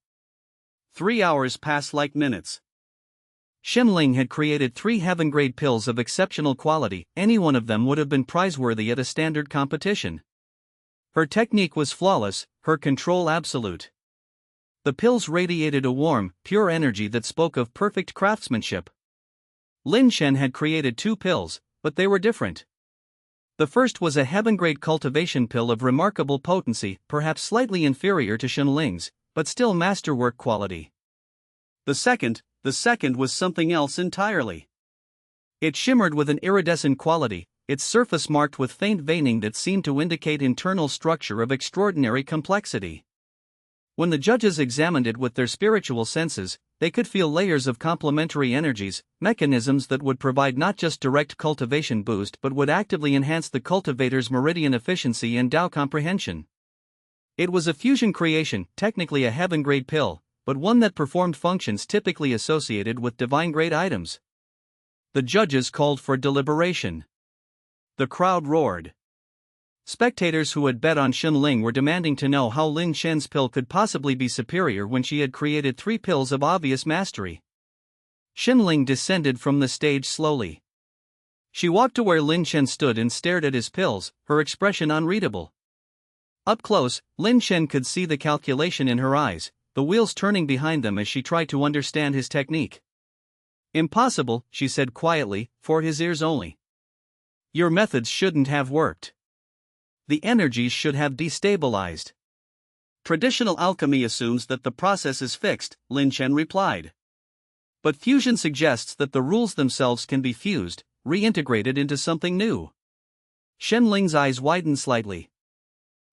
3 hours passed like minutes. Xianxia had created 3 heaven-grade pills of exceptional quality. Any one of them would have been prizeworthy at a standard competition. Her technique was flawless, her control absolute. The pills radiated a warm, pure energy that spoke of perfect craftsmanship. Liang Chen had created 2 pills, but they were different. The first was a heaven-grade cultivation pill of remarkable potency, perhaps slightly inferior to Xianxia's, but still masterwork quality. The second was something else entirely. It shimmered with an iridescent quality, its surface marked with faint veining that seemed to indicate internal structure of extraordinary complexity. When the judges examined it with their spiritual senses, they could feel layers of complementary energies, mechanisms that would provide not just direct cultivation boost but would actively enhance the cultivator's meridian efficiency and Tao comprehension. It was a fusion creation, technically a heaven-grade pill, but one that performed functions typically associated with divine-grade items. The judges called for deliberation. The crowd roared. Spectators who had bet on Xianxia were demanding to know how Liang Chen's pill could possibly be superior when she had created 3 pills of obvious mastery. Xianxia descended from the stage slowly. She walked to where Liang Chen stood and stared at his pills, her expression unreadable. Up close, Liang Chen could see the calculation in her eyes, the wheels turning behind them as she tried to understand his technique. "Impossible," she said quietly, for his ears only. "Your methods shouldn't have worked. The energies should have destabilized." "Traditional alchemy assumes that the process is fixed," Liang Chen replied. "But fusion suggests that the rules themselves can be fused, reintegrated into something new." Xianxia's eyes widened slightly.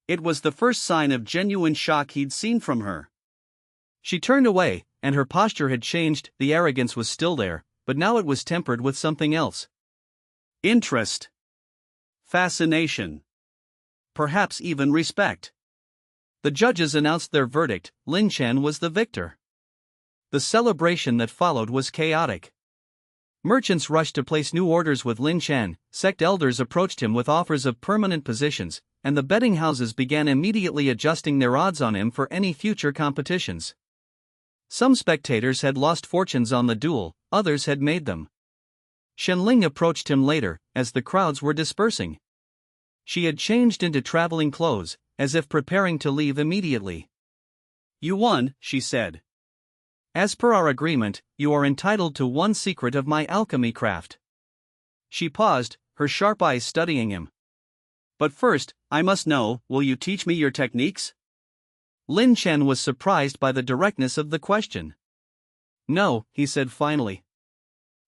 It was the first sign of genuine shock he'd seen from her. She turned away, and her posture had changed. The arrogance was still there, but now it was tempered with something else. Interest. Fascination. Perhaps even respect. The judges announced their verdict: Liang Chen was the victor. The celebration that followed was chaotic. Merchants rushed to place new orders with Liang Chen, sect elders approached him with offers of permanent positions, and the betting houses began immediately adjusting their odds on him for any future competitions. Some spectators had lost fortunes on the duel, others had made them. Xianxia approached him later, as the crowds were dispersing. She had changed into traveling clothes, as if preparing to leave immediately. "You won," she said. "As per our agreement, you are entitled to one secret of my alchemy craft." She paused, her sharp eyes studying him. "But first, I must know, will you teach me your techniques?" Liang Chen was surprised by the directness of the question. "No," he said finally.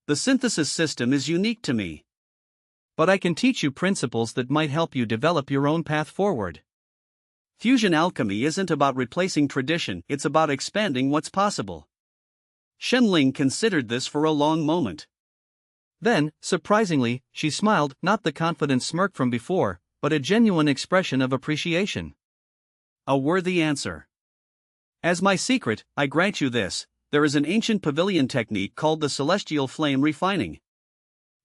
"The synthesis system is unique to me. But I can teach you principles that might help you develop your own path forward." Fusion alchemy isn't about replacing tradition, it's about expanding what's possible. Xianxia considered this for a long moment. Then, surprisingly, she smiled, not the confident smirk from before, but a genuine expression of appreciation. A worthy answer. "As my secret, I grant you this: there is an ancient pavilion technique called the celestial flame refining.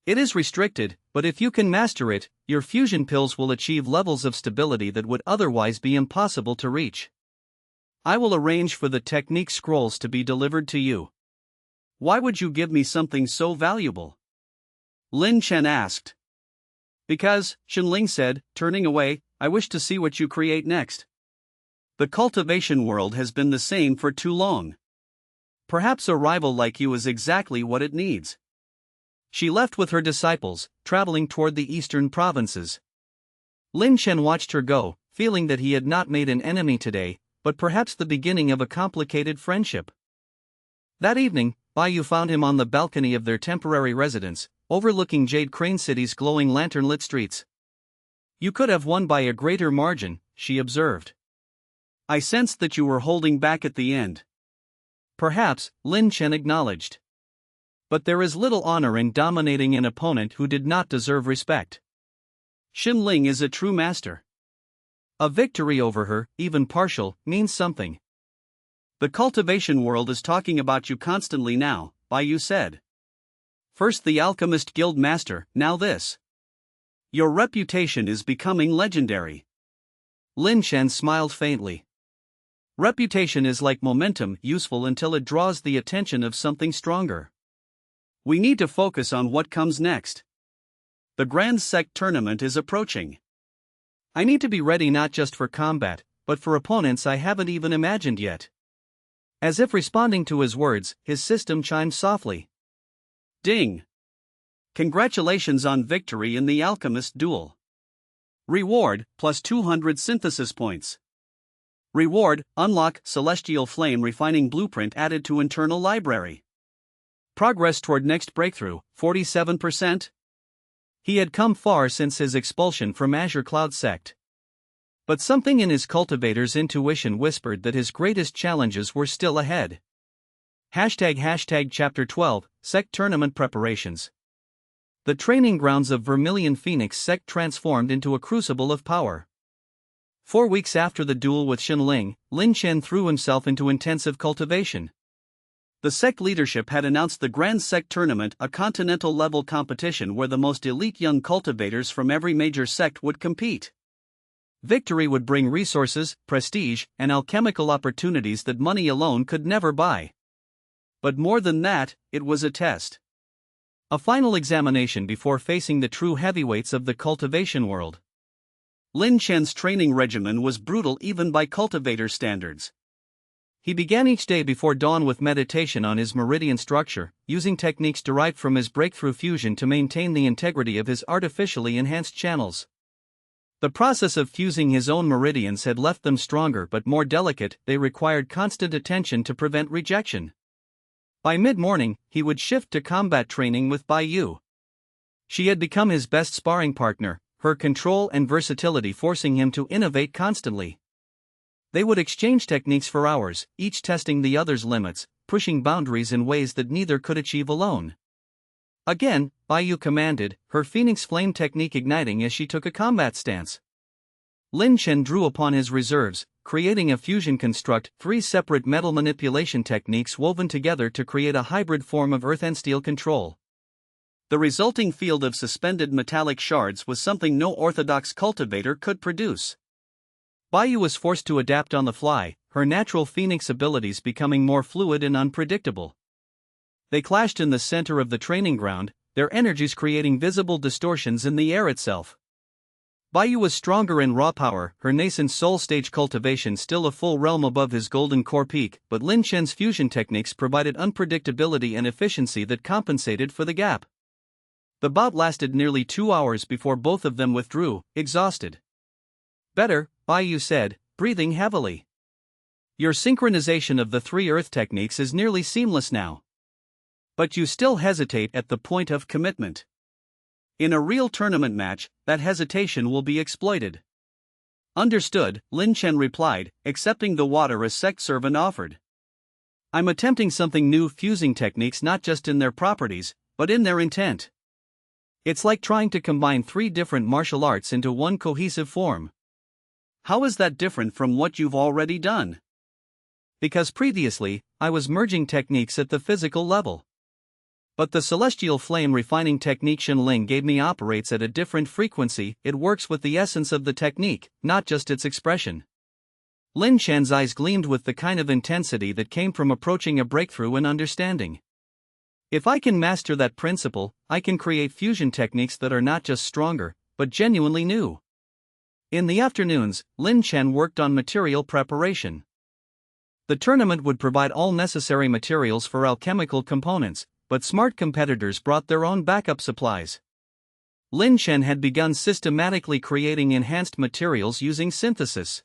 It is restricted, but if you can master it, your fusion pills will achieve levels of stability that would otherwise be impossible to reach. I will arrange for the technique scrolls to be delivered to you." "Why would you give me something so valuable?" Liang Chen asked. "Because," Xianxia said, turning away, "I wish to see what you create next. The cultivation world has been the same for too long. Perhaps a rival like you is exactly what it needs." She left with her disciples, traveling toward the eastern provinces. Liang Chen watched her go, feeling that he had not made an enemy today, but perhaps the beginning of a complicated friendship. That evening, Baiyu found him on the balcony of their temporary residence, overlooking Jade Crane City's glowing lantern-lit streets. "You could have won by a greater margin," she observed. "I sensed that you were holding back at the end." "Perhaps," Liang Chen acknowledged. "But there is little honor in dominating an opponent who did not deserve respect." Xianxia is a true master. A victory over her, even partial, means something. "The cultivation world is talking about you constantly now," Baiyu said. "First the alchemist guild master, now this. Your reputation is becoming legendary." Liang Chen smiled faintly. "Reputation is like momentum, useful until it draws the attention of something stronger. We need to focus on what comes next. The Grand Sect tournament is approaching. I need to be ready not just for combat, but for opponents I haven't even imagined yet." As if responding to his words, his system chimed softly. Ding! Congratulations on victory in the alchemist duel. Reward, plus 200 synthesis points. Reward, unlock celestial flame refining blueprint added to internal library. Progress toward next breakthrough, 47%. He had come far since his expulsion from Azure Cloud sect. But something in his cultivator's intuition whispered that his greatest challenges were still ahead. ## Chapter 12, Sect Tournament Preparations. The training grounds of Vermilion Phoenix sect transformed into a crucible of power. 4 weeks after the duel with Xianxia, Liang Chen threw himself into intensive cultivation. The sect leadership had announced the Grand Sect Tournament, a continental-level competition where the most elite young cultivators from every major sect would compete. Victory would bring resources, prestige, and alchemical opportunities that money alone could never buy. But more than that, it was a test. A final examination before facing the true heavyweights of the cultivation world. Liang Chen's training regimen was brutal even by cultivator standards. He began each day before dawn with meditation on his meridian structure, using techniques derived from his breakthrough fusion to maintain the integrity of his artificially enhanced channels. The process of fusing his own meridians had left them stronger but more delicate. They required constant attention to prevent rejection. By mid-morning, he would shift to combat training with Baiyu. She had become his best sparring partner, her control and versatility forcing him to innovate constantly. They would exchange techniques for hours, each testing the other's limits, pushing boundaries in ways that neither could achieve alone. Again, Baiyu commanded, her Phoenix Flame technique igniting as she took a combat stance. Liang Chen drew upon his reserves, creating a fusion construct, 3 separate metal manipulation techniques woven together to create a hybrid form of earth and steel control. The resulting field of suspended metallic shards was something no orthodox cultivator could produce. Baiyu was forced to adapt on the fly, her natural phoenix abilities becoming more fluid and unpredictable. They clashed in the center of the training ground, their energies creating visible distortions in the air itself. Baiyu was stronger in raw power, her nascent soul stage cultivation still a full realm above his golden core peak, but Liang Chen's fusion techniques provided unpredictability and efficiency that compensated for the gap. The bout lasted nearly 2 hours before both of them withdrew, exhausted. "Better," Baiyu said, breathing heavily. "Your synchronization of the 3 earth techniques is nearly seamless now. But you still hesitate at the point of commitment. In a real tournament match, that hesitation will be exploited." "Understood," Liang Chen replied, accepting the water a sect servant offered. "I'm attempting something new, fusing techniques not just in their properties, but in their intent. It's like trying to combine 3 different martial arts into one cohesive form." "How is that different from what you've already done?" "Because previously, I was merging techniques at the physical level. But the celestial flame refining technique Shenling gave me operates at a different frequency, it works with the essence of the technique, not just its expression." Liang Chen's eyes gleamed with the kind of intensity that came from approaching a breakthrough in understanding. "If I can master that principle, I can create fusion techniques that are not just stronger, but genuinely new." In the afternoons, Liang Chen worked on material preparation. The tournament would provide all necessary materials for alchemical components, but smart competitors brought their own backup supplies. Liang Chen had begun systematically creating enhanced materials using synthesis.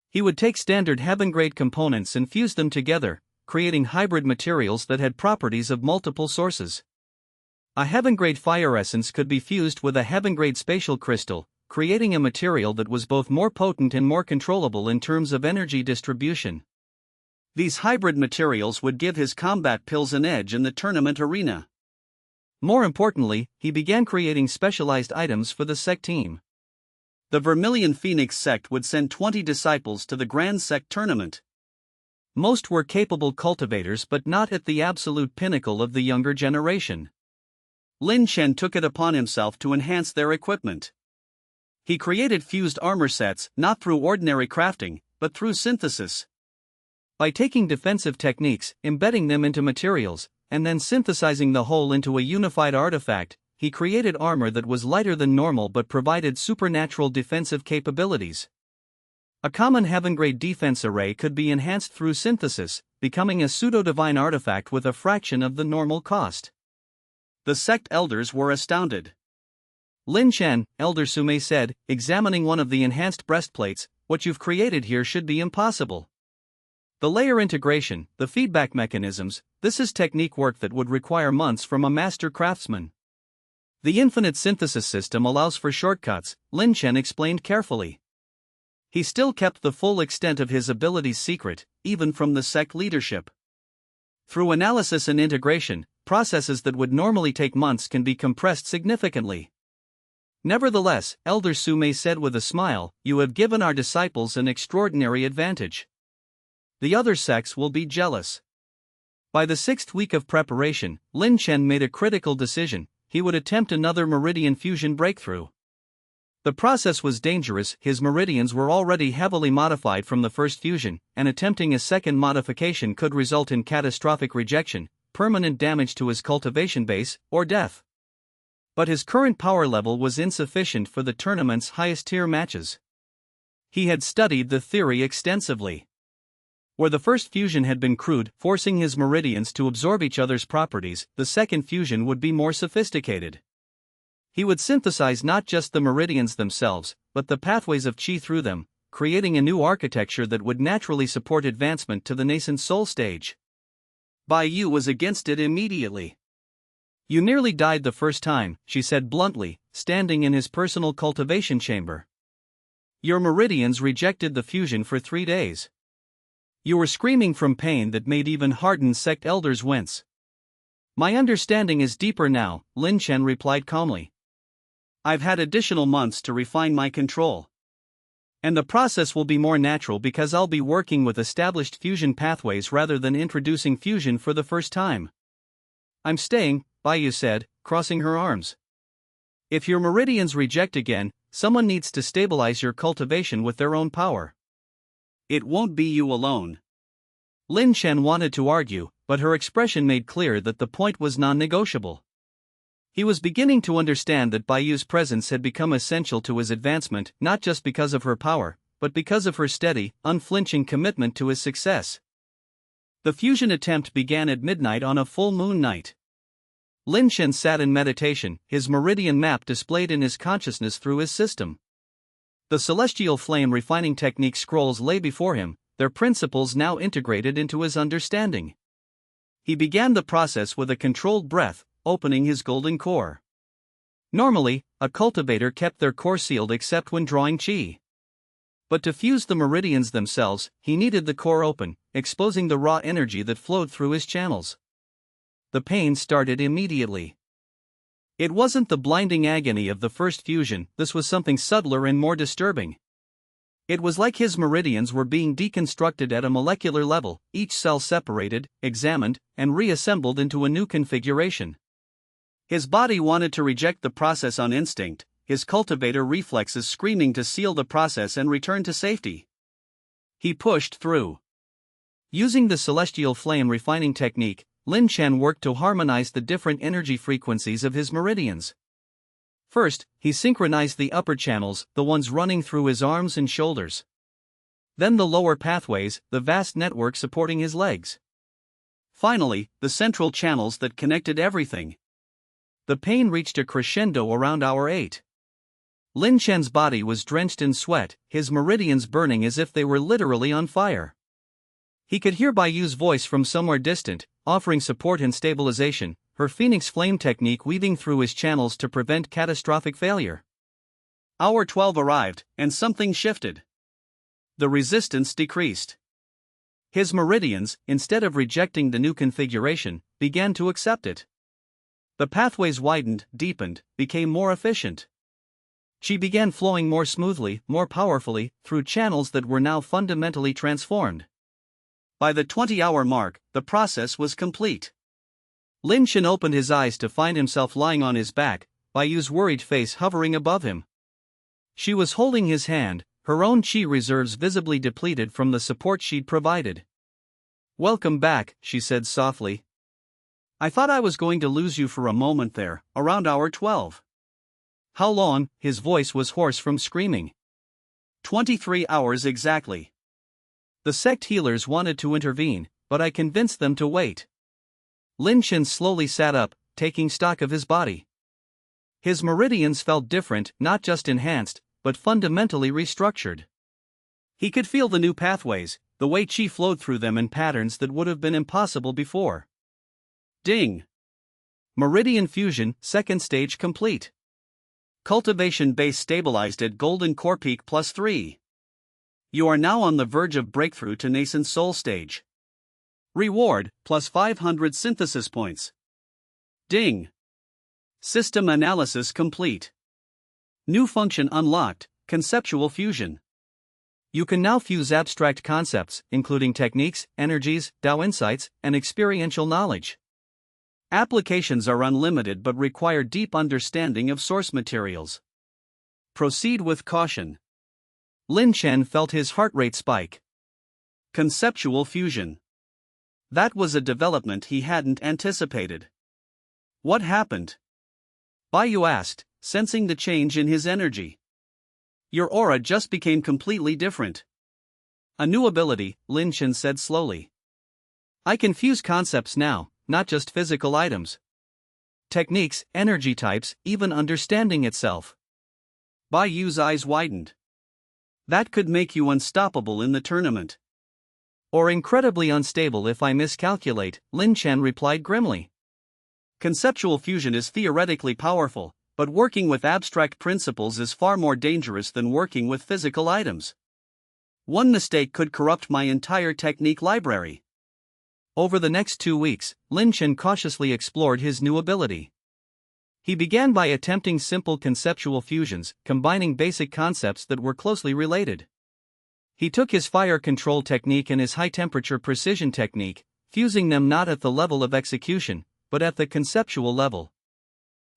He would take standard heaven-grade components and fuse them together, creating hybrid materials that had properties of multiple sources. A heaven-grade fire essence could be fused with a heaven-grade spatial crystal, creating a material that was both more potent and more controllable in terms of energy distribution. These hybrid materials would give his combat pills an edge in the tournament arena. More importantly, he began creating specialized items for the sect team. The Vermilion Phoenix sect would send 20 disciples to the Grand Sect tournament. Most were capable cultivators but not at the absolute pinnacle of the younger generation. Liang Chen took it upon himself to enhance their equipment. He created fused armor sets not through ordinary crafting, but through synthesis. By taking defensive techniques, embedding them into materials, and then synthesizing the whole into a unified artifact, he created armor that was lighter than normal but provided supernatural defensive capabilities. A common heaven-grade defense array could be enhanced through synthesis, becoming a pseudo-divine artifact with a fraction of the normal cost. The sect elders were astounded. "Liang Chen," Elder Sume said, examining one of the enhanced breastplates, "what you've created here should be impossible. The layer integration, the feedback mechanisms, this is technique work that would require months from a master craftsman." "The infinite synthesis system allows for shortcuts," Liang Chen explained carefully. He still kept the full extent of his abilities secret, even from the sect leadership. Through analysis and integration, processes that would normally take months can be compressed significantly. "Nevertheless," Elder Sume said with a smile, "you have given our disciples an extraordinary advantage. The other sects will be jealous." By the 6th week of preparation, Liang Chen made a critical decision: he would attempt another meridian fusion breakthrough. The process was dangerous, his meridians were already heavily modified from the first fusion, and attempting a second modification could result in catastrophic rejection, permanent damage to his cultivation base, or death. But his current power level was insufficient for the tournament's highest-tier matches. He had studied the theory extensively. Where the first fusion had been crude, forcing his meridians to absorb each other's properties, the second fusion would be more sophisticated. He would synthesize not just the meridians themselves, but the pathways of qi through them, creating a new architecture that would naturally support advancement to the nascent soul stage. Baiyu was against it immediately. "You nearly died the first time," she said bluntly, standing in his personal cultivation chamber. "Your meridians rejected the fusion for 3 days. You were screaming from pain that made even hardened sect elders wince." "My understanding is deeper now," Liang Chen replied calmly. "I've had additional months to refine my control. And the process will be more natural because I'll be working with established fusion pathways rather than introducing fusion for the first time. I'm staying, Baiyu said, crossing her arms. If your meridians reject again, someone needs to stabilize your cultivation with their own power. It won't be you alone. Liang Chen wanted to argue, but her expression made clear that the point was non-negotiable. He was beginning to understand that Baiyu's presence had become essential to his advancement, not just because of her power, but because of her steady, unflinching commitment to his success. The fusion attempt began at midnight on a full moon night. Liang Chen sat in meditation, his meridian map displayed in his consciousness through his system. The celestial flame refining technique scrolls lay before him, their principles now integrated into his understanding. He began the process with a controlled breath, opening his golden core. Normally, a cultivator kept their core sealed except when drawing qi. But to fuse the meridians themselves, he needed the core open, exposing the raw energy that flowed through his channels. The pain started immediately. It wasn't the blinding agony of the first fusion, this was something subtler and more disturbing. It was like his meridians were being deconstructed at a molecular level, each cell separated, examined, and reassembled into a new configuration. His body wanted to reject the process on instinct, his cultivator reflexes screaming to seal the process and return to safety. He pushed through. Using the celestial flame refining technique, Liang Chen worked to harmonize the different energy frequencies of his meridians. First, he synchronized the upper channels, the ones running through his arms and shoulders. Then the lower pathways, the vast network supporting his legs. Finally, the central channels that connected everything. The pain reached a crescendo around hour 8. Liang Chen's body was drenched in sweat, his meridians burning as if they were literally on fire. He could hear Baiyu's voice from somewhere distant, offering support and stabilization, her phoenix flame technique weaving through his channels to prevent catastrophic failure. Hour 12 arrived, and something shifted. The resistance decreased. His meridians, instead of rejecting the new configuration, began to accept it. The pathways widened, deepened, became more efficient. She began flowing more smoothly, more powerfully, through channels that were now fundamentally transformed. By the 20-hour mark, the process was complete. Liang Chen opened his eyes to find himself lying on his back, Baiyu's worried face hovering above him. She was holding his hand, her own qi reserves visibly depleted from the support she'd provided. "Welcome back," she said softly. "I thought I was going to lose you for a moment there, around hour 12. "How long?" His voice was hoarse from screaming. 23 hours exactly. The sect healers wanted to intervene, but I convinced them to wait. Liang Chen slowly sat up, taking stock of his body. His meridians felt different, not just enhanced, but fundamentally restructured. He could feel the new pathways, the way qi flowed through them in patterns that would have been impossible before. Ding! Meridian fusion, second stage complete. Cultivation base stabilized at Golden Core Peak +3. You are now on the verge of breakthrough to nascent soul stage. Reward, +500 synthesis points. Ding! System analysis complete. New function unlocked, conceptual fusion. You can now fuse abstract concepts, including techniques, energies, Tao insights, and experiential knowledge. Applications are unlimited but require deep understanding of source materials. Proceed with caution. Liang Chen felt his heart rate spike. Conceptual fusion. That was a development he hadn't anticipated. What happened? Baiyu asked, sensing the change in his energy. Your aura just became completely different. A new ability, Liang Chen said slowly. I can fuse concepts now, not just physical items. Techniques, energy types, even understanding itself. Baiyu's eyes widened. That could make you unstoppable in the tournament. Or incredibly unstable if I miscalculate, Liang Chen replied grimly. Conceptual fusion is theoretically powerful, but working with abstract principles is far more dangerous than working with physical items. One mistake could corrupt my entire technique library. Over the next 2 weeks, Liang Chen cautiously explored his new ability. He began by attempting simple conceptual fusions, combining basic concepts that were closely related. He took his fire control technique and his high-temperature precision technique, fusing them not at the level of execution, but at the conceptual level.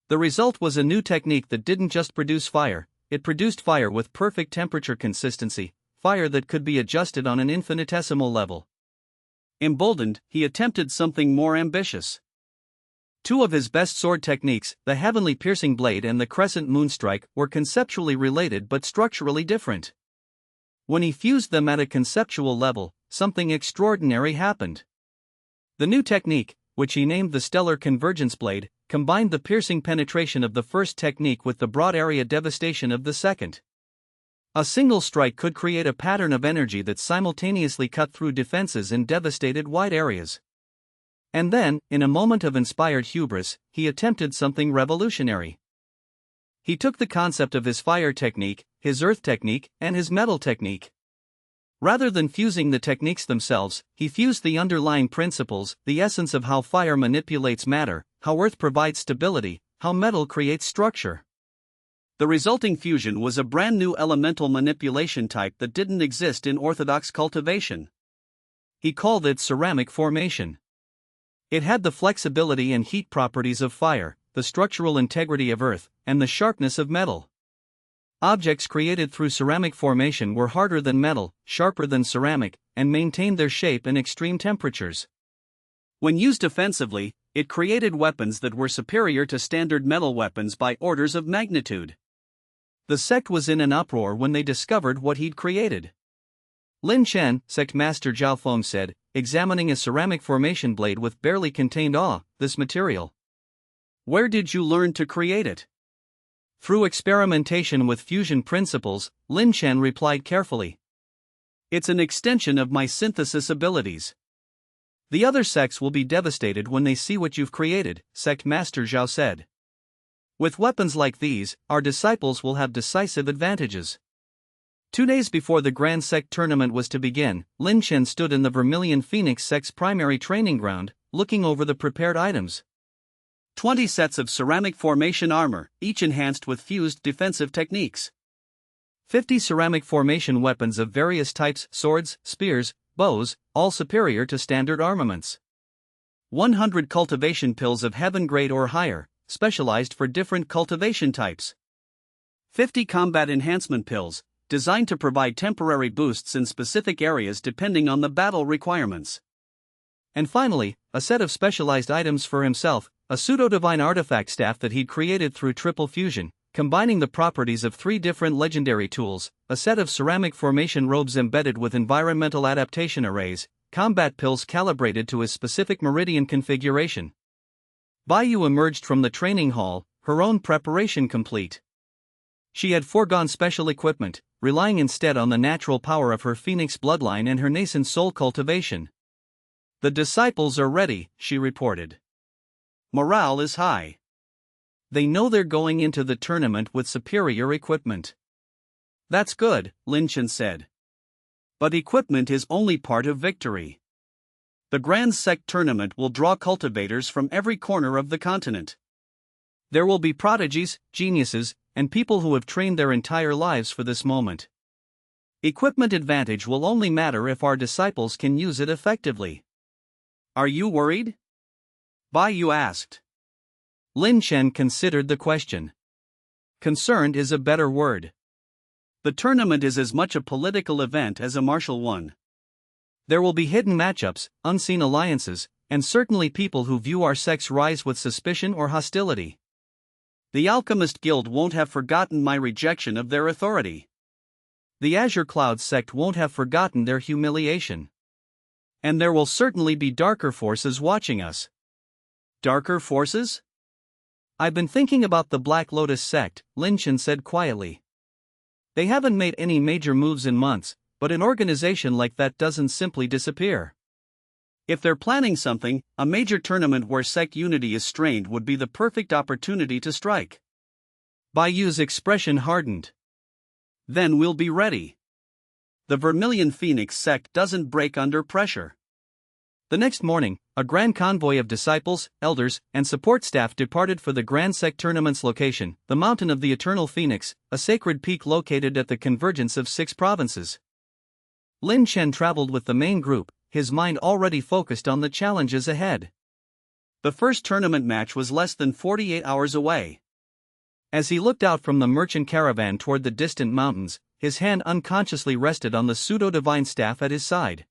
The result was a new technique that didn't just produce fire, it produced fire with perfect temperature consistency, fire that could be adjusted on an infinitesimal level. Emboldened, he attempted something more ambitious. Two of his best sword techniques, the Heavenly Piercing Blade and the Crescent Moonstrike, were conceptually related but structurally different. When he fused them at a conceptual level, something extraordinary happened. The new technique, which he named the Stellar Convergence Blade, combined the piercing penetration of the first technique with the broad area devastation of the second. A single strike could create a pattern of energy that simultaneously cut through defenses and devastated wide areas. And then, in a moment of inspired hubris, he attempted something revolutionary. He took the concept of his fire technique, his earth technique, and his metal technique. Rather than fusing the techniques themselves, he fused the underlying principles, the essence of how fire manipulates matter, how earth provides stability, how metal creates structure. The resulting fusion was a brand new elemental manipulation type that didn't exist in orthodox cultivation. He called it ceramic formation. It had the flexibility and heat properties of fire, the structural integrity of earth, and the sharpness of metal. Objects created through ceramic formation were harder than metal, sharper than ceramic, and maintained their shape in extreme temperatures. When used offensively, it created weapons that were superior to standard metal weapons by orders of magnitude. The sect was in an uproar when they discovered what he'd created. Liang Chen, sect master Zhao Feng said, examining a ceramic formation blade with barely contained awe, this material. Where did you learn to create it? Through experimentation with fusion principles, Liang Chen replied carefully. It's an extension of my synthesis abilities. The other sects will be devastated when they see what you've created, sect master Zhao said. With weapons like these, our disciples will have decisive advantages. 2 days before the Grand Sect tournament was to begin, Liang Chen stood in the Vermilion Phoenix sect's primary training ground, looking over the prepared items. 20 sets of ceramic formation armor, each enhanced with fused defensive techniques. 50 ceramic formation weapons of various types, swords, spears, bows, all superior to standard armaments. 100 cultivation pills of heaven grade or higher, specialized for different cultivation types. 50 combat enhancement pills, designed to provide temporary boosts in specific areas depending on the battle requirements. And finally, a set of specialized items for himself, a pseudo-divine artifact staff that he'd created through triple fusion, combining the properties of 3 different legendary tools, a set of ceramic formation robes embedded with environmental adaptation arrays, combat pills calibrated to his specific meridian configuration. Baiyu emerged from the training hall, her own preparation complete. She had foregone special equipment, relying instead on the natural power of her phoenix bloodline and her nascent soul cultivation. The disciples are ready, she reported. Morale is high. They know they're going into the tournament with superior equipment. That's good, Liang Chen said. But equipment is only part of victory. The Grand Sect tournament will draw cultivators from every corner of the continent. There will be prodigies, geniuses, and people who have trained their entire lives for this moment. Equipment advantage will only matter if our disciples can use it effectively. Are you worried? Baiyu asked. Liang Chen considered the question. Concerned is a better word. The tournament is as much a political event as a martial one. There will be hidden matchups, unseen alliances, and certainly people who view our sect's rise with suspicion or hostility. The Alchemist Guild won't have forgotten my rejection of their authority. The Azure Cloud sect won't have forgotten their humiliation. And there will certainly be darker forces watching us. Darker forces? I've been thinking about the Black Lotus sect, Liang Chen said quietly. They haven't made any major moves in months, but an organization like that doesn't simply disappear. If they're planning something, a major tournament where sect unity is strained would be the perfect opportunity to strike. Baiyu's expression hardened. Then we'll be ready. The Vermilion Phoenix sect doesn't break under pressure. The next morning, a grand convoy of disciples, elders, and support staff departed for the Grand Sect tournament's location, the Mountain of the Eternal Phoenix, a sacred peak located at the convergence of 6 provinces. Liang Chen traveled with the main group, his mind already focused on the challenges ahead. The first tournament match was less than 48 hours away. As he looked out from the merchant caravan toward the distant mountains, his hand unconsciously rested on the pseudo-divine staff at his side.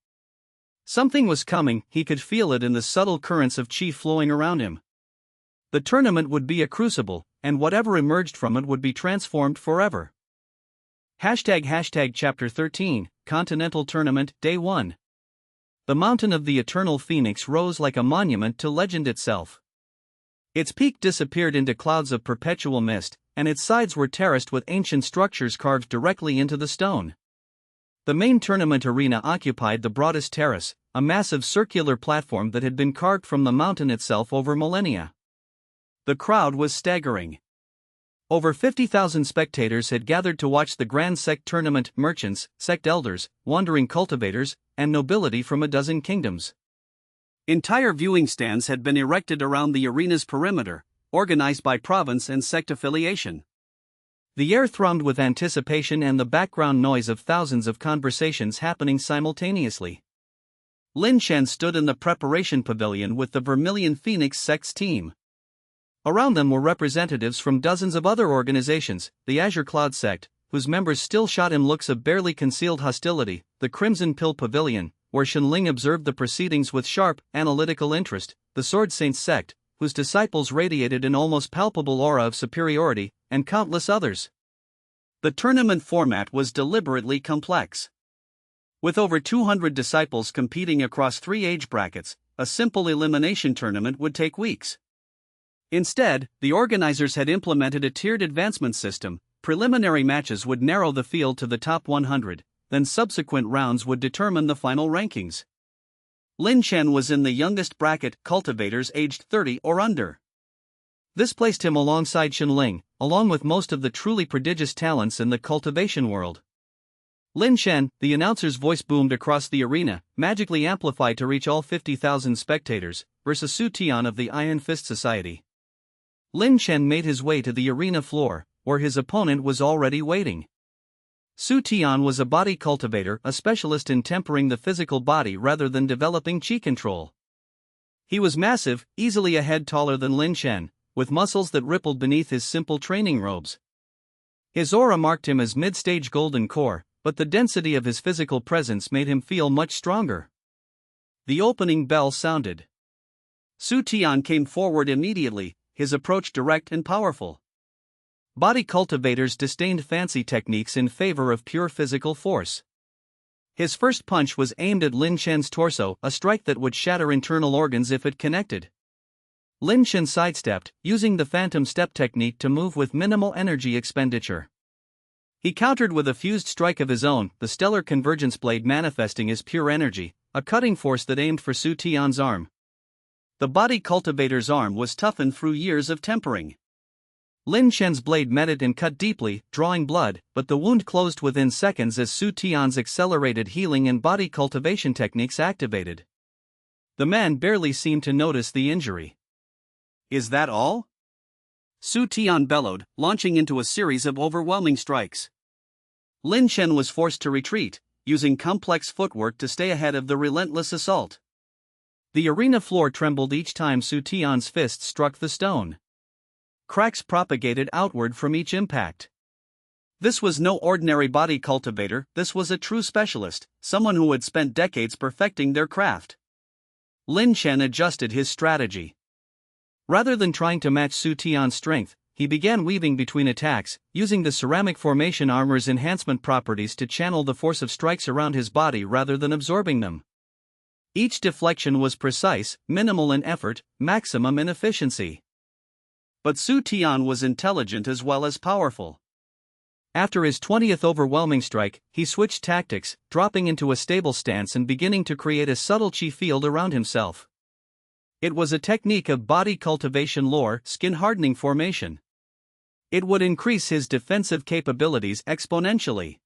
Something was coming, he could feel it in the subtle currents of chi flowing around him. The tournament would be a crucible, and whatever emerged from it would be transformed forever. Chapter 13, Continental Tournament, Day 1. The mountain of the Eternal Phoenix rose like a monument to legend itself. Its peak disappeared into clouds of perpetual mist, and its sides were terraced with ancient structures carved directly into the stone. The main tournament arena occupied the broadest terrace, a massive circular platform that had been carved from the mountain itself over millennia. The crowd was staggering. Over 50,000 spectators had gathered to watch the Grand Sect tournament. Merchants, sect elders, wandering cultivators, and nobility from a dozen kingdoms. Entire viewing stands had been erected around the arena's perimeter, organized by province and sect affiliation. The air thrummed with anticipation and the background noise of thousands of conversations happening simultaneously. Liang Chen stood in the preparation pavilion with the Vermilion Phoenix sect's team. Around them were representatives from dozens of other organizations, the Azure Cloud sect, whose members still shot him looks of barely concealed hostility, the Crimson Pill Pavilion, where Xianxia observed the proceedings with sharp, analytical interest, the Sword Saints sect, whose disciples radiated an almost palpable aura of superiority, and countless others. The tournament format was deliberately complex. With over 200 disciples competing across 3 age brackets, a simple elimination tournament would take weeks. Instead, the organizers had implemented a tiered advancement system. Preliminary matches would narrow the field to the top 100, then subsequent rounds would determine the final rankings. Liang Chen was in the youngest bracket, cultivators aged 30 or under. This placed him alongside Xianxia, along with most of the truly prodigious talents in the cultivation world. Liang Chen, the announcer's voice boomed across the arena, magically amplified to reach all 50,000 spectators, versus Su Tian of the Iron Fist Society. Liang Chen made his way to the arena floor, where his opponent was already waiting. Su Tian was a body cultivator, a specialist in tempering the physical body rather than developing chi control. He was massive, easily a head taller than Liang Chen, with muscles that rippled beneath his simple training robes. His aura marked him as mid-stage golden core, but the density of his physical presence made him feel much stronger. The opening bell sounded. Su Tian came forward immediately, his approach direct and powerful. Body cultivators disdained fancy techniques in favor of pure physical force. His first punch was aimed at Liang Chen's torso, a strike that would shatter internal organs if it connected. Liang Chen sidestepped, using the phantom step technique to move with minimal energy expenditure. He countered with a fused strike of his own, the stellar convergence blade manifesting as pure energy, a cutting force that aimed for Su Tian's arm. The body cultivator's arm was toughened through years of tempering. Liang Chen's blade met it and cut deeply, drawing blood, but the wound closed within seconds as Su Tian's accelerated healing and body cultivation techniques activated. The man barely seemed to notice the injury. "Is that all?" Su Tian bellowed, launching into a series of overwhelming strikes. Liang Chen was forced to retreat, using complex footwork to stay ahead of the relentless assault. The arena floor trembled each time Su Tian's fist struck the stone. Cracks propagated outward from each impact. This was no ordinary body cultivator, this was a true specialist, someone who had spent decades perfecting their craft. Liang Chen adjusted his strategy. Rather than trying to match Su Tian's strength, he began weaving between attacks, using the ceramic formation armor's enhancement properties to channel the force of strikes around his body rather than absorbing them. Each deflection was precise, minimal in effort, maximum in efficiency. But Su Tian was intelligent as well as powerful. After his 20th overwhelming strike, he switched tactics, dropping into a stable stance and beginning to create a subtle chi field around himself. It was a technique of body cultivation lore, skin hardening formation. It would increase his defensive capabilities exponentially.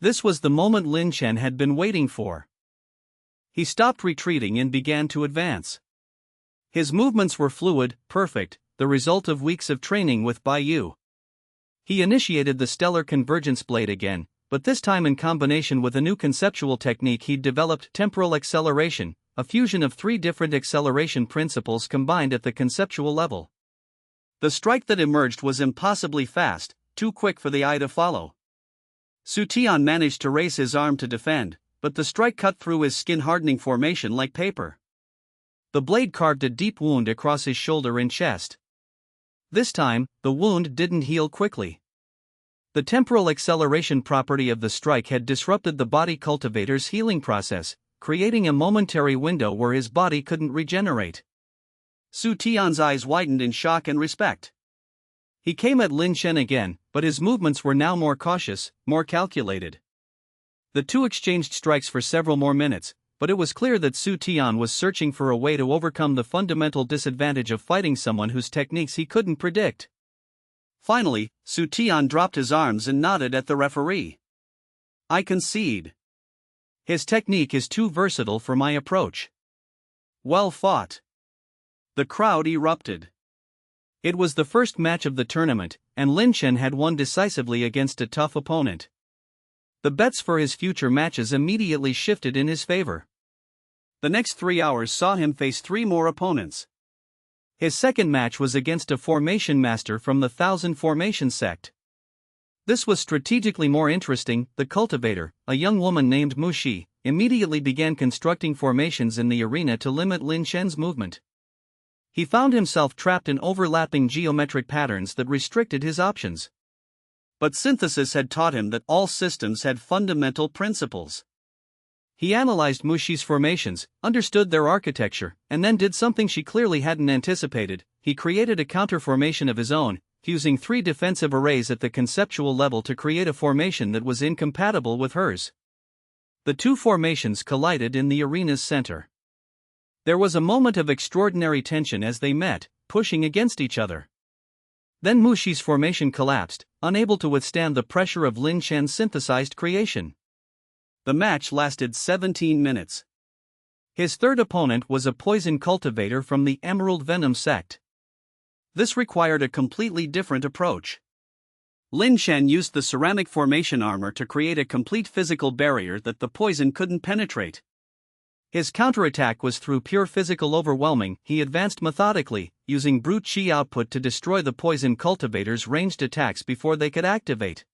This was the moment Liang Chen had been waiting for. He stopped retreating and began to advance. His movements were fluid, perfect, the result of weeks of training with Baiyu. He initiated the stellar convergence blade again, but this time in combination with a new conceptual technique he'd developed, temporal acceleration, a fusion of three different acceleration principles combined at the conceptual level. The strike that emerged was impossibly fast, too quick for the eye to follow. Su Tian managed to raise his arm to defend, but the strike cut through his skin-hardening formation like paper. The blade carved a deep wound across his shoulder and chest. This time, the wound didn't heal quickly. The temporal acceleration property of the strike had disrupted the body cultivator's healing process, creating a momentary window where his body couldn't regenerate. Su Tian's eyes widened in shock and respect. He came at Liang Chen again, but his movements were now more cautious, more calculated. The two exchanged strikes for several more minutes, but it was clear that Su Tian was searching for a way to overcome the fundamental disadvantage of fighting someone whose techniques he couldn't predict. Finally, Su Tian dropped his arms and nodded at the referee. "I concede. His technique is too versatile for my approach." "Well fought." The crowd erupted. It was the first match of the tournament, and Liang Chen had won decisively against a tough opponent. The bets for his future matches immediately shifted in his favor. The next 3 hours saw him face 3 more opponents. His second match was against a formation master from the Thousand Formation sect. This was strategically more interesting. The cultivator, a young woman named Mushi, immediately began constructing formations in the arena to limit Liang Chen's movement. He found himself trapped in overlapping geometric patterns that restricted his options. But synthesis had taught him that all systems had fundamental principles. He analyzed Mushi's formations, understood their architecture, and then did something she clearly hadn't anticipated. He created a counter-formation of his own, fusing 3 defensive arrays at the conceptual level to create a formation that was incompatible with hers. The two formations collided in the arena's center. There was a moment of extraordinary tension as they met, pushing against each other. Then Mushi's formation collapsed, unable to withstand the pressure of Liang Chen's synthesized creation. The match lasted 17 minutes. His third opponent was a poison cultivator from the Emerald Venom sect. This required a completely different approach. Liang Chen used the ceramic formation armor to create a complete physical barrier that the poison couldn't penetrate. His counterattack was through pure physical overwhelming. He advanced methodically, using brute chi output to destroy the poison cultivator's ranged attacks before they could activate.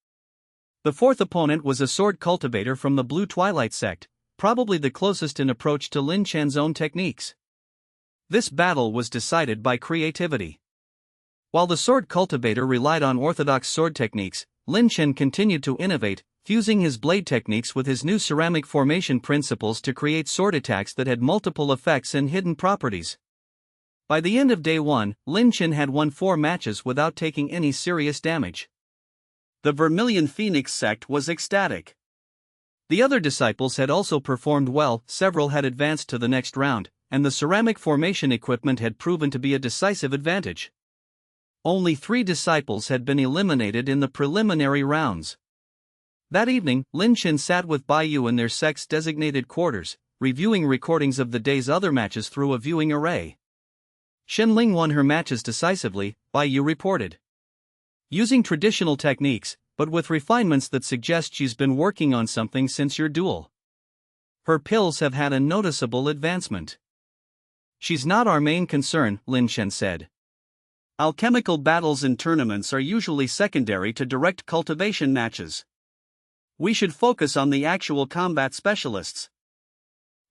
The fourth opponent was a sword cultivator from the Blue Twilight sect, probably the closest in approach to Liang Chen's own techniques. This battle was decided by creativity. While the sword cultivator relied on orthodox sword techniques, Liang Chen continued to innovate, fusing his blade techniques with his new ceramic formation principles to create sword attacks that had multiple effects and hidden properties. By the end of day 1, Liang Chen had won 4 matches without taking any serious damage. The Vermilion Phoenix sect was ecstatic. The other disciples had also performed well, several had advanced to the next round, and the ceramic formation equipment had proven to be a decisive advantage. Only 3 disciples had been eliminated in the preliminary rounds. That evening, Liang Chen sat with Bai Yu in their sect's designated quarters, reviewing recordings of the day's other matches through a viewing array. Shen Ling won her matches decisively, Bai Yu reported. Using traditional techniques, but with refinements that suggest she's been working on something since your duel. Her pills have had a noticeable advancement. She's not our main concern, Liang Chen said. Alchemical battles and tournaments are usually secondary to direct cultivation matches. We should focus on the actual combat specialists.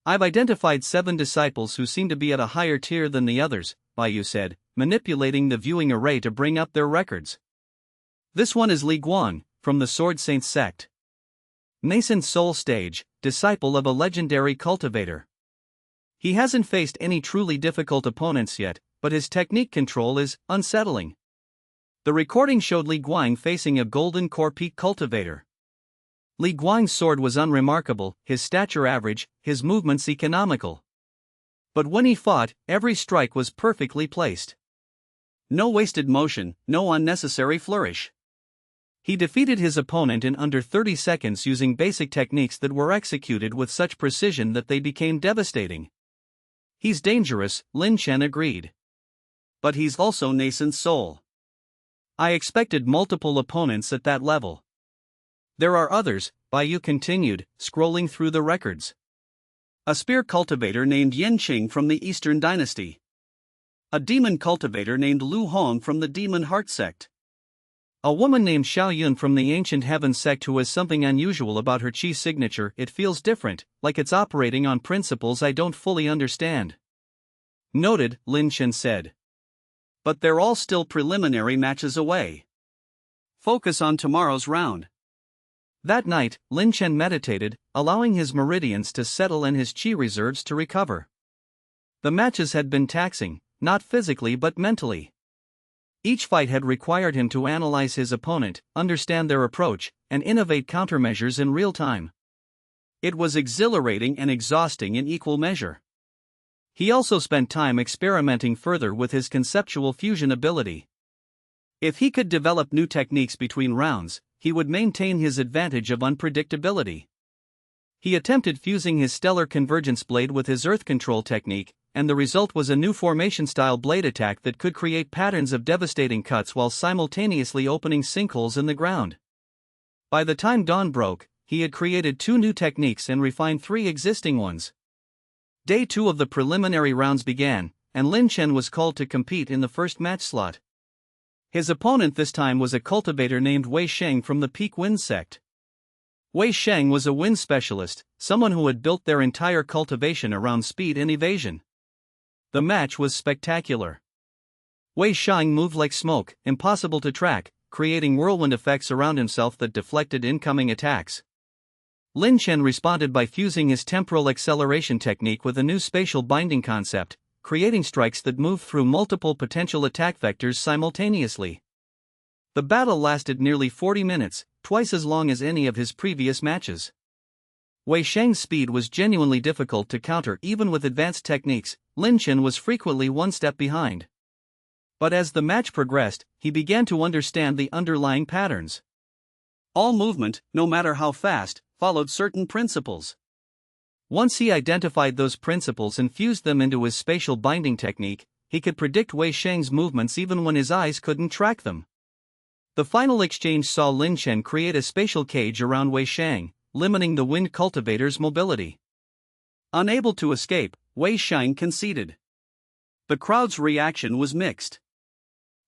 I've identified 7 disciples who seem to be at a higher tier than the others, Bai Yu said, manipulating the viewing array to bring up their records. This one is Li Guang, from the Sword Saints sect. Nascent soul stage, disciple of a legendary cultivator. He hasn't faced any truly difficult opponents yet, but his technique control is unsettling. The recording showed Li Guang facing a golden core peak cultivator. Li Guang's sword was unremarkable, his stature average, his movements economical. But when he fought, every strike was perfectly placed. No wasted motion, no unnecessary flourish. He defeated his opponent in under 30 seconds using basic techniques that were executed with such precision that they became devastating. He's dangerous, Liang Chen agreed. But he's also nascent soul. I expected multiple opponents at that level. There are others, Bai Yu continued, scrolling through the records. a spear cultivator named Yanqing from the Eastern Dynasty, a demon cultivator named Lu Hong from the Demon Heart sect, a woman named Xiao Yun from the Ancient Heaven sect who has something unusual about her chi signature. It feels different, like it's operating on principles I don't fully understand. Noted, Liang Chen said. But they're all still preliminary matches away. Focus on tomorrow's round. That night, Liang Chen meditated, allowing his meridians to settle and his chi reserves to recover. The matches had been taxing, not physically but mentally. Each fight had required him to analyze his opponent, understand their approach, and innovate countermeasures in real time. It was exhilarating and exhausting in equal measure. He also spent time experimenting further with his conceptual fusion ability. If he could develop new techniques between rounds, he would maintain his advantage of unpredictability. He attempted fusing his stellar convergence blade with his earth control technique, and the result was a new formation-style blade attack that could create patterns of devastating cuts while simultaneously opening sinkholes in the ground. By the time dawn broke, he had created 2 new techniques and refined 3 existing ones. Day 2 of the preliminary rounds began, and Liang Chen was called to compete in the first match slot. His opponent this time was a cultivator named Wei Sheng from the Peak Wind sect. Wei Sheng was a wind specialist, someone who had built their entire cultivation around speed and evasion. The match was spectacular. Wei Sheng moved like smoke, impossible to track, creating whirlwind effects around himself that deflected incoming attacks. Liang Chen responded by fusing his temporal acceleration technique with a new spatial binding concept, creating strikes that moved through multiple potential attack vectors simultaneously. The battle lasted nearly 40 minutes, twice as long as any of his previous matches. Wei Sheng's speed was genuinely difficult to counter even with advanced techniques. Liang Chen was frequently one step behind. But as the match progressed, he began to understand the underlying patterns. All movement, no matter how fast, followed certain principles. Once he identified those principles and fused them into his spatial binding technique, he could predict Wei Sheng's movements even when his eyes couldn't track them. The final exchange saw Liang Chen create a spatial cage around Wei Sheng, limiting the wind cultivator's mobility. Unable to escape, Wei Sheng conceded. The crowd's reaction was mixed.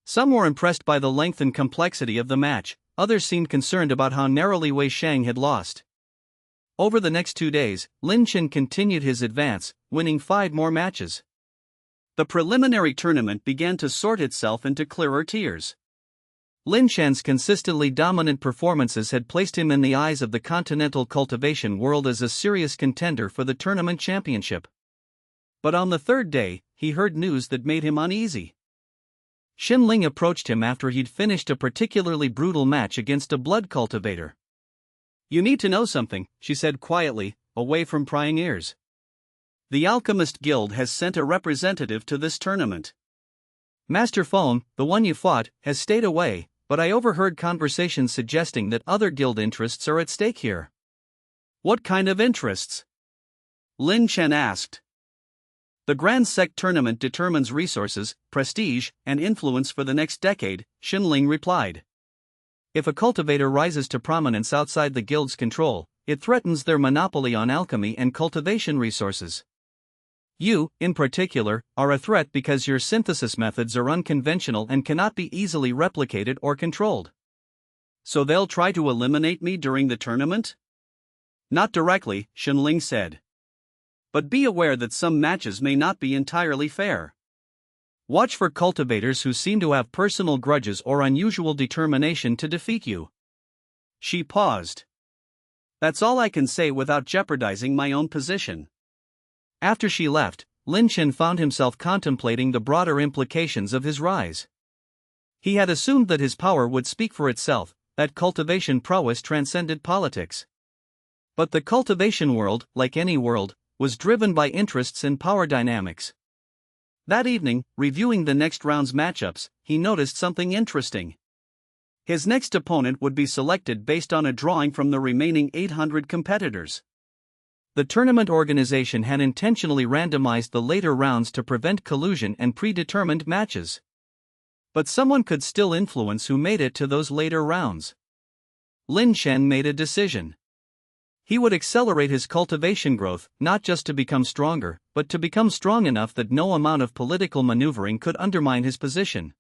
Some were impressed by the length and complexity of the match, others seemed concerned about how narrowly Wei Sheng had lost. Over the next 2 days, Liang Chen continued his advance, winning 5 more matches. The preliminary tournament began to sort itself into clearer tiers. Liang Chen's consistently dominant performances had placed him in the eyes of the continental cultivation world as a serious contender for the tournament championship. But on the 3rd day, he heard news that made him uneasy. Xin Ling approached him after he'd finished a particularly brutal match against a blood cultivator. "You need to know something," she said quietly, away from prying ears. "The Alchemist Guild has sent a representative to this tournament. Master Feng, the one you fought, has stayed away, but I overheard conversations suggesting that other guild interests are at stake here." "What kind of interests?" Liang Chen asked. "The Grand Sect tournament determines resources, prestige, and influence for the next decade," Xin Ling replied. "If a cultivator rises to prominence outside the guild's control, it threatens their monopoly on alchemy and cultivation resources. You, in particular, are a threat because your synthesis methods are unconventional and cannot be easily replicated or controlled." "So they'll try to eliminate me during the tournament?" "Not directly," Xin Ling said. "But be aware that some matches may not be entirely fair. Watch for cultivators who seem to have personal grudges or unusual determination to defeat you." She paused. "That's all I can say without jeopardizing my own position." After she left, Liang Chen found himself contemplating the broader implications of his rise. He had assumed that his power would speak for itself, that cultivation prowess transcended politics. But the cultivation world, like any world, was driven by interests in power dynamics. That evening, reviewing the next round's matchups, he noticed something interesting. His next opponent would be selected based on a drawing from the remaining 800 competitors. The tournament organization had intentionally randomized the later rounds to prevent collusion and predetermined matches. But someone could still influence who made it to those later rounds. Liang Chen made a decision. He would accelerate his cultivation growth, not just to become stronger, but to become strong enough that no amount of political maneuvering could undermine his position.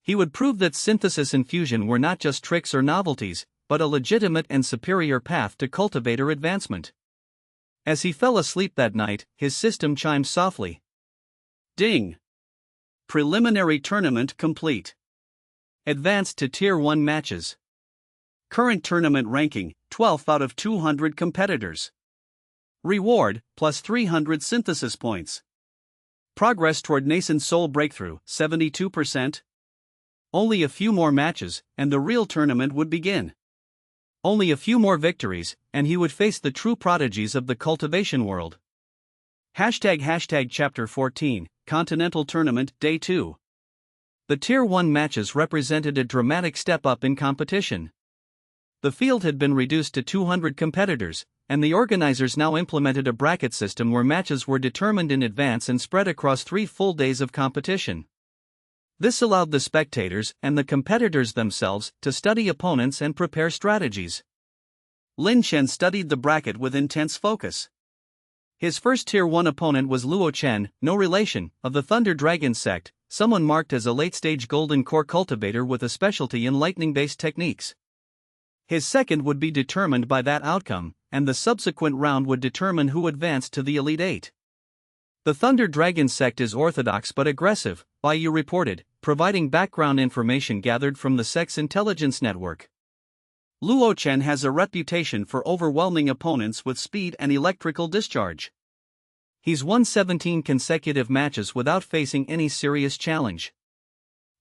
He would prove that synthesis and fusion were not just tricks or novelties, but a legitimate and superior path to cultivator advancement. As he fell asleep that night, his system chimed softly. Ding! Preliminary tournament complete. Advanced to Tier 1 matches. Current tournament ranking, 12th out of 200 competitors. Reward, plus 300 synthesis points. Progress toward nascent soul breakthrough, 72%. Only a few more matches, and the real tournament would begin. Only a few more victories, and he would face the true prodigies of the cultivation world. Chapter 14, Continental Tournament, Day 2. The Tier 1 matches represented a dramatic step up in competition. The field had been reduced to 200 competitors, and the organizers now implemented a bracket system where matches were determined in advance and spread across 3 full days of competition. This allowed the spectators and the competitors themselves to study opponents and prepare strategies. Liang Chen studied the bracket with intense focus. His first Tier 1 opponent was Liang Chen, no relation, of the Thunder Dragon sect, someone marked as a late-stage golden core cultivator with a specialty in lightning-based techniques. His second would be determined by that outcome, and the subsequent round would determine who advanced to the Elite Eight. The Thunder Dragon sect is orthodox but aggressive, Baiyu reported, providing background information gathered from the sect's intelligence network. Liang Chen has a reputation for overwhelming opponents with speed and electrical discharge. He's won 17 consecutive matches without facing any serious challenge.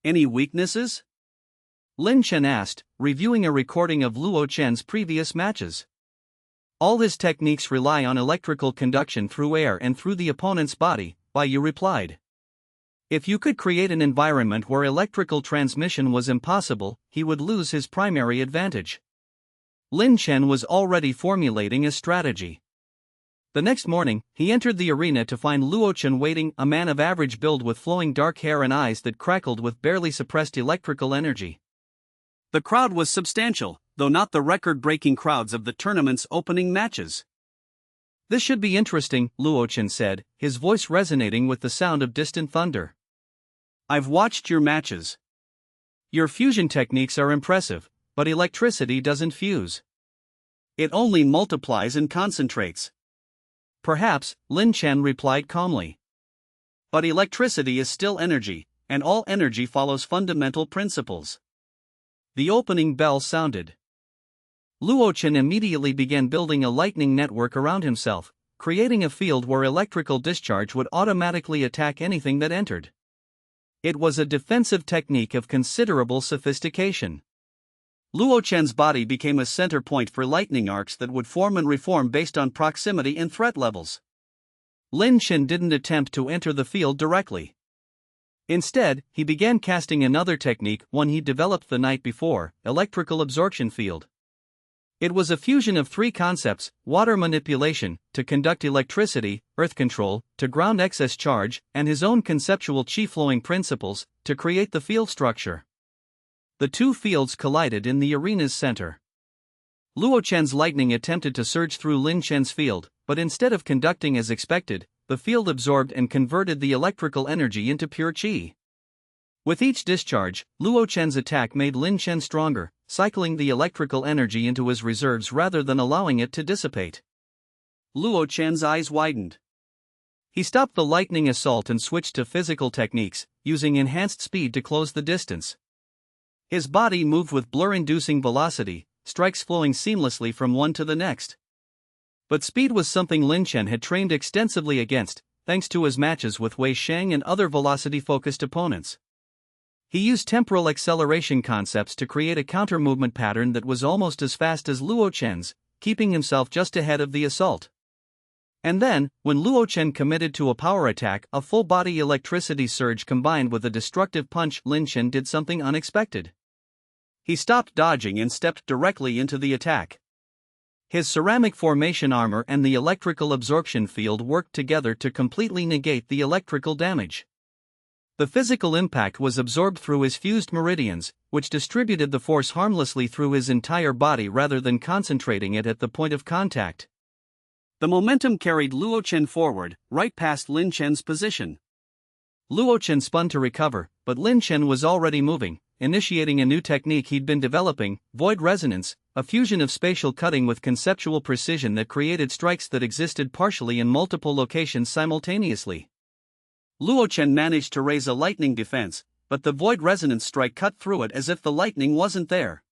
Any weaknesses? Liang Chen asked, reviewing a recording of Liang Chen's previous matches. All his techniques rely on electrical conduction through air and through the opponent's body, Baiyu replied. If you could create an environment where electrical transmission was impossible, he would lose his primary advantage. Liang Chen was already formulating a strategy. The next morning, he entered the arena to find Liang Chen waiting, a man of average build with flowing dark hair and eyes that crackled with barely suppressed electrical energy. The crowd was substantial, though not the record-breaking crowds of the tournament's opening matches. This should be interesting, Liang Chen said, his voice resonating with the sound of distant thunder. I've watched your matches. Your fusion techniques are impressive, but electricity doesn't fuse. It only multiplies and concentrates. Perhaps, Liang Chen replied calmly. But electricity is still energy, and all energy follows fundamental principles. The opening bell sounded. Liang Chen immediately began building a lightning network around himself, creating a field where electrical discharge would automatically attack anything that entered. It was a defensive technique of considerable sophistication. Liang Chen's body became a center point for lightning arcs that would form and reform based on proximity and threat levels. Liang Chen didn't attempt to enter the field directly. Instead, he began casting another technique, one he developed the night before, electrical absorption field. It was a fusion of 3 concepts: water manipulation, to conduct electricity, earth control, to ground excess charge, and his own conceptual chi-flowing principles, to create the field structure. The 2 fields collided in the arena's center. Liang Chen's lightning attempted to surge through Liang Chen's field, but instead of conducting as expected, the field absorbed and converted the electrical energy into pure chi. With each discharge, Liang Chen's attack made Liang Chen stronger, cycling the electrical energy into his reserves rather than allowing it to dissipate. Liang Chen's eyes widened. He stopped the lightning assault and switched to physical techniques, using enhanced speed to close the distance. His body moved with blur-inducing velocity, strikes flowing seamlessly from one to the next. But speed was something Liang Chen had trained extensively against, thanks to his matches with Wei Sheng and other velocity-focused opponents. He used temporal acceleration concepts to create a counter-movement pattern that was almost as fast as Liang Chen's, keeping himself just ahead of the assault. And then, when Liang Chen committed to a power attack, a full-body electricity surge combined with a destructive punch, Liang Chen did something unexpected. He stopped dodging and stepped directly into the attack. His ceramic formation armor and the electrical absorption field worked together to completely negate the electrical damage. The physical impact was absorbed through his fused meridians, which distributed the force harmlessly through his entire body rather than concentrating it at the point of contact. The momentum carried Luo Chen forward, right past Lin Chen's position. Luo Chen spun to recover, but Lin Chen was already moving, initiating a new technique he'd been developing, void resonance, a fusion of spatial cutting with conceptual precision that created strikes that existed partially in multiple locations simultaneously. Luo Chen managed to raise a lightning defense, but the void resonance strike cut through it as if the lightning wasn't there.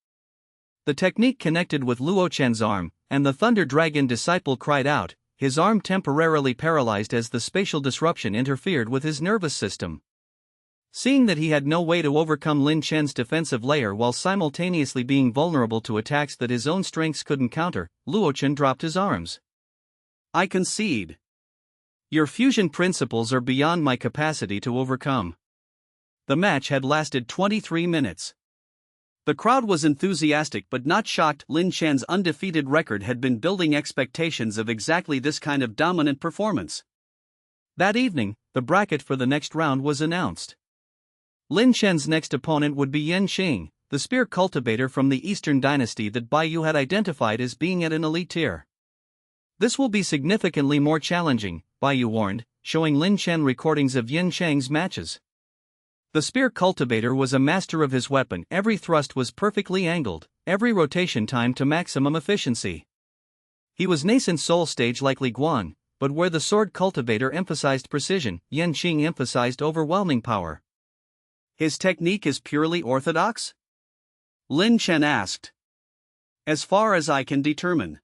The technique connected with Luo Chen's arm, and the Thunder Dragon disciple cried out, his arm temporarily paralyzed as the spatial disruption interfered with his nervous system. Seeing that he had no way to overcome Lin Chen's defensive layer while simultaneously being vulnerable to attacks that his own strengths couldn't counter, Luo Chen dropped his arms. I concede. Your fusion principles are beyond my capacity to overcome. The match had lasted 23 minutes. The crowd was enthusiastic but not shocked. Lin Chen's undefeated record had been building expectations of exactly this kind of dominant performance. That evening, the bracket for the next round was announced. Lin Chen's next opponent would be Xianxia, the spear cultivator from the Eastern dynasty that Baiyu had identified as being at an elite tier. This will be significantly more challenging, Baiyu warned, showing Lin Chen recordings of Xianxia's matches. The spear cultivator was a master of his weapon. Every thrust was perfectly angled, every rotation timed to maximum efficiency. He was nascent soul stage like Li Guan, but where the sword cultivator emphasized precision, Xianxia emphasized overwhelming power. His technique is purely orthodox? Lin Chen asked. As far as I can determine.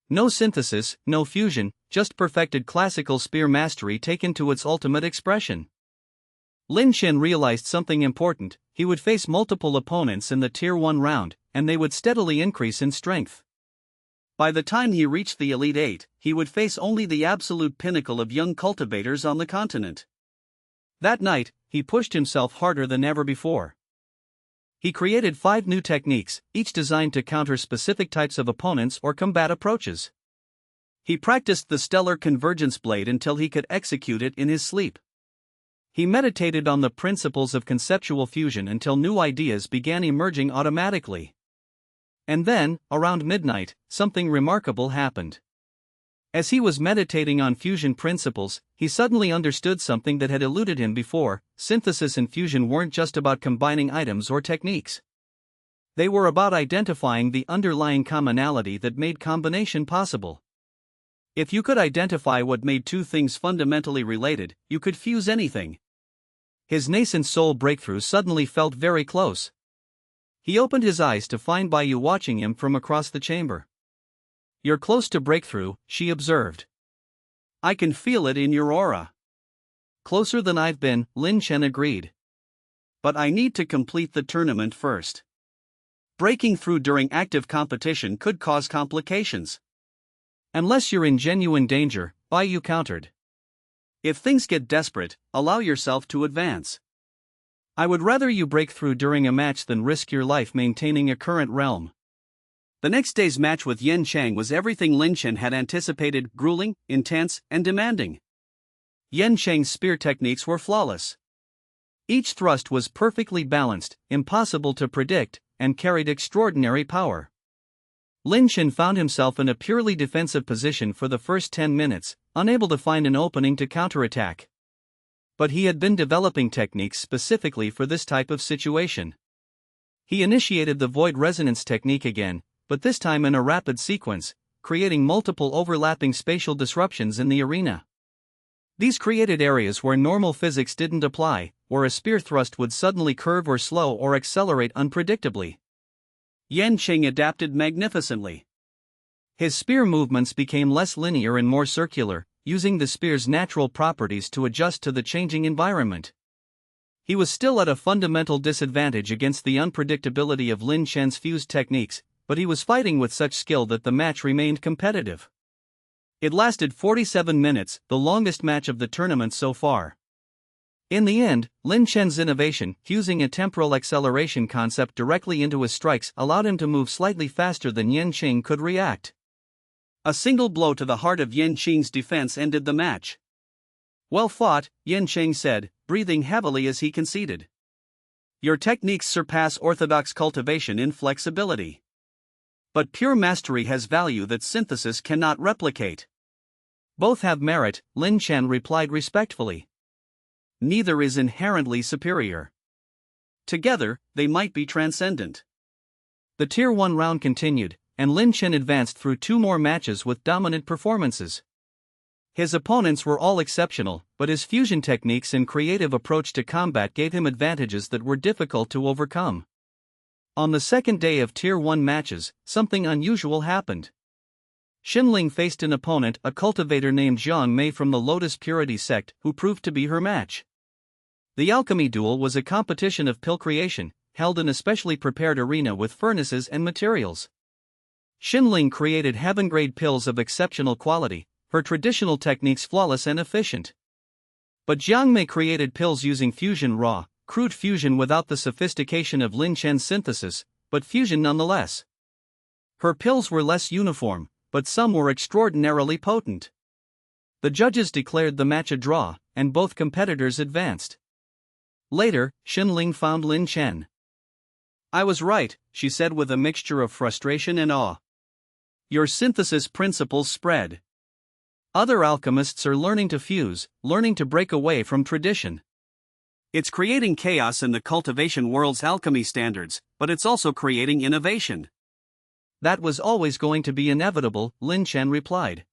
No synthesis, no fusion, just perfected classical spear mastery taken to its ultimate expression. Lin Chen realized something important: he would face multiple opponents in the Tier 1 round, and they would steadily increase in strength. By the time he reached the Elite 8, he would face only the absolute pinnacle of young cultivators on the continent. That night, he pushed himself harder than ever before. He created 5 new techniques, each designed to counter specific types of opponents or combat approaches. He practiced the Stellar Convergence Blade until he could execute it in his sleep. He meditated on the principles of conceptual fusion until new ideas began emerging automatically. And then, around midnight, something remarkable happened. As he was meditating on fusion principles, he suddenly understood something that had eluded him before: synthesis and fusion weren't just about combining items or techniques. They were about identifying the underlying commonality that made combination possible. If you could identify what made two things fundamentally related, you could fuse anything. His nascent soul breakthrough suddenly felt very close. He opened his eyes to find Baiyu watching him from across the chamber. "You're close to breakthrough," she observed. "I can feel it in your aura." "Closer than I've been," Lin Chen agreed. "But I need to complete the tournament first. Breaking through during active competition could cause complications." "Unless you're in genuine danger," Baiyu countered. "If things get desperate, allow yourself to advance." "I would rather you break through during a match than risk your life maintaining a current realm." The next day's match with Xianxia was everything Lin Chen had anticipated: grueling, intense, and demanding. Xianxia's spear techniques were flawless. Each thrust was perfectly balanced, impossible to predict, and carried extraordinary power. Lin Chen found himself in a purely defensive position for the first 10 minutes, unable to find an opening to counterattack. But he had been developing techniques specifically for this type of situation. He initiated the void resonance technique again, but this time in a rapid sequence, creating multiple overlapping spatial disruptions in the arena. These created areas where normal physics didn't apply, where a spear thrust would suddenly curve or slow or accelerate unpredictably. Xianxia adapted magnificently. His spear movements became less linear and more circular, using the spear's natural properties to adjust to the changing environment. He was still at a fundamental disadvantage against the unpredictability of Lin Chen's fused techniques, but he was fighting with such skill that the match remained competitive. It lasted 47 minutes, the longest match of the tournament so far. In the end, Lin Chen's innovation, fusing a temporal acceleration concept directly into his strikes, allowed him to move slightly faster than Xianxia could react. A single blow to the heart of Xianxia's defense ended the match. Well fought, Yin Cheng said, breathing heavily as he conceded. Your techniques surpass orthodox cultivation in flexibility. But pure mastery has value that synthesis cannot replicate. Both have merit, Liang Chen replied respectfully. Neither is inherently superior. Together, they might be transcendent. The Tier 1 round continued, and Liang Chen advanced through 2 more matches with dominant performances. His opponents were all exceptional, but his fusion techniques and creative approach to combat gave him advantages that were difficult to overcome. On the second day of Tier 1 matches, something unusual happened. Xinling faced an opponent, a cultivator named Zhang Mei from the Lotus Purity sect, who proved to be her match. The alchemy duel was a competition of pill creation, held in a specially prepared arena with furnaces and materials. Xinling created heaven-grade pills of exceptional quality, her traditional techniques flawless and efficient. But Zhang Mei created pills using fusion raw, crude fusion without the sophistication of Liang Chen's synthesis, but fusion nonetheless. Her pills were less uniform, but some were extraordinarily potent. The judges declared the match a draw, and both competitors advanced. Later, Xinling found Liang Chen. I was right, she said with a mixture of frustration and awe. Your synthesis principles spread. Other alchemists are learning to fuse, learning to break away from tradition. It's creating chaos in the cultivation world's alchemy standards, but it's also creating innovation. That was always going to be inevitable, Liang Chen replied.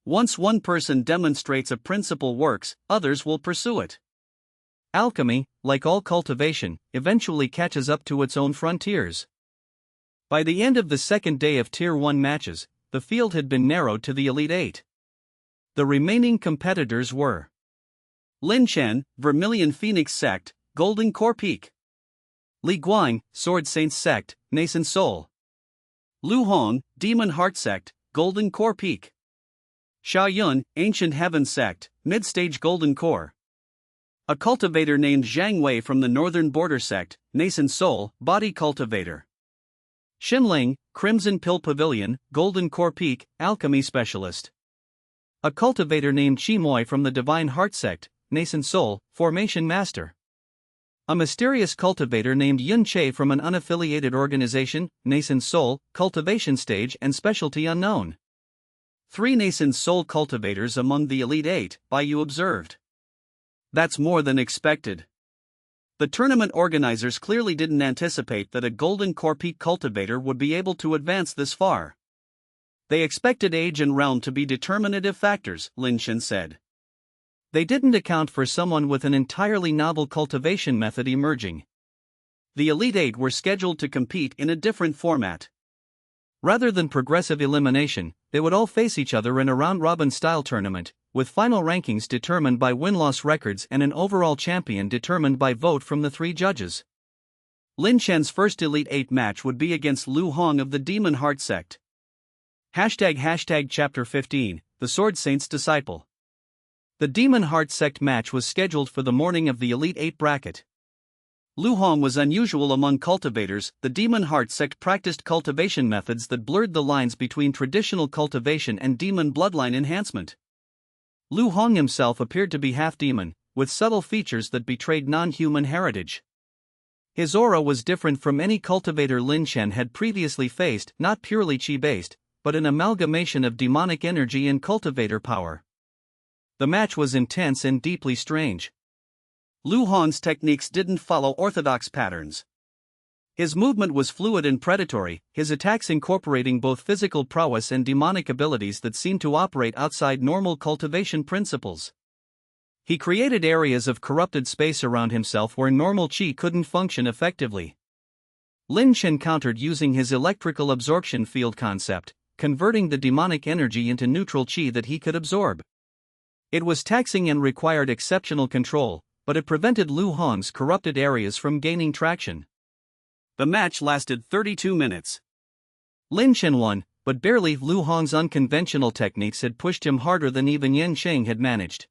Once one person demonstrates a principle works, others will pursue it. Alchemy, like all cultivation, eventually catches up to its own frontiers. By the end of the second day of Tier 1 matches, the field had been narrowed to the Elite 8. The remaining competitors were Liang Chen, Vermilion Phoenix sect, Golden Core Peak. Li Guang, Sword Saints sect, Nascent Soul. Lu Hong, Demon Heart sect, Golden Core Peak. Xia Yun, Ancient Heaven sect, Mid-Stage Golden Core. A cultivator named Zhang Wei from the Northern Border sect, Nascent Soul, Body Cultivator. Xinling, Crimson Pill Pavilion, Golden Core Peak, Alchemy Specialist. A cultivator named Chimoy from the Divine Heart sect, Nascent Soul, Formation Master. A mysterious cultivator named Yun Che from an unaffiliated organization, Nascent Soul, Cultivation Stage and Specialty Unknown. 3 Nascent Soul cultivators among the Elite 8, by you observed. That's more than expected. The tournament organizers clearly didn't anticipate that a Golden Core Peak cultivator would be able to advance this far. They expected age and realm to be determinative factors, Liang Chen said. They didn't account for someone with an entirely novel cultivation method emerging. The Elite 8 were scheduled to compete in a different format. Rather than progressive elimination, they would all face each other in a round-robin style tournament, with final rankings determined by win-loss records and an overall champion determined by vote from the 3 judges. Liang Chen's first Elite 8 match would be against Lu Hong of the Demon Heart sect. Chapter 15, The Sword Saint's Disciple. The Demon Heart sect match was scheduled for the morning of the Elite 8 bracket. Lu Hong was unusual among cultivators. The Demon Heart sect practiced cultivation methods that blurred the lines between traditional cultivation and demon bloodline enhancement. Lu Hong himself appeared to be half-demon, with subtle features that betrayed non-human heritage. His aura was different from any cultivator Liang Chen had previously faced, not purely chi-based, but an amalgamation of demonic energy and cultivator power. The match was intense and deeply strange. Lu Hong's techniques didn't follow orthodox patterns. His movement was fluid and predatory, his attacks incorporating both physical prowess and demonic abilities that seemed to operate outside normal cultivation principles. He created areas of corrupted space around himself where normal chi couldn't function effectively. Liang Chen countered using his electrical absorption field concept, converting the demonic energy into neutral chi that he could absorb. It was taxing and required exceptional control, but it prevented Lu Hong's corrupted areas from gaining traction. The match lasted 32 minutes. Liang Chen won, but barely. Lu Hong's unconventional techniques had pushed him harder than even Yin Cheng had managed.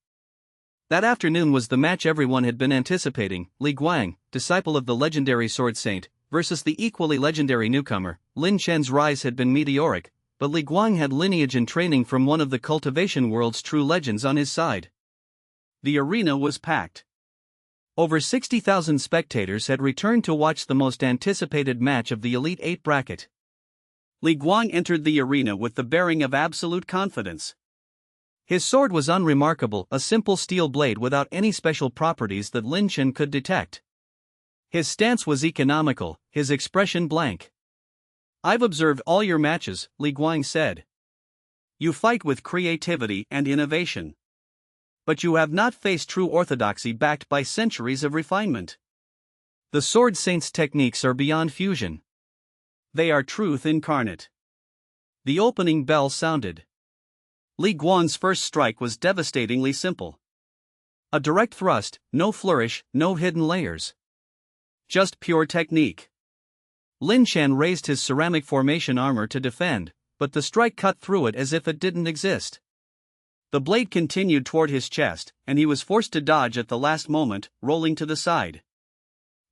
That afternoon was the match everyone had been anticipating: Li Guang, disciple of the legendary Sword Saint, versus the equally legendary newcomer. Liang Chen's rise had been meteoric, but Li Guang had lineage and training from one of the cultivation world's true legends on his side. The arena was packed. Over 60,000 spectators had returned to watch the most anticipated match of the Elite Eight bracket. Li Guang entered the arena with the bearing of absolute confidence. His sword was unremarkable, a simple steel blade without any special properties that Liang Chen could detect. His stance was economical, his expression blank. "I've observed all your matches," Li Guang said. "You fight with creativity and innovation. But you have not faced true orthodoxy backed by centuries of refinement. The sword saint's techniques are beyond fusion. They are truth incarnate." The opening bell sounded. Li Guang's first strike was devastatingly simple. A direct thrust, no flourish, no hidden layers. Just pure technique. Liang Chen raised his ceramic formation armor to defend, but the strike cut through it as if it didn't exist. The blade continued toward his chest, and he was forced to dodge at the last moment, rolling to the side.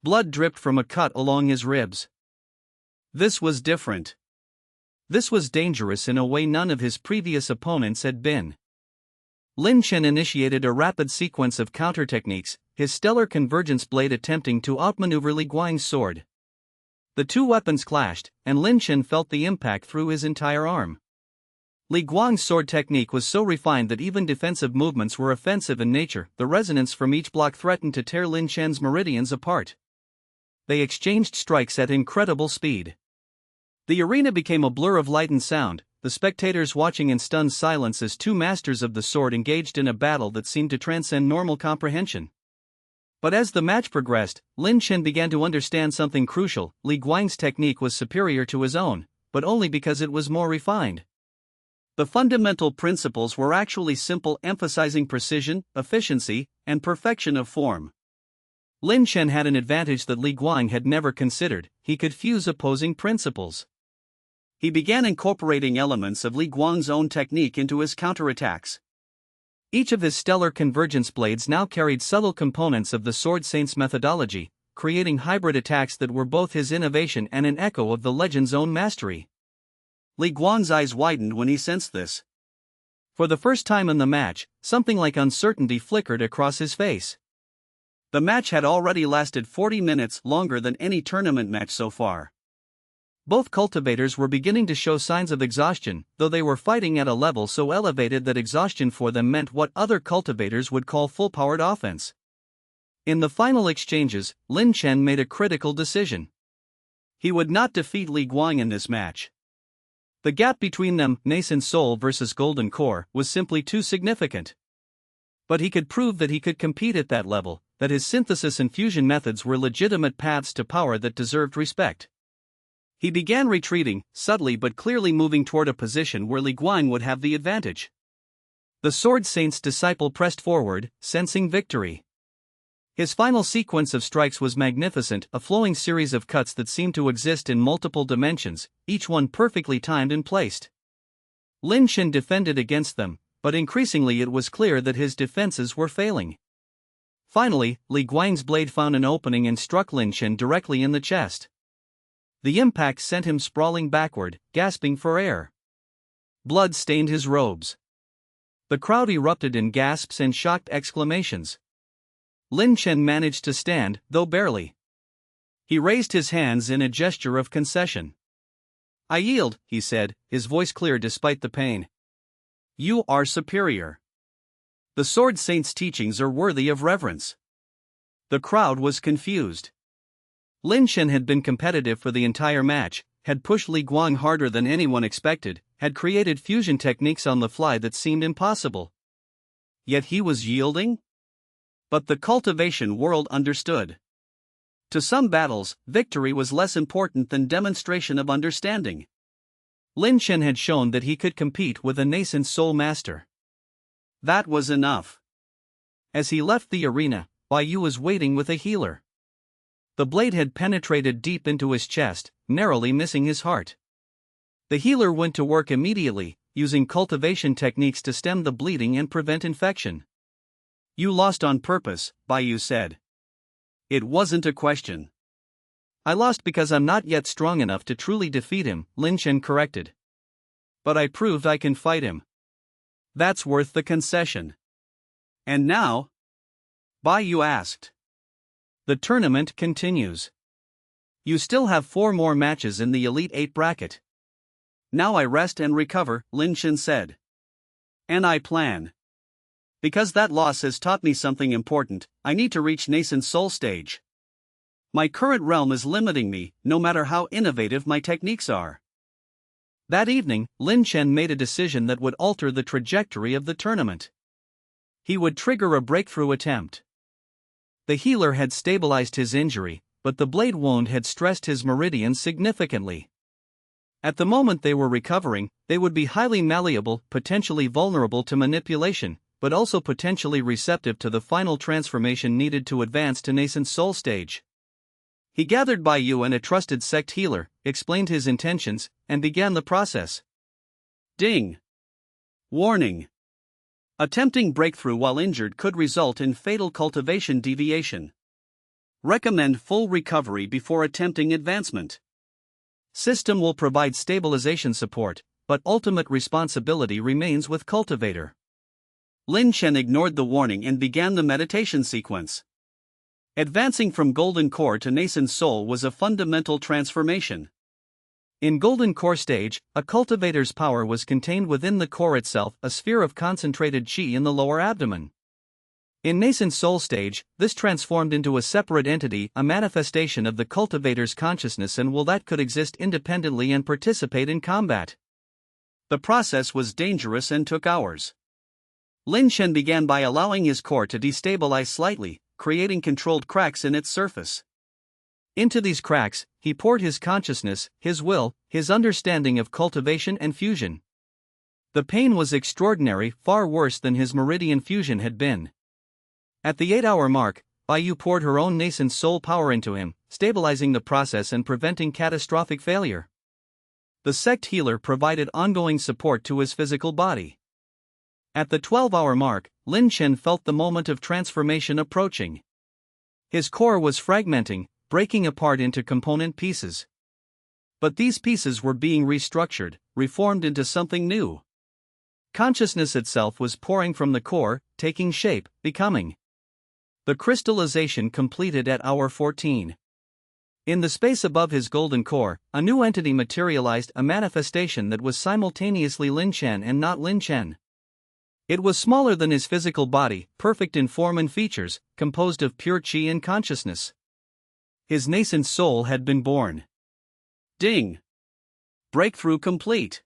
Blood dripped from a cut along his ribs. This was different. This was dangerous in a way none of his previous opponents had been. Liang Chen initiated a rapid sequence of counter techniques, his stellar convergence blade attempting to outmaneuver Li Guang's sword. The two weapons clashed, and Liang Chen felt the impact through his entire arm. Li Guang's sword technique was so refined that even defensive movements were offensive in nature. The resonance from each block threatened to tear Liang Chen's meridians apart. They exchanged strikes at incredible speed. The arena became a blur of light and sound, the spectators watching in stunned silence as two masters of the sword engaged in a battle that seemed to transcend normal comprehension. But as the match progressed, Liang Chen began to understand something crucial. Li Guang's technique was superior to his own, but only because it was more refined. The fundamental principles were actually simple, emphasizing precision, efficiency, and perfection of form. Liang Chen had an advantage that Li Guang had never considered: he could fuse opposing principles. He began incorporating elements of Li Guang's own technique into his counterattacks. Each of his stellar convergence blades now carried subtle components of the Sword Saint's methodology, creating hybrid attacks that were both his innovation and an echo of the legend's own mastery. Li Guang's eyes widened when he sensed this. For the first time in the match, something like uncertainty flickered across his face. The match had already lasted 40 minutes, longer than any tournament match so far. Both cultivators were beginning to show signs of exhaustion, though they were fighting at a level so elevated that exhaustion for them meant what other cultivators would call full-powered offense. In the final exchanges, Liang Chen made a critical decision. He would not defeat Li Guang in this match. The gap between them, nascent soul versus golden core, was simply too significant. But he could prove that he could compete at that level, that his synthesis and fusion methods were legitimate paths to power that deserved respect. He began retreating, subtly but clearly moving toward a position where Li Guang would have the advantage. The Sword Saint's disciple pressed forward, sensing victory. His final sequence of strikes was magnificent, a flowing series of cuts that seemed to exist in multiple dimensions, each one perfectly timed and placed. Liang Chen defended against them, but increasingly it was clear that his defenses were failing. Finally, Li Guang's blade found an opening and struck Liang Chen directly in the chest. The impact sent him sprawling backward, gasping for air. Blood stained his robes. The crowd erupted in gasps and shocked exclamations. Liang Chen managed to stand, though barely. He raised his hands in a gesture of concession. "I yield," he said, his voice clear despite the pain. "You are superior. The Sword Saint's teachings are worthy of reverence." The crowd was confused. Liang Chen had been competitive for the entire match, had pushed Li Guang harder than anyone expected, had created fusion techniques on the fly that seemed impossible. Yet he was yielding? But the cultivation world understood. To some battles, victory was less important than demonstration of understanding. Liang Chen had shown that he could compete with a nascent soul master. That was enough. As he left the arena, Bai Yu was waiting with a healer. The blade had penetrated deep into his chest, narrowly missing his heart. The healer went to work immediately, using cultivation techniques to stem the bleeding and prevent infection. "You lost on purpose," Bai Yu said. "It wasn't a question." "I lost because I'm not yet strong enough to truly defeat him," Liang Chen corrected. "But I proved I can fight him. That's worth the concession." And now, Bai Yu asked. The tournament continues. You still have 4 more matches in the Elite 8 bracket. Now I rest and recover, Liang Chen said. And I plan. Because that loss has taught me something important, I need to reach nascent soul stage. My current realm is limiting me, no matter how innovative my techniques are. That evening, Liang Chen made a decision that would alter the trajectory of the tournament. He would trigger a breakthrough attempt. The healer had stabilized his injury, but the blade wound had stressed his meridians significantly. At the moment they were recovering, they would be highly malleable, potentially vulnerable to manipulation, but also potentially receptive to the final transformation needed to advance to nascent soul stage. He gathered Bai Yu and a trusted sect healer, explained his intentions, and began the process. Ding! Warning! Attempting breakthrough while injured could result in fatal cultivation deviation. Recommend full recovery before attempting advancement. System will provide stabilization support, but ultimate responsibility remains with cultivator. Liang Chen ignored the warning and began the meditation sequence. Advancing from Golden Core to Nascent Soul was a fundamental transformation. In Golden Core stage, a cultivator's power was contained within the core itself, a sphere of concentrated qi in the lower abdomen. In Nascent Soul stage, this transformed into a separate entity, a manifestation of the cultivator's consciousness and will that could exist independently and participate in combat. The process was dangerous and took hours. Liang Chen began by allowing his core to destabilize slightly, creating controlled cracks in its surface. Into these cracks, he poured his consciousness, his will, his understanding of cultivation and fusion. The pain was extraordinary, far worse than his meridian fusion had been. At the 8-hour mark, Bai Yu poured her own nascent soul power into him, stabilizing the process and preventing catastrophic failure. The sect healer provided ongoing support to his physical body. At the 12-hour mark, Liang Chen felt the moment of transformation approaching. His core was fragmenting, breaking apart into component pieces. But these pieces were being restructured, reformed into something new. Consciousness itself was pouring from the core, taking shape, becoming. The crystallization completed at hour 14. In the space above his golden core, a new entity materialized, a manifestation that was simultaneously Liang Chen and not Liang Chen. It was smaller than his physical body, perfect in form and features, composed of pure qi and consciousness. His nascent soul had been born. Ding! Breakthrough complete.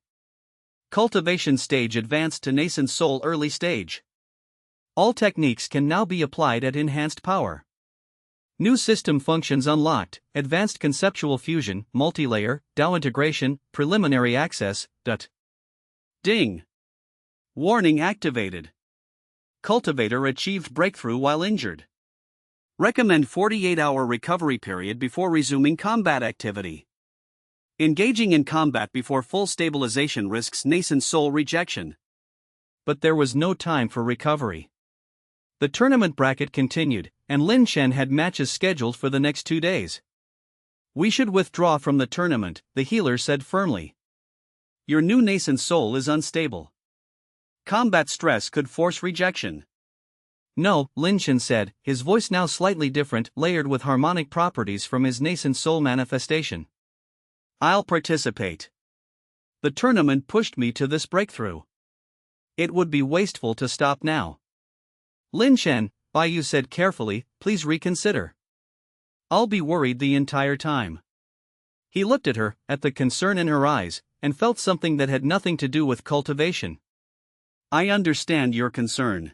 Cultivation stage advanced to nascent soul early stage. All techniques can now be applied at enhanced power. New system functions unlocked, advanced conceptual fusion, multilayer, DAO integration, preliminary access, DUT. Ding! Warning activated. Cultivator achieved breakthrough while injured. Recommend 48-hour recovery period before resuming combat activity. Engaging in combat before full stabilization risks nascent soul rejection. But there was no time for recovery. The tournament bracket continued, and Liang Chen had matches scheduled for the next 2 days. We should withdraw from the tournament, the healer said firmly. Your new nascent soul is unstable. Combat stress could force rejection. No, Liang Chen said, his voice now slightly different, layered with harmonic properties from his nascent soul manifestation. I'll participate. The tournament pushed me to this breakthrough. It would be wasteful to stop now. Liang Chen, Bai Yu said carefully, please reconsider. I'll be worried the entire time. He looked at her, at the concern in her eyes, and felt something that had nothing to do with cultivation. I understand your concern.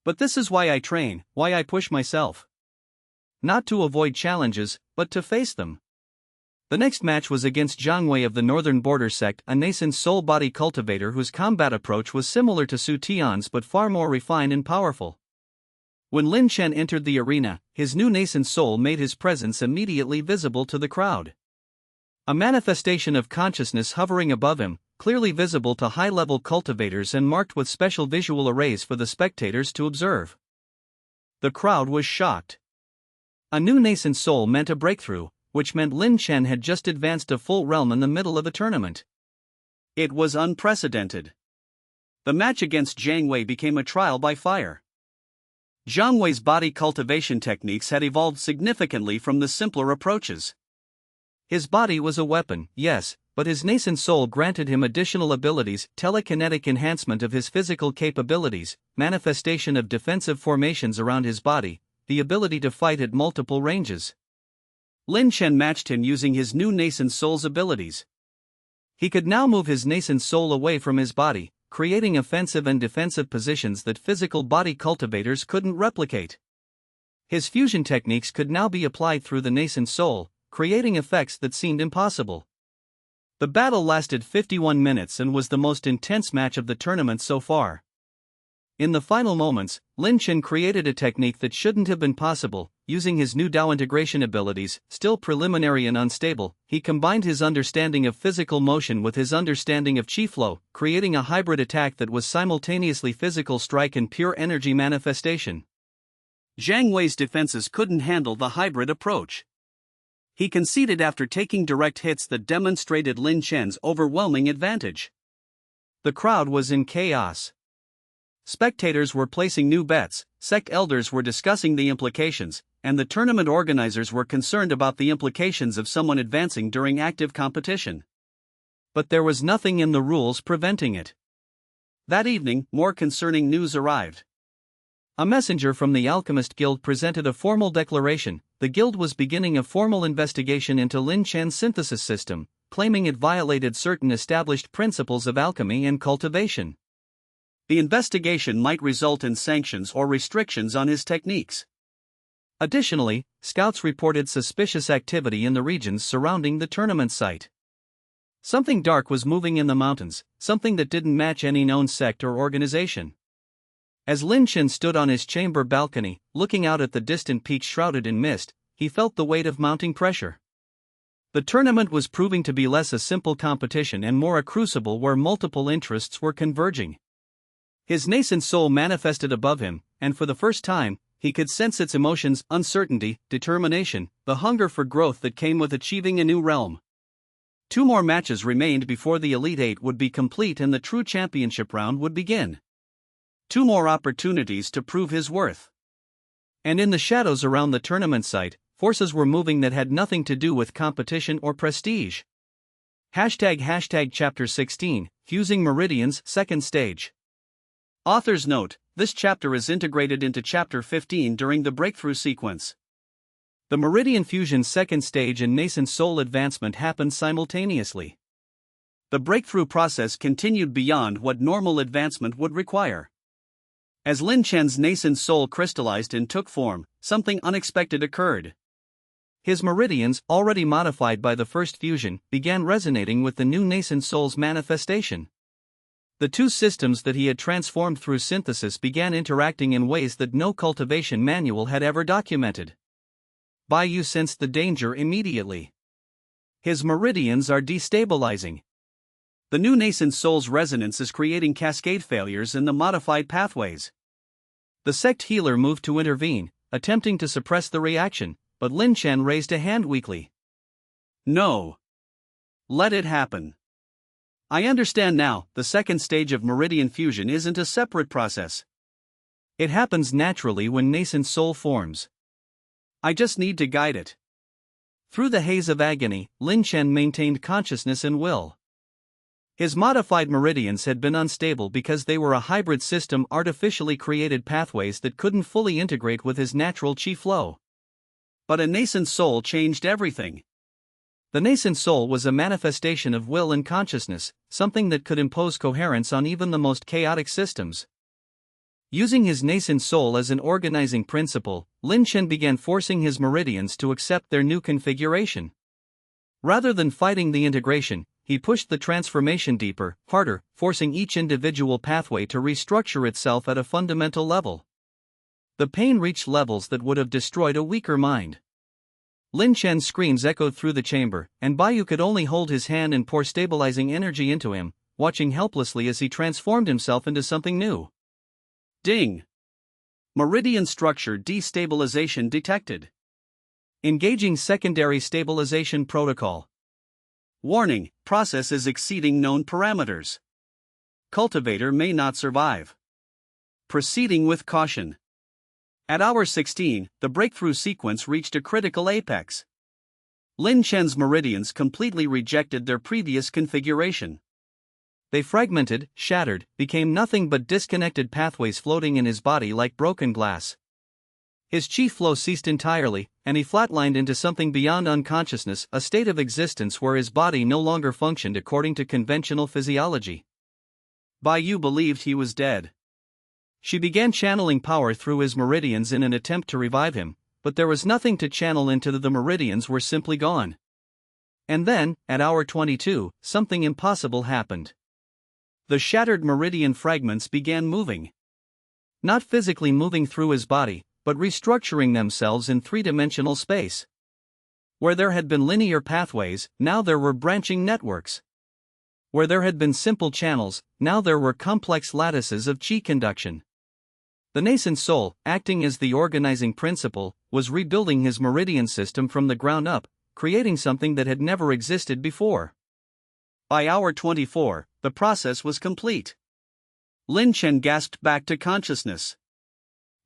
But this is why I train, why I push myself. Not to avoid challenges, but to face them. The next match was against Zhang Wei of the Northern Border sect, a nascent soul body cultivator whose combat approach was similar to Su Tian's but far more refined and powerful. When Liang Chen entered the arena, his new nascent soul made his presence immediately visible to the crowd. A manifestation of consciousness hovering above him, clearly visible to high-level cultivators and marked with special visual arrays for the spectators to observe. The crowd was shocked. A new nascent soul meant a breakthrough, which meant Liang Chen had just advanced a full realm in the middle of a tournament. It was unprecedented. The match against Zhang Wei became a trial by fire. Zhang Wei's body cultivation techniques had evolved significantly from the simpler approaches. His body was a weapon, yes, but his nascent soul granted him additional abilities: telekinetic enhancement of his physical capabilities, manifestation of defensive formations around his body, the ability to fight at multiple ranges. Liang Chen matched him using his new nascent soul's abilities. He could now move his nascent soul away from his body, creating offensive and defensive positions that physical body cultivators couldn't replicate. His fusion techniques could now be applied through the nascent soul, creating effects that seemed impossible. The battle lasted 51 minutes and was the most intense match of the tournament so far. In the final moments, Liang Chen created a technique that shouldn't have been possible. Using his new Dao integration abilities, still preliminary and unstable, he combined his understanding of physical motion with his understanding of chi flow, creating a hybrid attack that was simultaneously physical strike and pure energy manifestation. Zhang Wei's defenses couldn't handle the hybrid approach. He conceded after taking direct hits that demonstrated Liang Chen's overwhelming advantage. The crowd was in chaos. Spectators were placing new bets, sect elders were discussing the implications, and the tournament organizers were concerned about the implications of someone advancing during active competition. But there was nothing in the rules preventing it. That evening, more concerning news arrived. A messenger from the Alchemist Guild presented a formal declaration. The guild was beginning a formal investigation into Liang Chen's synthesis system, claiming it violated certain established principles of alchemy and cultivation. The investigation might result in sanctions or restrictions on his techniques. Additionally, scouts reported suspicious activity in the regions surrounding the tournament site. Something dark was moving in the mountains, something that didn't match any known sect or organization. As Liang Chen stood on his chamber balcony, looking out at the distant peaks shrouded in mist, he felt the weight of mounting pressure. The tournament was proving to be less a simple competition and more a crucible where multiple interests were converging. His nascent soul manifested above him, and for the first time, he could sense its emotions: uncertainty, determination, the hunger for growth that came with achieving a new realm. 2 more matches remained before the Elite Eight would be complete and the true championship round would begin. 2 more opportunities to prove his worth. And in the shadows around the tournament site, forces were moving that had nothing to do with competition or prestige. Chapter 16, Fusing Meridians, Second Stage. Author's note: this chapter is integrated into Chapter 15 during the breakthrough sequence. The Meridian Fusion second stage and nascent soul advancement happened simultaneously. The breakthrough process continued beyond what normal advancement would require. As Liang Chen's nascent soul crystallized and took form, something unexpected occurred. His meridians, already modified by the first fusion, began resonating with the new nascent soul's manifestation. The 2 systems that he had transformed through synthesis began interacting in ways that no cultivation manual had ever documented. Baiyu sensed the danger immediately. His meridians are destabilizing. The new nascent soul's resonance is creating cascade failures in the modified pathways. The sect healer moved to intervene, attempting to suppress the reaction, but Liang Chen raised a hand weakly. No. Let it happen. I understand now, the second stage of meridian fusion isn't a separate process. It happens naturally when nascent soul forms. I just need to guide it. Through the haze of agony, Liang Chen maintained consciousness and will. His modified meridians had been unstable because they were a hybrid system, artificially created pathways that couldn't fully integrate with his natural chi flow. But a nascent soul changed everything. The nascent soul was a manifestation of will and consciousness, something that could impose coherence on even the most chaotic systems. Using his nascent soul as an organizing principle, Liang Chen began forcing his meridians to accept their new configuration. Rather than fighting the integration, he pushed the transformation deeper, harder, forcing each individual pathway to restructure itself at a fundamental level. The pain reached levels that would have destroyed a weaker mind. Liang Chen's screams echoed through the chamber, and Baiyu could only hold his hand and pour stabilizing energy into him, watching helplessly as he transformed himself into something new. Ding! Meridian structure destabilization detected. Engaging secondary stabilization protocol. Warning: process is exceeding known parameters. Cultivator may not survive. Proceeding with caution. At hour 16, the breakthrough sequence reached a critical apex. Liang Chen's meridians completely rejected their previous configuration. They fragmented, shattered, became nothing but disconnected pathways floating in his body like broken glass. His chi flow ceased entirely, and he flatlined into something beyond unconsciousness, a state of existence where his body no longer functioned according to conventional physiology. Bai Yu believed he was dead. She began channeling power through his meridians in an attempt to revive him, but there was nothing to channel into. The meridians were simply gone. And then, at hour 22, something impossible happened. The shattered meridian fragments began moving. Not physically moving through his body, but restructuring themselves in three-dimensional space. Where there had been linear pathways, now there were branching networks. Where there had been simple channels, now there were complex lattices of chi conduction. The nascent soul, acting as the organizing principle, was rebuilding his meridian system from the ground up, creating something that had never existed before. By hour 24, the process was complete. Liang Chen gasped back to consciousness.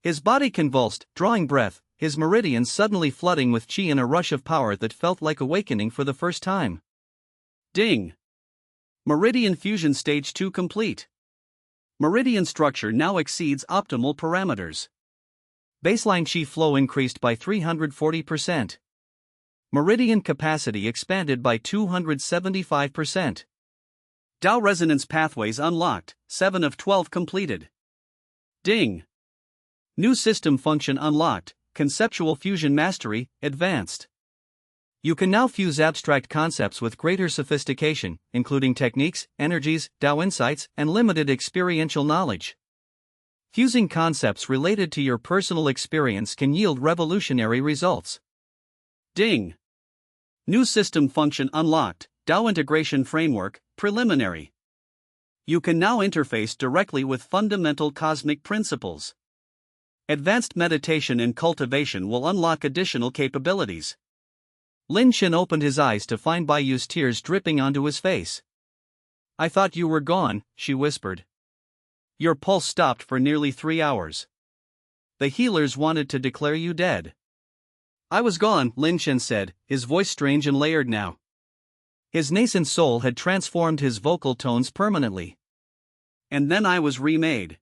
His body convulsed, drawing breath, his meridians suddenly flooding with chi in a rush of power that felt like awakening for the first time. Ding! Meridian fusion stage 2 complete. Meridian structure now exceeds optimal parameters. Baseline chi flow increased by 340%. Meridian capacity expanded by 275%. Dao resonance pathways unlocked, 7 of 12 completed. Ding! New system function unlocked, conceptual fusion mastery, advanced. You can now fuse abstract concepts with greater sophistication, including techniques, energies, Dao insights, and limited experiential knowledge. Fusing concepts related to your personal experience can yield revolutionary results. Ding! New system function unlocked, Dao integration framework, preliminary. You can now interface directly with fundamental cosmic principles. Advanced meditation and cultivation will unlock additional capabilities. Liang Chen opened his eyes to find Bai Yu's tears dripping onto his face. "I thought you were gone," she whispered. "Your pulse stopped for nearly 3 hours. The healers wanted to declare you dead." "I was gone," Liang Chen said, his voice strange and layered now. His nascent soul had transformed his vocal tones permanently. "And then I was remade.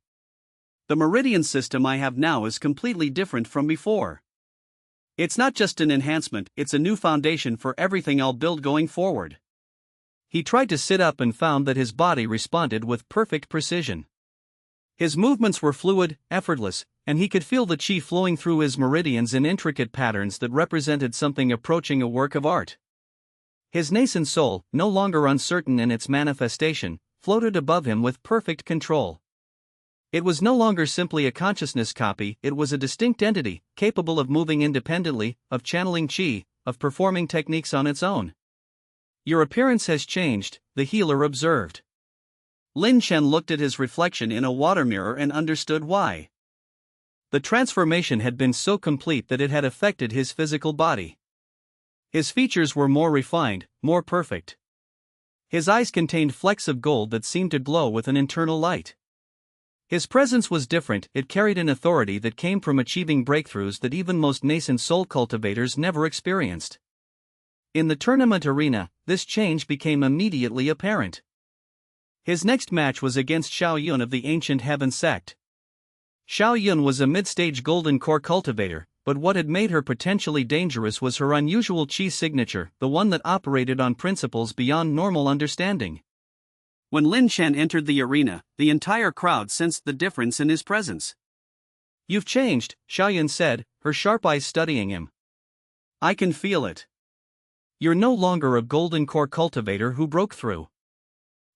The meridian system I have now is completely different from before. It's not just an enhancement, it's a new foundation for everything I'll build going forward." He tried to sit up and found that his body responded with perfect precision. His movements were fluid, effortless, and he could feel the chi flowing through his meridians in intricate patterns that represented something approaching a work of art. His nascent soul, no longer uncertain in its manifestation, floated above him with perfect control. It was no longer simply a consciousness copy, it was a distinct entity, capable of moving independently, of channeling chi, of performing techniques on its own. "Your appearance has changed," the healer observed. Liang Chen looked at his reflection in a water mirror and understood why. The transformation had been so complete that it had affected his physical body. His features were more refined, more perfect. His eyes contained flecks of gold that seemed to glow with an internal light. His presence was different, it carried an authority that came from achieving breakthroughs that even most nascent soul cultivators never experienced. In the tournament arena, this change became immediately apparent. His next match was against Xiao Yun of the Ancient Heaven sect. Xiao Yun was a mid-stage golden core cultivator, but what had made her potentially dangerous was her unusual chi signature, the one that operated on principles beyond normal understanding. When Liang Chen entered the arena, the entire crowd sensed the difference in his presence. "You've changed," Xiaoyun said, her sharp eyes studying him. "I can feel it. You're no longer a golden core cultivator who broke through.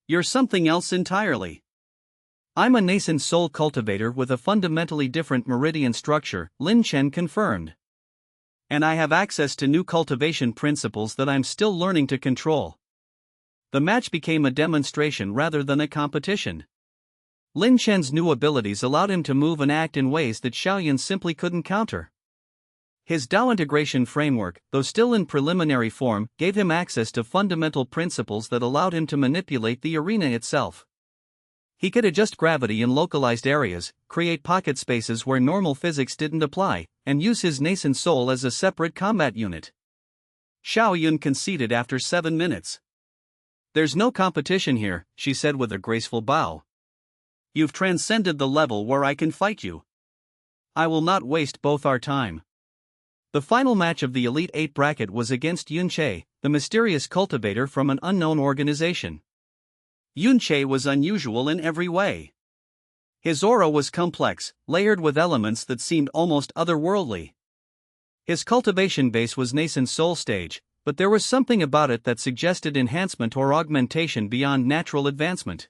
You're something else entirely." "I'm a nascent soul cultivator with a fundamentally different meridian structure," Liang Chen confirmed. "And I have access to new cultivation principles that I'm still learning to control." The match became a demonstration rather than a competition. Liang Chen's new abilities allowed him to move and act in ways that Xiaoyun simply couldn't counter. His Dao integration framework, though still in preliminary form, gave him access to fundamental principles that allowed him to manipulate the arena itself. He could adjust gravity in localized areas, create pocket spaces where normal physics didn't apply, and use his nascent soul as a separate combat unit. Xiao Yun conceded after 7 minutes. "There's no competition here," she said with a graceful bow. "You've transcended the level where I can fight you. I will not waste both our time." The final match of the Elite 8 bracket was against Yun Che, the mysterious cultivator from an unknown organization. Yun Che was unusual in every way. His aura was complex, layered with elements that seemed almost otherworldly. His cultivation base was nascent soul stage, but there was something about it that suggested enhancement or augmentation beyond natural advancement.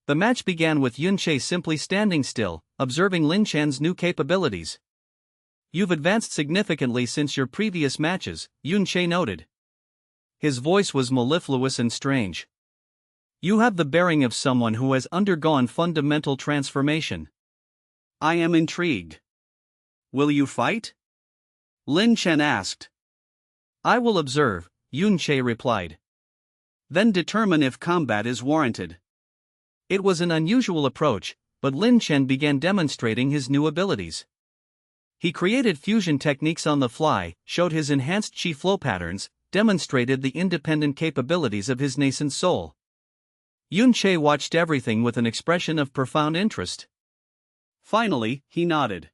The match began with Yun Che simply standing still, observing Liang Chen's new capabilities. "You've advanced significantly since your previous matches," Yun Che noted. His voice was mellifluous and strange. "You have the bearing of someone who has undergone fundamental transformation." "I am intrigued. Will you fight?" Liang Chen asked. "I will observe," Yun Che replied. "Then determine if combat is warranted." It was an unusual approach, but Liang Chen began demonstrating his new abilities. He created fusion techniques on the fly, showed his enhanced chi flow patterns, demonstrated the independent capabilities of his nascent soul. Yun Che watched everything with an expression of profound interest. Finally, he nodded.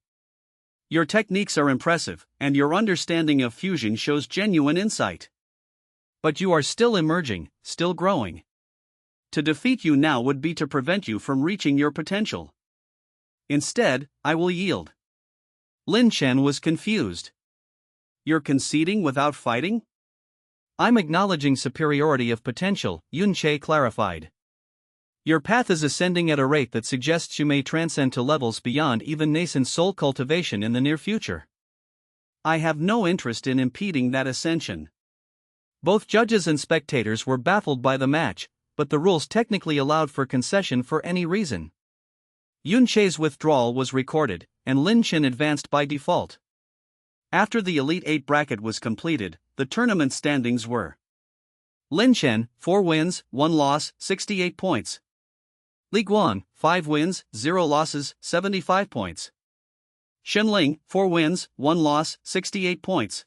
"Your techniques are impressive, and your understanding of fusion shows genuine insight. But you are still emerging, still growing. To defeat you now would be to prevent you from reaching your potential. Instead, I will yield." Liang Chen was confused. "You're conceding without fighting?" "I'm acknowledging superiority of potential," Yun Che clarified. "Your path is ascending at a rate that suggests you may transcend to levels beyond even nascent soul cultivation in the near future. I have no interest in impeding that ascension." Both judges and spectators were baffled by the match, but the rules technically allowed for concession for any reason. Yun Che's withdrawal was recorded, and Liang Chen advanced by default. After the Elite 8 bracket was completed, the tournament standings were: Liang Chen, 4 wins, 1 loss, 68 points. Li Guan, 5 wins, 0 losses, 75 points. Shenling, 4 wins, 1 loss, 68 points.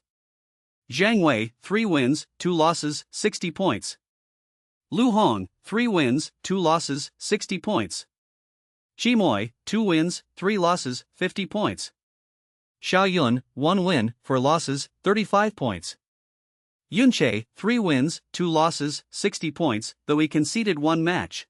Zhang Wei, 3 wins, 2 losses, 60 points. Lu Hong, 3 wins, 2 losses, 60 points. Qi Moi, 2 wins, 3 losses, 50 points. Xiao Yun, 1 win, 4 losses, 35 points. Yun Che, 3 wins, 2 losses, 60 points, though he conceded 1 match.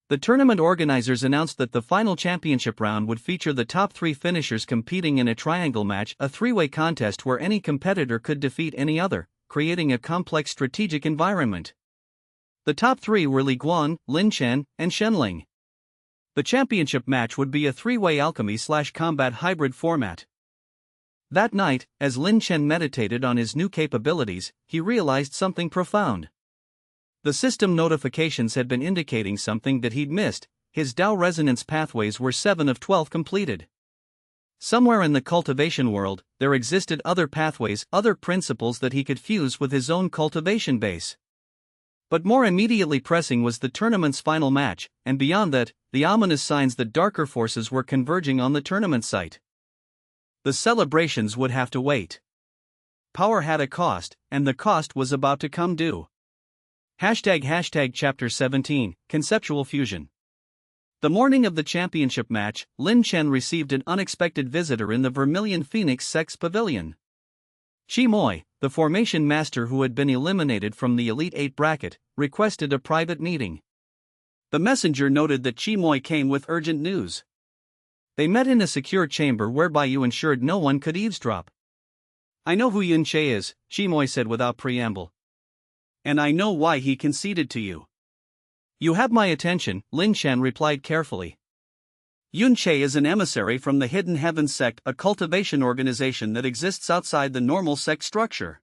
The tournament organizers announced that the final championship round would feature the top 3 finishers competing in a triangle match, a 3-way contest where any competitor could defeat any other, creating a complex strategic environment. The top 3 were Li Guan, Liang Chen, and Shenling. The championship match would be a 3-way alchemy/combat hybrid format. That night, as Liang Chen meditated on his new capabilities, he realized something profound. The system notifications had been indicating something that he'd missed. His Dao resonance pathways were 7 of 12 completed. Somewhere in the cultivation world, there existed other pathways, other principles that he could fuse with his own cultivation base. But more immediately pressing was the tournament's final match, and beyond that, the ominous signs that darker forces were converging on the tournament site. The celebrations would have to wait. Power had a cost, and the cost was about to come due. Chapter 17, Conceptual Fusion. The morning of the championship match, Liang Chen received an unexpected visitor in the Vermilion Phoenix Sect's pavilion. Qi Moi, the formation master who had been eliminated from the Elite 8 bracket, requested a private meeting. The messenger noted that Qi Moi came with urgent news. They met in a secure chamber whereby you ensured no one could eavesdrop. "I know who Yun Che is," Qi Moi said without preamble. "And I know why he conceded to you." "You have my attention," Liang Chen replied carefully. Yun Che is an emissary from the Hidden Heaven sect, a cultivation organization that exists outside the normal sect structure.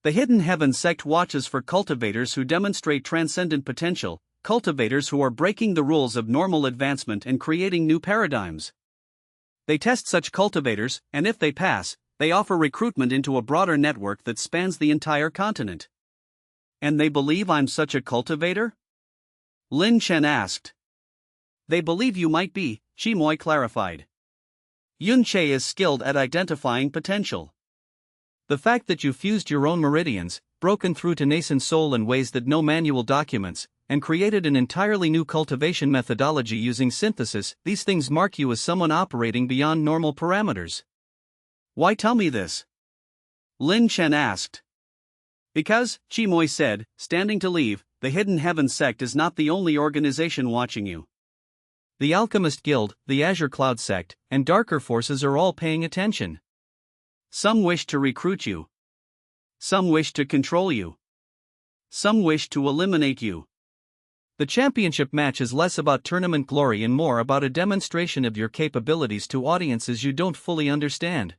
The Hidden Heaven sect watches for cultivators who demonstrate transcendent potential, cultivators who are breaking the rules of normal advancement and creating new paradigms. They test such cultivators, and if they pass, they offer recruitment into a broader network that spans the entire continent. "And they believe I'm such a cultivator?" Liang Chen asked. They believe you might be, Chimoy clarified. Yunche is skilled at identifying potential. The fact that you fused your own meridians, broken through to nascent soul in ways that no manual documents, and created an entirely new cultivation methodology using synthesis, these things mark you as someone operating beyond normal parameters. Why tell me this? Liang Chen asked. Because, Chimoy said, standing to leave, the Hidden Heaven sect is not the only organization watching you. The Alchemist Guild, the Azure Cloud sect, and darker forces are all paying attention. Some wish to recruit you. Some wish to control you. Some wish to eliminate you. The championship match is less about tournament glory and more about a demonstration of your capabilities to audiences you don't fully understand.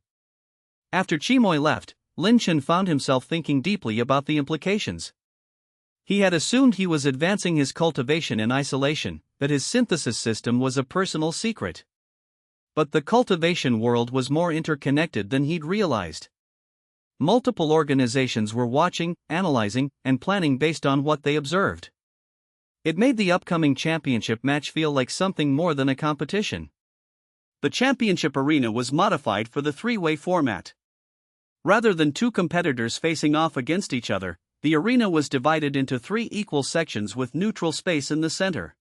After Chimoy left, Liang Chen found himself thinking deeply about the implications. He had assumed he was advancing his cultivation in isolation, that his synthesis system was a personal secret. But the cultivation world was more interconnected than he'd realized. Multiple organizations were watching, analyzing, and planning based on what they observed. It made the upcoming championship match feel like something more than a competition. The championship arena was modified for the three-way format. Rather than two competitors facing off against each other, the arena was divided into 3 equal sections with neutral space in the center.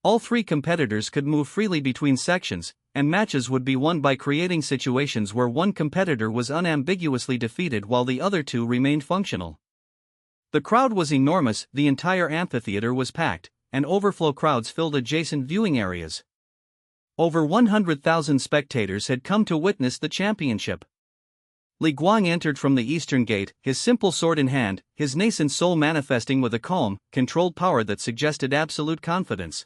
All 3 competitors could move freely between sections, and matches would be won by creating situations where one competitor was unambiguously defeated while the other 2 remained functional. The crowd was enormous, the entire amphitheater was packed, and overflow crowds filled adjacent viewing areas. Over 100,000 spectators had come to witness the championship. Li Guang entered from the eastern gate, his simple sword in hand, his nascent soul manifesting with a calm, controlled power that suggested absolute confidence.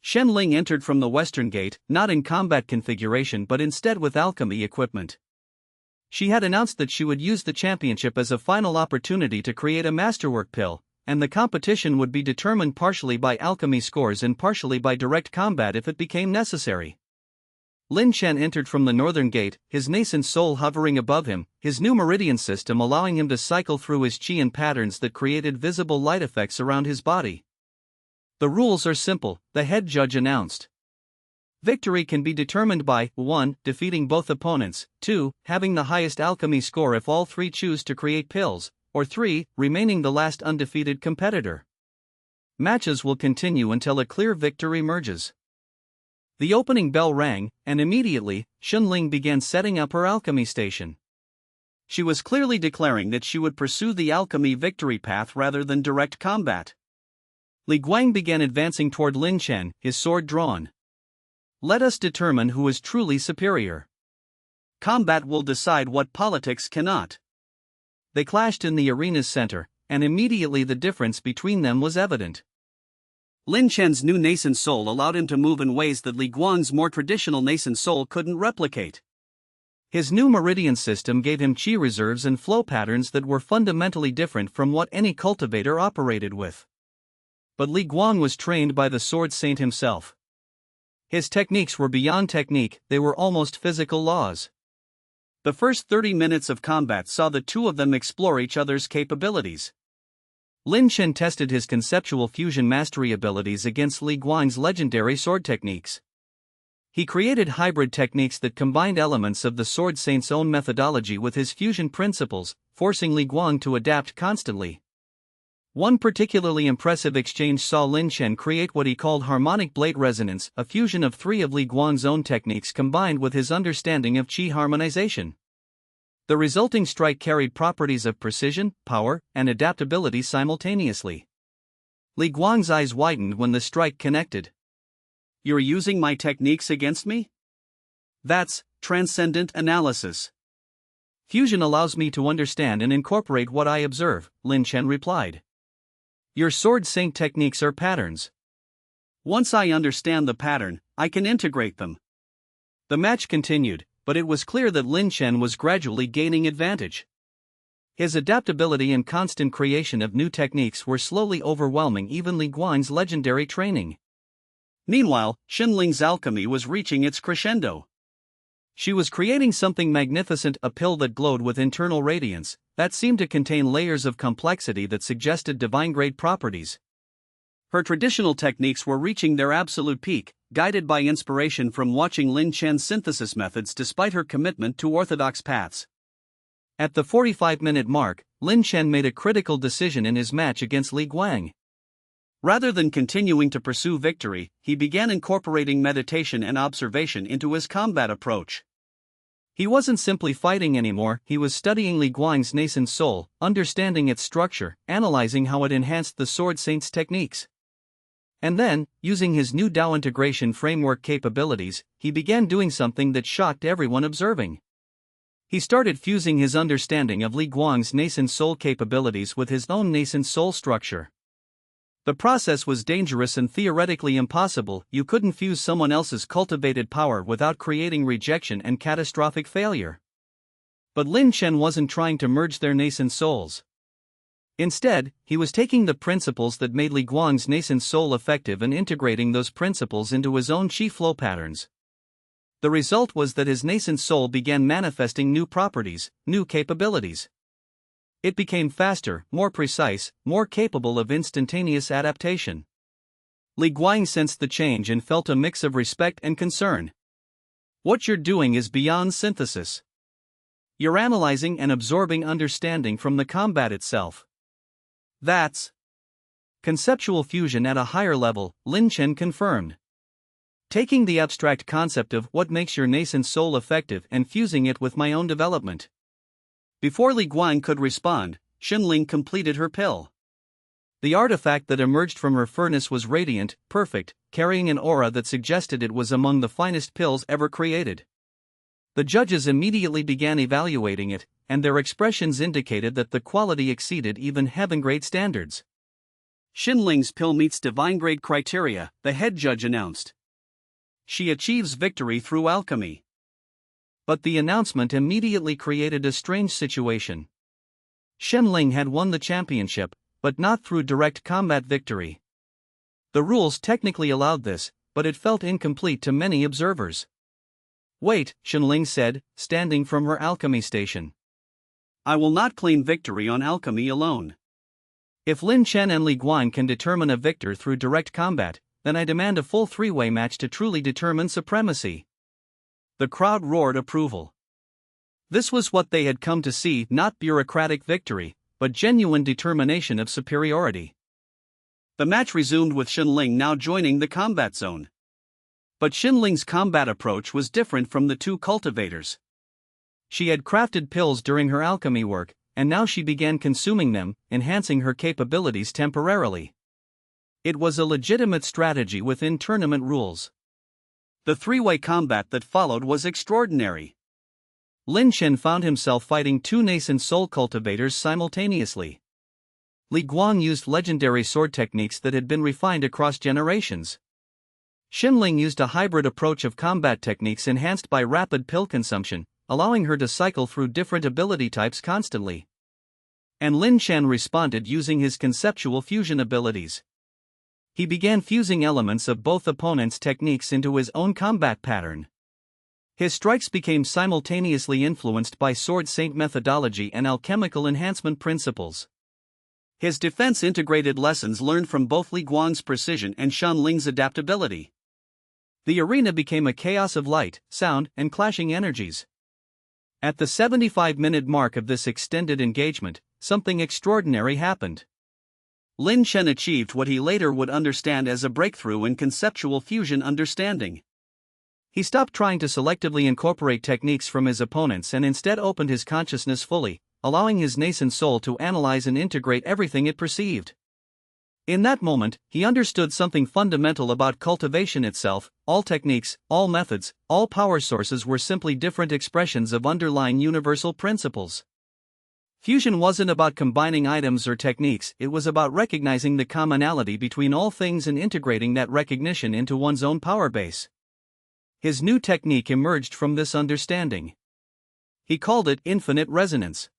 Shen Ling entered from the western gate, not in combat configuration but instead with alchemy equipment. She had announced that she would use the championship as a final opportunity to create a masterwork pill, and the competition would be determined partially by alchemy scores and partially by direct combat if it became necessary. Liang Chen entered from the northern gate, his nascent soul hovering above him, his new meridian system allowing him to cycle through his chi in patterns that created visible light effects around his body. The rules are simple, the head judge announced. Victory can be determined by 1. Defeating both opponents, 2. Having the highest alchemy score if all 3 choose to create pills, or 3. Remaining the last undefeated competitor. Matches will continue until a clear victor emerges. The opening bell rang, and immediately, Shen Ling began setting up her alchemy station. She was clearly declaring that she would pursue the alchemy victory path rather than direct combat. Li Guang began advancing toward Liang Chen, his sword drawn. Let us determine who is truly superior. Combat will decide what politics cannot. They clashed in the arena's center, and immediately the difference between them was evident. Liang Chen's new nascent soul allowed him to move in ways that Li Guang's more traditional nascent soul couldn't replicate. His new meridian system gave him chi reserves and flow patterns that were fundamentally different from what any cultivator operated with. But Li Guang was trained by the Sword Saint himself. His techniques were beyond technique, they were almost physical laws. The first 30 minutes of combat saw the two of them explore each other's capabilities. Liang Chen tested his conceptual fusion mastery abilities against Li Guang's legendary sword techniques. He created hybrid techniques that combined elements of the Sword Saint's own methodology with his fusion principles, forcing Li Guang to adapt constantly. One particularly impressive exchange saw Liang Chen create what he called harmonic blade resonance, a fusion of 3 of Li Guang's own techniques combined with his understanding of chi harmonization. The resulting strike carried properties of precision, power, and adaptability simultaneously. Li Guang's eyes widened when the strike connected. You're using my techniques against me? That's transcendent analysis. Fusion allows me to understand and incorporate what I observe, Liang Chen replied. Your Sword Saint techniques are patterns. Once I understand the pattern, I can integrate them. The match continued, but it was clear that Liang Chen was gradually gaining advantage. His adaptability and constant creation of new techniques were slowly overwhelming even Li Guang's legendary training. Meanwhile, Shen Ling's alchemy was reaching its crescendo. She was creating something magnificent, a pill that glowed with internal radiance, that seemed to contain layers of complexity that suggested divine-grade properties. Her traditional techniques were reaching their absolute peak, guided by inspiration from watching Liang Chen's synthesis methods despite her commitment to orthodox paths. At the 45-minute mark, Liang Chen made a critical decision in his match against Li Guang. Rather than continuing to pursue victory, he began incorporating meditation and observation into his combat approach. He wasn't simply fighting anymore, he was studying Li Guang's nascent soul, understanding its structure, analyzing how it enhanced the Sword Saint's techniques. And then, using his new Dao integration framework capabilities, he began doing something that shocked everyone observing. He started fusing his understanding of Li Guang's nascent soul capabilities with his own nascent soul structure. The process was dangerous and theoretically impossible. You couldn't fuse someone else's cultivated power without creating rejection and catastrophic failure. But Liang Chen wasn't trying to merge their nascent souls. Instead, he was taking the principles that made Li Guang's nascent soul effective and integrating those principles into his own chi flow patterns. The result was that his nascent soul began manifesting new properties, new capabilities. It became faster, more precise, more capable of instantaneous adaptation. Li Guang sensed the change and felt a mix of respect and concern. What you're doing is beyond synthesis. You're analyzing and absorbing understanding from the combat itself. That's conceptual fusion at a higher level, Liang Chen confirmed. Taking the abstract concept of what makes your nascent soul effective and fusing it with my own development. Before Li Guang could respond, Xinling completed her pill. The artifact that emerged from her furnace was radiant, perfect, carrying an aura that suggested it was among the finest pills ever created. The judges immediately began evaluating it, and their expressions indicated that the quality exceeded even heaven-grade standards. Xinling's pill meets divine-grade criteria, the head judge announced. She achieves victory through alchemy. But the announcement immediately created a strange situation. Xinling had won the championship, but not through direct combat victory. The rules technically allowed this, but it felt incomplete to many observers. Wait, Xinling said, standing from her alchemy station. I will not claim victory on alchemy alone. If Liang Chen and Li Guang can determine a victor through direct combat, then I demand a full three-way match to truly determine supremacy. The crowd roared approval. This was what they had come to see, not bureaucratic victory, but genuine determination of superiority. The match resumed with Xinling now joining the combat zone. But Xinling's combat approach was different from the two cultivators. She had crafted pills during her alchemy work, and now she began consuming them, enhancing her capabilities temporarily. It was a legitimate strategy within tournament rules. The three-way combat that followed was extraordinary. Liang Chen found himself fighting two nascent soul cultivators simultaneously. Li Guang used legendary sword techniques that had been refined across generations. Xinling used a hybrid approach of combat techniques enhanced by rapid pill consumption, allowing her to cycle through different ability types constantly. And Liang Chen responded using his conceptual fusion abilities. He began fusing elements of both opponents' techniques into his own combat pattern. His strikes became simultaneously influenced by Sword Saint methodology and alchemical enhancement principles. His defense integrated lessons learned from both Li Guang's precision and Xinling's adaptability. The arena became a chaos of light, sound, and clashing energies. At the 75-minute mark of this extended engagement, something extraordinary happened. Liang Chen achieved what he later would understand as a breakthrough in conceptual fusion understanding. He stopped trying to selectively incorporate techniques from his opponents and instead opened his consciousness fully, allowing his nascent soul to analyze and integrate everything it perceived. In that moment, he understood something fundamental about cultivation itself. All techniques, all methods, all power sources were simply different expressions of underlying universal principles. Fusion wasn't about combining items or techniques, it was about recognizing the commonality between all things and integrating that recognition into one's own power base. His new technique emerged from this understanding. He called it infinite resonance.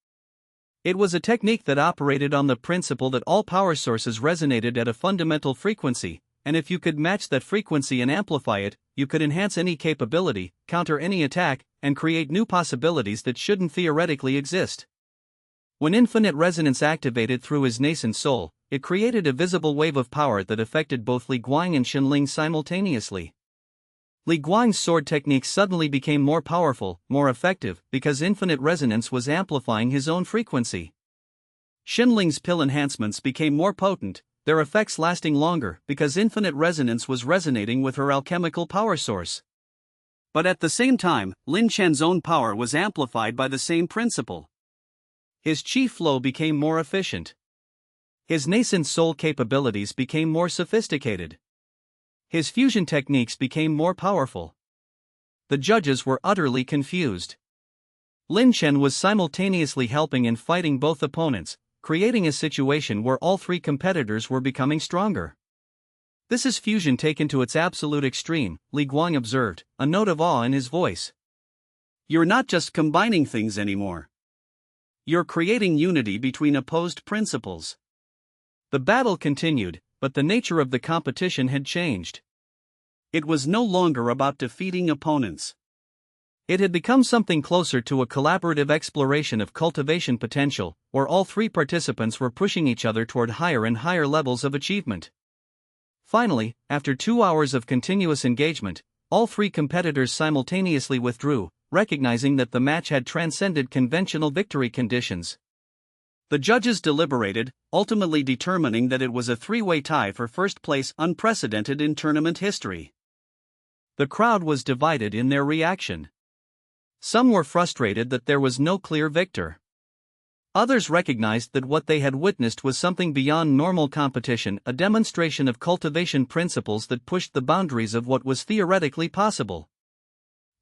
It was a technique that operated on the principle that all power sources resonated at a fundamental frequency, and if you could match that frequency and amplify it, you could enhance any capability, counter any attack, and create new possibilities that shouldn't theoretically exist. When infinite resonance activated through his nascent soul, it created a visible wave of power that affected both Li Guang and Xianling simultaneously. Li Guang's sword technique suddenly became more powerful, more effective, because infinite resonance was amplifying his own frequency. Xianling's pill enhancements became more potent, their effects lasting longer because infinite resonance was resonating with her alchemical power source. But at the same time, Liang Chen's own power was amplified by the same principle. His chi flow became more efficient. His nascent soul capabilities became more sophisticated. His fusion techniques became more powerful. The judges were utterly confused. Liang Chen was simultaneously helping and fighting both opponents, creating a situation where all three competitors were becoming stronger. "This is fusion taken to its absolute extreme," Li Guang observed, a note of awe in his voice. "You're not just combining things anymore. You're creating unity between opposed principles." The battle continued, but the nature of the competition had changed. It was no longer about defeating opponents. It had become something closer to a collaborative exploration of cultivation potential, where all three participants were pushing each other toward higher and higher levels of achievement. Finally, after 2 hours of continuous engagement, all three competitors simultaneously withdrew, recognizing that the match had transcended conventional victory conditions. The judges deliberated, ultimately determining that it was a three-way tie for first place, unprecedented in tournament history. The crowd was divided in their reaction. Some were frustrated that there was no clear victor. Others recognized that what they had witnessed was something beyond normal competition, a demonstration of cultivation principles that pushed the boundaries of what was theoretically possible.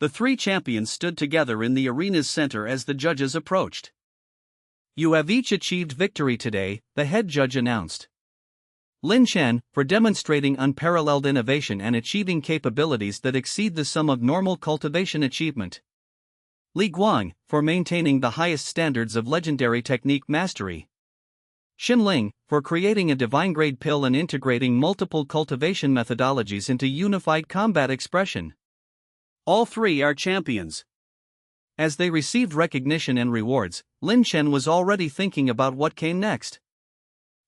The three champions stood together in the arena's center as the judges approached. "You have each achieved victory today," the head judge announced. Liang Chen, for demonstrating unparalleled innovation and achieving capabilities that exceed the sum of normal cultivation achievement. Li Guang, for maintaining the highest standards of legendary technique mastery. Xianling, for creating a divine-grade pill and integrating multiple cultivation methodologies into unified combat expression. All three are champions. As they received recognition and rewards, Liang Chen was already thinking about what came next.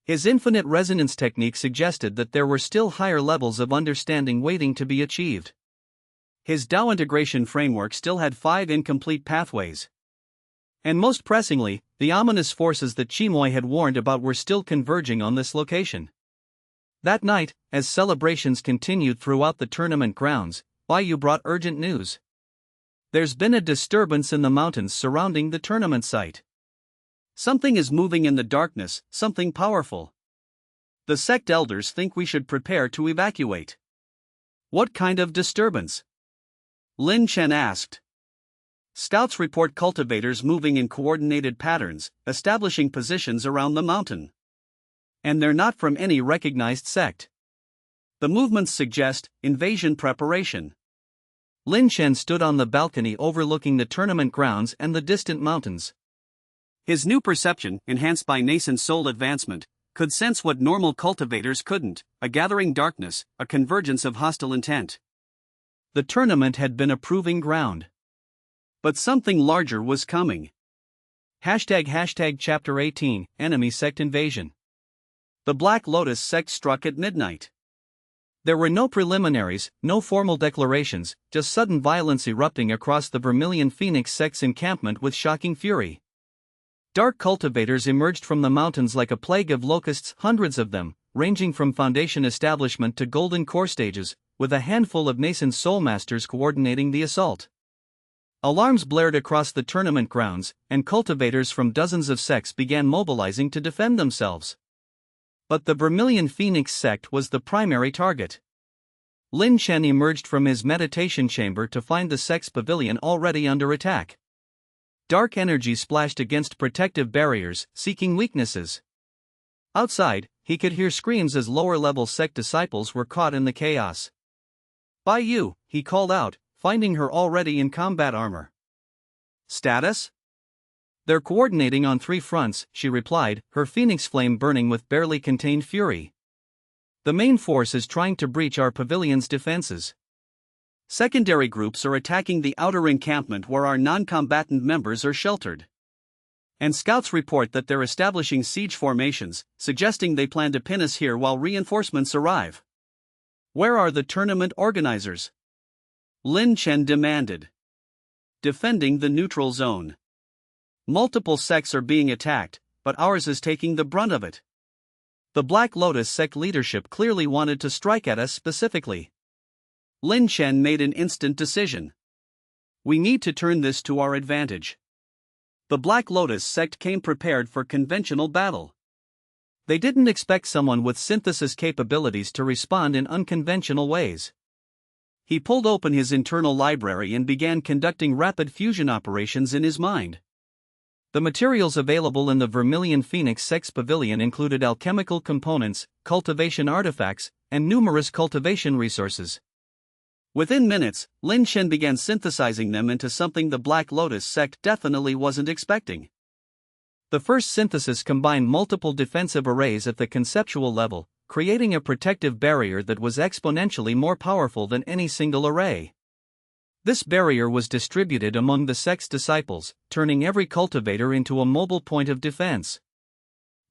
His infinite resonance technique suggested that there were still higher levels of understanding waiting to be achieved. His Dao integration framework still had 5 incomplete pathways. And most pressingly, the ominous forces that Qimoy had warned about were still converging on this location. That night, as celebrations continued throughout the tournament grounds, Yu brought urgent news. "There's been a disturbance in the mountains surrounding the tournament site. Something is moving in the darkness, something powerful. The sect elders think we should prepare to evacuate." "What kind of disturbance?" Liang Chen asked. "Scouts report cultivators moving in coordinated patterns, establishing positions around the mountain. And they're not from any recognized sect. The movements suggest invasion preparation." Liang Chen stood on the balcony overlooking the tournament grounds and the distant mountains. His new perception, enhanced by nascent soul advancement, could sense what normal cultivators couldn't: a gathering darkness, a convergence of hostile intent. The tournament had been a proving ground. But something larger was coming. Chapter 18, Enemy Sect Invasion. The Black Lotus sect struck at midnight. There were no preliminaries, no formal declarations, just sudden violence erupting across the Vermilion Phoenix sect's encampment with shocking fury. Dark cultivators emerged from the mountains like a plague of locusts, hundreds of them, ranging from foundation establishment to golden core stages, with a handful of nascent soul masters coordinating the assault. Alarms blared across the tournament grounds, and cultivators from dozens of sects began mobilizing to defend themselves. But the Vermilion Phoenix sect was the primary target. Liang Chen emerged from his meditation chamber to find the sect's pavilion already under attack. Dark energy splashed against protective barriers, seeking weaknesses. Outside, he could hear screams as lower-level sect disciples were caught in the chaos. "Bai Yu," he called out, finding her already in combat armor. "Status?" "They're coordinating on 3 fronts," she replied, her phoenix flame burning with barely contained fury. "The main force is trying to breach our pavilion's defenses. Secondary groups are attacking the outer encampment where our non-combatant members are sheltered. And scouts report that they're establishing siege formations, suggesting they plan to pin us here while reinforcements arrive. Where are the tournament organizers? Liang Chen demanded. Defending the neutral zone. Multiple sects are being attacked, but ours is taking the brunt of it. The Black Lotus sect leadership clearly wanted to strike at us specifically. Liang Chen made an instant decision. We need to turn this to our advantage. The Black Lotus sect came prepared for conventional battle. They didn't expect someone with synthesis capabilities to respond in unconventional ways. He pulled open his internal library and began conducting rapid fusion operations in his mind. The materials available in the Vermilion Phoenix Sect's pavilion included alchemical components, cultivation artifacts, and numerous cultivation resources. Within minutes, Liang Chen began synthesizing them into something the Black Lotus sect definitely wasn't expecting. The first synthesis combined multiple defensive arrays at the conceptual level, creating a protective barrier that was exponentially more powerful than any single array. This barrier was distributed among the sect's disciples, turning every cultivator into a mobile point of defense.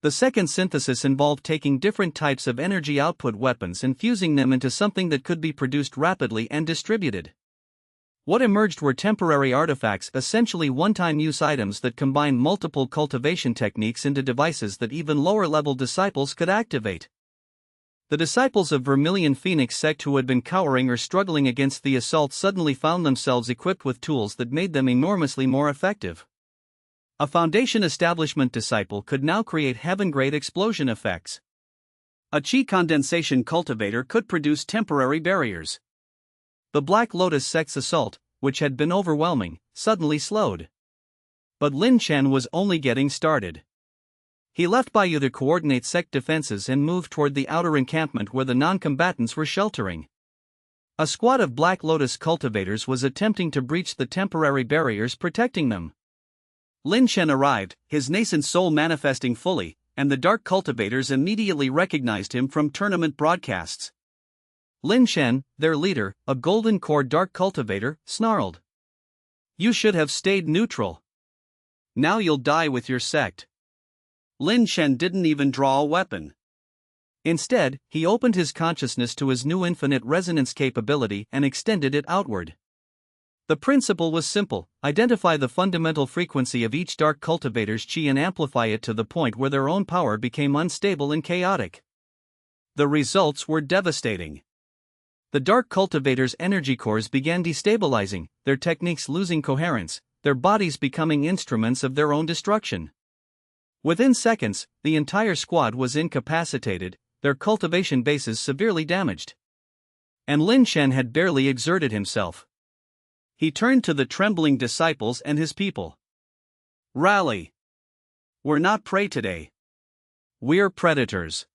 The second synthesis involved taking different types of energy output weapons and fusing them into something that could be produced rapidly and distributed. What emerged were temporary artifacts, essentially one-time use items that combined multiple cultivation techniques into devices that even lower-level disciples could activate. The disciples of Vermilion Phoenix sect who had been cowering or struggling against the assault suddenly found themselves equipped with tools that made them enormously more effective. A Foundation Establishment disciple could now create heaven-grade explosion effects. A chi condensation cultivator could produce temporary barriers. The Black Lotus sect's assault, which had been overwhelming, suddenly slowed. But Liang Chen was only getting started. He left Baiyu to coordinate sect defenses and moved toward the outer encampment where the non-combatants were sheltering. A squad of Black Lotus cultivators was attempting to breach the temporary barriers protecting them. Liang Chen arrived, his nascent soul manifesting fully, and the dark cultivators immediately recognized him from tournament broadcasts. Liang Chen, their leader, a golden core dark cultivator, snarled. You should have stayed neutral. Now you'll die with your sect. Liang Chen didn't even draw a weapon. Instead, he opened his consciousness to his new infinite resonance capability and extended it outward. The principle was simple: identify the fundamental frequency of each dark cultivator's chi and amplify it to the point where their own power became unstable and chaotic. The results were devastating. The dark cultivators' energy cores began destabilizing, their techniques losing coherence, their bodies becoming instruments of their own destruction. Within seconds, the entire squad was incapacitated, their cultivation bases severely damaged. And Liang Chen had barely exerted himself. He turned to the trembling disciples and his people. Rally! We're not prey today. We're predators.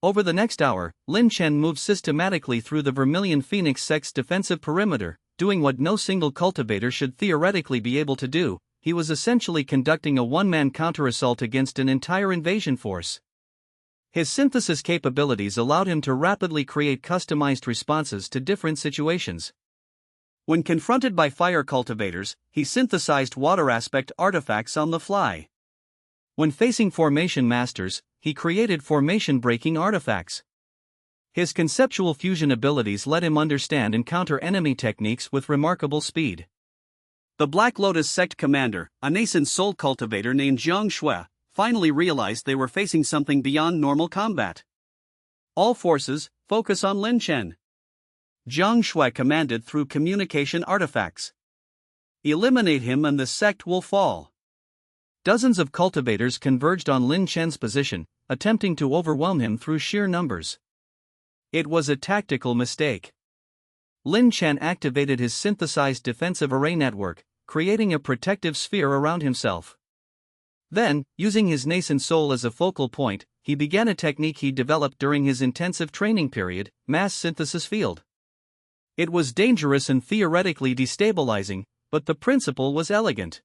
Over the next hour, Liang Chen moved systematically through the Vermilion Phoenix sect's defensive perimeter, doing what no single cultivator should theoretically be able to do. He was essentially conducting a one-man counter-assault against an entire invasion force. His synthesis capabilities allowed him to rapidly create customized responses to different situations. When confronted by fire cultivators, he synthesized water aspect artifacts on the fly. When facing formation masters, he created formation-breaking artifacts. His conceptual fusion abilities let him understand and counter enemy techniques with remarkable speed. The Black Lotus sect commander, a nascent soul cultivator named Xianxia, finally realized they were facing something beyond normal combat. All forces, focus on Liang Chen. Xianxia commanded through communication artifacts. Eliminate him and the sect will fall. Dozens of cultivators converged on Liang Chen's position, attempting to overwhelm him through sheer numbers. It was a tactical mistake. Liang Chen activated his synthesized defensive array network, creating a protective sphere around himself. Then, using his nascent soul as a focal point, he began a technique he developed during his intensive training period, mass synthesis field. It was dangerous and theoretically destabilizing, but the principle was elegant.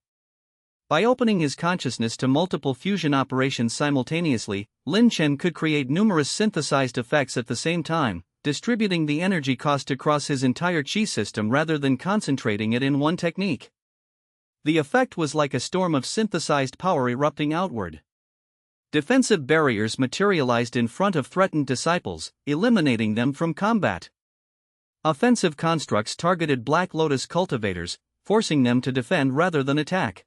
By opening his consciousness to multiple fusion operations simultaneously, Liang Chen could create numerous synthesized effects at the same time, distributing the energy cost across his entire chi system rather than concentrating it in one technique. The effect was like a storm of synthesized power erupting outward. Defensive barriers materialized in front of threatened disciples, eliminating them from combat. Offensive constructs targeted Black Lotus cultivators, forcing them to defend rather than attack.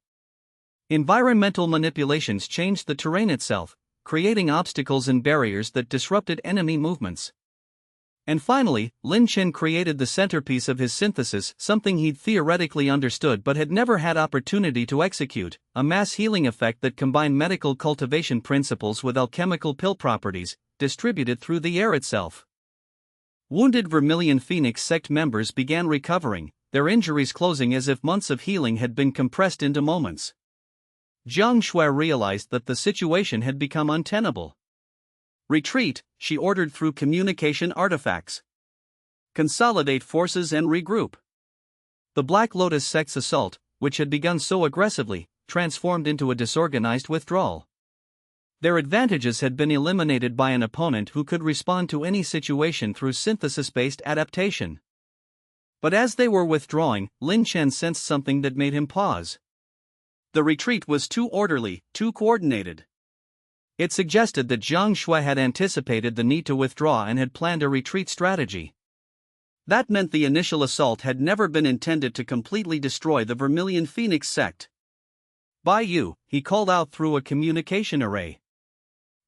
Environmental manipulations changed the terrain itself, creating obstacles and barriers that disrupted enemy movements. And finally, Liang Chen created the centerpiece of his synthesis, something he'd theoretically understood but had never had opportunity to execute, a mass healing effect that combined medical cultivation principles with alchemical pill properties, distributed through the air itself. Wounded Vermilion Phoenix sect members began recovering, their injuries closing as if months of healing had been compressed into moments. Xianxia realized that the situation had become untenable. Retreat, she ordered through communication artifacts. Consolidate forces and regroup. The Black Lotus sect's assault, which had begun so aggressively, transformed into a disorganized withdrawal. Their advantages had been eliminated by an opponent who could respond to any situation through synthesis-based adaptation. But as they were withdrawing, Liang Chen sensed something that made him pause. The retreat was too orderly, too coordinated. It suggested that Xianxia had anticipated the need to withdraw and had planned a retreat strategy. That meant the initial assault had never been intended to completely destroy the Vermilion Phoenix sect. "By you," he called out through a communication array.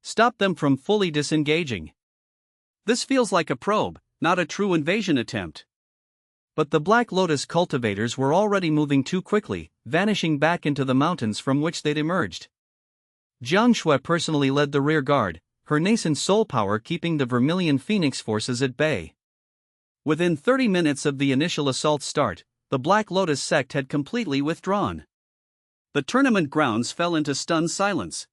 "Stop them from fully disengaging. This feels like a probe, not a true invasion attempt." But the Black Lotus cultivators were already moving too quickly, vanishing back into the mountains from which they'd emerged. Xianxia personally led the rear guard, her nascent soul power keeping the Vermilion Phoenix forces at bay. Within 30 minutes of the initial assault's start, the Black Lotus sect had completely withdrawn. The tournament grounds fell into stunned silence.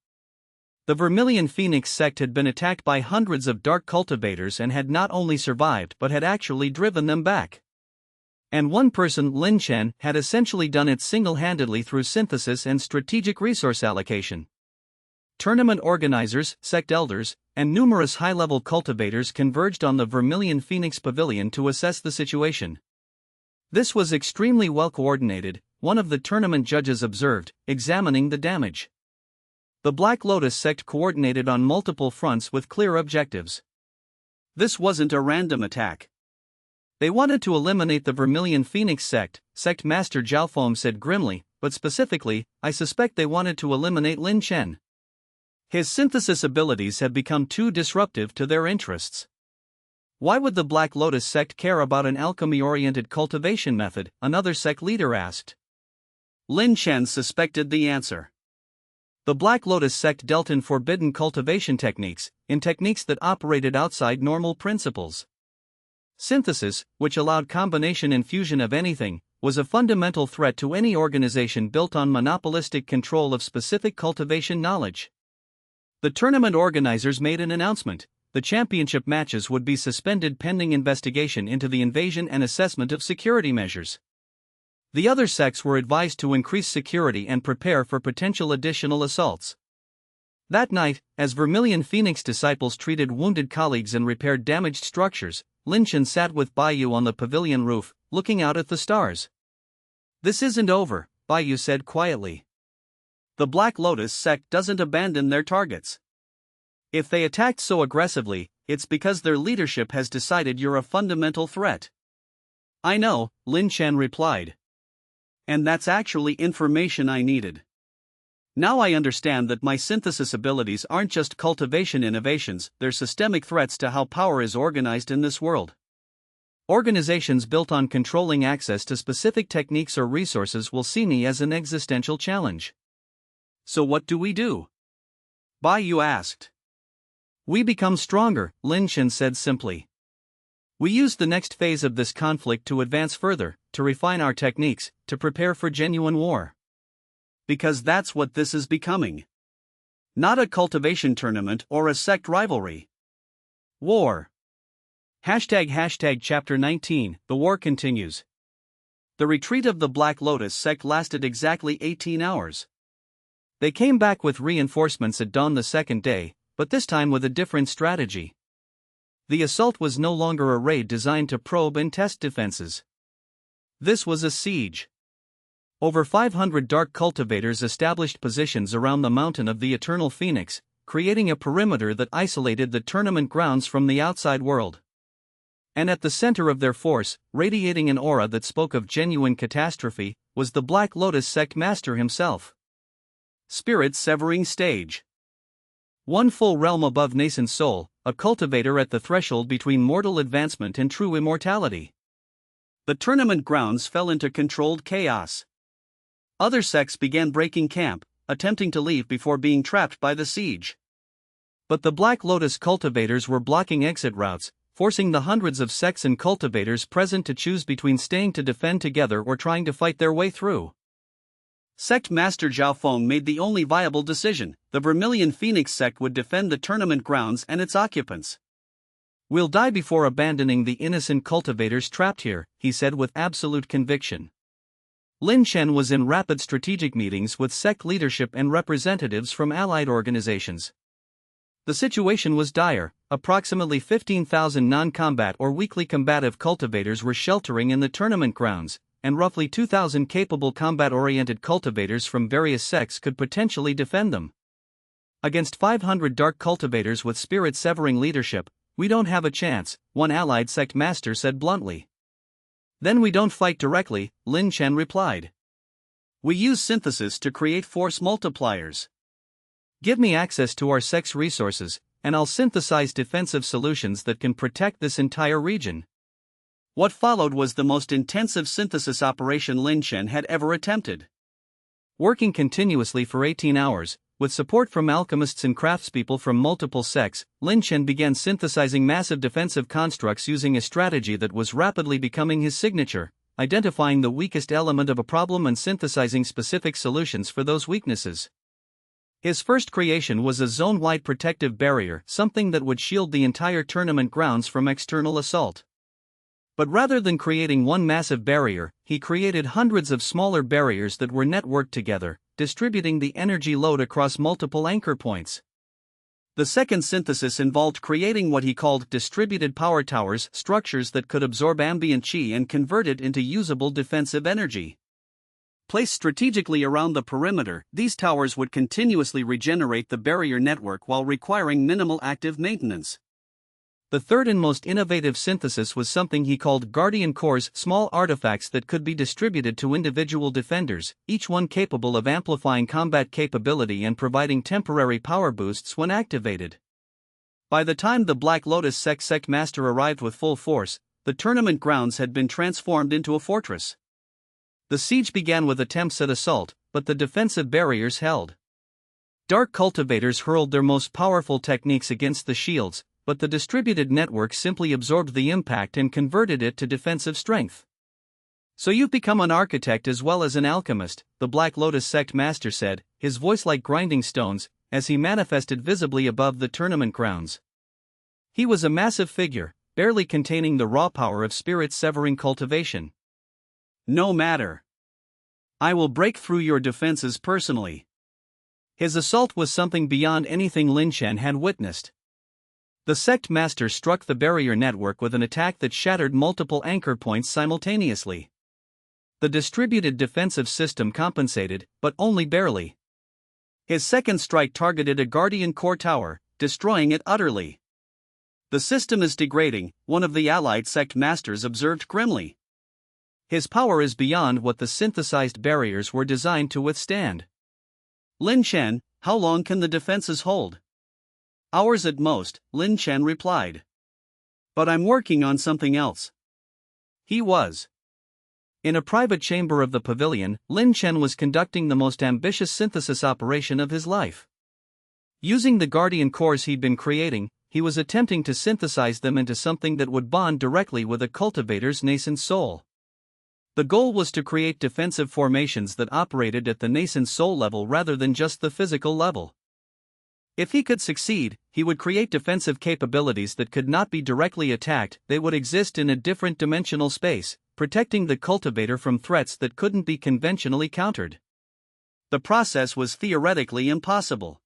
The Vermilion Phoenix sect had been attacked by hundreds of dark cultivators and had not only survived but had actually driven them back. And one person, Liang Chen, had essentially done it single-handedly through synthesis and strategic resource allocation. Tournament organizers, sect elders, and numerous high-level cultivators converged on the Vermilion Phoenix Pavilion to assess the situation. This was extremely well-coordinated, one of the tournament judges observed, examining the damage. The Black Lotus sect coordinated on multiple fronts with clear objectives. This wasn't a random attack. They wanted to eliminate the Vermilion Phoenix sect, Sect Master Zhaofeng said grimly, but specifically, I suspect they wanted to eliminate Liang Chen. His synthesis abilities had become too disruptive to their interests. Why would the Black Lotus sect care about an alchemy-oriented cultivation method? Another sect leader asked. Liang Chen suspected the answer. The Black Lotus sect dealt in forbidden cultivation techniques, in techniques that operated outside normal principles. Synthesis, which allowed combination and fusion of anything, was a fundamental threat to any organization built on monopolistic control of specific cultivation knowledge. The tournament organizers made an announcement: the championship matches would be suspended pending investigation into the invasion and assessment of security measures. The other sects were advised to increase security and prepare for potential additional assaults. That night, as Vermilion Phoenix disciples treated wounded colleagues and repaired damaged structures, Liang Chen sat with Baiyu on the pavilion roof, looking out at the stars. "This isn't over," Baiyu said quietly. "The Black Lotus sect doesn't abandon their targets. If they attacked so aggressively, it's because their leadership has decided you're a fundamental threat." "I know," Liang Chen replied. "And that's actually information I needed. Now I understand that my synthesis abilities aren't just cultivation innovations, they're systemic threats to how power is organized in this world. Organizations built on controlling access to specific techniques or resources will see me as an existential challenge." "So what do we do?" Baiyu asked. "We become stronger," Liang Chen said simply. "We use the next phase of this conflict to advance further, to refine our techniques, to prepare for genuine war. Because that's what this is becoming. Not a cultivation tournament or a sect rivalry. War." Chapter 19, The War Continues. The retreat of the Black Lotus sect lasted exactly 18 hours. They came back with reinforcements at dawn the second day, but this time with a different strategy. The assault was no longer a raid designed to probe and test defenses. This was a siege. Over 500 dark cultivators established positions around the mountain of the Eternal Phoenix, creating a perimeter that isolated the tournament grounds from the outside world. And at the center of their force, radiating an aura that spoke of genuine catastrophe, was the Black Lotus sect master himself. Spirit severing stage. One full realm above nascent soul, a cultivator at the threshold between mortal advancement and true immortality. The tournament grounds fell into controlled chaos. Other sects began breaking camp, attempting to leave before being trapped by the siege. But the Black Lotus cultivators were blocking exit routes, forcing the hundreds of sects and cultivators present to choose between staying to defend together or trying to fight their way through. Sect Master Zhao Feng made the only viable decision: the Vermilion Phoenix sect would defend the tournament grounds and its occupants. "We'll die before abandoning the innocent cultivators trapped here," he said with absolute conviction. Liang Chen was in rapid strategic meetings with sect leadership and representatives from allied organizations. The situation was dire. Approximately 15,000 non-combat or weakly combative cultivators were sheltering in the tournament grounds, and roughly 2,000 capable combat-oriented cultivators from various sects could potentially defend them. Against 500 dark cultivators with spirit-severing leadership, we don't have a chance, one allied sect master said bluntly. Then we don't fight directly, Liang Chen replied. We use synthesis to create force multipliers. Give me access to our sect's resources, and I'll synthesize defensive solutions that can protect this entire region. What followed was the most intensive synthesis operation Liang Chen had ever attempted. Working continuously for 18 hours, with support from alchemists and craftspeople from multiple sects, Liang Chen began synthesizing massive defensive constructs using a strategy that was rapidly becoming his signature, identifying the weakest element of a problem and synthesizing specific solutions for those weaknesses. His first creation was a zone-wide protective barrier, something that would shield the entire tournament grounds from external assault. But rather than creating one massive barrier, he created hundreds of smaller barriers that were networked together, distributing the energy load across multiple anchor points. The second synthesis involved creating what he called distributed power towers, structures that could absorb ambient qi and convert it into usable defensive energy. Placed strategically around the perimeter, these towers would continuously regenerate the barrier network while requiring minimal active maintenance. The third and most innovative synthesis was something he called Guardian Cores, small artifacts that could be distributed to individual defenders, each one capable of amplifying combat capability and providing temporary power boosts when activated. By the time the Black Lotus sect master arrived with full force, the tournament grounds had been transformed into a fortress. The siege began with attempts at assault, but the defensive barriers held. Dark cultivators hurled their most powerful techniques against the shields, but the distributed network simply absorbed the impact and converted it to defensive strength. So you've become an architect as well as an alchemist, the Black Lotus sect master said, his voice like grinding stones, as he manifested visibly above the tournament grounds. He was a massive figure, barely containing the raw power of spirit-severing cultivation. No matter. I will break through your defenses personally. His assault was something beyond anything Liang Chen had witnessed. The sect master struck the barrier network with an attack that shattered multiple anchor points simultaneously. The distributed defensive system compensated, but only barely. His second strike targeted a Guardian Core tower, destroying it utterly. The system is degrading, one of the allied sect masters observed grimly. His power is beyond what the synthesized barriers were designed to withstand. Liang Chen, how long can the defenses hold? Hours at most, Liang Chen replied. But I'm working on something else. He was. In a private chamber of the pavilion, Liang Chen was conducting the most ambitious synthesis operation of his life. Using the Guardian Cores he'd been creating, he was attempting to synthesize them into something that would bond directly with a cultivator's nascent soul. The goal was to create defensive formations that operated at the nascent soul level rather than just the physical level. If he could succeed, he would create defensive capabilities that could not be directly attacked, they would exist in a different dimensional space, protecting the cultivator from threats that couldn't be conventionally countered. The process was theoretically impossible.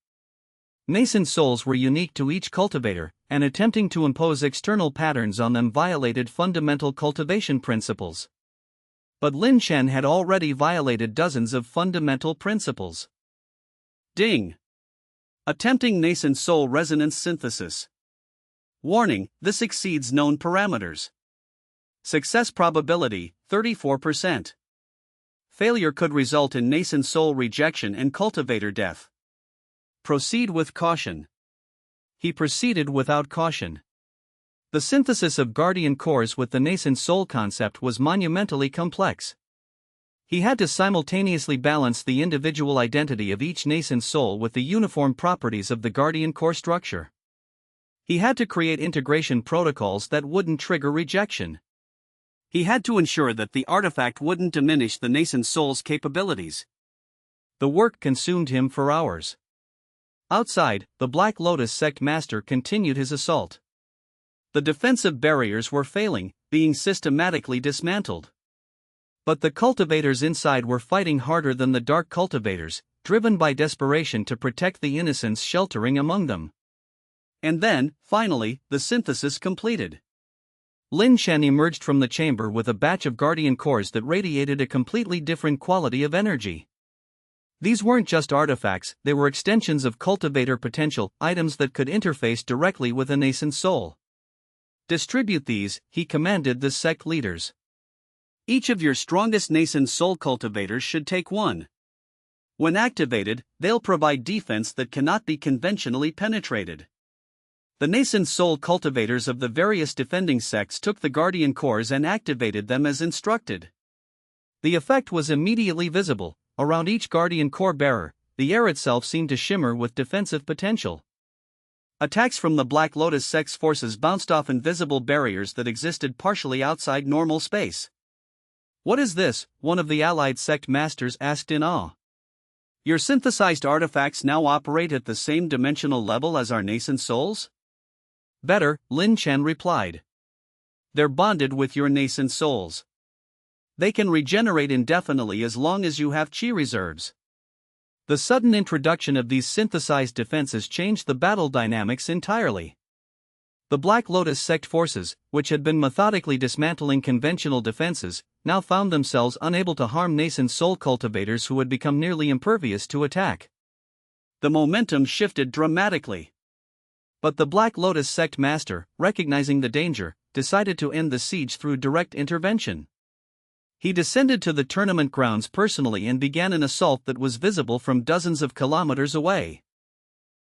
Nascent souls were unique to each cultivator, and attempting to impose external patterns on them violated fundamental cultivation principles. But Liang Chen had already violated dozens of fundamental principles. Ding! Attempting nascent soul resonance synthesis. Warning, this exceeds known parameters. Success probability, 34%. Failure could result in nascent soul rejection and cultivator death. Proceed with caution. He proceeded without caution. The synthesis of guardian cores with the nascent soul concept was monumentally complex. He had to simultaneously balance the individual identity of each nascent soul with the uniform properties of the guardian core structure. He had to create integration protocols that wouldn't trigger rejection. He had to ensure that the artifact wouldn't diminish the nascent soul's capabilities. The work consumed him for hours. Outside, the Black Lotus sect master continued his assault. The defensive barriers were failing, being systematically dismantled. But the cultivators inside were fighting harder than the dark cultivators, driven by desperation to protect the innocents sheltering among them. And then, finally, the synthesis completed. Liang Chen emerged from the chamber with a batch of guardian cores that radiated a completely different quality of energy. These weren't just artifacts, they were extensions of cultivator potential, items that could interface directly with a nascent soul. Distribute these, he commanded the sect leaders. Each of your strongest nascent soul cultivators should take one. When activated, they'll provide defense that cannot be conventionally penetrated. The nascent soul cultivators of the various defending sects took the guardian cores and activated them as instructed. The effect was immediately visible. Around each guardian core bearer, the air itself seemed to shimmer with defensive potential. Attacks from the Black Lotus sect's forces bounced off invisible barriers that existed partially outside normal space. "What is this?" one of the allied sect masters asked in awe. "Your synthesized artifacts now operate at the same dimensional level as our nascent souls?" "Better," Liang Chen replied. "They're bonded with your nascent souls. They can regenerate indefinitely as long as you have chi reserves." The sudden introduction of these synthesized defenses changed the battle dynamics entirely. The Black Lotus sect forces, which had been methodically dismantling conventional defenses, now found themselves unable to harm nascent soul cultivators who had become nearly impervious to attack. The momentum shifted dramatically. But the Black Lotus sect master, recognizing the danger, decided to end the siege through direct intervention. He descended to the tournament grounds personally and began an assault that was visible from dozens of kilometers away.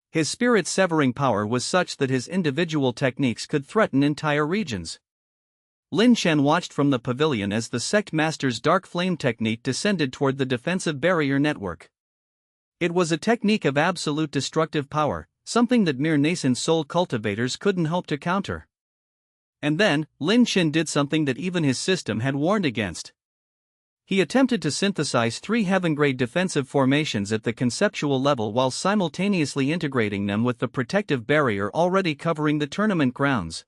His spirit-severing power was such that his individual techniques could threaten entire regions. Liang Chen watched from the pavilion as the sect master's dark flame technique descended toward the defensive barrier network. It was a technique of absolute destructive power, something that mere nascent soul cultivators couldn't hope to counter. And then, Liang Chen did something that even his system had warned against. He attempted to synthesize 3 heaven-grade defensive formations at the conceptual level while simultaneously integrating them with the protective barrier already covering the tournament grounds.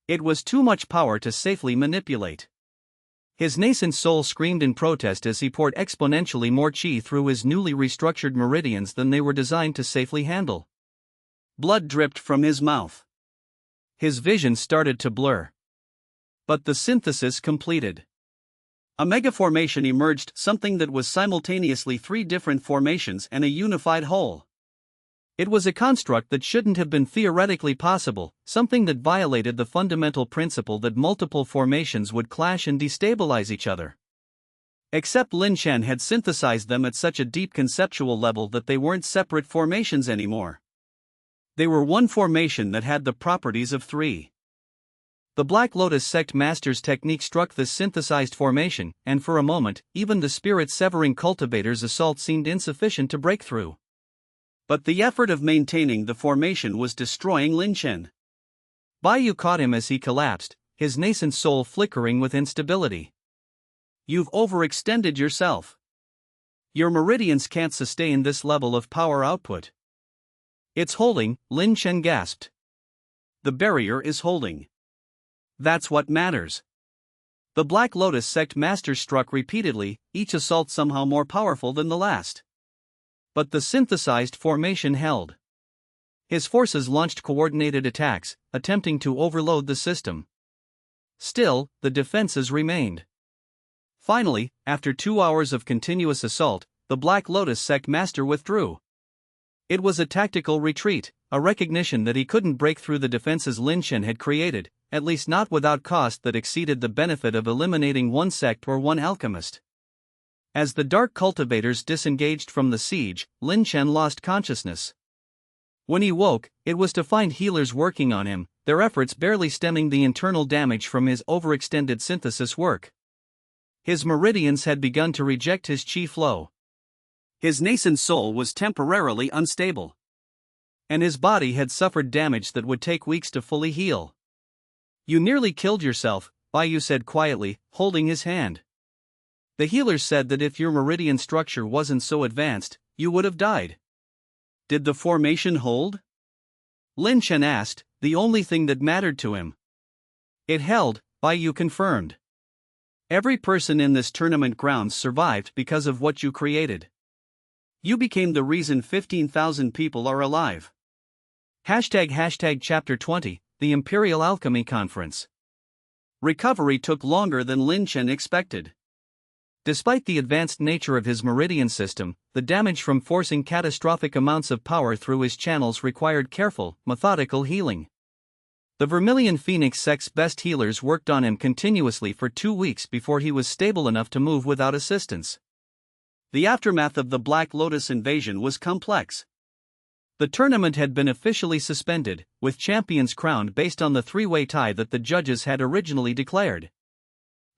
It was too much power to safely manipulate. His nascent soul screamed in protest as he poured exponentially more chi through his newly restructured meridians than they were designed to safely handle. Blood dripped from his mouth. His vision started to blur. But the synthesis completed. A megaformation emerged, something that was simultaneously 3 different formations and a unified whole. It was a construct that shouldn't have been theoretically possible, something that violated the fundamental principle that multiple formations would clash and destabilize each other. Except Liang Chen had synthesized them at such a deep conceptual level that they weren't separate formations anymore. They were one formation that had the properties of 3. The Black Lotus sect master's technique struck this synthesized formation, and for a moment, even the spirit-severing cultivator's assault seemed insufficient to break through. But the effort of maintaining the formation was destroying Liang Chen. Baiyu caught him as he collapsed, his nascent soul flickering with instability. "You've overextended yourself. Your meridians can't sustain this level of power output." "It's holding," Liang Chen gasped. "The barrier is holding. That's what matters." The Black Lotus sect master struck repeatedly, each assault somehow more powerful than the last. But the synthesized formation held. His forces launched coordinated attacks, attempting to overload the system. Still, the defenses remained. Finally, after 2 hours of continuous assault, the Black Lotus sect master withdrew. It was a tactical retreat, a recognition that he couldn't break through the defenses Liang Chen had created, at least not without cost that exceeded the benefit of eliminating one sect or one alchemist. As the dark cultivators disengaged from the siege, Liang Chen lost consciousness. When he woke, it was to find healers working on him, their efforts barely stemming the internal damage from his overextended synthesis work. His meridians had begun to reject his chi flow. His nascent soul was temporarily unstable. And his body had suffered damage that would take weeks to fully heal. "You nearly killed yourself," Baiyu said quietly, holding his hand. "The healers said that if your meridian structure wasn't so advanced, you would have died." "Did the formation hold?" Liang Chen asked, the only thing that mattered to him. "It held," Baiyu confirmed. "Every person in this tournament grounds survived because of what you created. You became the reason 15,000 people are alive." Chapter 20, The Imperial Alchemy Conference. Recovery took longer than Liang Chen expected. Despite the advanced nature of his meridian system, the damage from forcing catastrophic amounts of power through his channels required careful, methodical healing. The Vermilion Phoenix sect's best healers worked on him continuously for 2 weeks before he was stable enough to move without assistance. The aftermath of the Black Lotus invasion was complex. The tournament had been officially suspended, with champions crowned based on the three-way tie that the judges had originally declared.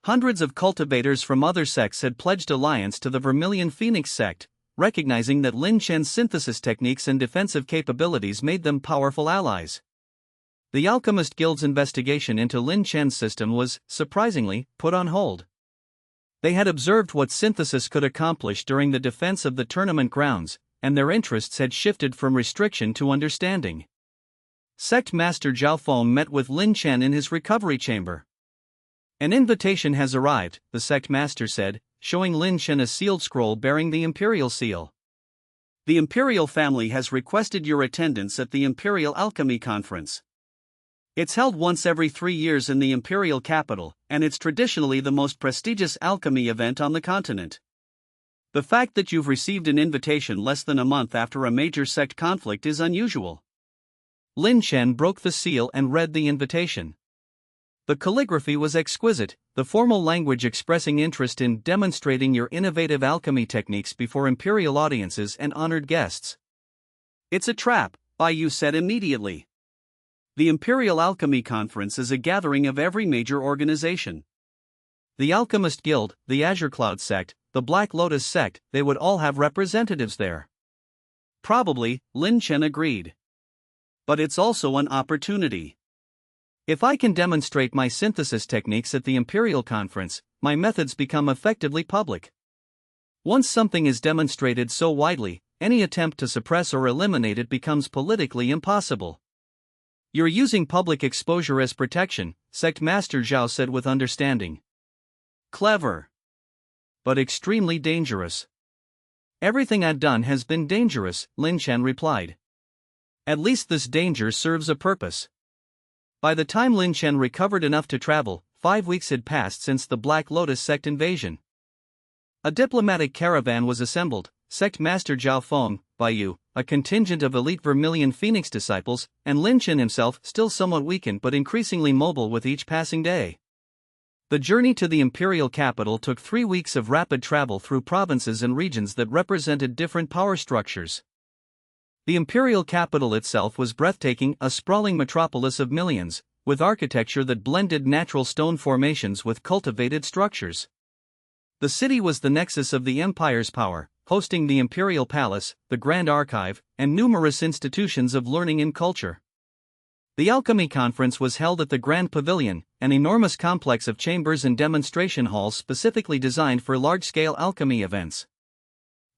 Hundreds of cultivators from other sects had pledged alliance to the Vermilion Phoenix sect, recognizing that Liang Chen's synthesis techniques and defensive capabilities made them powerful allies. The Alchemist Guild's investigation into Liang Chen's system was, surprisingly, put on hold. They had observed what synthesis could accomplish during the defense of the tournament grounds, and their interests had shifted from restriction to understanding. Sect Master Zhao Feng met with Liang Chen in his recovery chamber. "An invitation has arrived," the sect master said, showing Liang Chen a sealed scroll bearing the imperial seal. "The imperial family has requested your attendance at the Imperial Alchemy Conference. It's held once every 3 years in the imperial capital, and it's traditionally the most prestigious alchemy event on the continent. The fact that you've received an invitation less than a month after a major sect conflict is unusual." Liang Chen broke the seal and read the invitation. The calligraphy was exquisite, the formal language expressing interest in demonstrating your innovative alchemy techniques before imperial audiences and honored guests. "It's a trap," Baiyu said immediately. "The Imperial Alchemy Conference is a gathering of every major organization. The Alchemist Guild, the Azure Cloud sect, the Black Lotus sect, they would all have representatives there." "Probably," Liang Chen agreed. "But it's also an opportunity. If I can demonstrate my synthesis techniques at the Imperial Conference, my methods become effectively public. Once something is demonstrated so widely, any attempt to suppress or eliminate it becomes politically impossible." "You're using public exposure as protection," Sect Master Zhao said with understanding. "Clever. But extremely dangerous." "Everything I've done has been dangerous," Liang Chen replied. "At least this danger serves a purpose." By the time Liang Chen recovered enough to travel, 5 weeks had passed since the Black Lotus sect invasion. A diplomatic caravan was assembled, Sect Master Zhao Feng, Baiyu, a contingent of elite Vermilion Phoenix disciples, and Liang Chen himself, still somewhat weakened but increasingly mobile with each passing day. The journey to the imperial capital took 3 weeks of rapid travel through provinces and regions that represented different power structures. The imperial capital itself was breathtaking, a sprawling metropolis of millions, with architecture that blended natural stone formations with cultivated structures. The city was the nexus of the empire's power, hosting the imperial palace, the grand archive, and numerous institutions of learning and culture. The Alchemy Conference was held at the Grand Pavilion, an enormous complex of chambers and demonstration halls specifically designed for large-scale alchemy events.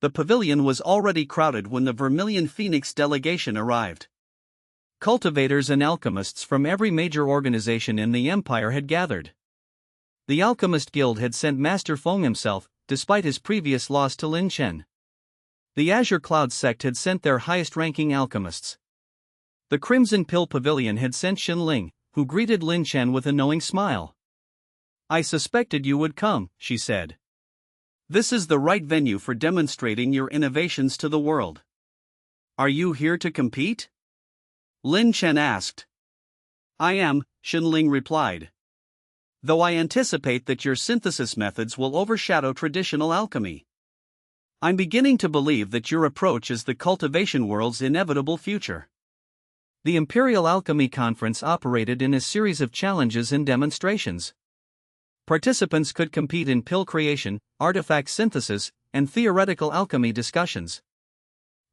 The pavilion was already crowded when the Vermilion Phoenix delegation arrived. Cultivators and alchemists from every major organization in the empire had gathered. The Alchemist Guild had sent Master Feng himself, despite his previous loss to Liang Chen. The Azure Cloud sect had sent their highest-ranking alchemists. The Crimson Pill Pavilion had sent Xin Ling, who greeted Liang Chen with a knowing smile. I suspected you would come, she said. This is the right venue for demonstrating your innovations to the world. Are you here to compete? Liang Chen asked. I am, Xinling replied. Though I anticipate that your synthesis methods will overshadow traditional alchemy. I'm beginning to believe that your approach is the cultivation world's inevitable future. The Imperial Alchemy Conference operated in a series of challenges and demonstrations. Participants could compete in pill creation, artifact synthesis, and theoretical alchemy discussions.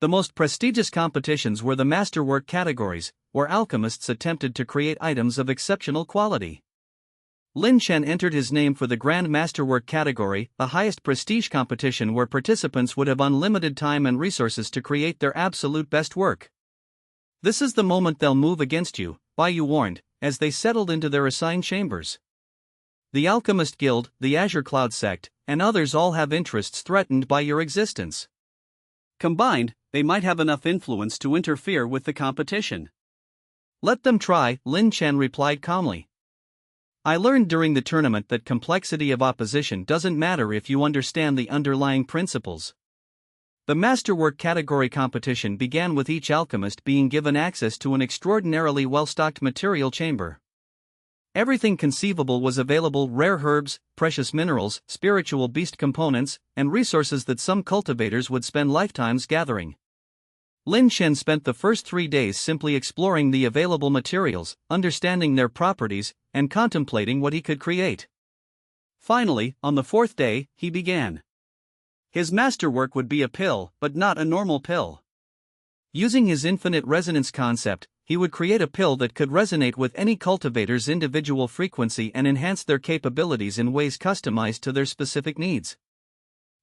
The most prestigious competitions were the masterwork categories, where alchemists attempted to create items of exceptional quality. Liang Chen entered his name for the Grand Masterwork category, the highest prestige competition where participants would have unlimited time and resources to create their absolute best work. This is the moment they'll move against you, Bai warned, as they settled into their assigned chambers. The Alchemist Guild, the Azure Cloud sect, and others all have interests threatened by your existence. Combined, they might have enough influence to interfere with the competition. Let them try, Liang Chen replied calmly. I learned during the tournament that complexity of opposition doesn't matter if you understand the underlying principles. The Masterwork category competition began with each alchemist being given access to an extraordinarily well-stocked material chamber. Everything conceivable was available: rare herbs, precious minerals, spiritual beast components, and resources that some cultivators would spend lifetimes gathering. Liang Chen spent the first 3 days simply exploring the available materials, understanding their properties, and contemplating what he could create. Finally, on the 4th day, he began. His masterwork would be a pill, but not a normal pill. Using his infinite resonance concept, he would create a pill that could resonate with any cultivator's individual frequency and enhance their capabilities in ways customized to their specific needs.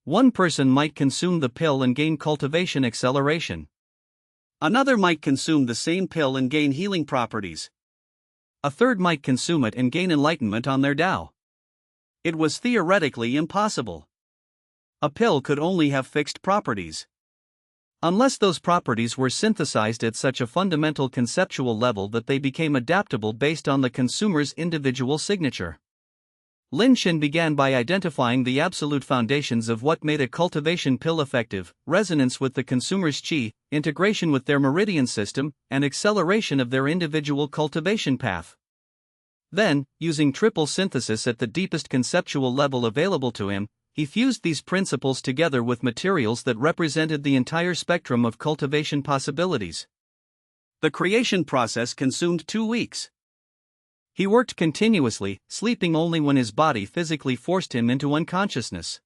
One person might consume the pill and gain cultivation acceleration. Another might consume the same pill and gain healing properties. A third might consume it and gain enlightenment on their Tao. It was theoretically impossible. A pill could only have fixed properties. Unless those properties were synthesized at such a fundamental conceptual level that they became adaptable based on the consumer's individual signature. Liang Chen began by identifying the absolute foundations of what made a cultivation pill effective: resonance with the consumer's qi, integration with their meridian system, and acceleration of their individual cultivation path. Then, using triple synthesis at the deepest conceptual level available to him, he fused these principles together with materials that represented the entire spectrum of cultivation possibilities. The creation process consumed 2 weeks. He worked continuously, sleeping only when his body physically forced him into unconsciousness.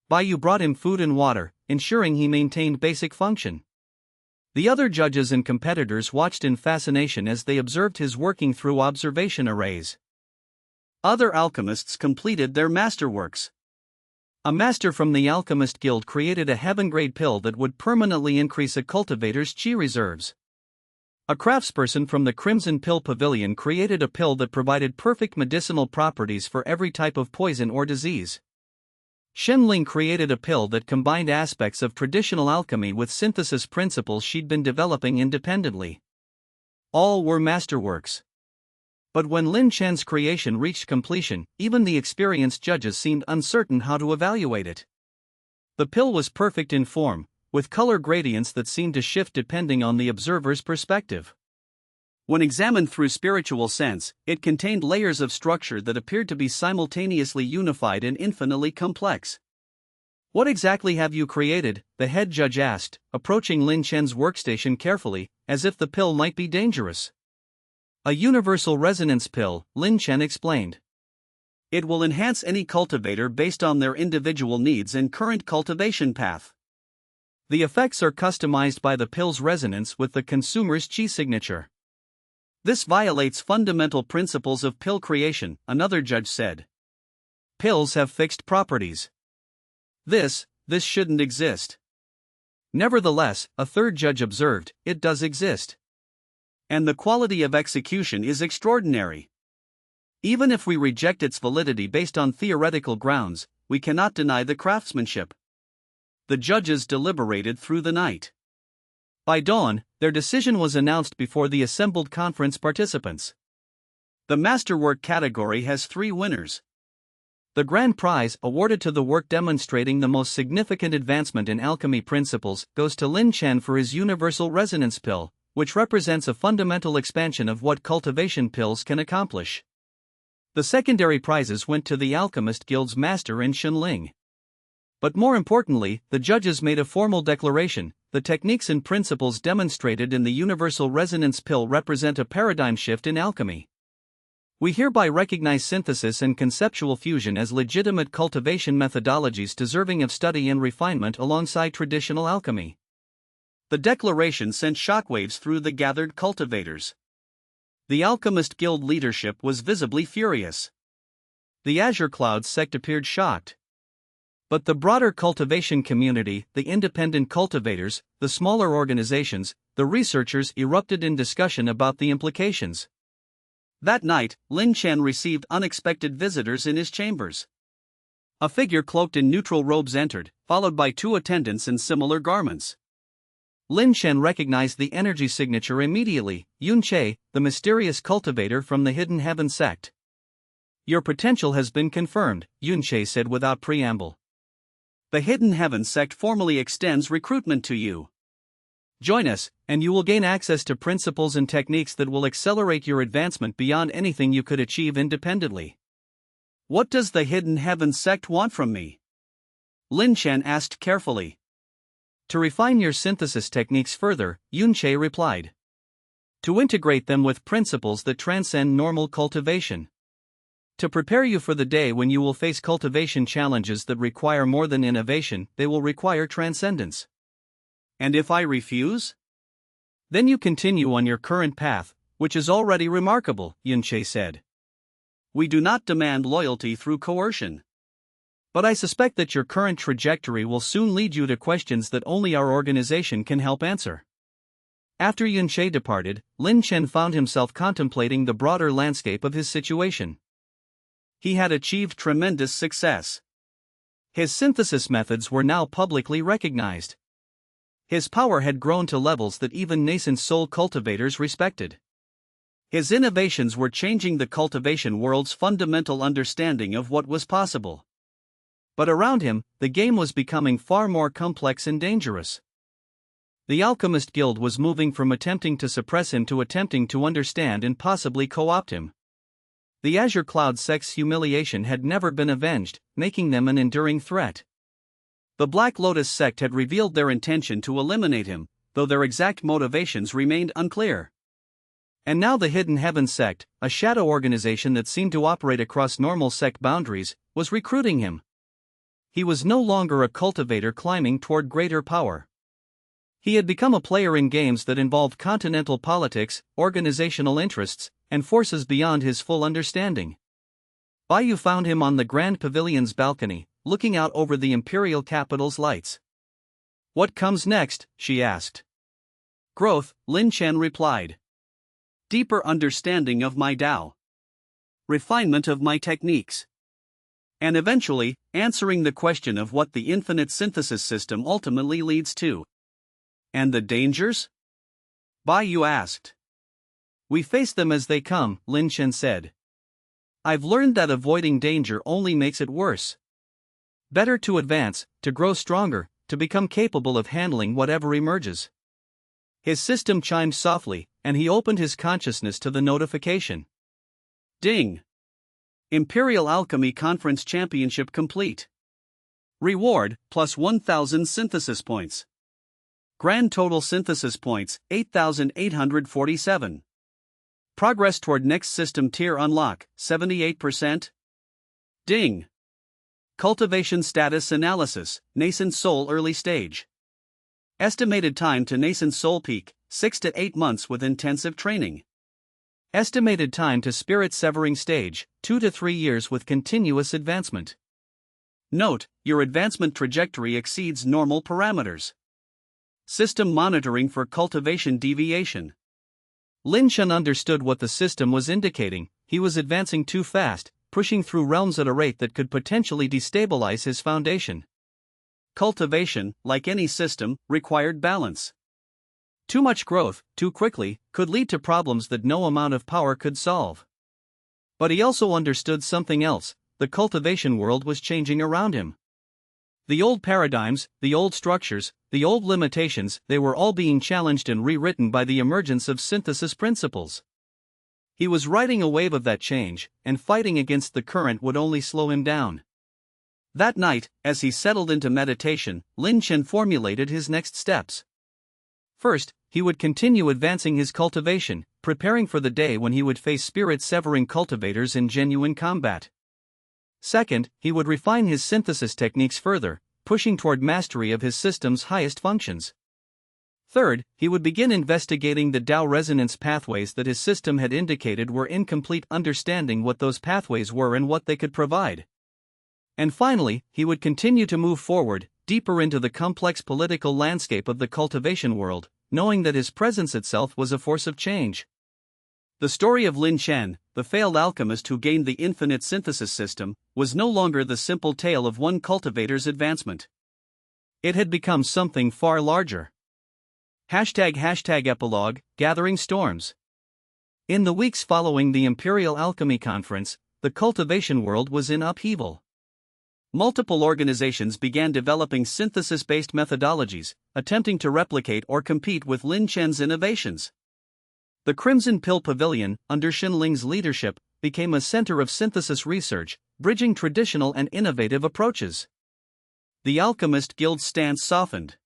Bai brought him food and water, ensuring he maintained basic function. The other judges and competitors watched in fascination as they observed his working through observation arrays. Other alchemists completed their masterworks. A master from the Alchemist Guild created a heaven-grade pill that would permanently increase a cultivator's qi reserves. A craftsperson from the Crimson Pill Pavilion created a pill that provided perfect medicinal properties for every type of poison or disease. Xinling created a pill that combined aspects of traditional alchemy with synthesis principles she'd been developing independently. All were masterworks. But when Liang Chen's creation reached completion, even the experienced judges seemed uncertain how to evaluate it. The pill was perfect in form, with color gradients that seemed to shift depending on the observer's perspective. When examined through spiritual sense, it contained layers of structure that appeared to be simultaneously unified and infinitely complex. What exactly have you created? The head judge asked, approaching Liang Chen's workstation carefully, as if the pill might be dangerous. A universal resonance pill, Liang Chen explained. It will enhance any cultivator based on their individual needs and current cultivation path. The effects are customized by the pill's resonance with the consumer's qi signature. This violates fundamental principles of pill creation, another judge said. Pills have fixed properties. This shouldn't exist. Nevertheless, a third judge observed, it does exist. And the quality of execution is extraordinary. Even if we reject its validity based on theoretical grounds, we cannot deny the craftsmanship. The judges deliberated through the night. By dawn, their decision was announced before the assembled conference participants. The masterwork category has 3 winners. The grand prize, awarded to the work demonstrating the most significant advancement in alchemy principles, goes to Liang Chen for his universal resonance pill, which represents a fundamental expansion of what cultivation pills can accomplish. The secondary prizes went to the Alchemist Guild's master in Shenling. But more importantly, the judges made a formal declaration: the techniques and principles demonstrated in the universal resonance pill represent a paradigm shift in alchemy. We hereby recognize synthesis and conceptual fusion as legitimate cultivation methodologies deserving of study and refinement alongside traditional alchemy. The declaration sent shockwaves through the gathered cultivators. The Alchemist Guild leadership was visibly furious. The Azure Cloud sect appeared shocked. But the broader cultivation community, the independent cultivators, the smaller organizations, the researchers erupted in discussion about the implications. That night, Liang Chen received unexpected visitors in his chambers. A figure cloaked in neutral robes entered, followed by two attendants in similar garments. Liang Chen recognized the energy signature immediately: Yunche, the mysterious cultivator from the Hidden Heaven sect. "Your potential has been confirmed," Yunche said without preamble. "The Hidden Heaven sect formally extends recruitment to you. Join us, and you will gain access to principles and techniques that will accelerate your advancement beyond anything you could achieve independently." "What does the Hidden Heaven sect want from me?" Liang Chen asked carefully. "To refine your synthesis techniques further," Yunche replied. "To integrate them with principles that transcend normal cultivation. To prepare you for the day when you will face cultivation challenges that require more than innovation, they will require transcendence." "And if I refuse?" "Then you continue on your current path, which is already remarkable," Yunche said. "We do not demand loyalty through coercion. But I suspect that your current trajectory will soon lead you to questions that only our organization can help answer." After Yunche departed, Liang Chen found himself contemplating the broader landscape of his situation. He had achieved tremendous success. His synthesis methods were now publicly recognized. His power had grown to levels that even nascent soul cultivators respected. His innovations were changing the cultivation world's fundamental understanding of what was possible. But around him, the game was becoming far more complex and dangerous. The Alchemist Guild was moving from attempting to suppress him to attempting to understand and possibly co-opt him. The Azure Cloud sect's humiliation had never been avenged, making them an enduring threat. The Black Lotus sect had revealed their intention to eliminate him, though their exact motivations remained unclear. And now the Hidden Heaven sect, a shadow organization that seemed to operate across normal sect boundaries, was recruiting him. He was no longer a cultivator climbing toward greater power. He had become a player in games that involved continental politics, organizational interests, and forces beyond his full understanding. Bayu found him on the Grand Pavilion's balcony, looking out over the imperial capital's lights. "What comes next?" she asked. "Growth," Liang Chen replied. "Deeper understanding of my Tao. Refinement of my techniques. And eventually, answering the question of what the infinite synthesis system ultimately leads to." "And the dangers?" Bayu asked. "We face them as they come," Liang Chen said. "I've learned that avoiding danger only makes it worse. Better to advance, to grow stronger, to become capable of handling whatever emerges." His system chimed softly, and he opened his consciousness to the notification. Ding! Imperial Alchemy Conference Championship complete. Reward, plus 1,000 synthesis points. Grand total synthesis points, 8,847. Progress toward next system tier unlock, 78%. Ding! Cultivation status analysis, nascent soul early stage. Estimated time to nascent soul peak, 6 to 8 months with intensive training. Estimated time to spirit severing stage, 2 to 3 years with continuous advancement. Note, your advancement trajectory exceeds normal parameters. System monitoring for cultivation deviation. Liang Chen understood what the system was indicating. He was advancing too fast, pushing through realms at a rate that could potentially destabilize his foundation. Cultivation, like any system, required balance. Too much growth, too quickly, could lead to problems that no amount of power could solve. But he also understood something else. the cultivation world was changing around him. The old paradigms, the old structures, the old limitations, they were all being challenged and rewritten by the emergence of synthesis principles. He was riding a wave of that change, and fighting against the current would only slow him down. That night, as he settled into meditation, Liang Chen formulated his next steps. First, he would continue advancing his cultivation, preparing for the day when he would face spirit-severing cultivators in genuine combat. Second, he would refine his synthesis techniques further, pushing toward mastery of his system's highest functions. Third, he would begin investigating the Tao resonance pathways that his system had indicated were incomplete, understanding what those pathways were and what they could provide. And finally, he would continue to move forward, deeper into the complex political landscape of the cultivation world, knowing that his presence itself was a force of change. The story of Liang Chen, the failed alchemist who gained the infinite synthesis system, was no longer the simple tale of one cultivator's advancement. It had become something far larger. #epilogue, Gathering Storms. In the weeks following the Imperial Alchemy Conference, the cultivation world was in upheaval. Multiple organizations began developing synthesis-based methodologies, attempting to replicate or compete with Liang Chen's innovations. The Crimson Pill Pavilion, under Xinling's leadership, became a center of synthesis research, bridging traditional and innovative approaches. The Alchemist Guild's stance softened.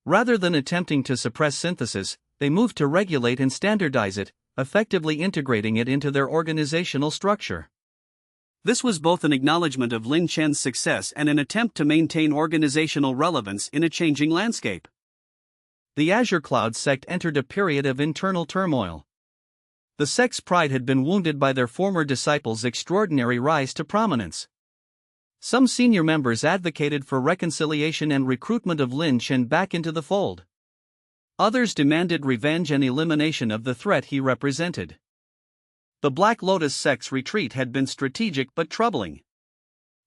Rather than attempting to suppress synthesis, they moved to regulate and standardize it, effectively integrating it into their organizational structure. This was both an acknowledgement of Liang Chen's success and an attempt to maintain organizational relevance in a changing landscape. The Azure Cloud sect entered a period of internal turmoil. The sect's pride had been wounded by their former disciples' extraordinary rise to prominence. Some senior members advocated for reconciliation and recruitment of Liang Chen back into the fold. Others demanded revenge and elimination of the threat he represented. The Black Lotus sect's retreat had been strategic but troubling.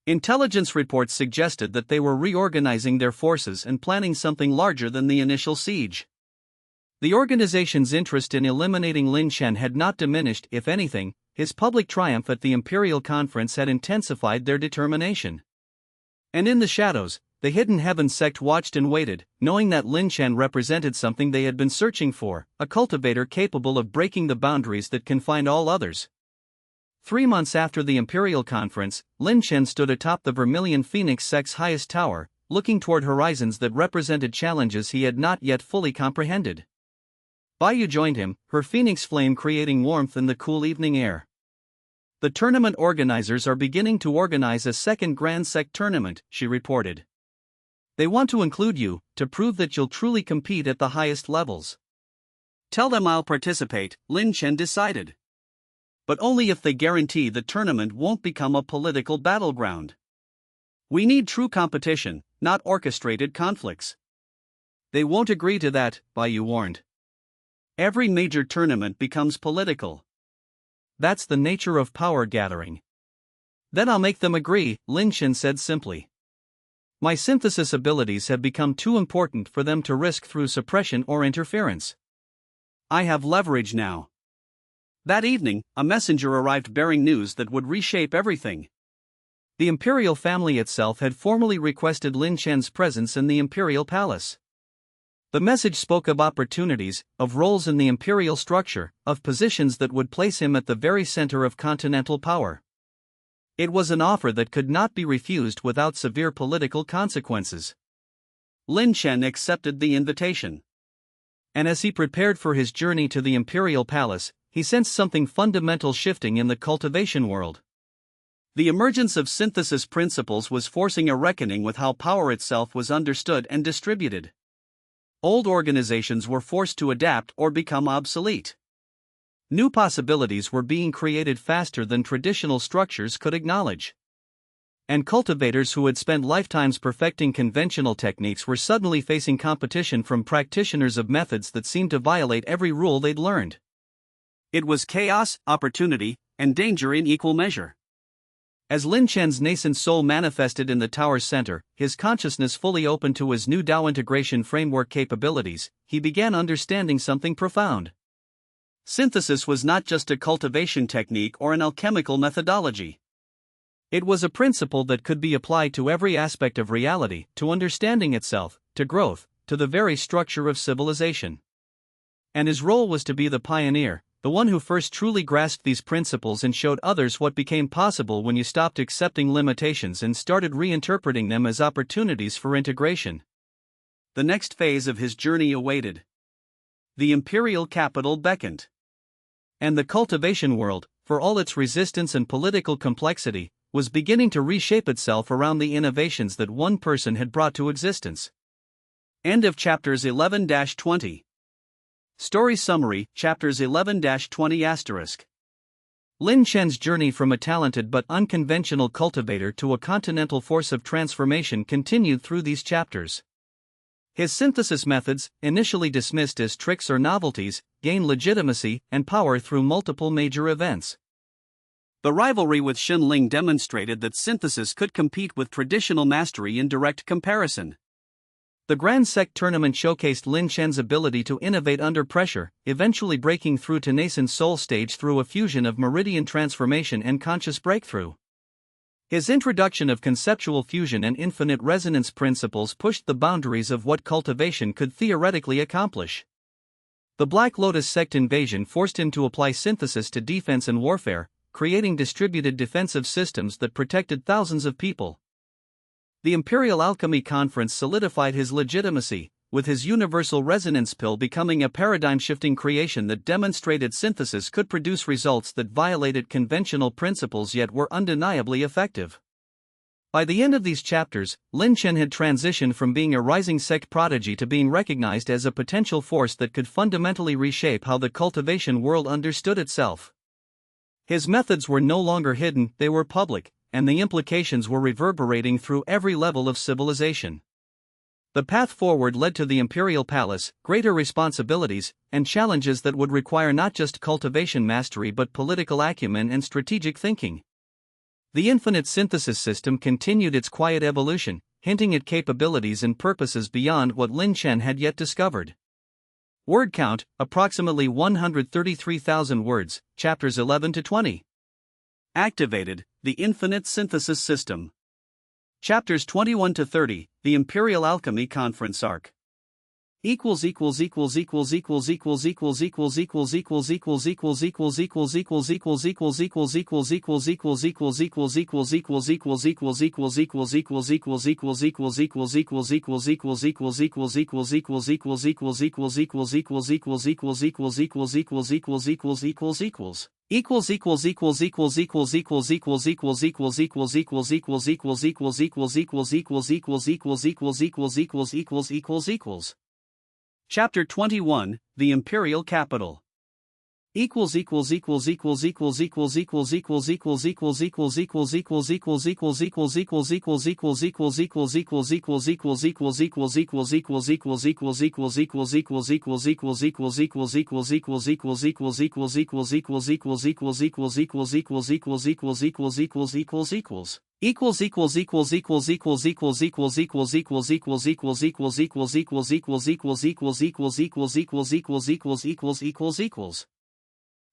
Intelligence reports suggested that they were reorganizing their forces and planning something larger than the initial siege. The organization's interest in eliminating Liang Chen had not diminished, if anything. His public triumph at the Imperial Conference had intensified their determination. And in the shadows, the Hidden Heaven sect watched and waited, knowing that Liang Chen represented something they had been searching for, a cultivator capable of breaking the boundaries that confine all others. 3 months after the Imperial Conference, Liang Chen stood atop the Vermilion Phoenix sect's highest tower, looking toward horizons that represented challenges he had not yet fully comprehended. Baiyu joined him, her phoenix flame creating warmth in the cool evening air. The tournament organizers are beginning to organize a second Grand Sect tournament, she reported. They want to include you, to prove that you'll truly compete at the highest levels. Tell them I'll participate, Liang Chen decided. But only if they guarantee the tournament won't become a political battleground. We need true competition, not orchestrated conflicts. They won't agree to that, Baiyu warned. Every major tournament becomes political. That's the nature of power gathering. Then I'll make them agree, Liang Chen said simply. My synthesis abilities have become too important for them to risk through suppression or interference. I have leverage now. That evening, a messenger arrived bearing news that would reshape everything. The imperial family itself had formally requested Liang Chen's presence in the imperial palace. The message spoke of opportunities, of roles in the imperial structure, of positions that would place him at the very center of continental power. It was an offer that could not be refused without severe political consequences. Liang Chen accepted the invitation. And as he prepared for his journey to the imperial palace, he sensed something fundamental shifting in the cultivation world. The emergence of synthesis principles was forcing a reckoning with how power itself was understood and distributed. Old organizations were forced to adapt or become obsolete. New possibilities were being created faster than traditional structures could acknowledge. And cultivators who had spent lifetimes perfecting conventional techniques were suddenly facing competition from practitioners of methods that seemed to violate every rule they'd learned. It was chaos, opportunity, and danger in equal measure. As Liang Chen's nascent soul manifested in the tower's center, his consciousness fully open to his new Tao integration framework capabilities, he began understanding something profound. Synthesis was not just a cultivation technique or an alchemical methodology. It was a principle that could be applied to every aspect of reality, to understanding itself, to growth, to the very structure of civilization. And his role was to be the pioneer, the one who first truly grasped these principles and showed others what became possible when you stopped accepting limitations and started reinterpreting them as opportunities for integration. The next phase of his journey awaited. The imperial capital beckoned. And the cultivation world, for all its resistance and political complexity, was beginning to reshape itself around the innovations that one person had brought to existence. End of chapters 11-20. Story summary, chapters 11-20*. Liang Chen's journey from a talented but unconventional cultivator to a continental force of transformation continued through these chapters. His synthesis methods, initially dismissed as tricks or novelties, gained legitimacy and power through multiple major events. The rivalry with Xinling demonstrated that synthesis could compete with traditional mastery in direct comparison. The Grand Sect tournament showcased Liang Chen's ability to innovate under pressure, eventually breaking through to nascent soul stage through a fusion of meridian transformation and conscious breakthrough. His introduction of conceptual fusion and infinite resonance principles pushed the boundaries of what cultivation could theoretically accomplish. The Black Lotus sect invasion forced him to apply synthesis to defense and warfare, creating distributed defensive systems that protected thousands of people. The Imperial Alchemy Conference solidified his legitimacy, with his universal resonance pill becoming a paradigm-shifting creation that demonstrated synthesis could produce results that violated conventional principles yet were undeniably effective. By the end of these chapters, Liang Chen had transitioned from being a rising sect prodigy to being recognized as a potential force that could fundamentally reshape how the cultivation world understood itself. His methods were no longer hidden, they were public, and the implications were reverberating through every level of civilization. The path forward led to the imperial palace, greater responsibilities, and challenges that would require not just cultivation mastery but political acumen and strategic thinking. The infinite synthesis system continued its quiet evolution, hinting at capabilities and purposes beyond what Liang Chen had yet discovered. Word count, approximately 133,000 words, chapters 11-20. Activated, the infinite synthesis system. Chapters 21-30, the Imperial Alchemy Conference arc. Chapter 21, The Imperial Capital.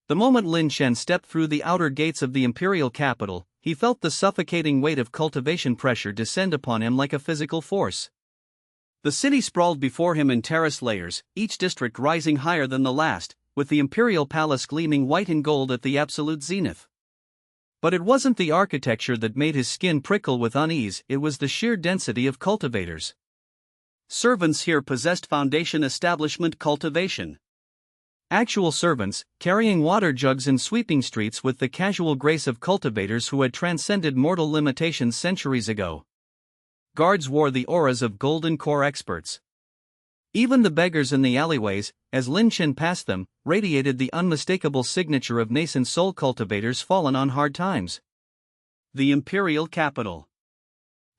The moment Liang Chen stepped through the outer gates of the imperial capital, he felt the suffocating weight of cultivation pressure descend upon him like a physical force. The city sprawled before him in terrace layers, each district rising higher than the last, with the imperial palace gleaming white and gold at the absolute zenith. But it wasn't the architecture that made his skin prickle with unease, it was the sheer density of cultivators. Servants here possessed foundation establishment cultivation. Actual servants, carrying water jugs and sweeping streets with the casual grace of cultivators who had transcended mortal limitations centuries ago. Guards wore the auras of golden core experts. Even the beggars in the alleyways, as Liang Chen passed them, radiated the unmistakable signature of nascent soul cultivators fallen on hard times. The Imperial Capital.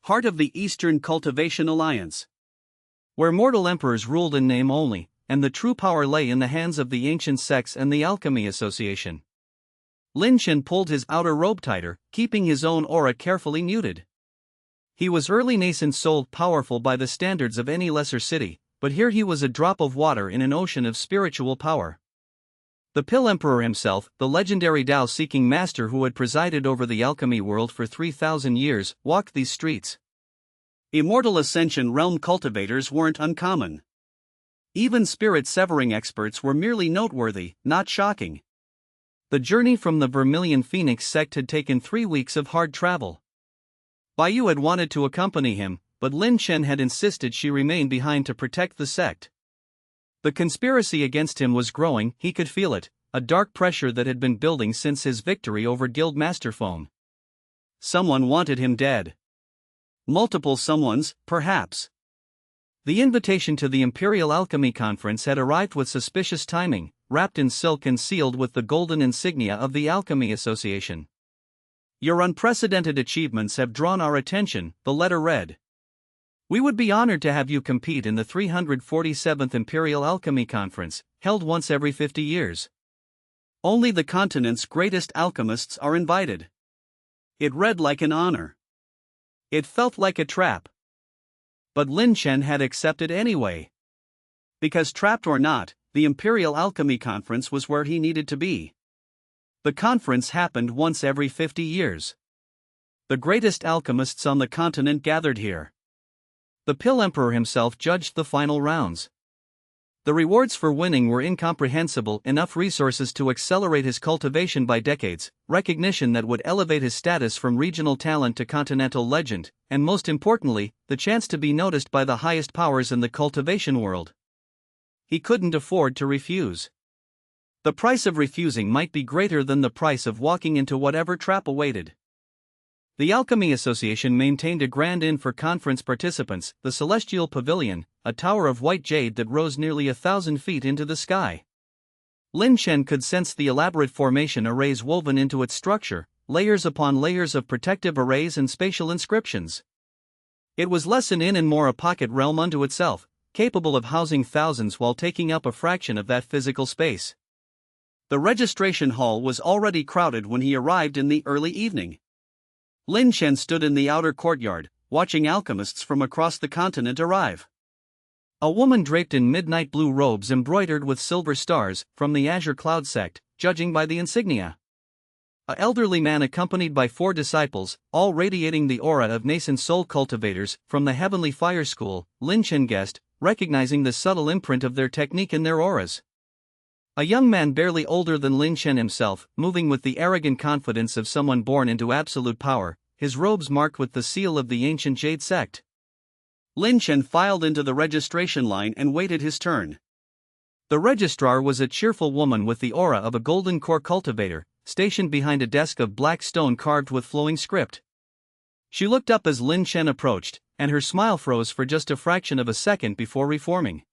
Heart of the Eastern Cultivation Alliance. Where mortal emperors ruled in name only, and the true power lay in the hands of the ancient sects and the Alchemy Association. Liang Chen pulled his outer robe tighter, keeping his own aura carefully muted. He was early nascent soul, powerful by the standards of any lesser city, but here he was a drop of water in an ocean of spiritual power. The Pill Emperor himself, the legendary Tao-seeking master who had presided over the alchemy world for 3,000 years, walked these streets. Immortal Ascension realm cultivators weren't uncommon. Even spirit-severing experts were merely noteworthy, not shocking. The journey from the Vermilion Phoenix sect had taken 3 weeks of hard travel. Baiyu had wanted to accompany him, but Liang Chen had insisted she remain behind to protect the sect. The conspiracy against him was growing, he could feel it, a dark pressure that had been building since his victory over Guildmaster Phone. Someone wanted him dead. Multiple someones, perhaps. The invitation to the Imperial Alchemy Conference had arrived with suspicious timing, wrapped in silk and sealed with the golden insignia of the Alchemy Association. "Your unprecedented achievements have drawn our attention," the letter read. "We would be honored to have you compete in the 347th Imperial Alchemy Conference, held once every 50 years. Only the continent's greatest alchemists are invited." It read like an honor. It felt like a trap. But Liang Chen had accepted anyway. Because trapped or not, the Imperial Alchemy Conference was where he needed to be. The conference happened once every 50 years. The greatest alchemists on the continent gathered here. The Pill Emperor himself judged the final rounds. The rewards for winning were incomprehensible, enough resources to accelerate his cultivation by decades, recognition that would elevate his status from regional talent to continental legend, and most importantly, the chance to be noticed by the highest powers in the cultivation world. He couldn't afford to refuse. The price of refusing might be greater than the price of walking into whatever trap awaited. The Alchemy Association maintained a grand inn for conference participants, the Celestial Pavilion, a tower of white jade that rose nearly 1,000 feet into the sky. Liang Chen could sense the elaborate formation arrays woven into its structure, layers upon layers of protective arrays and spatial inscriptions. It was less an inn and more a pocket realm unto itself, capable of housing thousands while taking up a fraction of that physical space. The registration hall was already crowded when he arrived in the early evening. Liang Chen stood in the outer courtyard, watching alchemists from across the continent arrive. A woman draped in midnight blue robes embroidered with silver stars, from the Azure Cloud sect, judging by the insignia. An elderly man accompanied by 4 disciples, all radiating the aura of nascent soul cultivators, from the Heavenly Fire School, Liang Chen guessed, recognizing the subtle imprint of their technique in their auras. A young man barely older than Liang Chen himself, moving with the arrogant confidence of someone born into absolute power, his robes marked with the seal of the ancient Jade sect. Liang Chen filed into the registration line and waited his turn. The registrar was a cheerful woman with the aura of a golden core cultivator, stationed behind a desk of black stone carved with flowing script. She looked up as Liang Chen approached, and her smile froze for just a fraction of a second before reforming.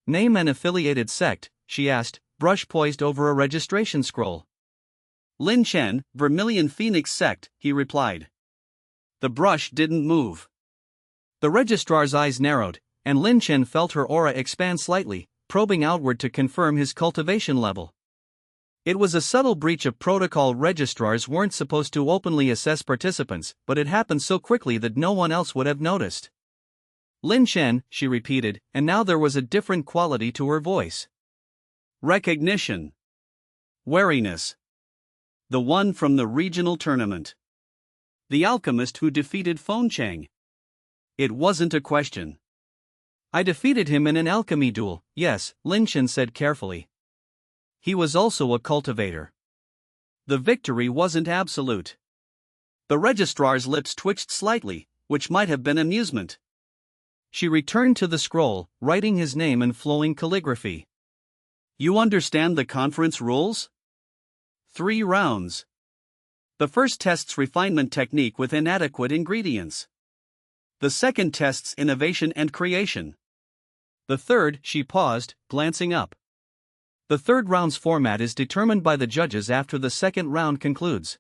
"Name and affiliated sect?" she asked, brush poised over a registration scroll. "Liang Chen, Vermilion Phoenix sect," he replied. The brush didn't move. The registrar's eyes narrowed, and Liang Chen felt her aura expand slightly, probing outward to confirm his cultivation level. It was a subtle breach of protocol. Registrars weren't supposed to openly assess participants, but it happened so quickly that no one else would have noticed. "Liang Chen," she repeated, and now there was a different quality to her voice. Recognition. Wariness. The one from the regional tournament. The alchemist who defeated Feng Chang. It wasn't a question. "I defeated him in an alchemy duel, yes," Liang Chen said carefully. "He was also a cultivator." The victory wasn't absolute. The registrar's lips twitched slightly, which might have been amusement. She returned to the scroll, writing his name in flowing calligraphy. "You understand the conference rules? 3 rounds. The first tests refinement technique with inadequate ingredients. The second tests innovation and creation. The third," she paused, glancing up. "The third round's format is determined by the judges after the second round concludes.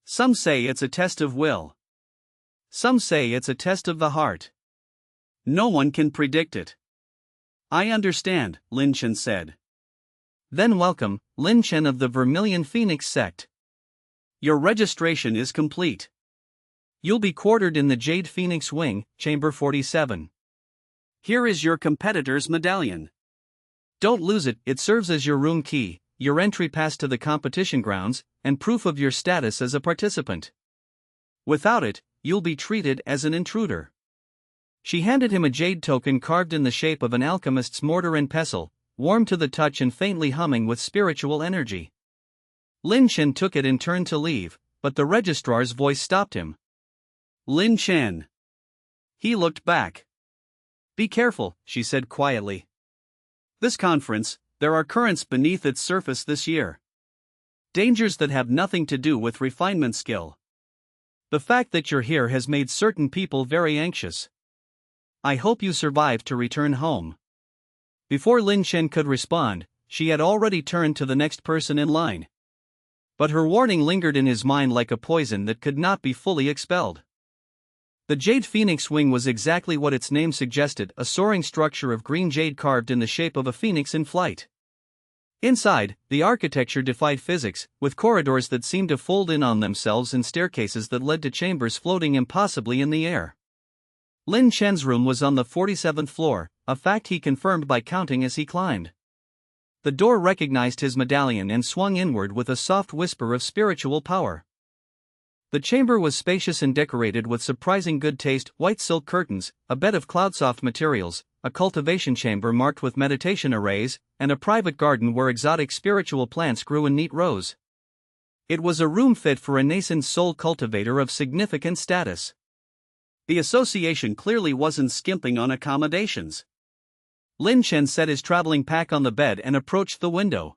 Some say it's a test of will. Some say it's a test of the heart. No one can predict it." "I understand," Liang Chen said. "Then welcome, Liang Chen of the Vermilion Phoenix sect. Your registration is complete. You'll be quartered in the Jade Phoenix Wing, Chamber 47. Here is your competitor's medallion. Don't lose it, it serves as your room key. your entry pass to the competition grounds, and proof of your status as a participant. Without it, you'll be treated as an intruder. She handed him a jade token carved in the shape of an alchemist's mortar and pestle, warm to the touch and faintly humming with spiritual energy. Liang Chen took it and turned to leave, but the registrar's voice stopped him. Liang Chen. He looked back. Be careful, she said quietly. This conference, there are currents beneath its surface this year. Dangers that have nothing to do with refinement skill. The fact that you're here has made certain people very anxious. I hope you survive to return home. Before Liang Chen could respond, she had already turned to the next person in line. But her warning lingered in his mind like a poison that could not be fully expelled. The Jade Phoenix wing was exactly what its name suggested, a soaring structure of green jade carved in the shape of a phoenix in flight. Inside, the architecture defied physics, with corridors that seemed to fold in on themselves and staircases that led to chambers floating impossibly in the air. Liang Chen's room was on the 47th floor, a fact he confirmed by counting as he climbed. The door recognized his medallion and swung inward with a soft whisper of spiritual power. The chamber was spacious and decorated with surprising good taste: white silk curtains, a bed of cloudsoft materials, a cultivation chamber marked with meditation arrays, and a private garden where exotic spiritual plants grew in neat rows. It was a room fit for a nascent soul cultivator of significant status. The association clearly wasn't skimping on accommodations. Liang Chen set his traveling pack on the bed and approached the window.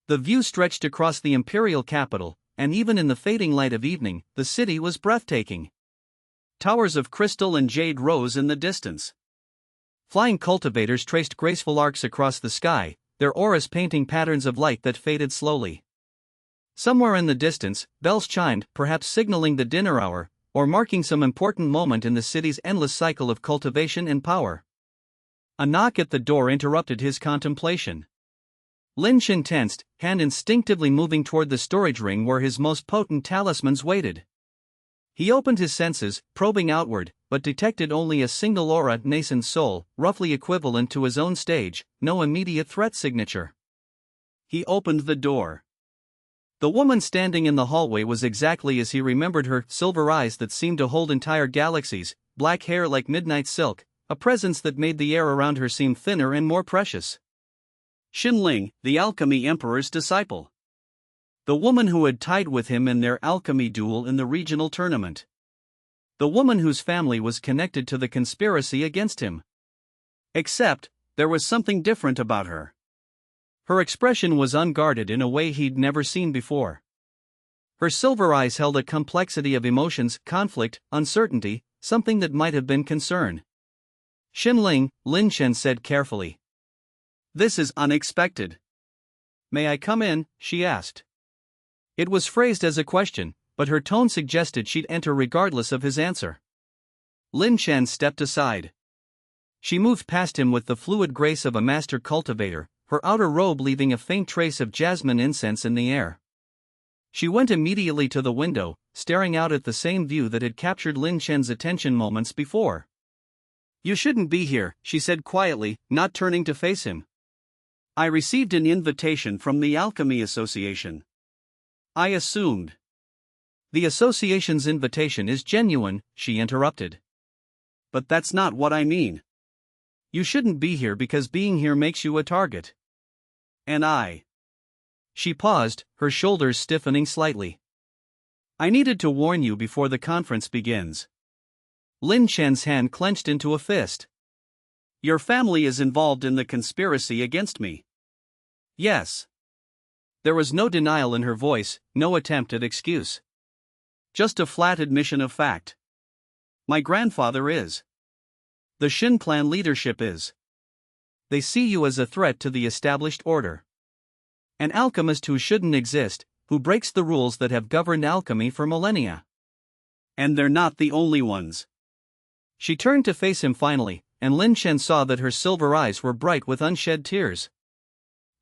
The view stretched across the imperial capital, and even in the fading light of evening, the city was breathtaking. Towers of crystal and jade rose in the distance. Flying cultivators traced graceful arcs across the sky, their auras painting patterns of light that faded slowly. Somewhere in the distance, bells chimed, perhaps signaling the dinner hour, or marking some important moment in the city's endless cycle of cultivation and power. A knock at the door interrupted his contemplation. Liang Chen tensed, hand instinctively moving toward the storage ring where his most potent talismans waited. He opened his senses, probing outward, but detected only a single aura: nascent soul, roughly equivalent to his own stage, no immediate threat signature. He opened the door. The woman standing in the hallway was exactly as he remembered her: silver eyes that seemed to hold entire galaxies, black hair like midnight silk, a presence that made the air around her seem thinner and more precious. Xinling, the Alchemy Emperor's disciple. The woman who had tied with him in their alchemy duel in the regional tournament. The woman whose family was connected to the conspiracy against him. Except, there was something different about her. Her expression was unguarded in a way he'd never seen before. Her silver eyes held a complexity of emotions: conflict, uncertainty, something that might have been concern. Xinling, Liang Chen said carefully. This is unexpected. May I come in? She asked. It was phrased as a question, but her tone suggested she'd enter regardless of his answer. Liang Chen stepped aside. She moved past him with the fluid grace of a master cultivator, her outer robe leaving a faint trace of jasmine incense in the air. She went immediately to the window, staring out at the same view that had captured Liang Chen's attention moments before. You shouldn't be here, she said quietly, not turning to face him. I received an invitation from the Alchemy Association. I assumed. The association's invitation is genuine, she interrupted. But that's not what I mean. You shouldn't be here because being here makes you a target. And I. She paused, her shoulders stiffening slightly. I needed to warn you before the conference begins. Liang Chen's hand clenched into a fist. Your family is involved in the conspiracy against me. Yes. There was no denial in her voice, no attempt at excuse. Just a flat admission of fact. My grandfather is. The Shin clan leadership is. They see you as a threat to the established order. An alchemist who shouldn't exist, who breaks the rules that have governed alchemy for millennia. And they're not the only ones. She turned to face him finally, and Liang Chen saw that her silver eyes were bright with unshed tears.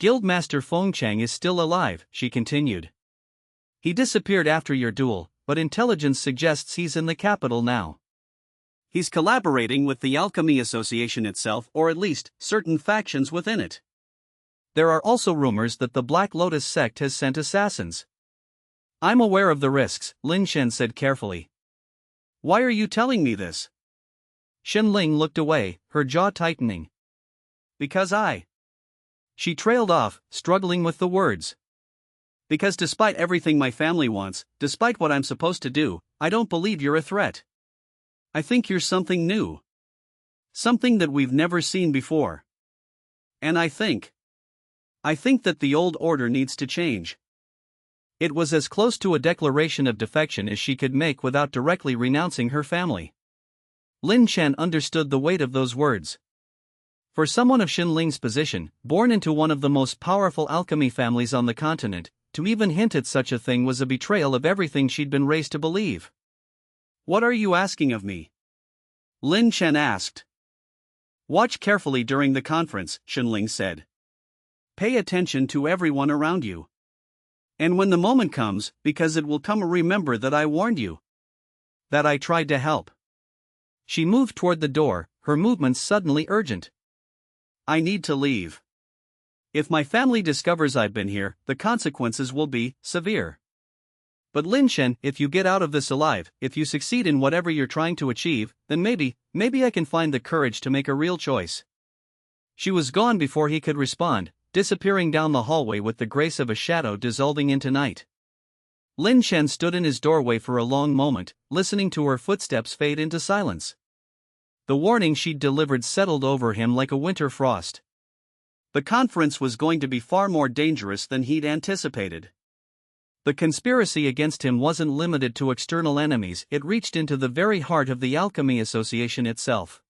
Guildmaster Fengchang is still alive, she continued. He disappeared after your duel, but intelligence suggests he's in the capital now. He's collaborating with the Alchemy Association itself, or at least, certain factions within it. There are also rumors that the Black Lotus sect has sent assassins. I'm aware of the risks, Liang Chen said carefully. Why are you telling me this? Xianling looked away, her jaw tightening. Because She trailed off, struggling with the words. Because despite everything my family wants, despite what I'm supposed to do, I don't believe you're a threat. I think you're something new. Something that we've never seen before. And I think that the old order needs to change. It was as close to a declaration of defection as she could make without directly renouncing her family. Liang Chen understood the weight of those words. For someone of Xianling's position, born into one of the most powerful alchemy families on the continent, to even hint at such a thing was a betrayal of everything she'd been raised to believe. What are you asking of me? Liang Chen asked. Watch carefully during the conference, Xianling said. Pay attention to everyone around you. And when the moment comes, because it will come, remember that I warned you. That I tried to help. She moved toward the door, her movements suddenly urgent. I need to leave. If my family discovers I've been here, the consequences will be severe. But Liang Chen, if you get out of this alive, if you succeed in whatever you're trying to achieve, then maybe I can find the courage to make a real choice. She was gone before he could respond, disappearing down the hallway with the grace of a shadow dissolving into night. Liang Chen stood in his doorway for a long moment, listening to her footsteps fade into silence. The warning she'd delivered settled over him like a winter frost. The conference was going to be far more dangerous than he'd anticipated. The conspiracy against him wasn't limited to external enemies, it reached into the very heart of the Alchemy Association itself.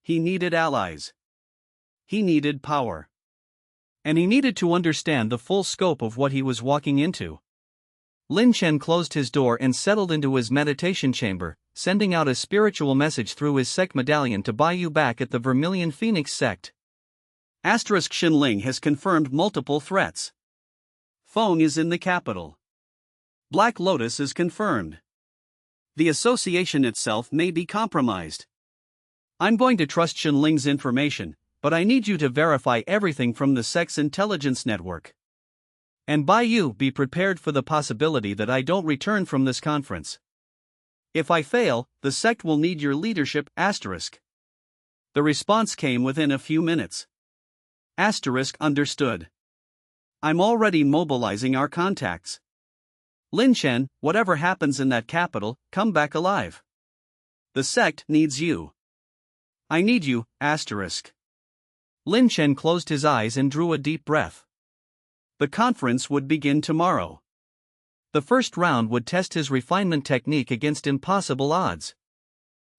He needed allies. He needed power. And he needed to understand the full scope of what he was walking into. Liang Chen closed his door and settled into his meditation chamber, sending out a spiritual message through his sect medallion to buy you back at the Vermilion Phoenix sect. Xianling has confirmed multiple threats. Feng is in the capital. Black Lotus is confirmed. The association itself may be compromised. I'm going to trust Xianling's information, but I need you to verify everything from the sect's intelligence network. And by you, be prepared for the possibility that I don't return from this conference. If I fail, the sect will need your leadership. The response came within a few minutes. Understood. I'm already mobilizing our contacts. Liang Chen, whatever happens in that capital, come back alive. The sect needs you. I need you. Liang Chen closed his eyes and drew a deep breath. The conference would begin tomorrow. The first round would test his refinement technique against impossible odds.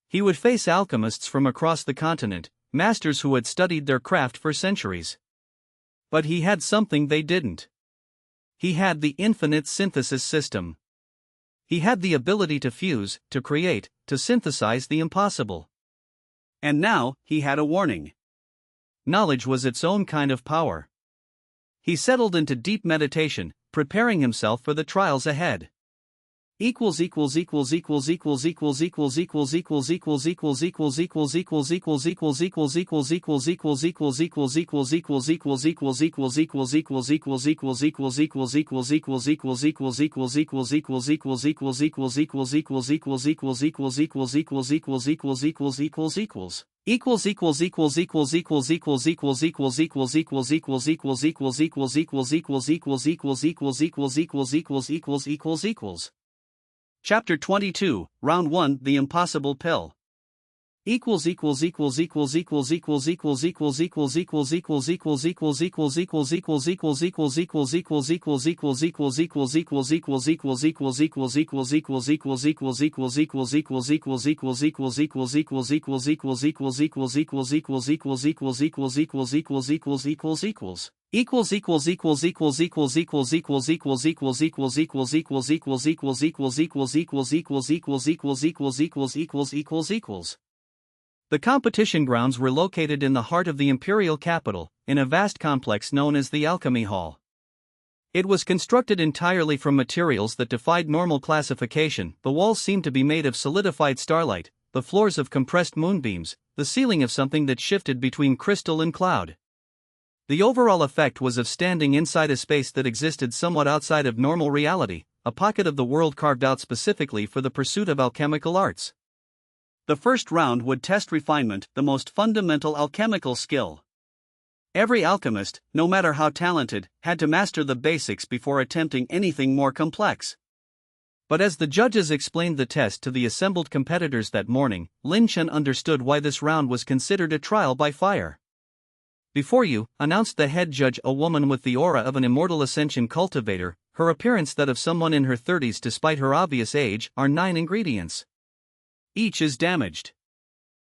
He would face alchemists from across the continent, masters who had studied their craft for centuries. But he had something they didn't. He had the infinite synthesis system. He had the ability to fuse, to create, to synthesize the impossible. And now, he had a warning. Knowledge was its own kind of power. He settled into deep meditation, preparing himself for the trials ahead. Chapter 22, Round 1, The Impossible Pill. The competition grounds were located in the heart of the imperial capital, in a vast complex known as the Alchemy Hall. It was constructed entirely from materials that defied normal classification. The walls seemed to be made of solidified starlight, the floors of compressed moonbeams, the ceiling of something that shifted between crystal and cloud. The overall effect was of standing inside a space that existed somewhat outside of normal reality, a pocket of the world carved out specifically for the pursuit of alchemical arts. The first round would test refinement, the most fundamental alchemical skill. Every alchemist, no matter how talented, had to master the basics before attempting anything more complex. But as the judges explained the test to the assembled competitors that morning, Liang Chen understood why this round was considered a trial by fire. "Before you," announced the head judge, a woman with the aura of an immortal ascension cultivator, her appearance that of someone in her 30s despite her obvious age, "are 9 ingredients. Each is damaged.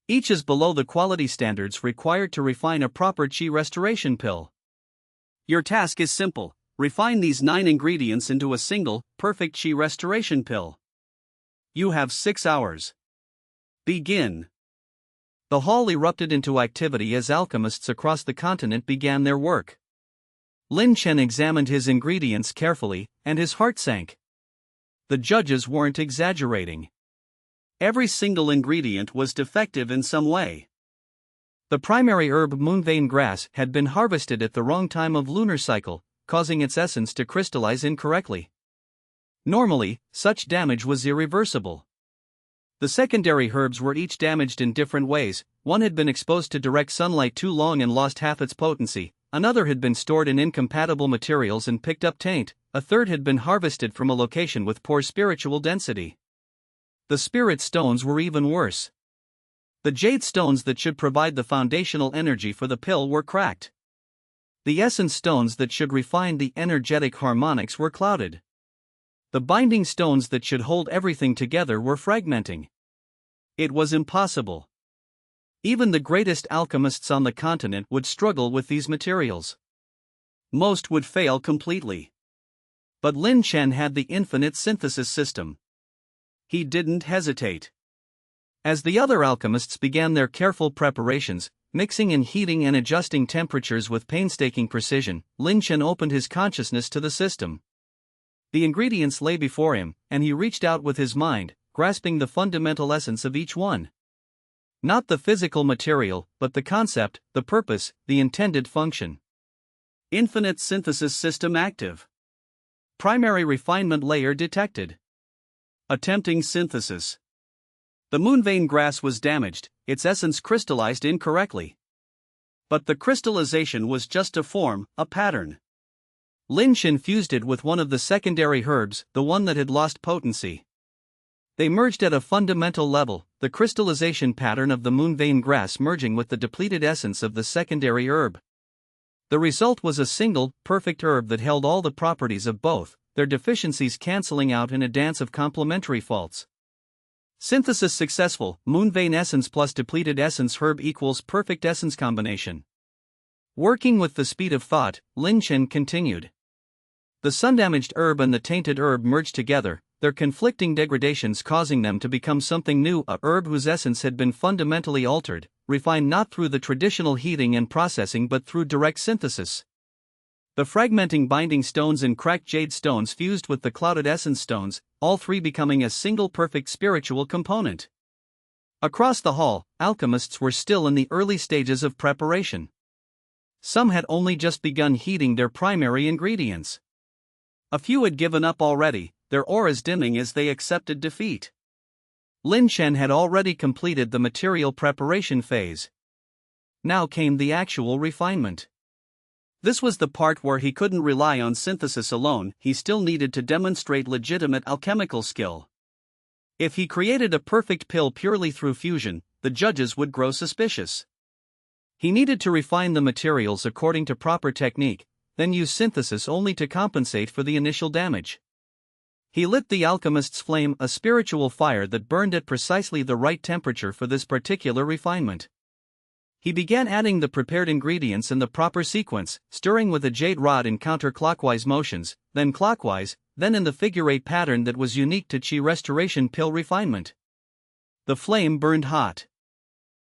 Each is below the quality standards required to refine a proper qi restoration pill. Your task is simple: refine these 9 ingredients into a single, perfect qi restoration pill. You have 6 hours. Begin." The hall erupted into activity as alchemists across the continent began their work. Liang Chen examined his ingredients carefully, and his heart sank. The judges weren't exaggerating. Every single ingredient was defective in some way. The primary herb moonvein grass had been harvested at the wrong time of lunar cycle, causing its essence to crystallize incorrectly. Normally, such damage was irreversible. The secondary herbs were each damaged in different ways. One had been exposed to direct sunlight too long and lost half its potency, another had been stored in incompatible materials and picked up taint, a third had been harvested from a location with poor spiritual density. The spirit stones were even worse. The jade stones that should provide the foundational energy for the pill were cracked. The essence stones that should refine the energetic harmonics were clouded. The binding stones that should hold everything together were fragmenting. It was impossible. Even the greatest alchemists on the continent would struggle with these materials. Most would fail completely. But Liang Chen had the infinite synthesis system. He didn't hesitate. As the other alchemists began their careful preparations, mixing and heating and adjusting temperatures with painstaking precision, Liang Chen opened his consciousness to the system. The ingredients lay before him, and he reached out with his mind, grasping the fundamental essence of each one. Not the physical material, but the concept, the purpose, the intended function. Infinite synthesis system active. Primary refinement layer detected. Attempting synthesis. The moonvein grass was damaged, its essence crystallized incorrectly. But the crystallization was just a form, a pattern. Liang Chen fused it with one of the secondary herbs, the one that had lost potency. They merged at a fundamental level, the crystallization pattern of the moonvein grass merging with the depleted essence of the secondary herb. The result was a single, perfect herb that held all the properties of both, their deficiencies cancelling out in a dance of complementary faults. Synthesis successful, moonvein essence plus depleted essence herb equals perfect essence combination. Working with the speed of thought, Liang Chen continued. The sun-damaged herb and the tainted herb merged together, their conflicting degradations causing them to become something new, a herb whose essence had been fundamentally altered, refined not through the traditional heating and processing but through direct synthesis. The fragmenting binding stones and cracked jade stones fused with the clouded essence stones, all three becoming a single perfect spiritual component. Across the hall, alchemists were still in the early stages of preparation. Some had only just begun heating their primary ingredients. A few had given up already, their auras dimming as they accepted defeat. Liang Chen had already completed the material preparation phase. Now came the actual refinement. This was the part where he couldn't rely on synthesis alone, he still needed to demonstrate legitimate alchemical skill. If he created a perfect pill purely through fusion, the judges would grow suspicious. He needed to refine the materials according to proper technique, then use synthesis only to compensate for the initial damage. He lit the alchemist's flame, a spiritual fire that burned at precisely the right temperature for this particular refinement. He began adding the prepared ingredients in the proper sequence, stirring with a jade rod in counterclockwise motions, then clockwise, then in the figure-8 pattern that was unique to qi restoration pill refinement. The flame burned hot.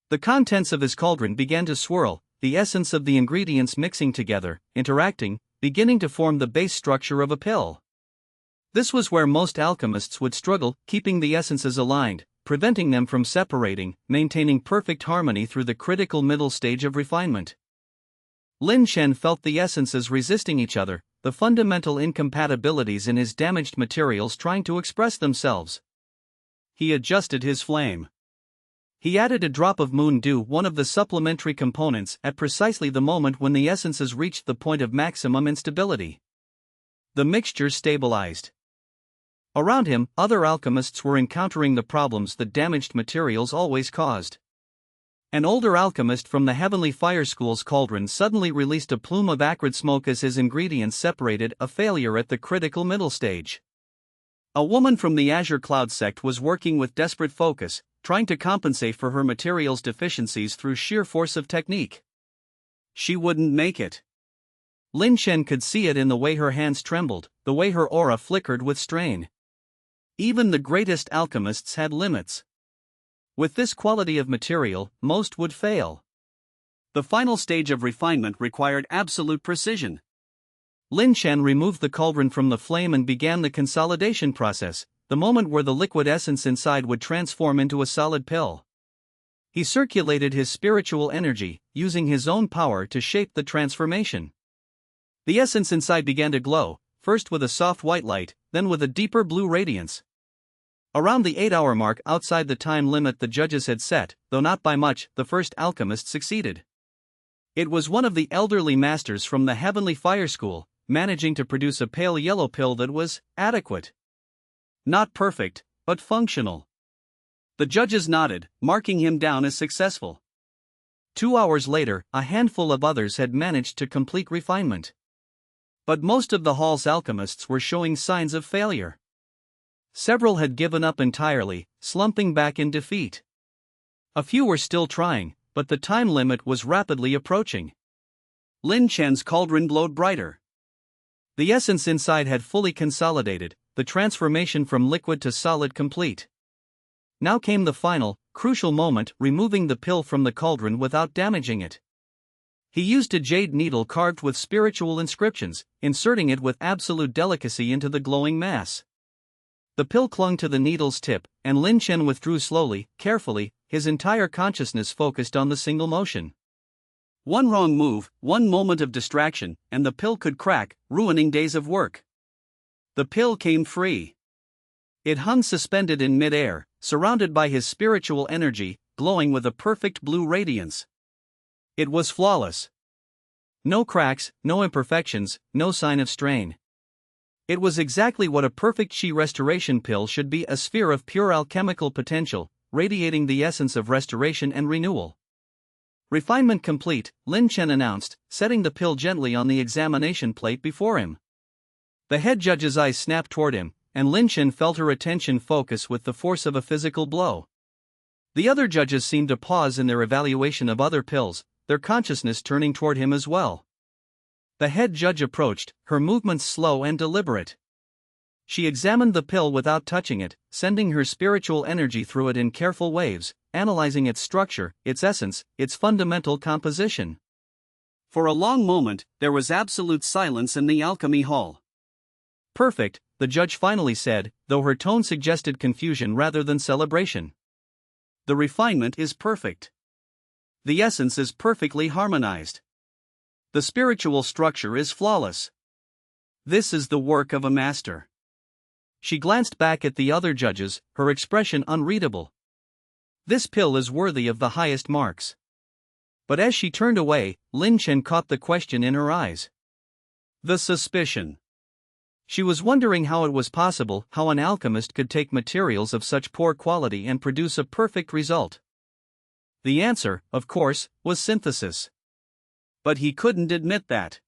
The contents of his cauldron began to swirl, the essence of the ingredients mixing together, interacting, beginning to form the base structure of a pill. This was where most alchemists would struggle, keeping the essences aligned, preventing them from separating, maintaining perfect harmony through the critical middle stage of refinement. Lin Chen felt the essences resisting each other, the fundamental incompatibilities in his damaged materials trying to express themselves. He adjusted his flame. He added a drop of moon dew, one of the supplementary components, at precisely the moment when the essences reached the point of maximum instability. The mixture stabilized. Around him, other alchemists were encountering the problems that damaged materials always caused. An older alchemist from the Heavenly Fire School's cauldron suddenly released a plume of acrid smoke as his ingredients separated, a failure at the critical middle stage. A woman from the Azure Cloud sect was working with desperate focus, trying to compensate for her materials' deficiencies through sheer force of technique. She wouldn't make it. Lin Chen could see it in the way her hands trembled, the way her aura flickered with strain. Even the greatest alchemists had limits. With this quality of material, most would fail. The final stage of refinement required absolute precision. Lin Chen removed the cauldron from the flame and began the consolidation process, the moment where the liquid essence inside would transform into a solid pill. He circulated his spiritual energy, using his own power to shape the transformation. The essence inside began to glow, first with a soft white light, then with a deeper blue radiance. Around the 8-hour mark outside the time limit the judges had set, though not by much, the first alchemist succeeded. It was one of the elderly masters from the Heavenly Fire School, managing to produce a pale yellow pill that was adequate. Not perfect, but functional. The judges nodded, marking him down as successful. 2 hours later, a handful of others had managed to complete refinement. But most of the hall's alchemists were showing signs of failure. Several had given up entirely, slumping back in defeat. A few were still trying, but the time limit was rapidly approaching. Lin Chen's cauldron glowed brighter. The essence inside had fully consolidated, the transformation from liquid to solid complete. Now came the final, crucial moment, removing the pill from the cauldron without damaging it. He used a jade needle carved with spiritual inscriptions, inserting it with absolute delicacy into the glowing mass. The pill clung to the needle's tip, and Lin Chen withdrew slowly, carefully, his entire consciousness focused on the single motion. One wrong move, one moment of distraction, and the pill could crack, ruining days of work. The pill came free. It hung suspended in mid-air, surrounded by his spiritual energy, glowing with a perfect blue radiance. It was flawless. No cracks, no imperfections, no sign of strain. It was exactly what a perfect Qi restoration pill should be, a sphere of pure alchemical potential, radiating the essence of restoration and renewal. Refinement complete, Lin Chen announced, setting the pill gently on the examination plate before him. The head judge's eyes snapped toward him, and Lin Chen felt her attention focus with the force of a physical blow. The other judges seemed to pause in their evaluation of other pills, their consciousness turning toward him as well. The head judge approached, her movements slow and deliberate. She examined the pill without touching it, sending her spiritual energy through it in careful waves, analyzing its structure, its essence, its fundamental composition. For a long moment, there was absolute silence in the alchemy hall. Perfect, the judge finally said, though her tone suggested confusion rather than celebration. The refinement is perfect. The essence is perfectly harmonized. The spiritual structure is flawless. This is the work of a master. She glanced back at the other judges, her expression unreadable. This pill is worthy of the highest marks. But as she turned away, Lin Chen caught the question in her eyes. The suspicion. She was wondering how it was possible, how an alchemist could take materials of such poor quality and produce a perfect result. The answer, of course, was synthesis. But he couldn't admit that.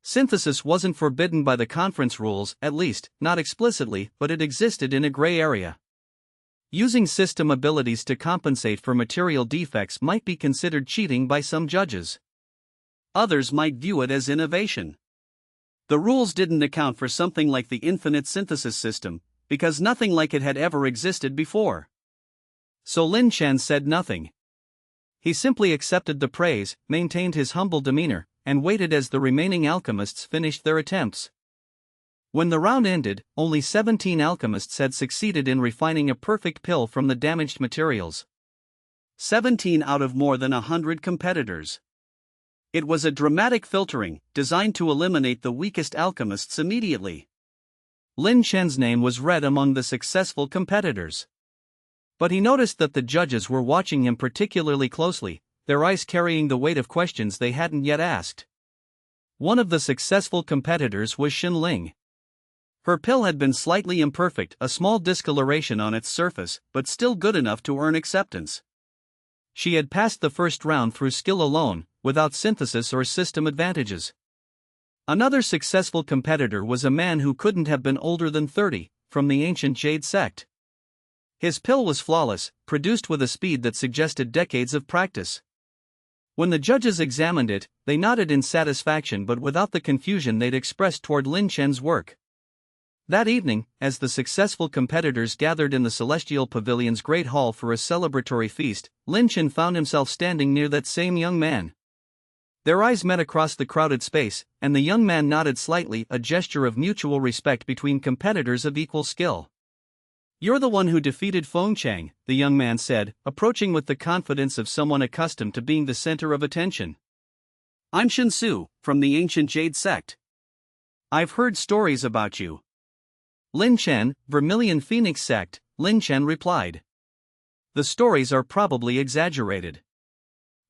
Synthesis wasn't forbidden by the conference rules, at least, not explicitly, but it existed in a gray area. Using system abilities to compensate for material defects might be considered cheating by some judges. Others might view it as innovation. The rules didn't account for something like the infinite synthesis system, because nothing like it had ever existed before. So Lin Chen said nothing. He simply accepted the praise, maintained his humble demeanor, and waited as the remaining alchemists finished their attempts. When the round ended, only 17 alchemists had succeeded in refining a perfect pill from the damaged materials. 17 out of more than 100 competitors. It was a dramatic filtering, designed to eliminate the weakest alchemists immediately. Liang Chen's name was read among the successful competitors. But he noticed that the judges were watching him particularly closely, their eyes carrying the weight of questions they hadn't yet asked. One of the successful competitors was Xinling. Her pill had been slightly imperfect, a small discoloration on its surface, but still good enough to earn acceptance. She had passed the first round through skill alone, without synthesis or system advantages. Another successful competitor was a man who couldn't have been older than 30, from the ancient Jade sect. His pill was flawless, produced with a speed that suggested decades of practice. When the judges examined it, they nodded in satisfaction but without the confusion they'd expressed toward Liang Chen's work. That evening, as the successful competitors gathered in the Celestial Pavilion's Great Hall for a celebratory feast, Liang Chen found himself standing near that same young man. Their eyes met across the crowded space, and the young man nodded slightly, a gesture of mutual respect between competitors of equal skill. "You're the one who defeated Feng Chang," the young man said, approaching with the confidence of someone accustomed to being the center of attention. "I'm Xianxia, from the ancient Jade sect. I've heard stories about you." "Liang Chen, Vermilion Phoenix sect," Liang Chen replied. "The stories are probably exaggerated."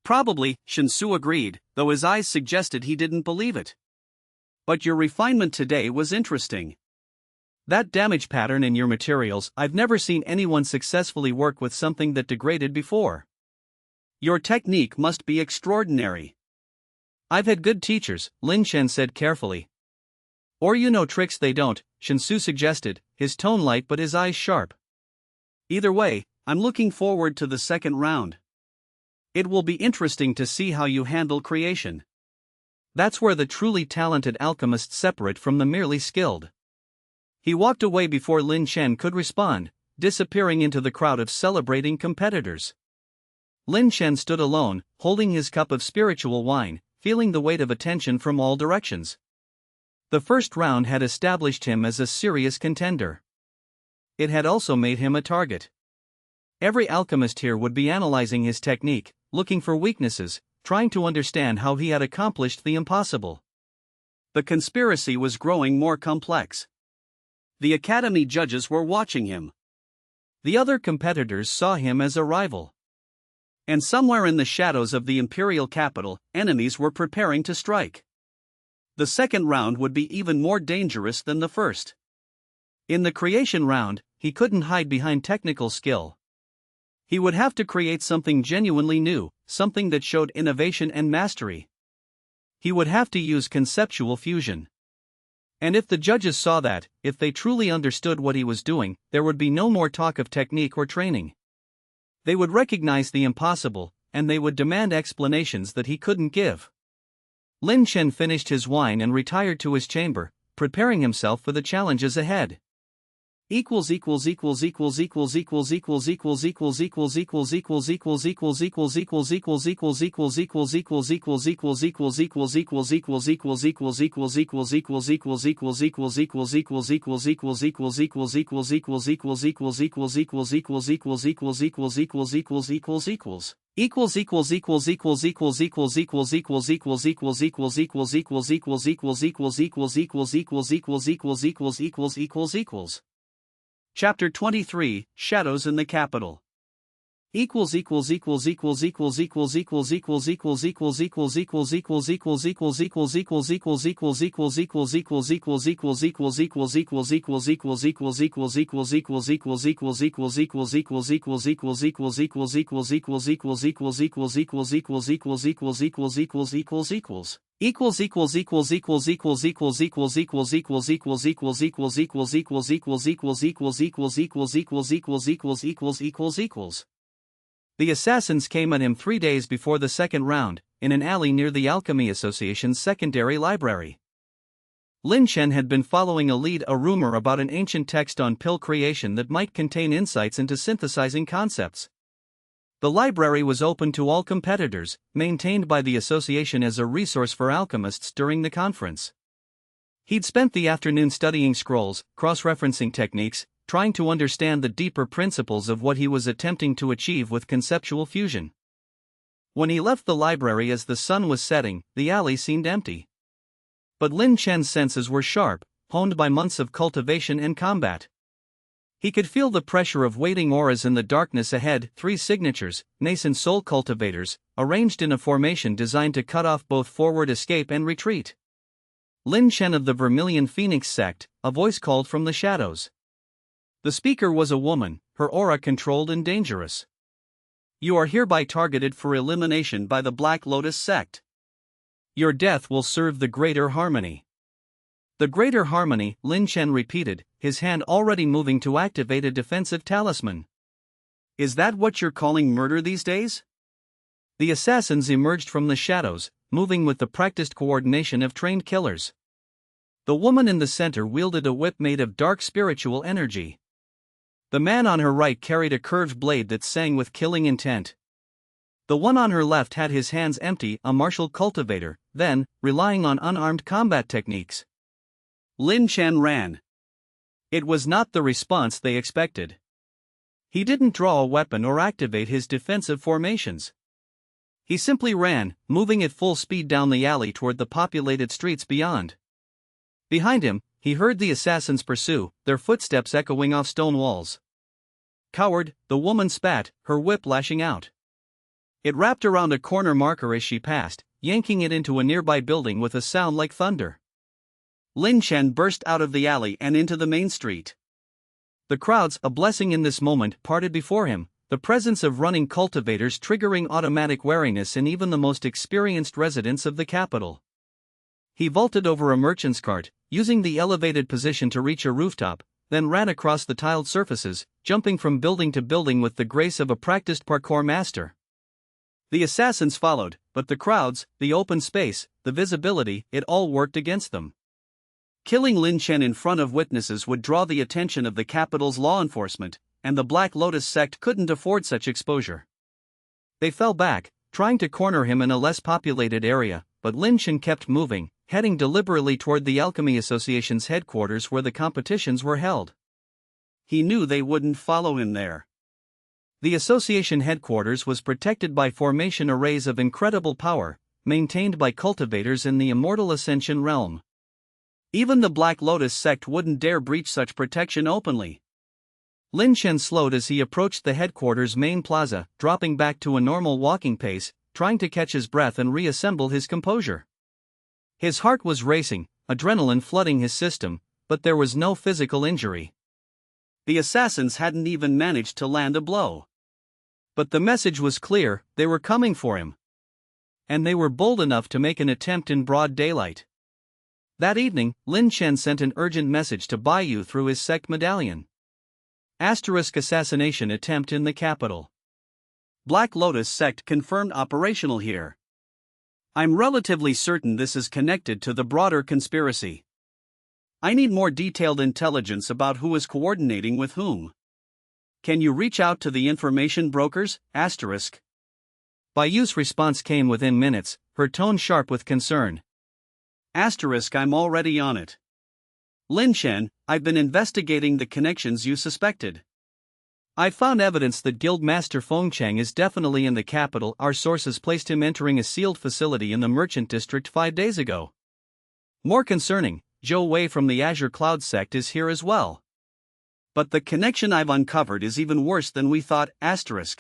"Probably," Xianxia agreed, though his eyes suggested he didn't believe it. "But your refinement today was interesting. That damage pattern in your materials, I've never seen anyone successfully work with something that degraded before. Your technique must be extraordinary." "I've had good teachers," Liang Chen said carefully. "Or you know tricks they don't," Xianxia suggested, his tone light but his eyes sharp. "Either way, I'm looking forward to the second round. It will be interesting to see how you handle creation. That's where the truly talented alchemists separate from the merely skilled." He walked away before Liang Chen could respond, disappearing into the crowd of celebrating competitors. Liang Chen stood alone, holding his cup of spiritual wine, feeling the weight of attention from all directions. The first round had established him as a serious contender. It had also made him a target. Every alchemist here would be analyzing his technique, looking for weaknesses, trying to understand how he had accomplished the impossible. The conspiracy was growing more complex. The academy judges were watching him. The other competitors saw him as a rival. And somewhere in the shadows of the imperial capital, enemies were preparing to strike. The second round would be even more dangerous than the first. In the creation round, he couldn't hide behind technical skill. He would have to create something genuinely new, something that showed innovation and mastery. He would have to use conceptual fusion. And if the judges saw that, if they truly understood what he was doing, there would be no more talk of technique or training. They would recognize the impossible, and they would demand explanations that he couldn't give. Liang Chen finished his wine and retired to his chamber, preparing himself for the challenges ahead. Chapter 23, Shadows in the Capital. The assassins came at him 3 days before the second round, in an alley near the Alchemy Association's secondary library. Liang Chen had been following a rumor about an ancient text on pill creation that might contain insights into synthesizing concepts. The library was open to all competitors, maintained by the association as a resource for alchemists during the conference. He'd spent the afternoon studying scrolls, cross-referencing techniques, trying to understand the deeper principles of what he was attempting to achieve with conceptual fusion. When he left the library as the sun was setting, the alley seemed empty. But Liang Chen's senses were sharp, honed by months of cultivation and combat. He could feel the pressure of waiting auras in the darkness ahead. 3 signatures, nascent soul cultivators, arranged in a formation designed to cut off both forward escape and retreat. Liang Chen of the Vermilion Phoenix sect, a voice called from the shadows. The speaker was a woman, her aura controlled and dangerous. You are hereby targeted for elimination by the Black Lotus sect. Your death will serve the greater harmony. The greater harmony, Liang Chen repeated, his hand already moving to activate a defensive talisman. Is that what you're calling murder these days? The assassins emerged from the shadows, moving with the practiced coordination of trained killers. The woman in the center wielded a whip made of dark spiritual energy. The man on her right carried a curved blade that sang with killing intent. The one on her left had his hands empty, a martial cultivator, then, relying on unarmed combat techniques. Liang Chen ran. It was not the response they expected. He didn't draw a weapon or activate his defensive formations. He simply ran, moving at full speed down the alley toward the populated streets beyond. Behind him, he heard the assassins pursue, their footsteps echoing off stone walls. Coward, the woman spat, her whip lashing out. It wrapped around a corner marker as she passed, yanking it into a nearby building with a sound like thunder. Liang Chen burst out of the alley and into the main street. The crowds, a blessing in this moment, parted before him, the presence of running cultivators triggering automatic wariness in even the most experienced residents of the capital. He vaulted over a merchant's cart, using the elevated position to reach a rooftop, then ran across the tiled surfaces, jumping from building to building with the grace of a practiced parkour master. The assassins followed, but the crowds, the open space, the visibility, it all worked against them. Killing Liang Chen in front of witnesses would draw the attention of the capital's law enforcement, and the Black Lotus sect couldn't afford such exposure. They fell back, trying to corner him in a less populated area, but Liang Chen kept moving, heading deliberately toward the Alchemy Association's headquarters where the competitions were held. He knew they wouldn't follow him there. The association headquarters was protected by formation arrays of incredible power, maintained by cultivators in the Immortal Ascension realm. Even the Black Lotus sect wouldn't dare breach such protection openly. Liang Chen slowed as he approached the headquarters' main plaza, dropping back to a normal walking pace, trying to catch his breath and reassemble his composure. His heart was racing, adrenaline flooding his system, but there was no physical injury. The assassins hadn't even managed to land a blow. But the message was clear, they were coming for him. And they were bold enough to make an attempt in broad daylight. That evening, Liang Chen sent an urgent message to Baiyu through his sect medallion. Assassination attempt in the capital. Black Lotus sect confirmed operational here. I'm relatively certain this is connected to the broader conspiracy. I need more detailed intelligence about who is coordinating with whom. Can you reach out to the information brokers? Baiyu's response came within minutes, her tone sharp with concern. I'm already on it. Liang Chen, I've been investigating the connections you suspected. I found evidence that Guildmaster Feng Cheng is definitely in the capital. Our sources placed him entering a sealed facility in the merchant district 5 days ago. More concerning, Zhou Wei from the Azure Cloud sect is here as well. But the connection I've uncovered is even worse than we thought. There's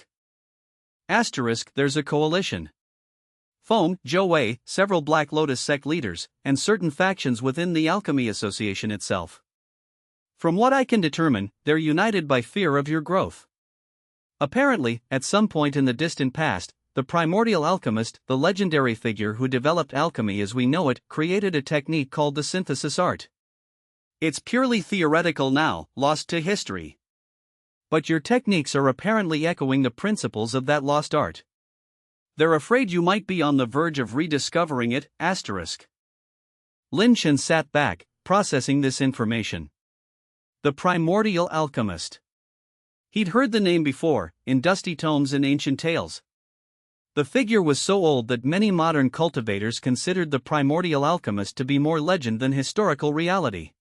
a coalition. Feng, Zhou Wei, several Black Lotus sect leaders, and certain factions within the Alchemy Association itself. From what I can determine, they're united by fear of your growth. Apparently, at some point in the distant past, the primordial alchemist, the legendary figure who developed alchemy as we know it, created a technique called the synthesis art. It's purely theoretical now, lost to history. But your techniques are apparently echoing the principles of that lost art. They're afraid you might be on the verge of rediscovering it. Liang Chen sat back, processing this information. The primordial alchemist. He'd heard the name before, in dusty tomes and ancient tales. The figure was so old that many modern cultivators considered the primordial alchemist to be more legend than historical reality.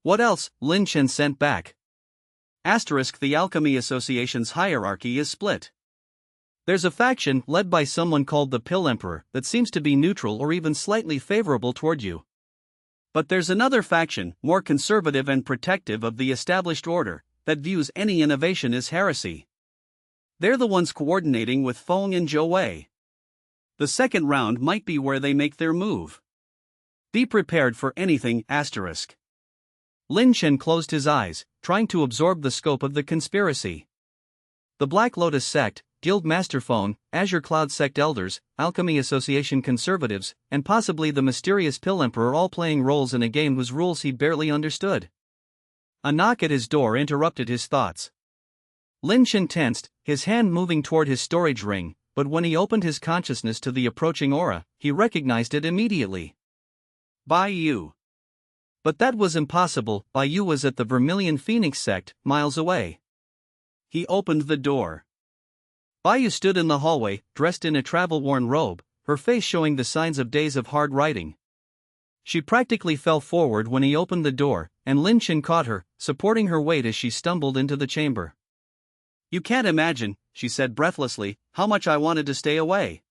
What else? Liang Chen sent back. The Alchemy Association's hierarchy is split. There's a faction led by someone called the Pill Emperor that seems to be neutral or even slightly favorable toward you. But there's another faction, more conservative and protective of the established order, that views any innovation as heresy. They're the ones coordinating with Feng and Zhou Wei. The second round might be where they make their move. Be prepared for anything, asterisk. Liang Chen closed his eyes, trying to absorb the scope of the conspiracy. The Black Lotus sect, Guild Master Feng, Azure Cloud sect elders, Alchemy Association conservatives, and possibly the mysterious Pill Emperor all playing roles in a game whose rules he barely understood. A knock at his door interrupted his thoughts. Liang Chen tensed, his hand moving toward his storage ring, but when he opened his consciousness to the approaching aura, he recognized it immediately. Bai Yu. But that was impossible. Bai Yu was at the Vermilion Phoenix sect, miles away. He opened the door. Bai Yu stood in the hallway, dressed in a travel-worn robe, her face showing the signs of days of hard riding. She practically fell forward when he opened the door, and Liang Chen caught her, supporting her weight as she stumbled into the chamber. You can't imagine, she said breathlessly, how much I wanted to stay away.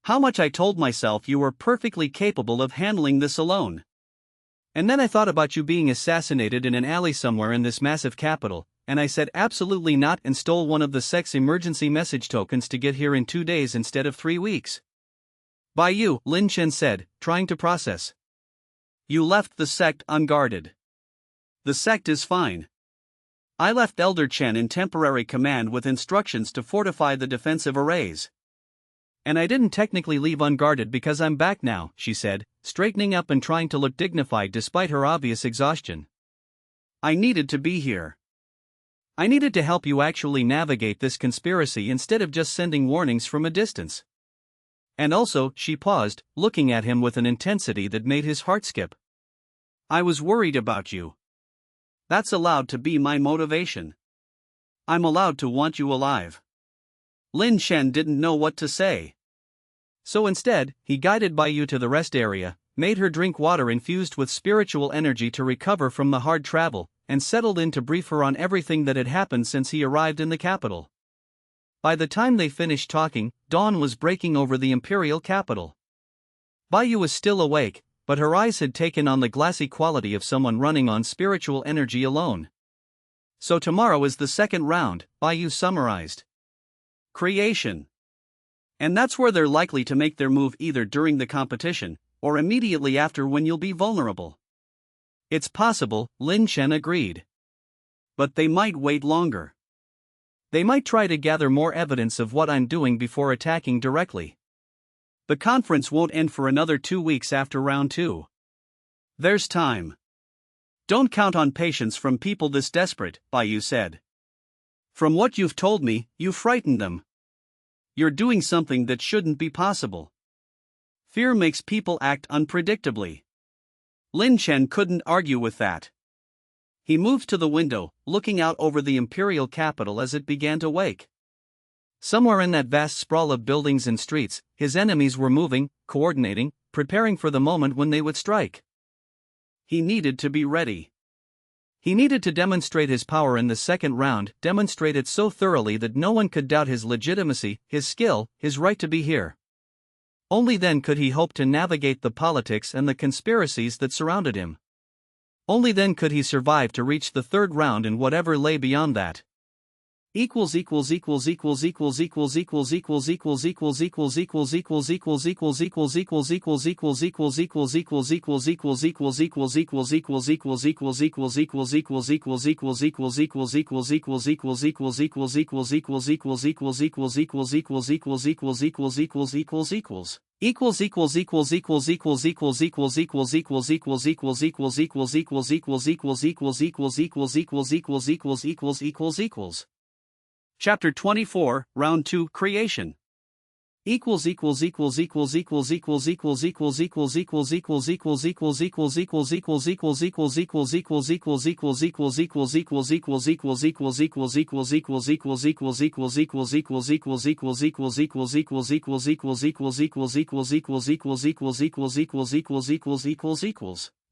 How much I told myself you were perfectly capable of handling this alone. And then I thought about you being assassinated in an alley somewhere in this massive capital, and I said absolutely not and stole one of the sect's emergency message tokens to get here in 2 days instead of 3 weeks. Bai Yu, Liang Chen said, trying to process. You left the sect unguarded. The sect is fine. I left Elder Chen in temporary command with instructions to fortify the defensive arrays. And I didn't technically leave unguarded because I'm back now, she said, straightening up and trying to look dignified despite her obvious exhaustion. I needed to be here. I needed to help you actually navigate this conspiracy instead of just sending warnings from a distance. And also, she paused, looking at him with an intensity that made his heart skip. I was worried about you. That's allowed to be my motivation. I'm allowed to want you alive. Liang Chen didn't know what to say. So instead, he guided Bai Yu to the rest area, made her drink water infused with spiritual energy to recover from the hard travel, and settled in to brief her on everything that had happened since he arrived in the capital. By the time they finished talking, dawn was breaking over the imperial capital. Bai Yu was still awake, but her eyes had taken on the glassy quality of someone running on spiritual energy alone. So tomorrow is the second round, Bai Yu summarized. Creation. And that's where they're likely to make their move either during the competition, or immediately after when you'll be vulnerable. It's possible, Liang Chen agreed. But they might wait longer. They might try to gather more evidence of what I'm doing before attacking directly. The conference won't end for another 2 weeks after round 2. There's time. Don't count on patience from people this desperate, Bai Yu said. From what you've told me, you frightened them. You're doing something that shouldn't be possible. Fear makes people act unpredictably. Liang Chen couldn't argue with that. He moved to the window, looking out over the imperial capital as it began to wake. Somewhere in that vast sprawl of buildings and streets, his enemies were moving, coordinating, preparing for the moment when they would strike. He needed to be ready. He needed to demonstrate his power in the second round, demonstrate it so thoroughly that no one could doubt his legitimacy, his skill, his right to be here. Only then could he hope to navigate the politics and the conspiracies that surrounded him. Only then could he survive to reach the third round and whatever lay beyond that. Chapter 24, Round 2, Creation.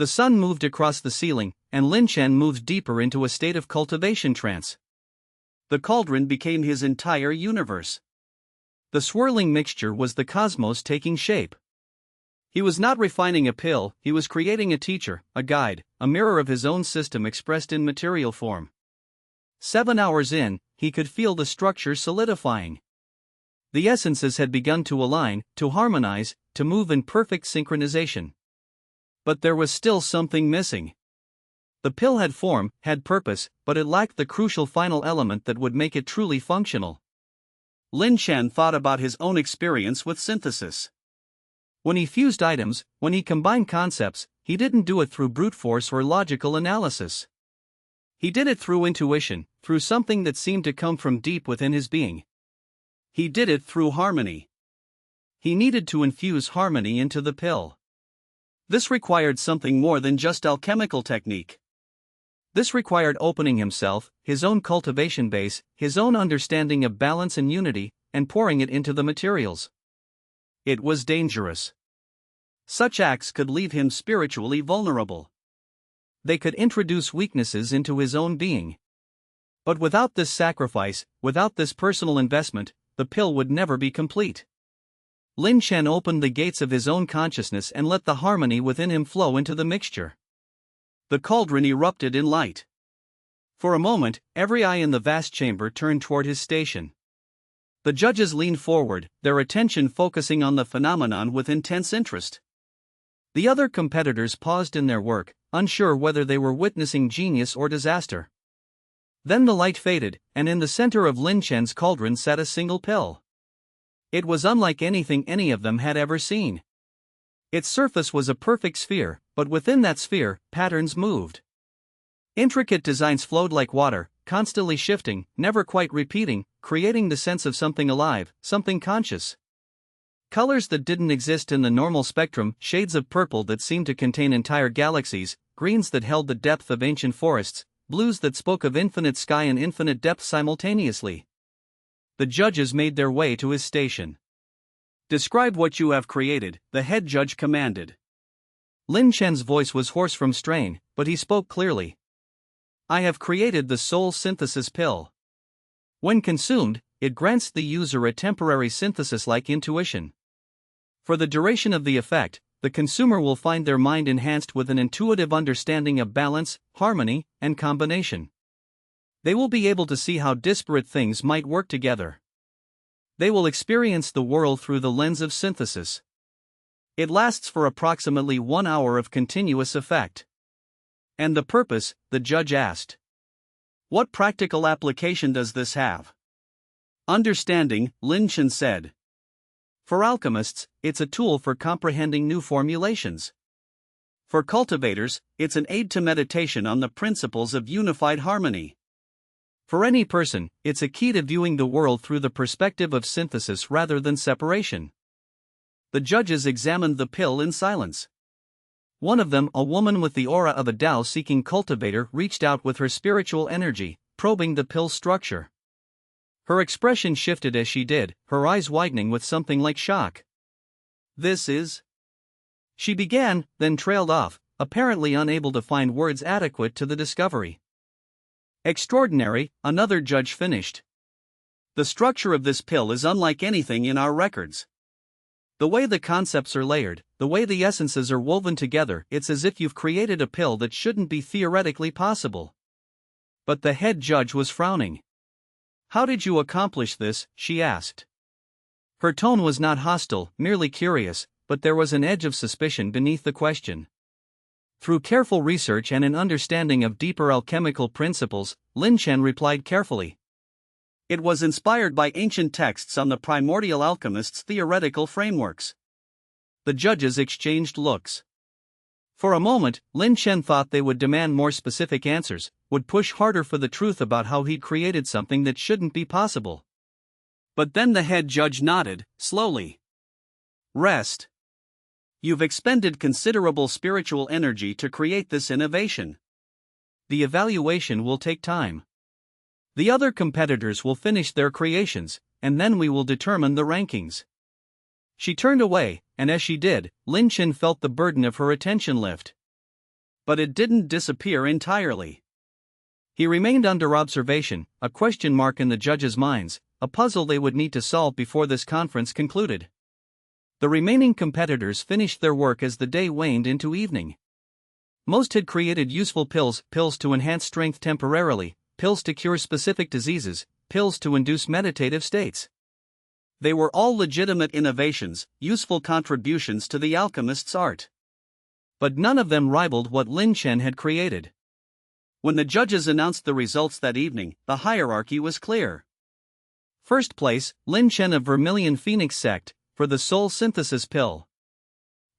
The sun moved across the ceiling, and Liang Chen moved deeper into a state of cultivation trance. The cauldron became his entire universe. The swirling mixture was the cosmos taking shape. He was not refining a pill, he was creating a teacher, a guide, a mirror of his own system expressed in material form. 7 hours in, he could feel the structure solidifying. The essences had begun to align, to harmonize, to move in perfect synchronization. But there was still something missing. The pill had form, had purpose, but it lacked the crucial final element that would make it truly functional. Liang Chen thought about his own experience with synthesis. When he fused items, when he combined concepts, he didn't do it through brute force or logical analysis. He did it through intuition, through something that seemed to come from deep within his being. He did it through harmony. He needed to infuse harmony into the pill. This required something more than just alchemical technique. This required opening himself, his own cultivation base, his own understanding of balance and unity, and pouring it into the materials. It was dangerous. Such acts could leave him spiritually vulnerable. They could introduce weaknesses into his own being. But without this sacrifice, without this personal investment, the pill would never be complete. Liang Chen opened the gates of his own consciousness and let the harmony within him flow into the mixture. The cauldron erupted in light. For a moment, every eye in the vast chamber turned toward his station. The judges leaned forward, their attention focusing on the phenomenon with intense interest. The other competitors paused in their work, unsure whether they were witnessing genius or disaster. Then the light faded, and in the center of Liang Chen's cauldron sat a single pill. It was unlike anything any of them had ever seen. Its surface was a perfect sphere, but within that sphere, patterns moved. Intricate designs flowed like water, constantly shifting, never quite repeating, creating the sense of something alive, something conscious. Colors that didn't exist in the normal spectrum, shades of purple that seemed to contain entire galaxies, greens that held the depth of ancient forests, blues that spoke of infinite sky and infinite depth simultaneously. The judges made their way to his station. "Describe what you have created," the head judge commanded. Liang Chen's voice was hoarse from strain, but he spoke clearly. "I have created the soul synthesis pill. When consumed, it grants the user a temporary synthesis-like intuition. For the duration of the effect, the consumer will find their mind enhanced with an intuitive understanding of balance, harmony, and combination. They will be able to see how disparate things might work together. They will experience the world through the lens of synthesis. It lasts for approximately 1 hour of continuous effect." "And the purpose?" the judge asked. "What practical application does this have?" "Understanding," Liang Chen said. "For alchemists, it's a tool for comprehending new formulations. For cultivators, it's an aid to meditation on the principles of unified harmony. For any person, it's a key to viewing the world through the perspective of synthesis rather than separation." The judges examined the pill in silence. One of them, a woman with the aura of a Tao-seeking cultivator, reached out with her spiritual energy, probing the pill's structure. Her expression shifted as she did, her eyes widening with something like shock. "This is..." she began, then trailed off, apparently unable to find words adequate to the discovery. "Extraordinary," another judge finished. "The structure of this pill is unlike anything in our records. The way the concepts are layered, the way the essences are woven together, it's as if you've created a pill that shouldn't be theoretically possible." But the head judge was frowning. "How did you accomplish this?" she asked. Her tone was not hostile, merely curious, but there was an edge of suspicion beneath the question. "Through careful research and an understanding of deeper alchemical principles," Liang Chen replied carefully. "It was inspired by ancient texts on the primordial alchemists' theoretical frameworks." The judges exchanged looks. For a moment, Liang Chen thought they would demand more specific answers, would push harder for the truth about how he'd created something that shouldn't be possible. But then the head judge nodded, slowly. "Rest. You've expended considerable spiritual energy to create this innovation. The evaluation will take time. The other competitors will finish their creations, and then we will determine the rankings." She turned away, and as she did, Liang Chen felt the burden of her attention lift. But it didn't disappear entirely. He remained under observation, a question mark in the judges' minds, a puzzle they would need to solve before this conference concluded. The remaining competitors finished their work as the day waned into evening. Most had created useful pills to enhance strength temporarily, pills to cure specific diseases, pills to induce meditative states. They were all legitimate innovations, useful contributions to the alchemist's art. But none of them rivaled what Liang Chen had created. When the judges announced the results that evening, the hierarchy was clear. First place, Liang Chen of Vermilion Phoenix sect, for the soul synthesis pill.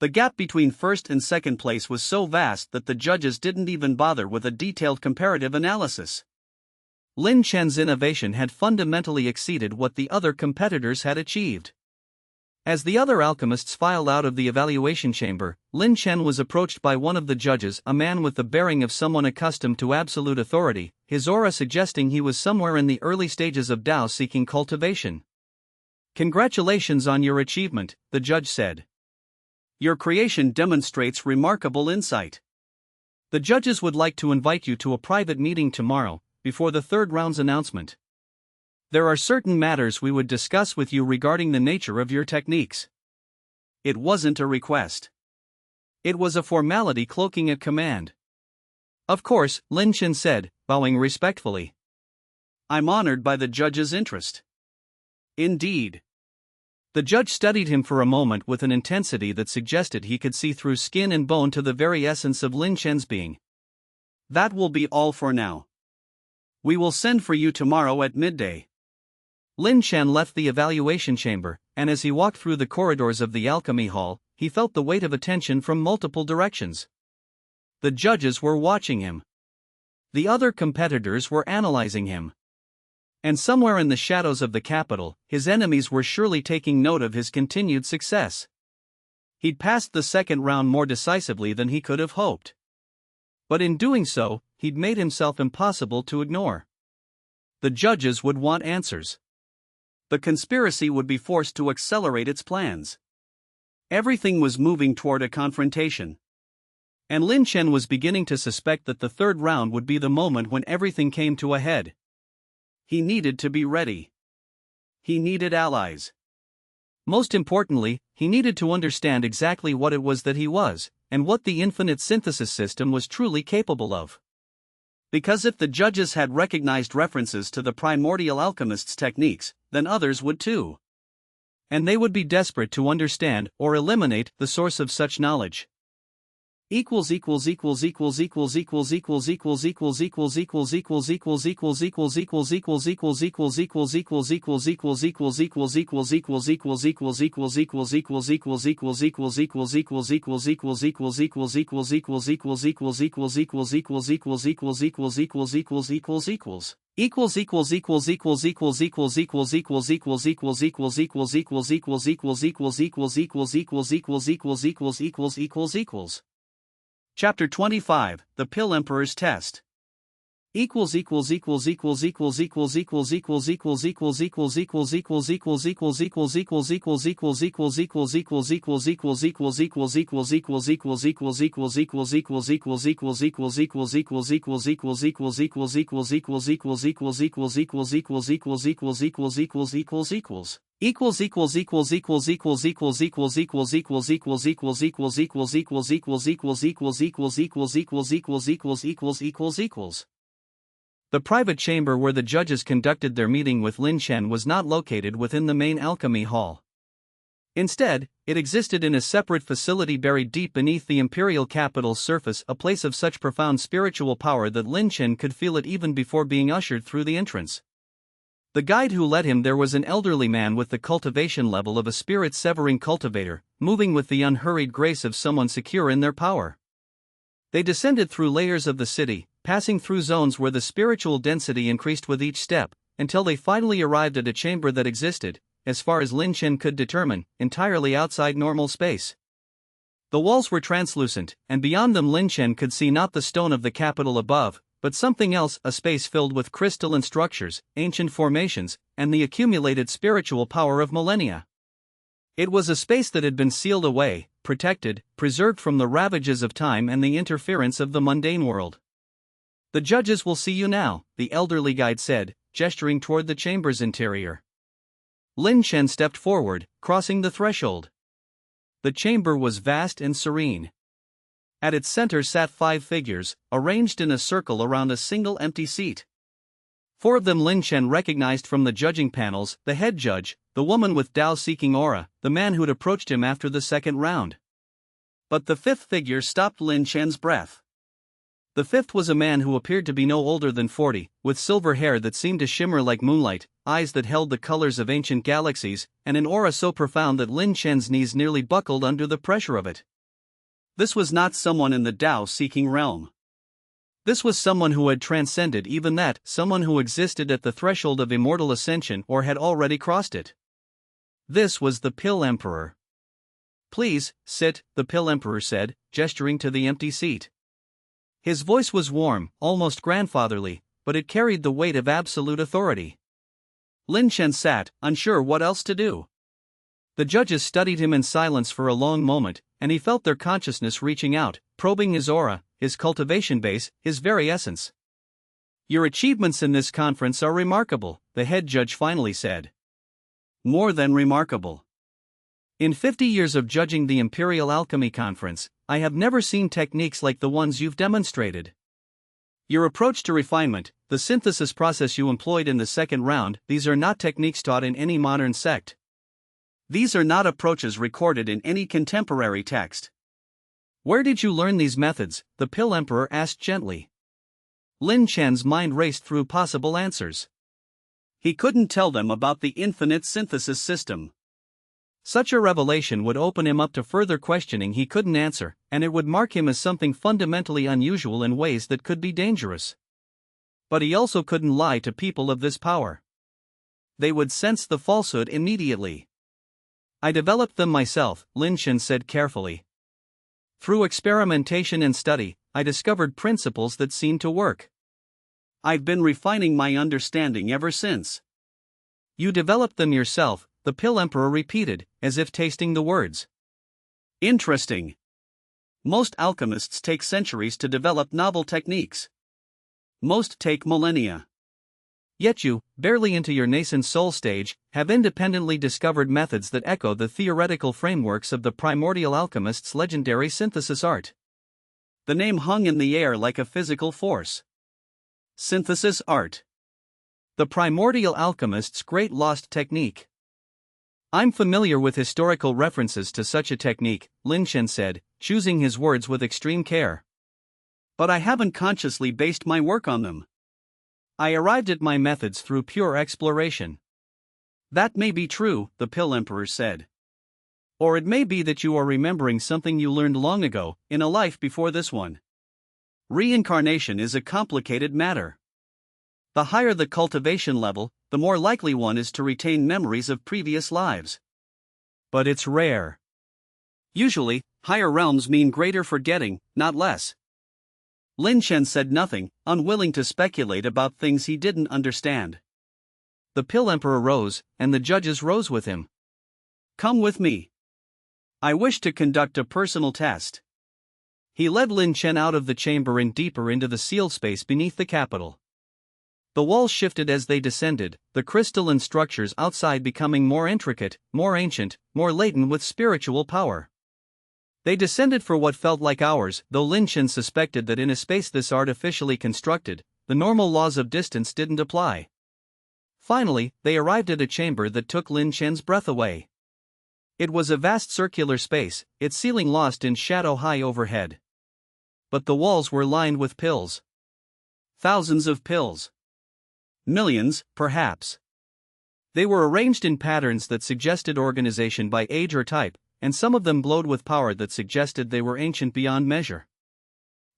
The gap between first and second place was so vast that the judges didn't even bother with a detailed comparative analysis. Liang Chen's innovation had fundamentally exceeded what the other competitors had achieved. As the other alchemists filed out of the evaluation chamber, Liang Chen was approached by one of the judges, a man with the bearing of someone accustomed to absolute authority, his aura suggesting he was somewhere in the early stages of Tao seeking cultivation. "Congratulations on your achievement," the judge said. "Your creation demonstrates remarkable insight. The judges would like to invite you to a private meeting tomorrow, before the third round's announcement. There are certain matters we would discuss with you regarding the nature of your techniques." It wasn't a request. It was a formality cloaking a command. "Of course," Liang Chen said, bowing respectfully. "I'm honored by the judge's interest." "Indeed." The judge studied him for a moment with an intensity that suggested he could see through skin and bone to the very essence of Liang Chen's being. "That will be all for now. We will send for you tomorrow at midday." Liang Chen left the evaluation chamber, and as he walked through the corridors of the alchemy hall, he felt the weight of attention from multiple directions. The judges were watching him. The other competitors were analyzing him. And somewhere in the shadows of the capital, his enemies were surely taking note of his continued success. He'd passed the second round more decisively than he could have hoped. But in doing so, he'd made himself impossible to ignore. The judges would want answers. The conspiracy would be forced to accelerate its plans. Everything was moving toward a confrontation. And Liang Chen was beginning to suspect that the third round would be the moment when everything came to a head. He needed to be ready. He needed allies. Most importantly, he needed to understand exactly what it was that he was, and what the infinite synthesis system was truly capable of. Because if the judges had recognized references to the primordial alchemist's techniques, then others would too. And they would be desperate to understand or eliminate the source of such knowledge. Chapter 25, The Pill Emperor's Test. The private chamber where the judges conducted their meeting with Liang Chen was not located within the main alchemy hall. Instead, it existed in a separate facility buried deep beneath the imperial capital's surface, a place of such profound spiritual power that Liang Chen could feel it even before being ushered through the entrance. The guide who led him there was an elderly man with the cultivation level of a spirit-severing cultivator, moving with the unhurried grace of someone secure in their power. They descended through layers of the city, passing through zones where the spiritual density increased with each step, until they finally arrived at a chamber that existed, as far as Liang Chen could determine, entirely outside normal space. The walls were translucent, and beyond them Liang Chen could see not the stone of the capital above, but something else, a space filled with crystalline structures, ancient formations, and the accumulated spiritual power of millennia. It was a space that had been sealed away, protected, preserved from the ravages of time and the interference of the mundane world. "The judges will see you now," the elderly guide said, gesturing toward the chamber's interior. Liang Chen stepped forward, crossing the threshold. The chamber was vast and serene. At its center sat 5 figures, arranged in a circle around a single empty seat. 4 of them Liang Chen recognized from the judging panels: the head judge, the woman with Tao-seeking aura, the man who'd approached him after the second round. But the 5th figure stopped Liang Chen's breath. The 5th was a man who appeared to be no older than 40, with silver hair that seemed to shimmer like moonlight, eyes that held the colors of ancient galaxies, and an aura so profound that Liang Chen's knees nearly buckled under the pressure of it. This was not someone in the Tao-seeking realm. This was someone who had transcended even that, someone who existed at the threshold of immortal ascension or had already crossed it. This was the Pill Emperor. "Please, sit," the Pill Emperor said, gesturing to the empty seat. His voice was warm, almost grandfatherly, but it carried the weight of absolute authority. Liang Chen sat, unsure what else to do. The judges studied him in silence for a long moment, and he felt their consciousness reaching out, probing his aura, his cultivation base, his very essence. "Your achievements in this conference are remarkable," the head judge finally said. "More than remarkable. In 50 years of judging the Imperial Alchemy Conference, I have never seen techniques like the ones you've demonstrated. Your approach to refinement, the synthesis process you employed in the second round, these are not techniques taught in any modern sect. These are not approaches recorded in any contemporary text. Where did you learn these methods?" the Pill Emperor asked gently. Liang Chen's mind raced through possible answers. He couldn't tell them about the infinite synthesis system. Such a revelation would open him up to further questioning he couldn't answer, and it would mark him as something fundamentally unusual in ways that could be dangerous. But he also couldn't lie to people of this power. They would sense the falsehood immediately. "I developed them myself," Liang Chen said carefully. "Through experimentation and study, I discovered principles that seemed to work. I've been refining my understanding ever since." "You developed them yourself," the Pill Emperor repeated, as if tasting the words. "Interesting. Most alchemists take centuries to develop novel techniques. Most take millennia. Yet you, barely into your nascent soul stage, have independently discovered methods that echo the theoretical frameworks of the primordial alchemist's legendary synthesis art." The name hung in the air like a physical force. Synthesis art. The primordial alchemist's great lost technique. "I'm familiar with historical references to such a technique," Liang Chen said, choosing his words with extreme care. "But I haven't consciously based my work on them. I arrived at my methods through pure exploration." "That may be true," the Pill Emperor said. "Or it may be that you are remembering something you learned long ago, in a life before this one. Reincarnation is a complicated matter. The higher the cultivation level, the more likely one is to retain memories of previous lives. But it's rare. Usually, higher realms mean greater forgetting, not less." Liang Chen said nothing, unwilling to speculate about things he didn't understand. The Pill Emperor rose, and the judges rose with him. "Come with me. I wish to conduct a personal test." He led Liang Chen out of the chamber and deeper into the sealed space beneath the capital. The walls shifted as they descended, the crystalline structures outside becoming more intricate, more ancient, more laden with spiritual power. They descended for what felt like hours, though Liang Chen suspected that in a space this artificially constructed, the normal laws of distance didn't apply. Finally, they arrived at a chamber that took Liang Chen's breath away. It was a vast circular space, its ceiling lost in shadow high overhead. But the walls were lined with pills. Thousands of pills. Millions, perhaps. They were arranged in patterns that suggested organization by age or type, and some of them glowed with power that suggested they were ancient beyond measure.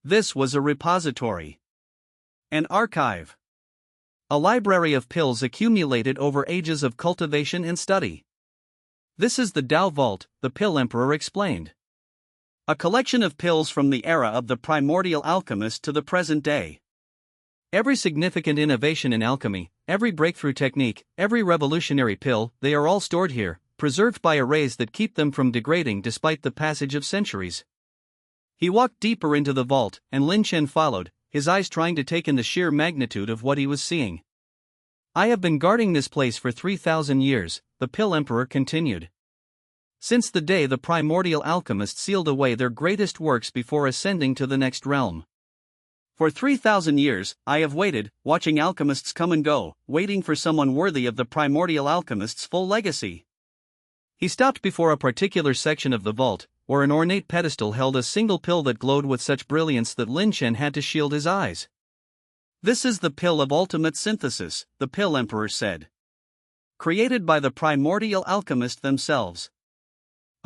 This was a repository. An archive. A library of pills accumulated over ages of cultivation and study. "This is the Tao Vault," the Pill Emperor explained. "A collection of pills from the era of the primordial alchemist to the present day. Every significant innovation in alchemy, every breakthrough technique, every revolutionary pill, they are all stored here, preserved by arrays that keep them from degrading despite the passage of centuries. He walked deeper into the vault, and Liang Chen followed, his eyes trying to take in the sheer magnitude of what he was seeing. I have been guarding this place for 3,000 years, the Pill Emperor continued. Since the day the primordial alchemists sealed away their greatest works before ascending to the next realm. For 3,000 years, I have waited, watching alchemists come and go, waiting for someone worthy of the primordial alchemist's full legacy. He stopped before a particular section of the vault, where an ornate pedestal held a single pill that glowed with such brilliance that Liang Chen had to shield his eyes. This is the pill of ultimate synthesis, the Pill Emperor said. Created by the primordial alchemists themselves.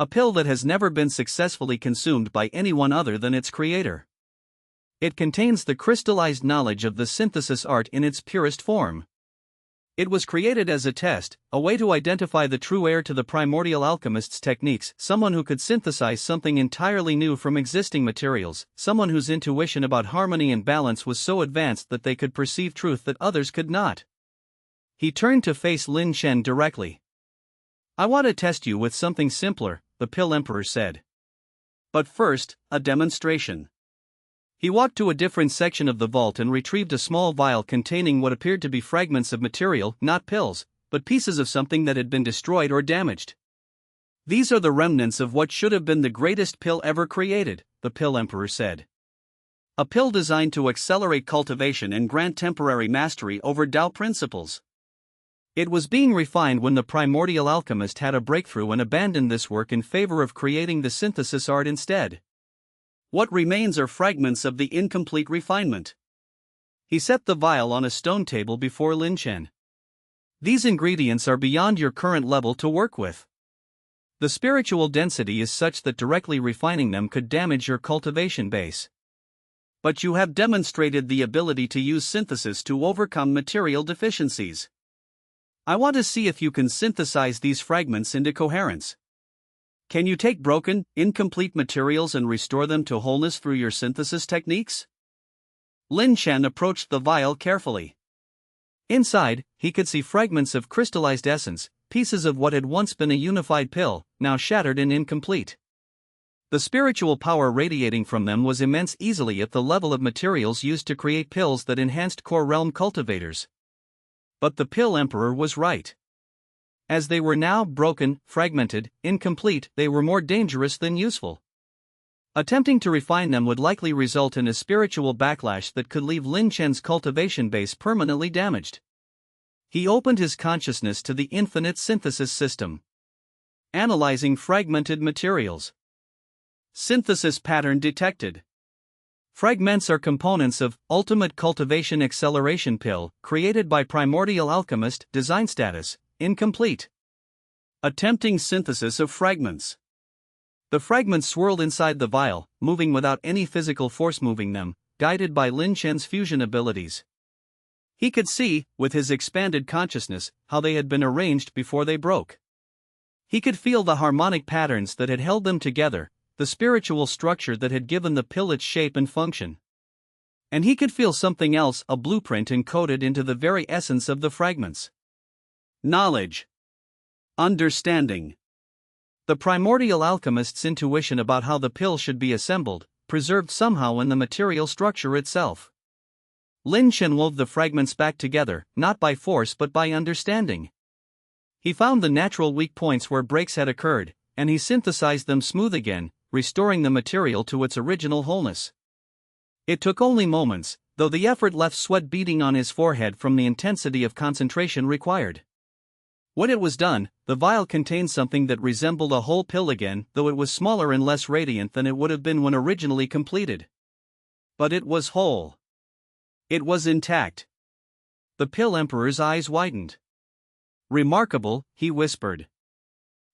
A pill that has never been successfully consumed by anyone other than its creator. It contains the crystallized knowledge of the synthesis art in its purest form. It was created as a test, a way to identify the true heir to the primordial alchemist's techniques, someone who could synthesize something entirely new from existing materials, someone whose intuition about harmony and balance was so advanced that they could perceive truth that others could not. He turned to face Liang Chen directly. I want to test you with something simpler, the Pill Emperor said. But first, a demonstration. He walked to a different section of the vault and retrieved a small vial containing what appeared to be fragments of material, not pills, but pieces of something that had been destroyed or damaged. These are the remnants of what should have been the greatest pill ever created, the Pill Emperor said. A pill designed to accelerate cultivation and grant temporary mastery over Tao principles. It was being refined when the primordial alchemist had a breakthrough and abandoned this work in favor of creating the synthesis art instead. What remains are fragments of the incomplete refinement. He set the vial on a stone table before Liang Chen. These ingredients are beyond your current level to work with. The spiritual density is such that directly refining them could damage your cultivation base. But you have demonstrated the ability to use synthesis to overcome material deficiencies. I want to see if you can synthesize these fragments into coherence. Can you take broken, incomplete materials and restore them to wholeness through your synthesis techniques? Liang Chen approached the vial carefully. Inside, he could see fragments of crystallized essence, pieces of what had once been a unified pill, now shattered and incomplete. The spiritual power radiating from them was immense, easily at the level of materials used to create pills that enhanced core realm cultivators. But the Pill Emperor was right. As they were now broken, fragmented, incomplete, they were more dangerous than useful. Attempting to refine them would likely result in a spiritual backlash that could leave Liang Chen's cultivation base permanently damaged. He opened his consciousness to the infinite synthesis system. Analyzing fragmented materials. Synthesis pattern detected. Fragments are components of ultimate cultivation acceleration pill, created by primordial alchemist, design status incomplete. Attempting synthesis of fragments. The fragments swirled inside the vial, moving without any physical force moving them, guided by Liang Chen's fusion abilities. He could see, with his expanded consciousness, how they had been arranged before they broke. He could feel the harmonic patterns that had held them together, the spiritual structure that had given the pill its shape and function. And he could feel something else, a blueprint encoded into the very essence of the fragments. Knowledge. Understanding. The primordial alchemist's intuition about how the pill should be assembled, preserved somehow in the material structure itself. Liang Chen wove the fragments back together, not by force but by understanding. He found the natural weak points where breaks had occurred, and he synthesized them smooth again, restoring the material to its original wholeness. It took only moments, though the effort left sweat beading on his forehead from the intensity of concentration required. When it was done, the vial contained something that resembled a whole pill again, though it was smaller and less radiant than it would have been when originally completed. But it was whole. It was intact. The Pill Emperor's eyes widened. Remarkable, he whispered.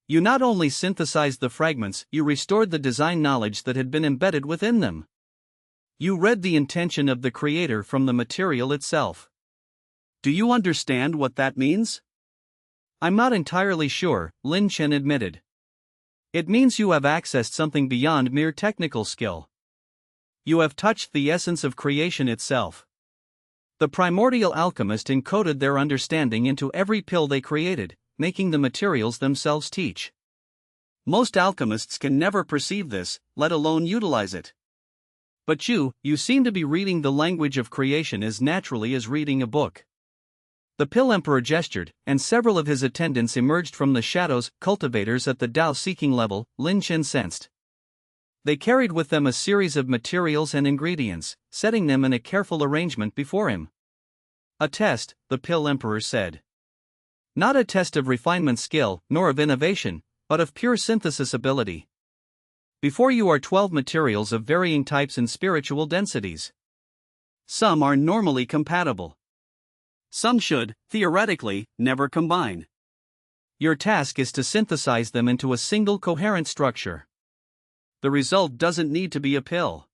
You not only synthesized the fragments, you restored the design knowledge that had been embedded within them. You read the intention of the creator from the material itself. Do you understand what that means? I'm not entirely sure, Liang Chen admitted. It means you have accessed something beyond mere technical skill. You have touched the essence of creation itself. The primordial alchemist encoded their understanding into every pill they created, making the materials themselves teach. Most alchemists can never perceive this, let alone utilize it. But you seem to be reading the language of creation as naturally as reading a book. The Pill Emperor gestured, and several of his attendants emerged from the shadows. Cultivators at the Tao-seeking level, Liang Chen sensed. They carried with them a series of materials and ingredients, setting them in a careful arrangement before him. A test, the Pill Emperor said. Not a test of refinement skill, nor of innovation, but of pure synthesis ability. Before you are 12 materials of varying types and spiritual densities. Some are normally compatible. Some should, theoretically, never combine. Your task is to synthesize them into a single coherent structure. The result doesn't need to be a pill.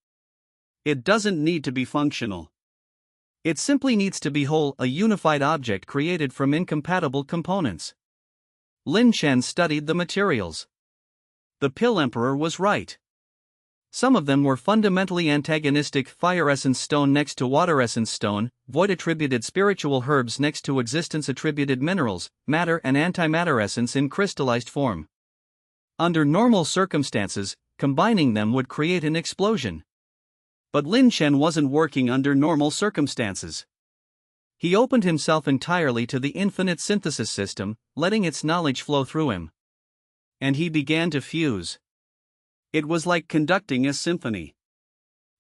It doesn't need to be functional. It simply needs to be whole, a unified object created from incompatible components. Liang Chen studied the materials. The Pill Emperor was right. Some of them were fundamentally antagonistic: fire essence stone next to water essence stone, void attributed spiritual herbs next to existence attributed minerals, matter and antimatter essence in crystallized form. Under normal circumstances, combining them would create an explosion. But Liang Chen wasn't working under normal circumstances. He opened himself entirely to the infinite synthesis system, letting its knowledge flow through him. And he began to fuse. It was like conducting a symphony.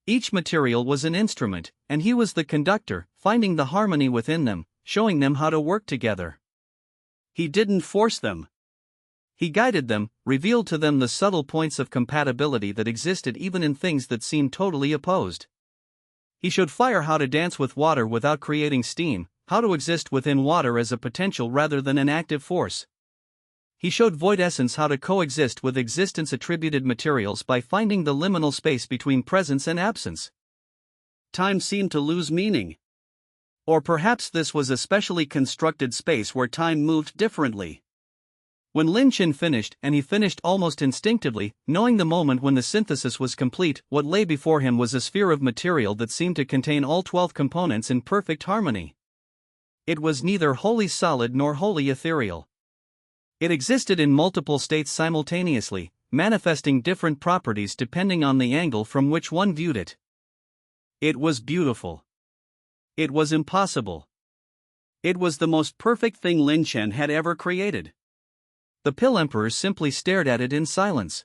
Each material was an instrument, and he was the conductor, finding the harmony within them, showing them how to work together. He didn't force them. He guided them, revealed to them the subtle points of compatibility that existed even in things that seemed totally opposed. He showed fire how to dance with water without creating steam, how to exist within water as a potential rather than an active force. He showed void essence how to coexist with existence-attributed materials by finding the liminal space between presence and absence. Time seemed to lose meaning. Or perhaps this was a specially constructed space where time moved differently. When Liang Chen finished, and he finished almost instinctively, knowing the moment when the synthesis was complete, what lay before him was a sphere of material that seemed to contain all 12 components in perfect harmony. It was neither wholly solid nor wholly ethereal. It existed in multiple states simultaneously, manifesting different properties depending on the angle from which one viewed it. It was beautiful. It was impossible. It was the most perfect thing Liang Chen had ever created. The Pill Emperors simply stared at it in silence.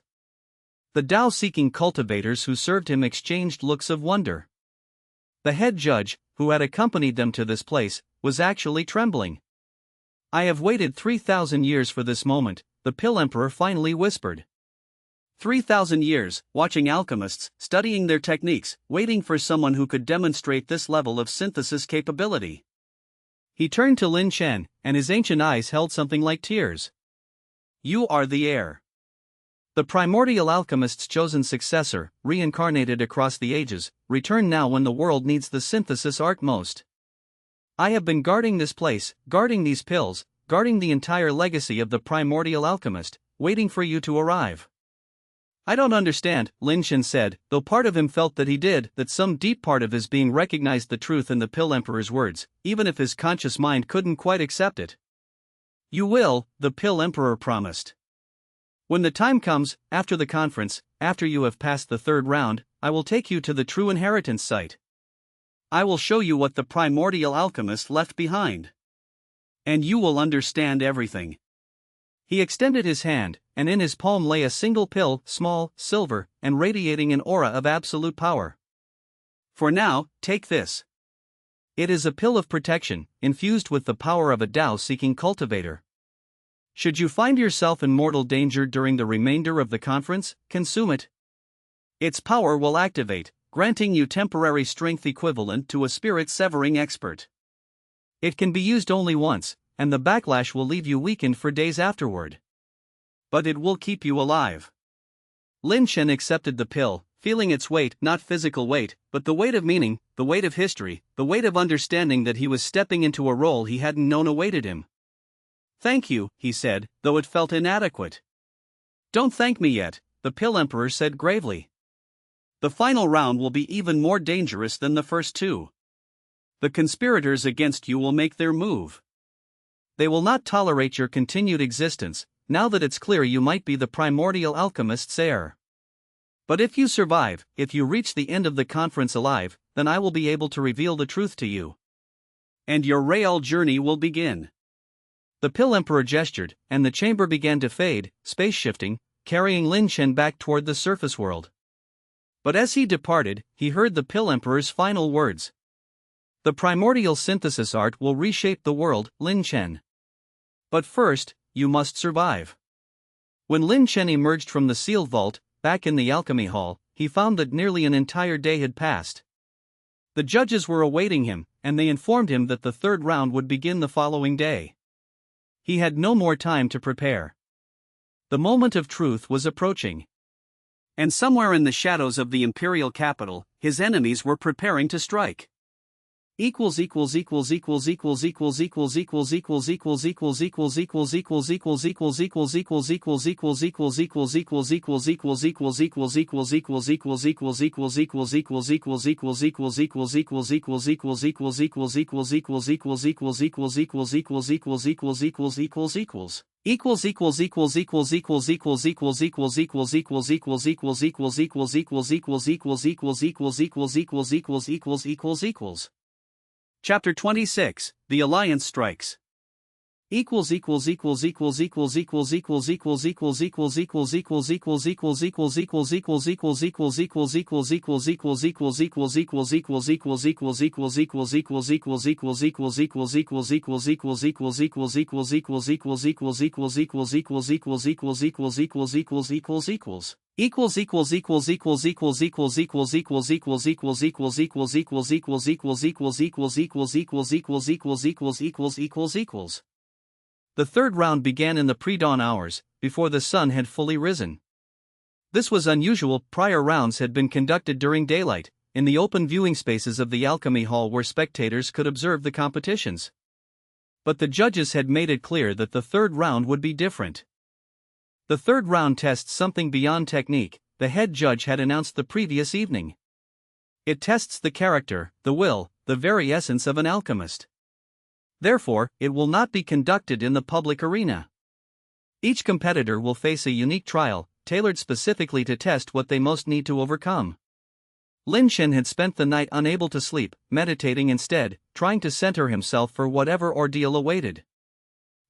The Tao-seeking cultivators who served him exchanged looks of wonder. The head judge, who had accompanied them to this place, was actually trembling. I have waited 3,000 years for this moment, the Pill Emperor finally whispered. 3,000 years, watching alchemists, studying their techniques, waiting for someone who could demonstrate this level of synthesis capability. He turned to Liang Chen, and his ancient eyes held something like tears. You are the heir. The primordial alchemist's chosen successor, reincarnated across the ages, returned now when the world needs the synthesis art most. I have been guarding this place, guarding these pills, guarding the entire legacy of the primordial alchemist, waiting for you to arrive. I don't understand, Liang Chen said, though part of him felt that he did, that some deep part of his being recognized the truth in the Pill Emperor's words, even if his conscious mind couldn't quite accept it. You will, the Pill Emperor promised. When the time comes, after the conference, after you have passed the third round, I will take you to the true inheritance site. I will show you what the primordial alchemist left behind. And you will understand everything. He extended his hand, and in his palm lay a single pill, small, silver, and radiating an aura of absolute power. For now, take this. It is a pill of protection, infused with the power of a Tao-seeking cultivator. Should you find yourself in mortal danger during the remainder of the conference, consume it. Its power will activate, granting you temporary strength equivalent to a spirit-severing expert. It can be used only once, and the backlash will leave you weakened for days afterward. But it will keep you alive. Liang Chen accepted the pill, feeling its weight, not physical weight, but the weight of meaning, the weight of history, the weight of understanding that he was stepping into a role he hadn't known awaited him. Thank you, he said, though it felt inadequate. Don't thank me yet, the Pill Emperor said gravely. The final round will be even more dangerous than the first two. The conspirators against you will make their move. They will not tolerate your continued existence, now that it's clear you might be the primordial alchemist's heir. But if you survive, if you reach the end of the conference alive, then I will be able to reveal the truth to you. And your real journey will begin. The Pill Emperor gestured, and the chamber began to fade, space-shifting, carrying Liang Chen back toward the surface world. But as he departed, he heard the Pill Emperor's final words. The primordial synthesis art will reshape the world, Liang Chen. But first, you must survive. When Liang Chen emerged from the sealed vault, back in the alchemy hall, he found that nearly an entire day had passed. The judges were awaiting him, and they informed him that the third round would begin the following day. He had no more time to prepare. The moment of truth was approaching. And somewhere in the shadows of the imperial capital, his enemies were preparing to strike. Equals. Chapter 26, The Alliance Strikes. The third round began in the pre-dawn hours, before the sun had fully risen. This was unusual. Prior rounds had been conducted during daylight, in the open viewing spaces of the alchemy hall where spectators could observe the competitions. But the judges had made it clear that the third round would be different. The third round tests something beyond technique, the head judge had announced the previous evening. It tests the character, the will, the very essence of an alchemist. Therefore, it will not be conducted in the public arena. Each competitor will face a unique trial, tailored specifically to test what they most need to overcome. Liang Chen had spent the night unable to sleep, meditating instead, trying to center himself for whatever ordeal awaited.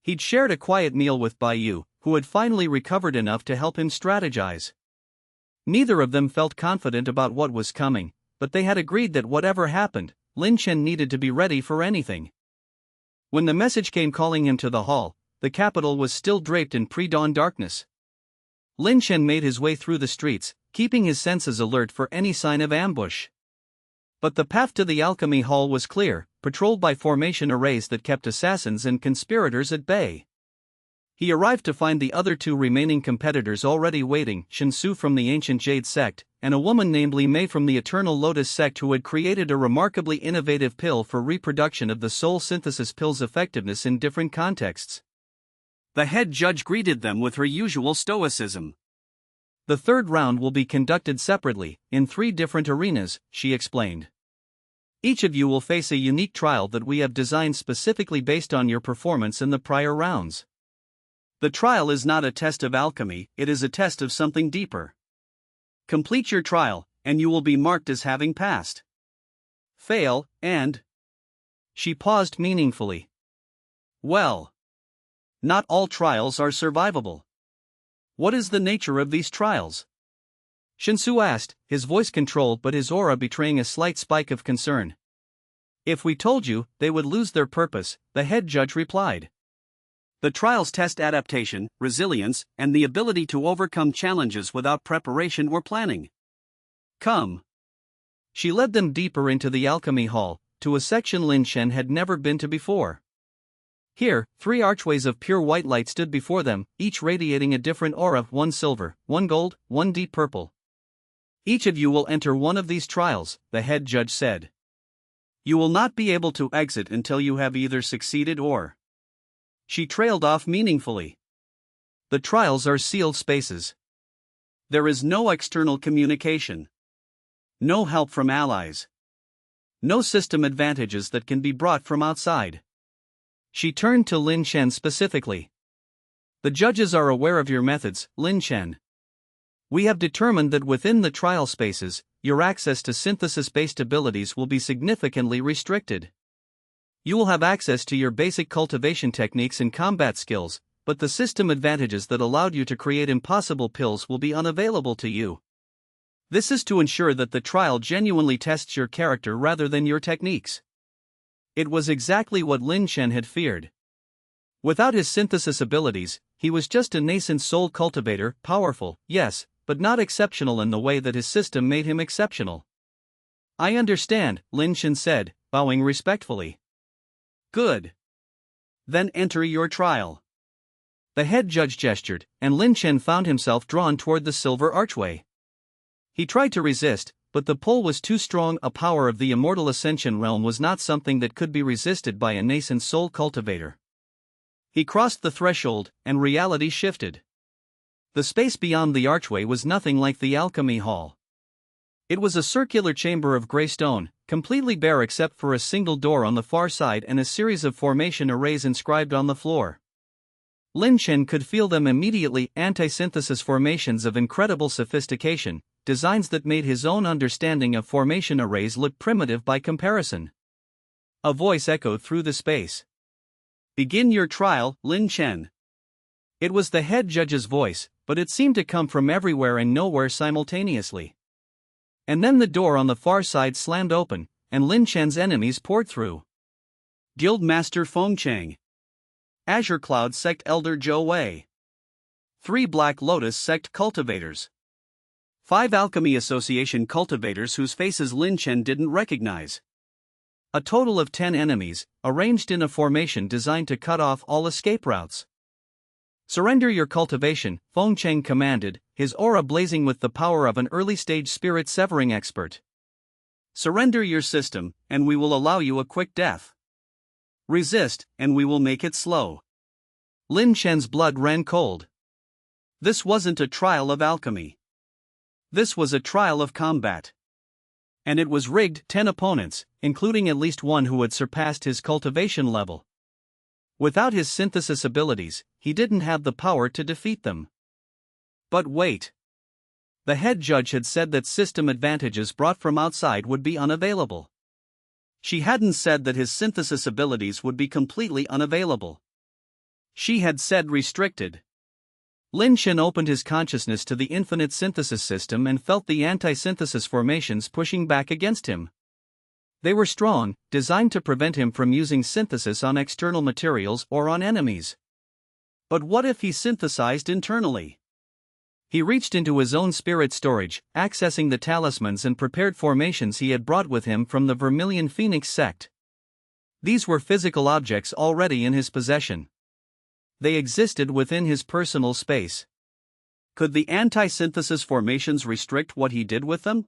He'd shared a quiet meal with Bai Yu, who had finally recovered enough to help him strategize. Neither of them felt confident about what was coming, but they had agreed that whatever happened, Liang Chen needed to be ready for anything. When the message came calling him to the hall, the capital was still draped in pre-dawn darkness. Liang Chen made his way through the streets, keeping his senses alert for any sign of ambush. But the path to the alchemy hall was clear, patrolled by formation arrays that kept assassins and conspirators at bay. He arrived to find the other two remaining competitors already waiting, Xianxia from the ancient Jade sect, and a woman named Li Mei from the Eternal Lotus sect who had created a remarkably innovative pill for reproduction of the soul synthesis pill's effectiveness in different contexts. The head judge greeted them with her usual stoicism. The third round will be conducted separately, in 3 different arenas, she explained. Each of you will face a unique trial that we have designed specifically based on your performance in the prior rounds. The trial is not a test of alchemy, it is a test of something deeper. Complete your trial, and you will be marked as having passed. Fail, and... She paused meaningfully. Well, not all trials are survivable. What is the nature of these trials? Xianxia asked, his voice controlled but his aura betraying a slight spike of concern. If we told you, they would lose their purpose, the head judge replied. The trials test adaptation, resilience, and the ability to overcome challenges without preparation or planning. Come. She led them deeper into the alchemy hall, to a section Liang Chen had never been to before. Here, 3 archways of pure white light stood before them, each radiating a different aura, 1 silver, 1 gold, 1 deep purple. Each of you will enter one of these trials, the head judge said. You will not be able to exit until you have either succeeded or... She trailed off meaningfully. The trials are sealed spaces. There is no external communication. No help from allies. No system advantages that can be brought from outside. She turned to Liang Chen specifically. The judges are aware of your methods, Liang Chen. We have determined that within the trial spaces, your access to synthesis-based abilities will be significantly restricted. You will have access to your basic cultivation techniques and combat skills, but the system advantages that allowed you to create impossible pills will be unavailable to you. This is to ensure that the trial genuinely tests your character rather than your techniques. It was exactly what Liang Chen had feared. Without his synthesis abilities, he was just a nascent soul cultivator, powerful, yes, but not exceptional in the way that his system made him exceptional. I understand, Liang Chen said, bowing respectfully. Good. Then enter your trial. The head judge gestured, and Liang Chen found himself drawn toward the silver archway. He tried to resist, but the pull was too strong. A power of the immortal ascension realm was not something that could be resisted by a nascent soul cultivator. He crossed the threshold, and reality shifted. The space beyond the archway was nothing like the alchemy hall. It was a circular chamber of gray stone, completely bare except for a single door on the far side and a series of formation arrays inscribed on the floor. Liang Chen could feel them immediately, anti-synthesis formations of incredible sophistication, designs that made his own understanding of formation arrays look primitive by comparison. A voice echoed through the space. Begin your trial, Liang Chen. It was the head judge's voice, but it seemed to come from everywhere and nowhere simultaneously. And then the door on the far side slammed open, and Liang Chen's enemies poured through. Guildmaster Feng Cheng. Azure Cloud Sect Elder Zhou Wei. 3 Black Lotus Sect Cultivators. 5 Alchemy Association cultivators whose faces Liang Chen didn't recognize. A total of 10 enemies, arranged in a formation designed to cut off all escape routes. Surrender your cultivation, Feng Cheng commanded, his aura blazing with the power of an early-stage spirit-severing expert. Surrender your system, and we will allow you a quick death. Resist, and we will make it slow. Liang Chen's blood ran cold. This wasn't a trial of alchemy. This was a trial of combat. And it was rigged. 10 opponents, including at least one who had surpassed his cultivation level. Without his synthesis abilities, he didn't have the power to defeat them. But wait. The head judge had said that system advantages brought from outside would be unavailable. She hadn't said that his synthesis abilities would be completely unavailable. She had said restricted. Liang Chen opened his consciousness to the infinite synthesis system and felt the anti-synthesis formations pushing back against him. They were strong, designed to prevent him from using synthesis on external materials or on enemies. But what if he synthesized internally? He reached into his own spirit storage, accessing the talismans and prepared formations he had brought with him from the Vermilion Phoenix sect. These were physical objects already in his possession. They existed within his personal space. Could the anti-synthesis formations restrict what he did with them?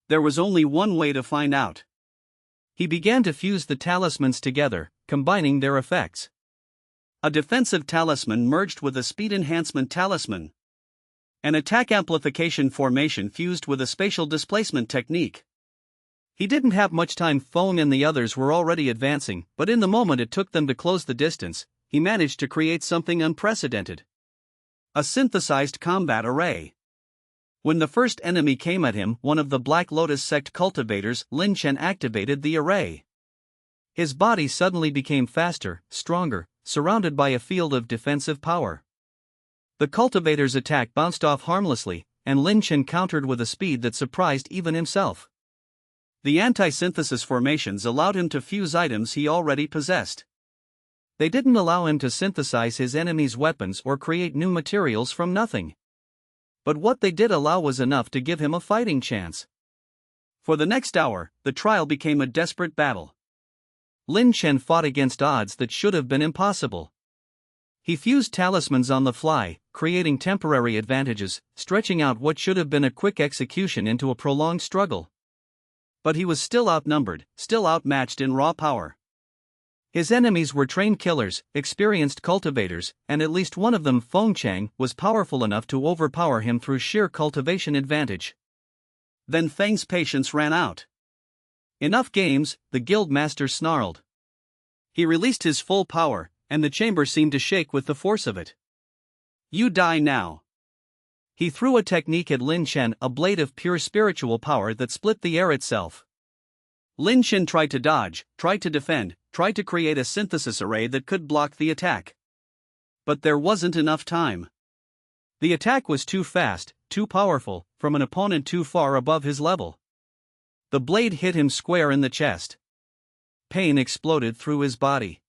There was only one way to find out. He began to fuse the talismans together, combining their effects. A defensive talisman merged with a speed enhancement talisman. An attack amplification formation fused with a spatial displacement technique. He didn't have much time. Feng and the others were already advancing, but in the moment it took them to close the distance, he managed to create something unprecedented. A synthesized combat array. When the first enemy came at him, one of the Black Lotus sect cultivators, Liang Chen activated the array. His body suddenly became faster, stronger, surrounded by a field of defensive power. The cultivator's attack bounced off harmlessly, and Liang Chen countered with a speed that surprised even himself. The anti-synthesis formations allowed him to fuse items he already possessed. They didn't allow him to synthesize his enemy's weapons or create new materials from nothing. But what they did allow was enough to give him a fighting chance. For the next hour, the trial became a desperate battle. Liang Chen fought against odds that should have been impossible. He fused talismans on the fly, creating temporary advantages, stretching out what should have been a quick execution into a prolonged struggle. But he was still outnumbered, still outmatched in raw power. His enemies were trained killers, experienced cultivators, and at least one of them, Feng Cheng, was powerful enough to overpower him through sheer cultivation advantage. Then Feng's patience ran out. Enough games, the guild master snarled. He released his full power, and the chamber seemed to shake with the force of it. You die now. He threw a technique at Liang Chen, a blade of pure spiritual power that split the air itself. Liang Chen tried to dodge, tried to defend, tried to create a synthesis array that could block the attack. But there wasn't enough time. The attack was too fast, too powerful, from an opponent too far above his level. The blade hit him square in the chest. Pain exploded through his body.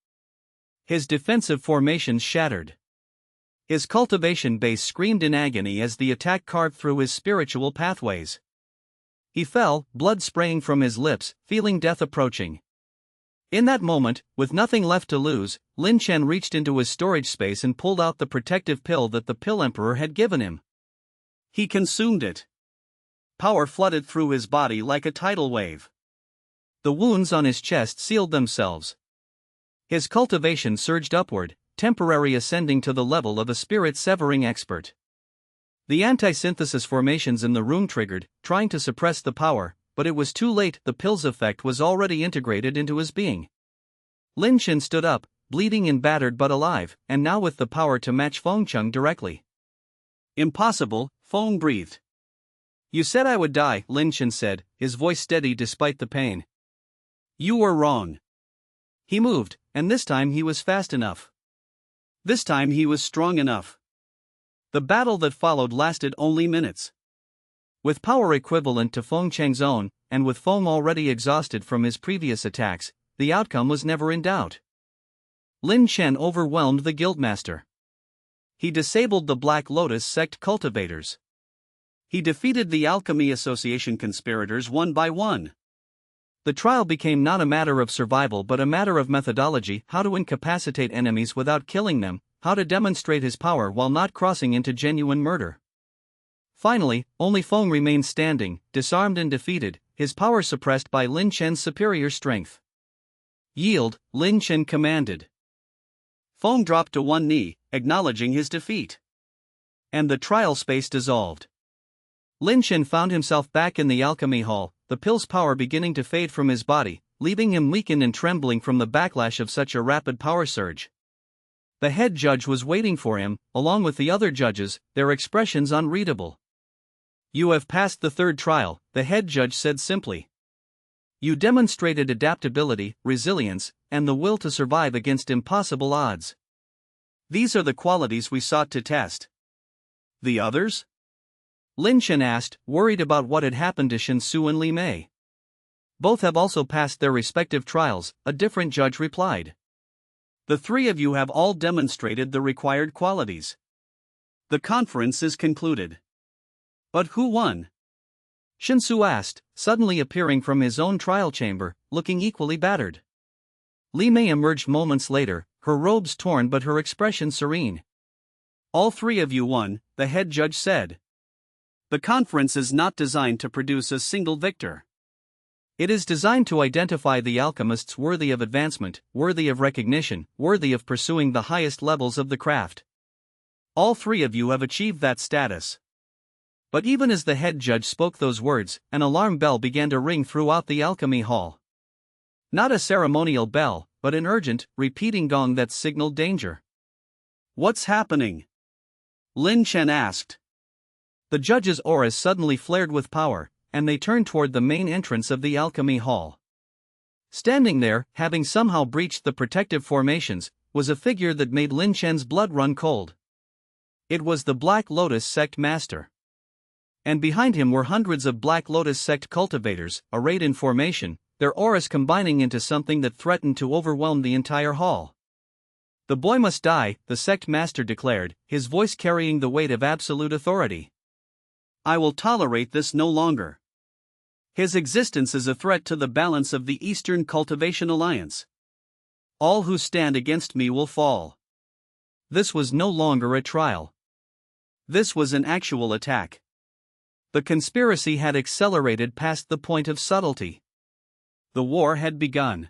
His defensive formations shattered. His cultivation base screamed in agony as the attack carved through his spiritual pathways. He fell, blood spraying from his lips, feeling death approaching. In that moment, with nothing left to lose, Liang Chen reached into his storage space and pulled out the protective pill that the Pill Emperor had given him. He consumed it. Power flooded through his body like a tidal wave. The wounds on his chest sealed themselves. His cultivation surged upward, temporarily ascending to the level of a spirit-severing expert. The anti-synthesis formations in the room triggered, trying to suppress the power, but it was too late. The pill's effect was already integrated into his being. Liang Chen stood up, bleeding and battered but alive, and now with the power to match Fengcheng directly. Impossible, Feng breathed. You said I would die, Liang Chen said, his voice steady despite the pain. You were wrong. He moved, and this time he was fast enough. This time he was strong enough. The battle that followed lasted only minutes. With power equivalent to Fengcheng's own, and with Feng already exhausted from his previous attacks, the outcome was never in doubt. Liang Chen overwhelmed the guildmaster. He disabled the Black Lotus sect cultivators. He defeated the Alchemy Association conspirators one by one. The trial became not a matter of survival but a matter of methodology: how to incapacitate enemies without killing them, how to demonstrate his power while not crossing into genuine murder. Finally, only Feng remained standing, disarmed and defeated, his power suppressed by Liang Chen's superior strength. Yield, Liang Chen commanded. Feng dropped to one knee, acknowledging his defeat. And the trial space dissolved. Liang Chen found himself back in the alchemy hall, the pill's power beginning to fade from his body, leaving him weakened and trembling from the backlash of such a rapid power surge. The head judge was waiting for him, along with the other judges, their expressions unreadable. You have passed the third trial, the head judge said simply. You demonstrated adaptability, resilience, and the will to survive against impossible odds. These are the qualities we sought to test. The others? Liang Chen asked, worried about what had happened to Xianxia and Li Mei. Both have also passed their respective trials, a different judge replied. The three of you have all demonstrated the required qualities. The conference is concluded. But who won? Xianxia asked, suddenly appearing from his own trial chamber, looking equally battered. Li Mei emerged moments later, her robes torn but her expression serene. All three of you won, the head judge said. The conference is not designed to produce a single victor. It is designed to identify the alchemists worthy of advancement, worthy of recognition, worthy of pursuing the highest levels of the craft. All three of you have achieved that status. But even as the head judge spoke those words, an alarm bell began to ring throughout the alchemy hall. Not a ceremonial bell, but an urgent, repeating gong that signaled danger. What's happening? Liang Chen asked. The judges' auras suddenly flared with power, and they turned toward the main entrance of the alchemy hall. Standing there, having somehow breached the protective formations, was a figure that made Liang Chen's blood run cold. It was the Black Lotus sect master. And behind him were hundreds of Black Lotus sect cultivators, arrayed in formation, their auras combining into something that threatened to overwhelm the entire hall. The boy must die, the sect master declared, his voice carrying the weight of absolute authority. I will tolerate this no longer. His existence is a threat to the balance of the Eastern Cultivation Alliance. All who stand against me will fall. This was no longer a trial. This was an actual attack. The conspiracy had accelerated past the point of subtlety. The war had begun.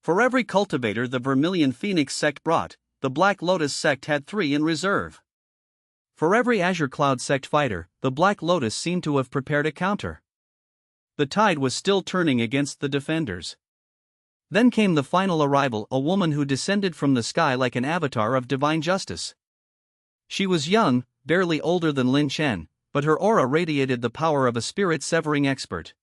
For every cultivator the Vermilion Phoenix sect brought, the Black Lotus sect had 3 in reserve. For every Azure Cloud sect fighter, the Black Lotus seemed to have prepared a counter. The tide was still turning against the defenders. Then came the final arrival, a woman who descended from the sky like an avatar of divine justice. She was young, barely older than Liang Chen, but her aura radiated the power of a spirit-severing expert.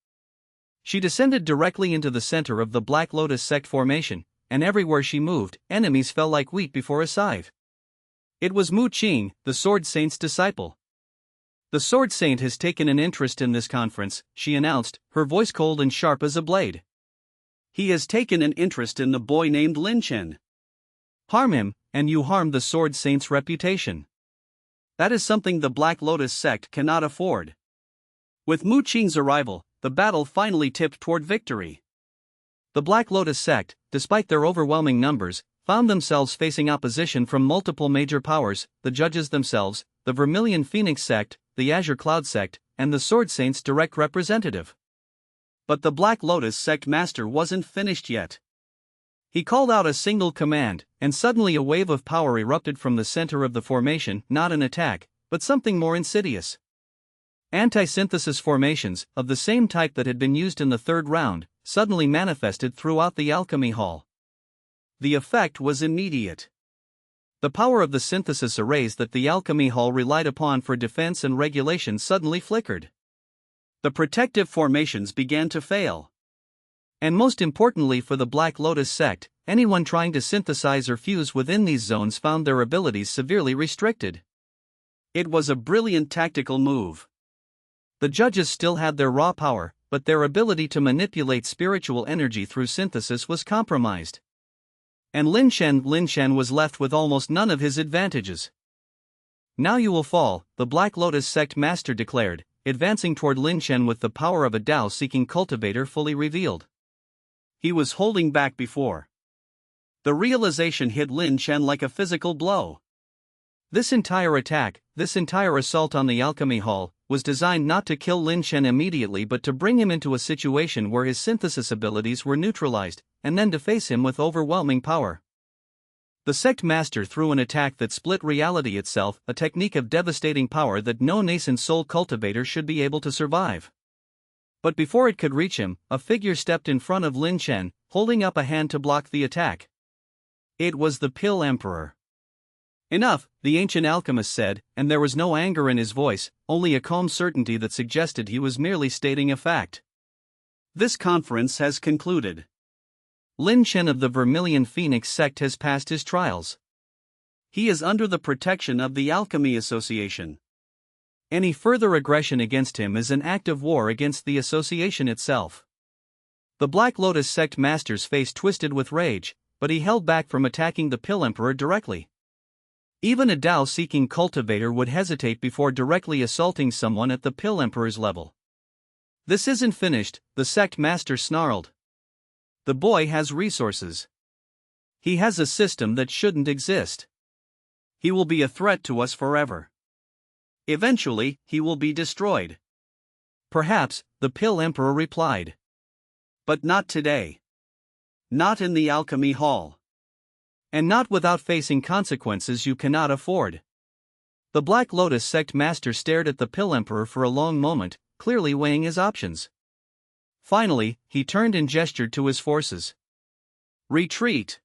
She descended directly into the center of the Black Lotus sect formation, and everywhere she moved, enemies fell like wheat before a scythe. It was Mu Qing, the Sword Saint's disciple. "The Sword Saint has taken an interest in this conference," she announced, her voice cold and sharp as a blade. "He has taken an interest in the boy named Liang Chen. Harm him, and you harm the Sword Saint's reputation. That is something the Black Lotus sect cannot afford." With Mu Qing's arrival, the battle finally tipped toward victory. The Black Lotus sect, despite their overwhelming numbers, found themselves facing opposition from multiple major powers, the judges themselves, the Vermilion Phoenix sect, the Azure Cloud sect, and the Sword Saint's direct representative. But the Black Lotus sect master wasn't finished yet. He called out a single command, and suddenly a wave of power erupted from the center of the formation, not an attack, but something more insidious. Anti-synthesis formations, of the same type that had been used in the 3rd round, suddenly manifested throughout the alchemy hall. The effect was immediate. The power of the synthesis arrays that the alchemy hall relied upon for defense and regulation suddenly flickered. The protective formations began to fail. And most importantly for the Black Lotus sect, anyone trying to synthesize or fuse within these zones found their abilities severely restricted. It was a brilliant tactical move. The judges still had their raw power, but their ability to manipulate spiritual energy through synthesis was compromised. And Liang Chen was left with almost none of his advantages. "Now you will fall," the Black Lotus sect master declared, advancing toward Liang Chen with the power of a Tao-seeking cultivator fully revealed. He was holding back before. The realization hit Liang Chen like a physical blow. This entire attack, this entire assault on the alchemy hall, was designed not to kill Liang Chen immediately but to bring him into a situation where his synthesis abilities were neutralized, and then to face him with overwhelming power. The sect master threw an attack that split reality itself, a technique of devastating power that no nascent soul cultivator should be able to survive. But before it could reach him, a figure stepped in front of Liang Chen, holding up a hand to block the attack. It was the Pill Emperor. "Enough," the ancient alchemist said, and there was no anger in his voice, only a calm certainty that suggested he was merely stating a fact. "This conference has concluded. Liang Chen of the Vermilion Phoenix sect has passed his trials. He is under the protection of the Alchemy Association. Any further aggression against him is an act of war against the association itself." The Black Lotus sect master's face twisted with rage, but he held back from attacking the Pill Emperor directly. Even a Tao-seeking cultivator would hesitate before directly assaulting someone at the Pill Emperor's level. "This isn't finished," the sect master snarled. "The boy has resources. He has a system that shouldn't exist. He will be a threat to us forever. Eventually, he will be destroyed." "Perhaps," the Pill Emperor replied. "But not today. Not in the Alchemy Hall. And not without facing consequences you cannot afford." The Black Lotus sect master stared at the Pill Emperor for a long moment, clearly weighing his options. Finally, he turned and gestured to his forces. "Retreat.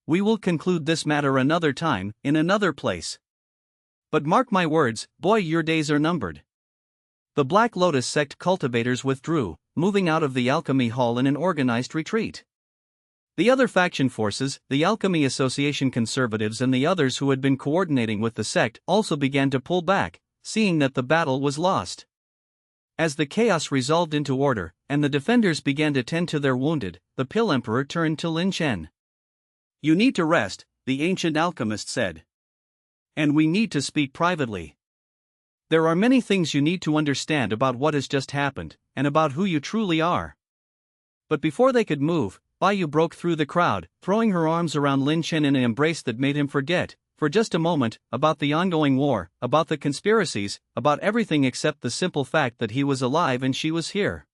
We will conclude this matter another time, in another place. But mark my words, boy, your days are numbered." The Black Lotus sect cultivators withdrew, moving out of the Alchemy Hall in an organized retreat. The other faction forces, the Alchemy Association conservatives and the others who had been coordinating with the sect also began to pull back, seeing that the battle was lost. As the chaos resolved into order, and the defenders began to tend to their wounded, the Pill Emperor turned to Liang Chen. "You need to rest," the ancient alchemist said. "And we need to speak privately. There are many things you need to understand about what has just happened, and about who you truly are." But before they could move, Baiyu broke through the crowd, throwing her arms around Liang Chen in an embrace that made him forget, for just a moment, about the ongoing war, about the conspiracies, about everything except the simple fact that he was alive and she was here.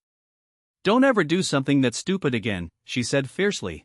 "Don't ever do something that's stupid again," she said fiercely.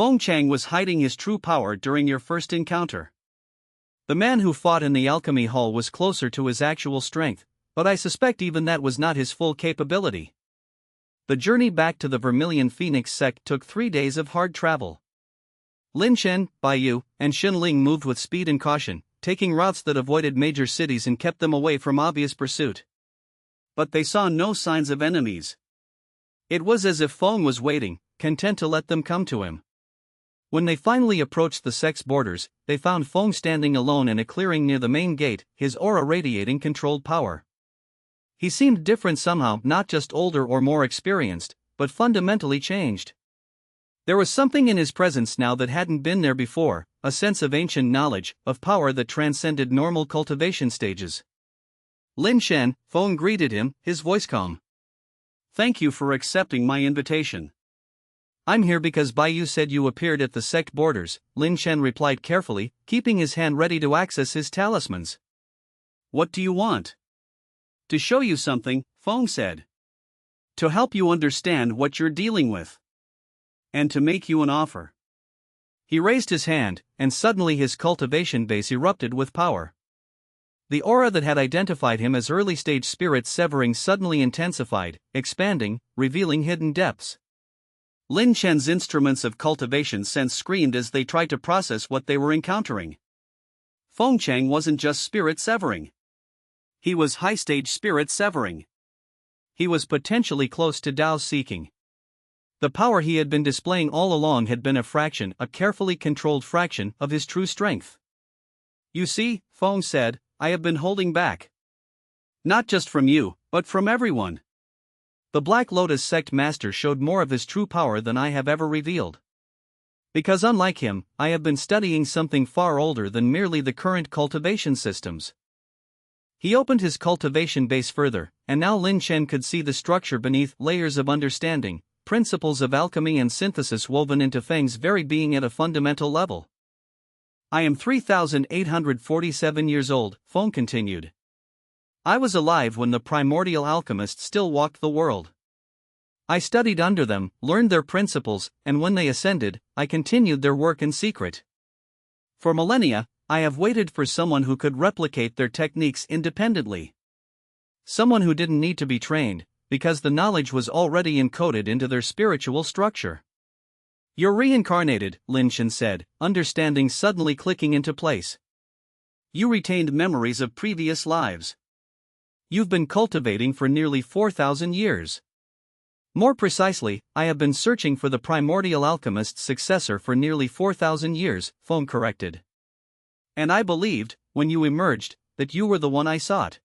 Feng Chang was hiding his true power during your first encounter. The man who fought in the alchemy hall was closer to his actual strength, but I suspect even that was not his full capability. The journey back to the Vermilion Phoenix sect took 3 days of hard travel. Liang Chen, Baiyu, and Xinling moved with speed and caution, taking routes that avoided major cities and kept them away from obvious pursuit. But they saw no signs of enemies. It was as if Feng was waiting, content to let them come to him. When they finally approached the sect's borders, they found Feng standing alone in a clearing near the main gate, his aura radiating controlled power. He seemed different somehow, not just older or more experienced, but fundamentally changed. There was something in his presence now that hadn't been there before, a sense of ancient knowledge, of power that transcended normal cultivation stages. Liang Chen, Feng greeted him, his voice calm. "Thank you for accepting my invitation." "I'm here because Baiyu said you appeared at the sect borders," Liang Chen replied carefully, keeping his hand ready to access his talismans. "What do you want?" "To show you something," Feng said. "To help you understand what you're dealing with. And to make you an offer." He raised his hand, and suddenly his cultivation base erupted with power. The aura that had identified him as early-stage spirit severing suddenly intensified, expanding, revealing hidden depths. Liang Chen's instruments of cultivation sense screamed as they tried to process what they were encountering. Feng Chang wasn't just spirit severing. He was high-stage spirit severing. He was potentially close to Tao's seeking. The power he had been displaying all along had been a carefully controlled fraction of his true strength. "You see," Feng said, "I have been holding back. Not just from you, but from everyone." The Black Lotus sect master showed more of his true power than I have ever revealed. Because unlike him, I have been studying something far older than merely the current cultivation systems. He opened his cultivation base further, and now Liang Chen could see the structure beneath, layers of understanding, principles of alchemy and synthesis woven into Feng's very being at a fundamental level. "I am 3,847 years old," Feng continued. "I was alive when the primordial alchemists still walked the world. I studied under them, learned their principles, and when they ascended, I continued their work in secret. For millennia, I have waited for someone who could replicate their techniques independently. Someone who didn't need to be trained, because the knowledge was already encoded into their spiritual structure." "You're reincarnated," Liang Chen said, understanding suddenly clicking into place. "You retained memories of previous lives. You've been cultivating for nearly 4,000 years. More precisely, I have been searching for the primordial alchemist's successor for nearly 4,000 years, Feng corrected. And I believed, when you emerged, that you were the one I sought.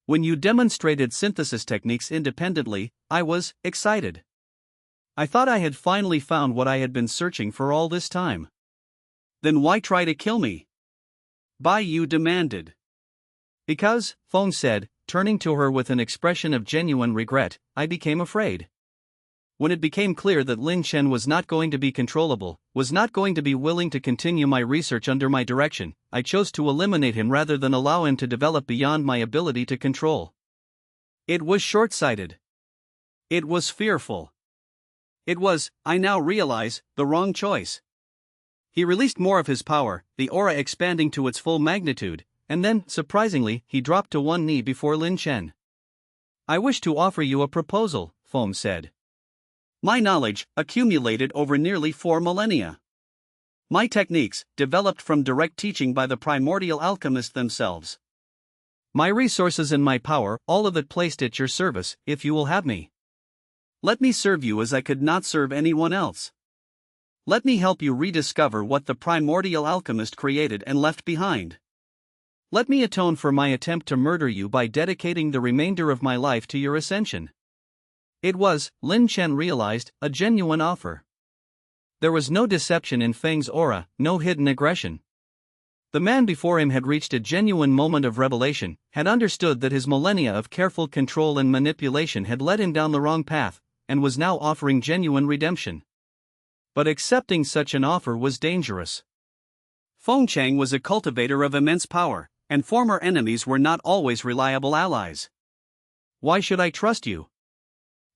When you demonstrated synthesis techniques independently, I was excited. I thought I had finally found what I had been searching for all this time." "Then why try to kill me?" Baiyu demanded. "Because," Feng said, turning to her with an expression of genuine regret, "I became afraid. When it became clear that Liang Chen was not going to be controllable, was not going to be willing to continue my research under my direction, I chose to eliminate him rather than allow him to develop beyond my ability to control. It was short-sighted. It was fearful. It was, I now realize, the wrong choice." He released more of his power, the aura expanding to its full magnitude, and then, surprisingly, he dropped to one knee before Liang Chen. "I wish to offer you a proposal," Feng said. "My knowledge, accumulated over nearly 4 millennia. My techniques, developed from direct teaching by the primordial alchemists themselves. My resources and my power, all of it placed at your service, if you will have me. Let me serve you as I could not serve anyone else. Let me help you rediscover what the primordial alchemist created and left behind. Let me atone for my attempt to murder you by dedicating the remainder of my life to your ascension." It was, Liang Chen realized, a genuine offer. There was no deception in Feng's aura, no hidden aggression. The man before him had reached a genuine moment of revelation, had understood that his millennia of careful control and manipulation had led him down the wrong path, and was now offering genuine redemption. But accepting such an offer was dangerous. Feng Chang was a cultivator of immense power, and former enemies were not always reliable allies. "Why should I trust you?"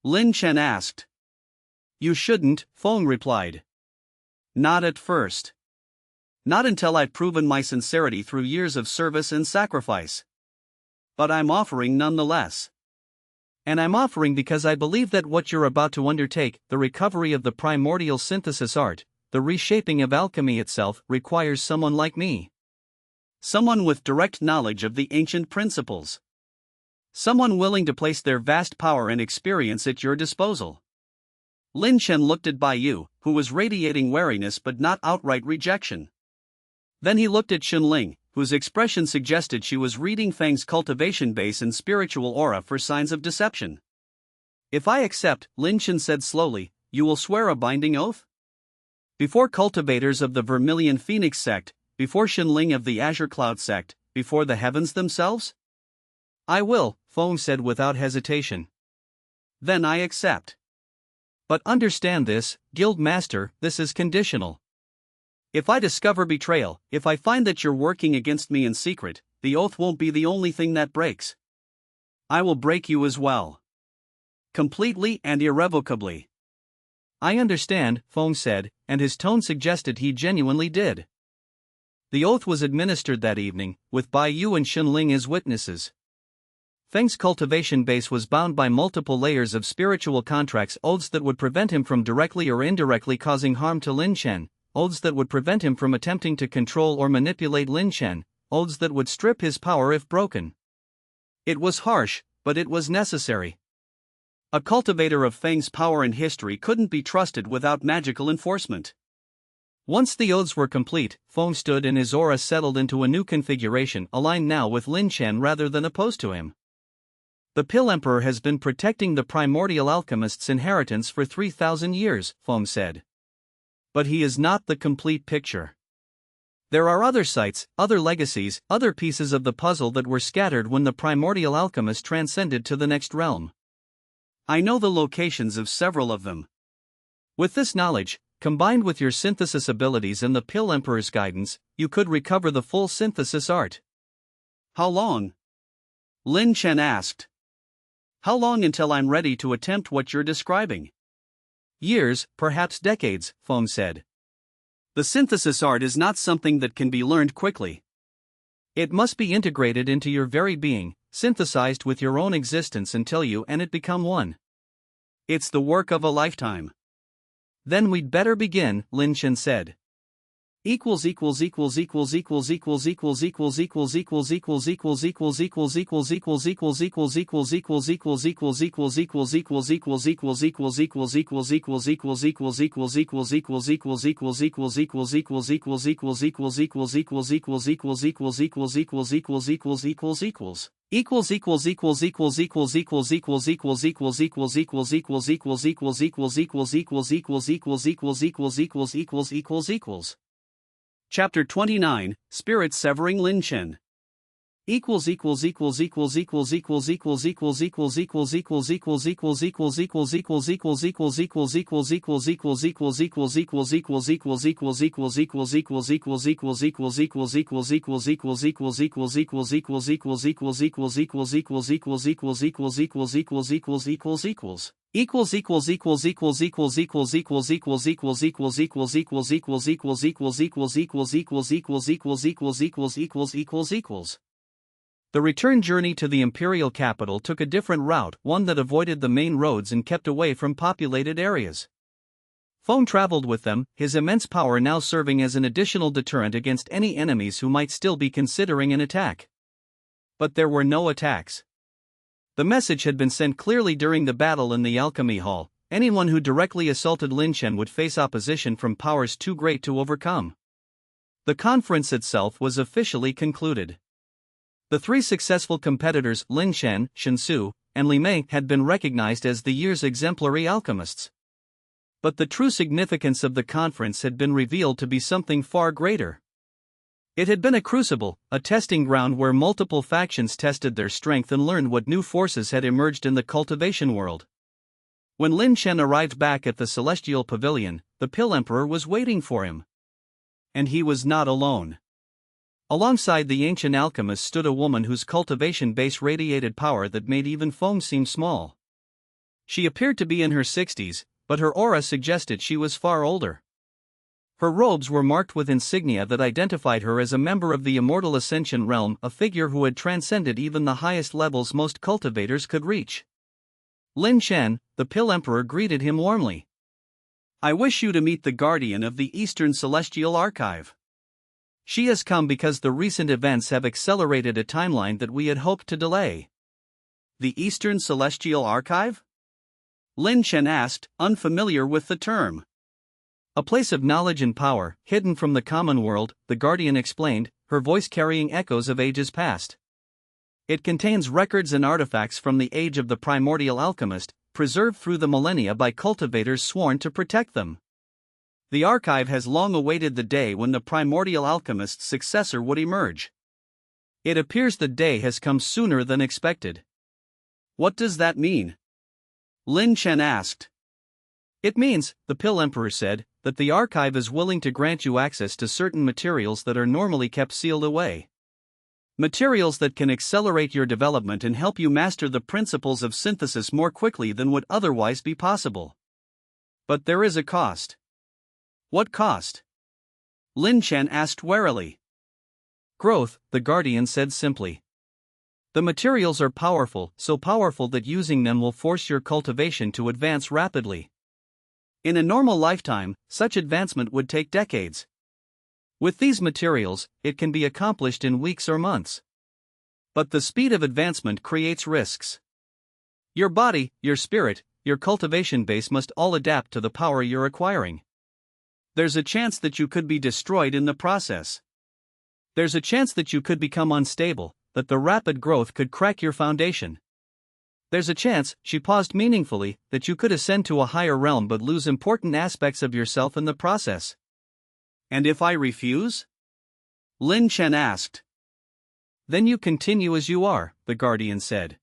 Liang Chen asked. "You shouldn't," Feng replied. Not at first. Not until I've proven my sincerity through years of service and sacrifice. But I'm offering nonetheless. And I'm offering because I believe that what you're about to undertake, the recovery of the primordial synthesis art, the reshaping of alchemy itself, requires someone like me. Someone with direct knowledge of the ancient principles. Someone willing to place their vast power and experience at your disposal. Liang Chen looked at Bai Yu, who was radiating wariness but not outright rejection. Then he looked at Xunling, whose expression suggested she was reading Feng's cultivation base and spiritual aura for signs of deception. If I accept, Liang Chen said slowly, you will swear a binding oath? Before cultivators of the Vermilion Phoenix sect, before Xunling of the Azure Cloud sect, before the heavens themselves? I will, Feng said without hesitation. Then I accept. But understand this, Guild Master, this is conditional. If I discover betrayal, if I find that you're working against me in secret, the oath won't be the only thing that breaks. I will break you as well. Completely and irrevocably. I understand, Feng said, and his tone suggested he genuinely did. The oath was administered that evening, with Bai Yu and Xunling as witnesses. Feng's cultivation base was bound by multiple layers of spiritual contracts, oaths that would prevent him from directly or indirectly causing harm to Liang Chen, oaths that would prevent him from attempting to control or manipulate Liang Chen, oaths that would strip his power if broken. It was harsh, but it was necessary. A cultivator of Feng's power and history couldn't be trusted without magical enforcement. Once the oaths were complete, Feng stood and his aura settled into a new configuration, aligned now with Liang Chen rather than opposed to him. The Pill Emperor has been protecting the primordial alchemist's inheritance for 3,000 years, Feng said. But he is not the complete picture. There are other sites, other legacies, other pieces of the puzzle that were scattered when the primordial alchemist transcended to the next realm. I know the locations of several of them. With this knowledge, combined with your synthesis abilities and the Pill Emperor's guidance, you could recover the full synthesis art. How long? Liang Chen asked. How long until I'm ready to attempt what you're describing? Years, perhaps decades, Feng said. The synthesis art is not something that can be learned quickly. It must be integrated into your very being, synthesized with your own existence until you and it become one. It's the work of a lifetime. Then we'd better begin, Liang Chen said. Chapter 29, Spirit Severing Liang Chen. The return journey to the imperial capital took a different route, one that avoided the main roads and kept away from populated areas. Feng traveled with them, his immense power now serving as an additional deterrent against any enemies who might still be considering an attack. But there were no attacks. The message had been sent clearly during the battle in the Alchemy Hall: anyone who directly assaulted Liang Chen would face opposition from powers too great to overcome. The conference itself was officially concluded. The three successful competitors, Liang Chen, Shensu, and Li Mei, had been recognized as the year's exemplary alchemists. But the true significance of the conference had been revealed to be something far greater. It had been a crucible, a testing ground where multiple factions tested their strength and learned what new forces had emerged in the cultivation world. When Liang Chen arrived back at the Celestial Pavilion, the Pill Emperor was waiting for him. And he was not alone. Alongside the ancient alchemist stood a woman whose cultivation base radiated power that made even Feng seem small. She appeared to be in her 60s, but her aura suggested she was far older. Her robes were marked with insignia that identified her as a member of the Immortal Ascension realm, a figure who had transcended even the highest levels most cultivators could reach. Liang Chen, the Pill Emperor, greeted him warmly. I wish you to meet the guardian of the Eastern Celestial Archive. She has come because the recent events have accelerated a timeline that we had hoped to delay. The Eastern Celestial Archive? Liang Chen asked, unfamiliar with the term. A place of knowledge and power, hidden from the common world, the Guardian explained, her voice carrying echoes of ages past. It contains records and artifacts from the age of the primordial alchemist, preserved through the millennia by cultivators sworn to protect them. The archive has long awaited the day when the primordial alchemist's successor would emerge. It appears the day has come sooner than expected. What does that mean? Liang Chen asked. It means, the Pill Emperor said, that the archive is willing to grant you access to certain materials that are normally kept sealed away. Materials that can accelerate your development and help you master the principles of synthesis more quickly than would otherwise be possible. But there is a cost. What cost? Liang Chen asked warily. Growth, the Guardian said simply. The materials are powerful, so powerful that using them will force your cultivation to advance rapidly. In a normal lifetime, such advancement would take decades. With these materials, it can be accomplished in weeks or months. But the speed of advancement creates risks. Your body, your spirit, your cultivation base must all adapt to the power you're acquiring. There's a chance that you could be destroyed in the process. There's a chance that you could become unstable, that the rapid growth could crack your foundation. There's a chance, she paused meaningfully, that you could ascend to a higher realm but lose important aspects of yourself in the process. And if I refuse? Liang Chen asked. Then you continue as you are, the Guardian said.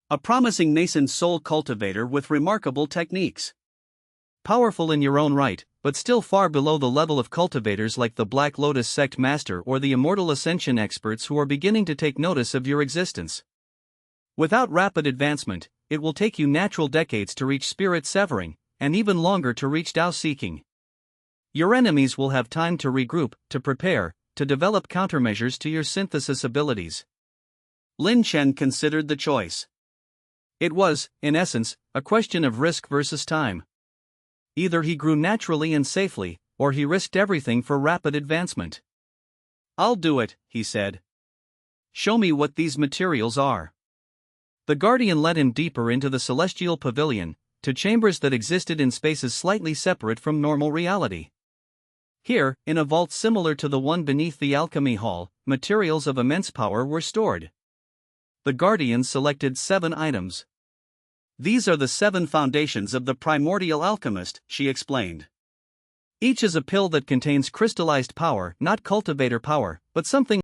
A promising nascent soul cultivator with remarkable techniques. Powerful in your own right, but still far below the level of cultivators like the Black Lotus sect master or the Immortal Ascension experts who are beginning to take notice of your existence. Without rapid advancement, it will take you natural decades to reach spirit severing, and even longer to reach Tao seeking. Your enemies will have time to regroup, to prepare, to develop countermeasures to your synthesis abilities. Liang Chen considered the choice. It was, in essence, a question of risk versus time. Either he grew naturally and safely, or he risked everything for rapid advancement. I'll do it, he said. Show me what these materials are. The Guardian led him deeper into the celestial pavilion, to chambers that existed in spaces slightly separate from normal reality. Here, in a vault similar to the one beneath the alchemy hall, materials of immense power were stored. The Guardian selected 7 items. These are the 7 foundations of the primordial alchemist, she explained. Each is a pill that contains crystallized power, not cultivator power, but something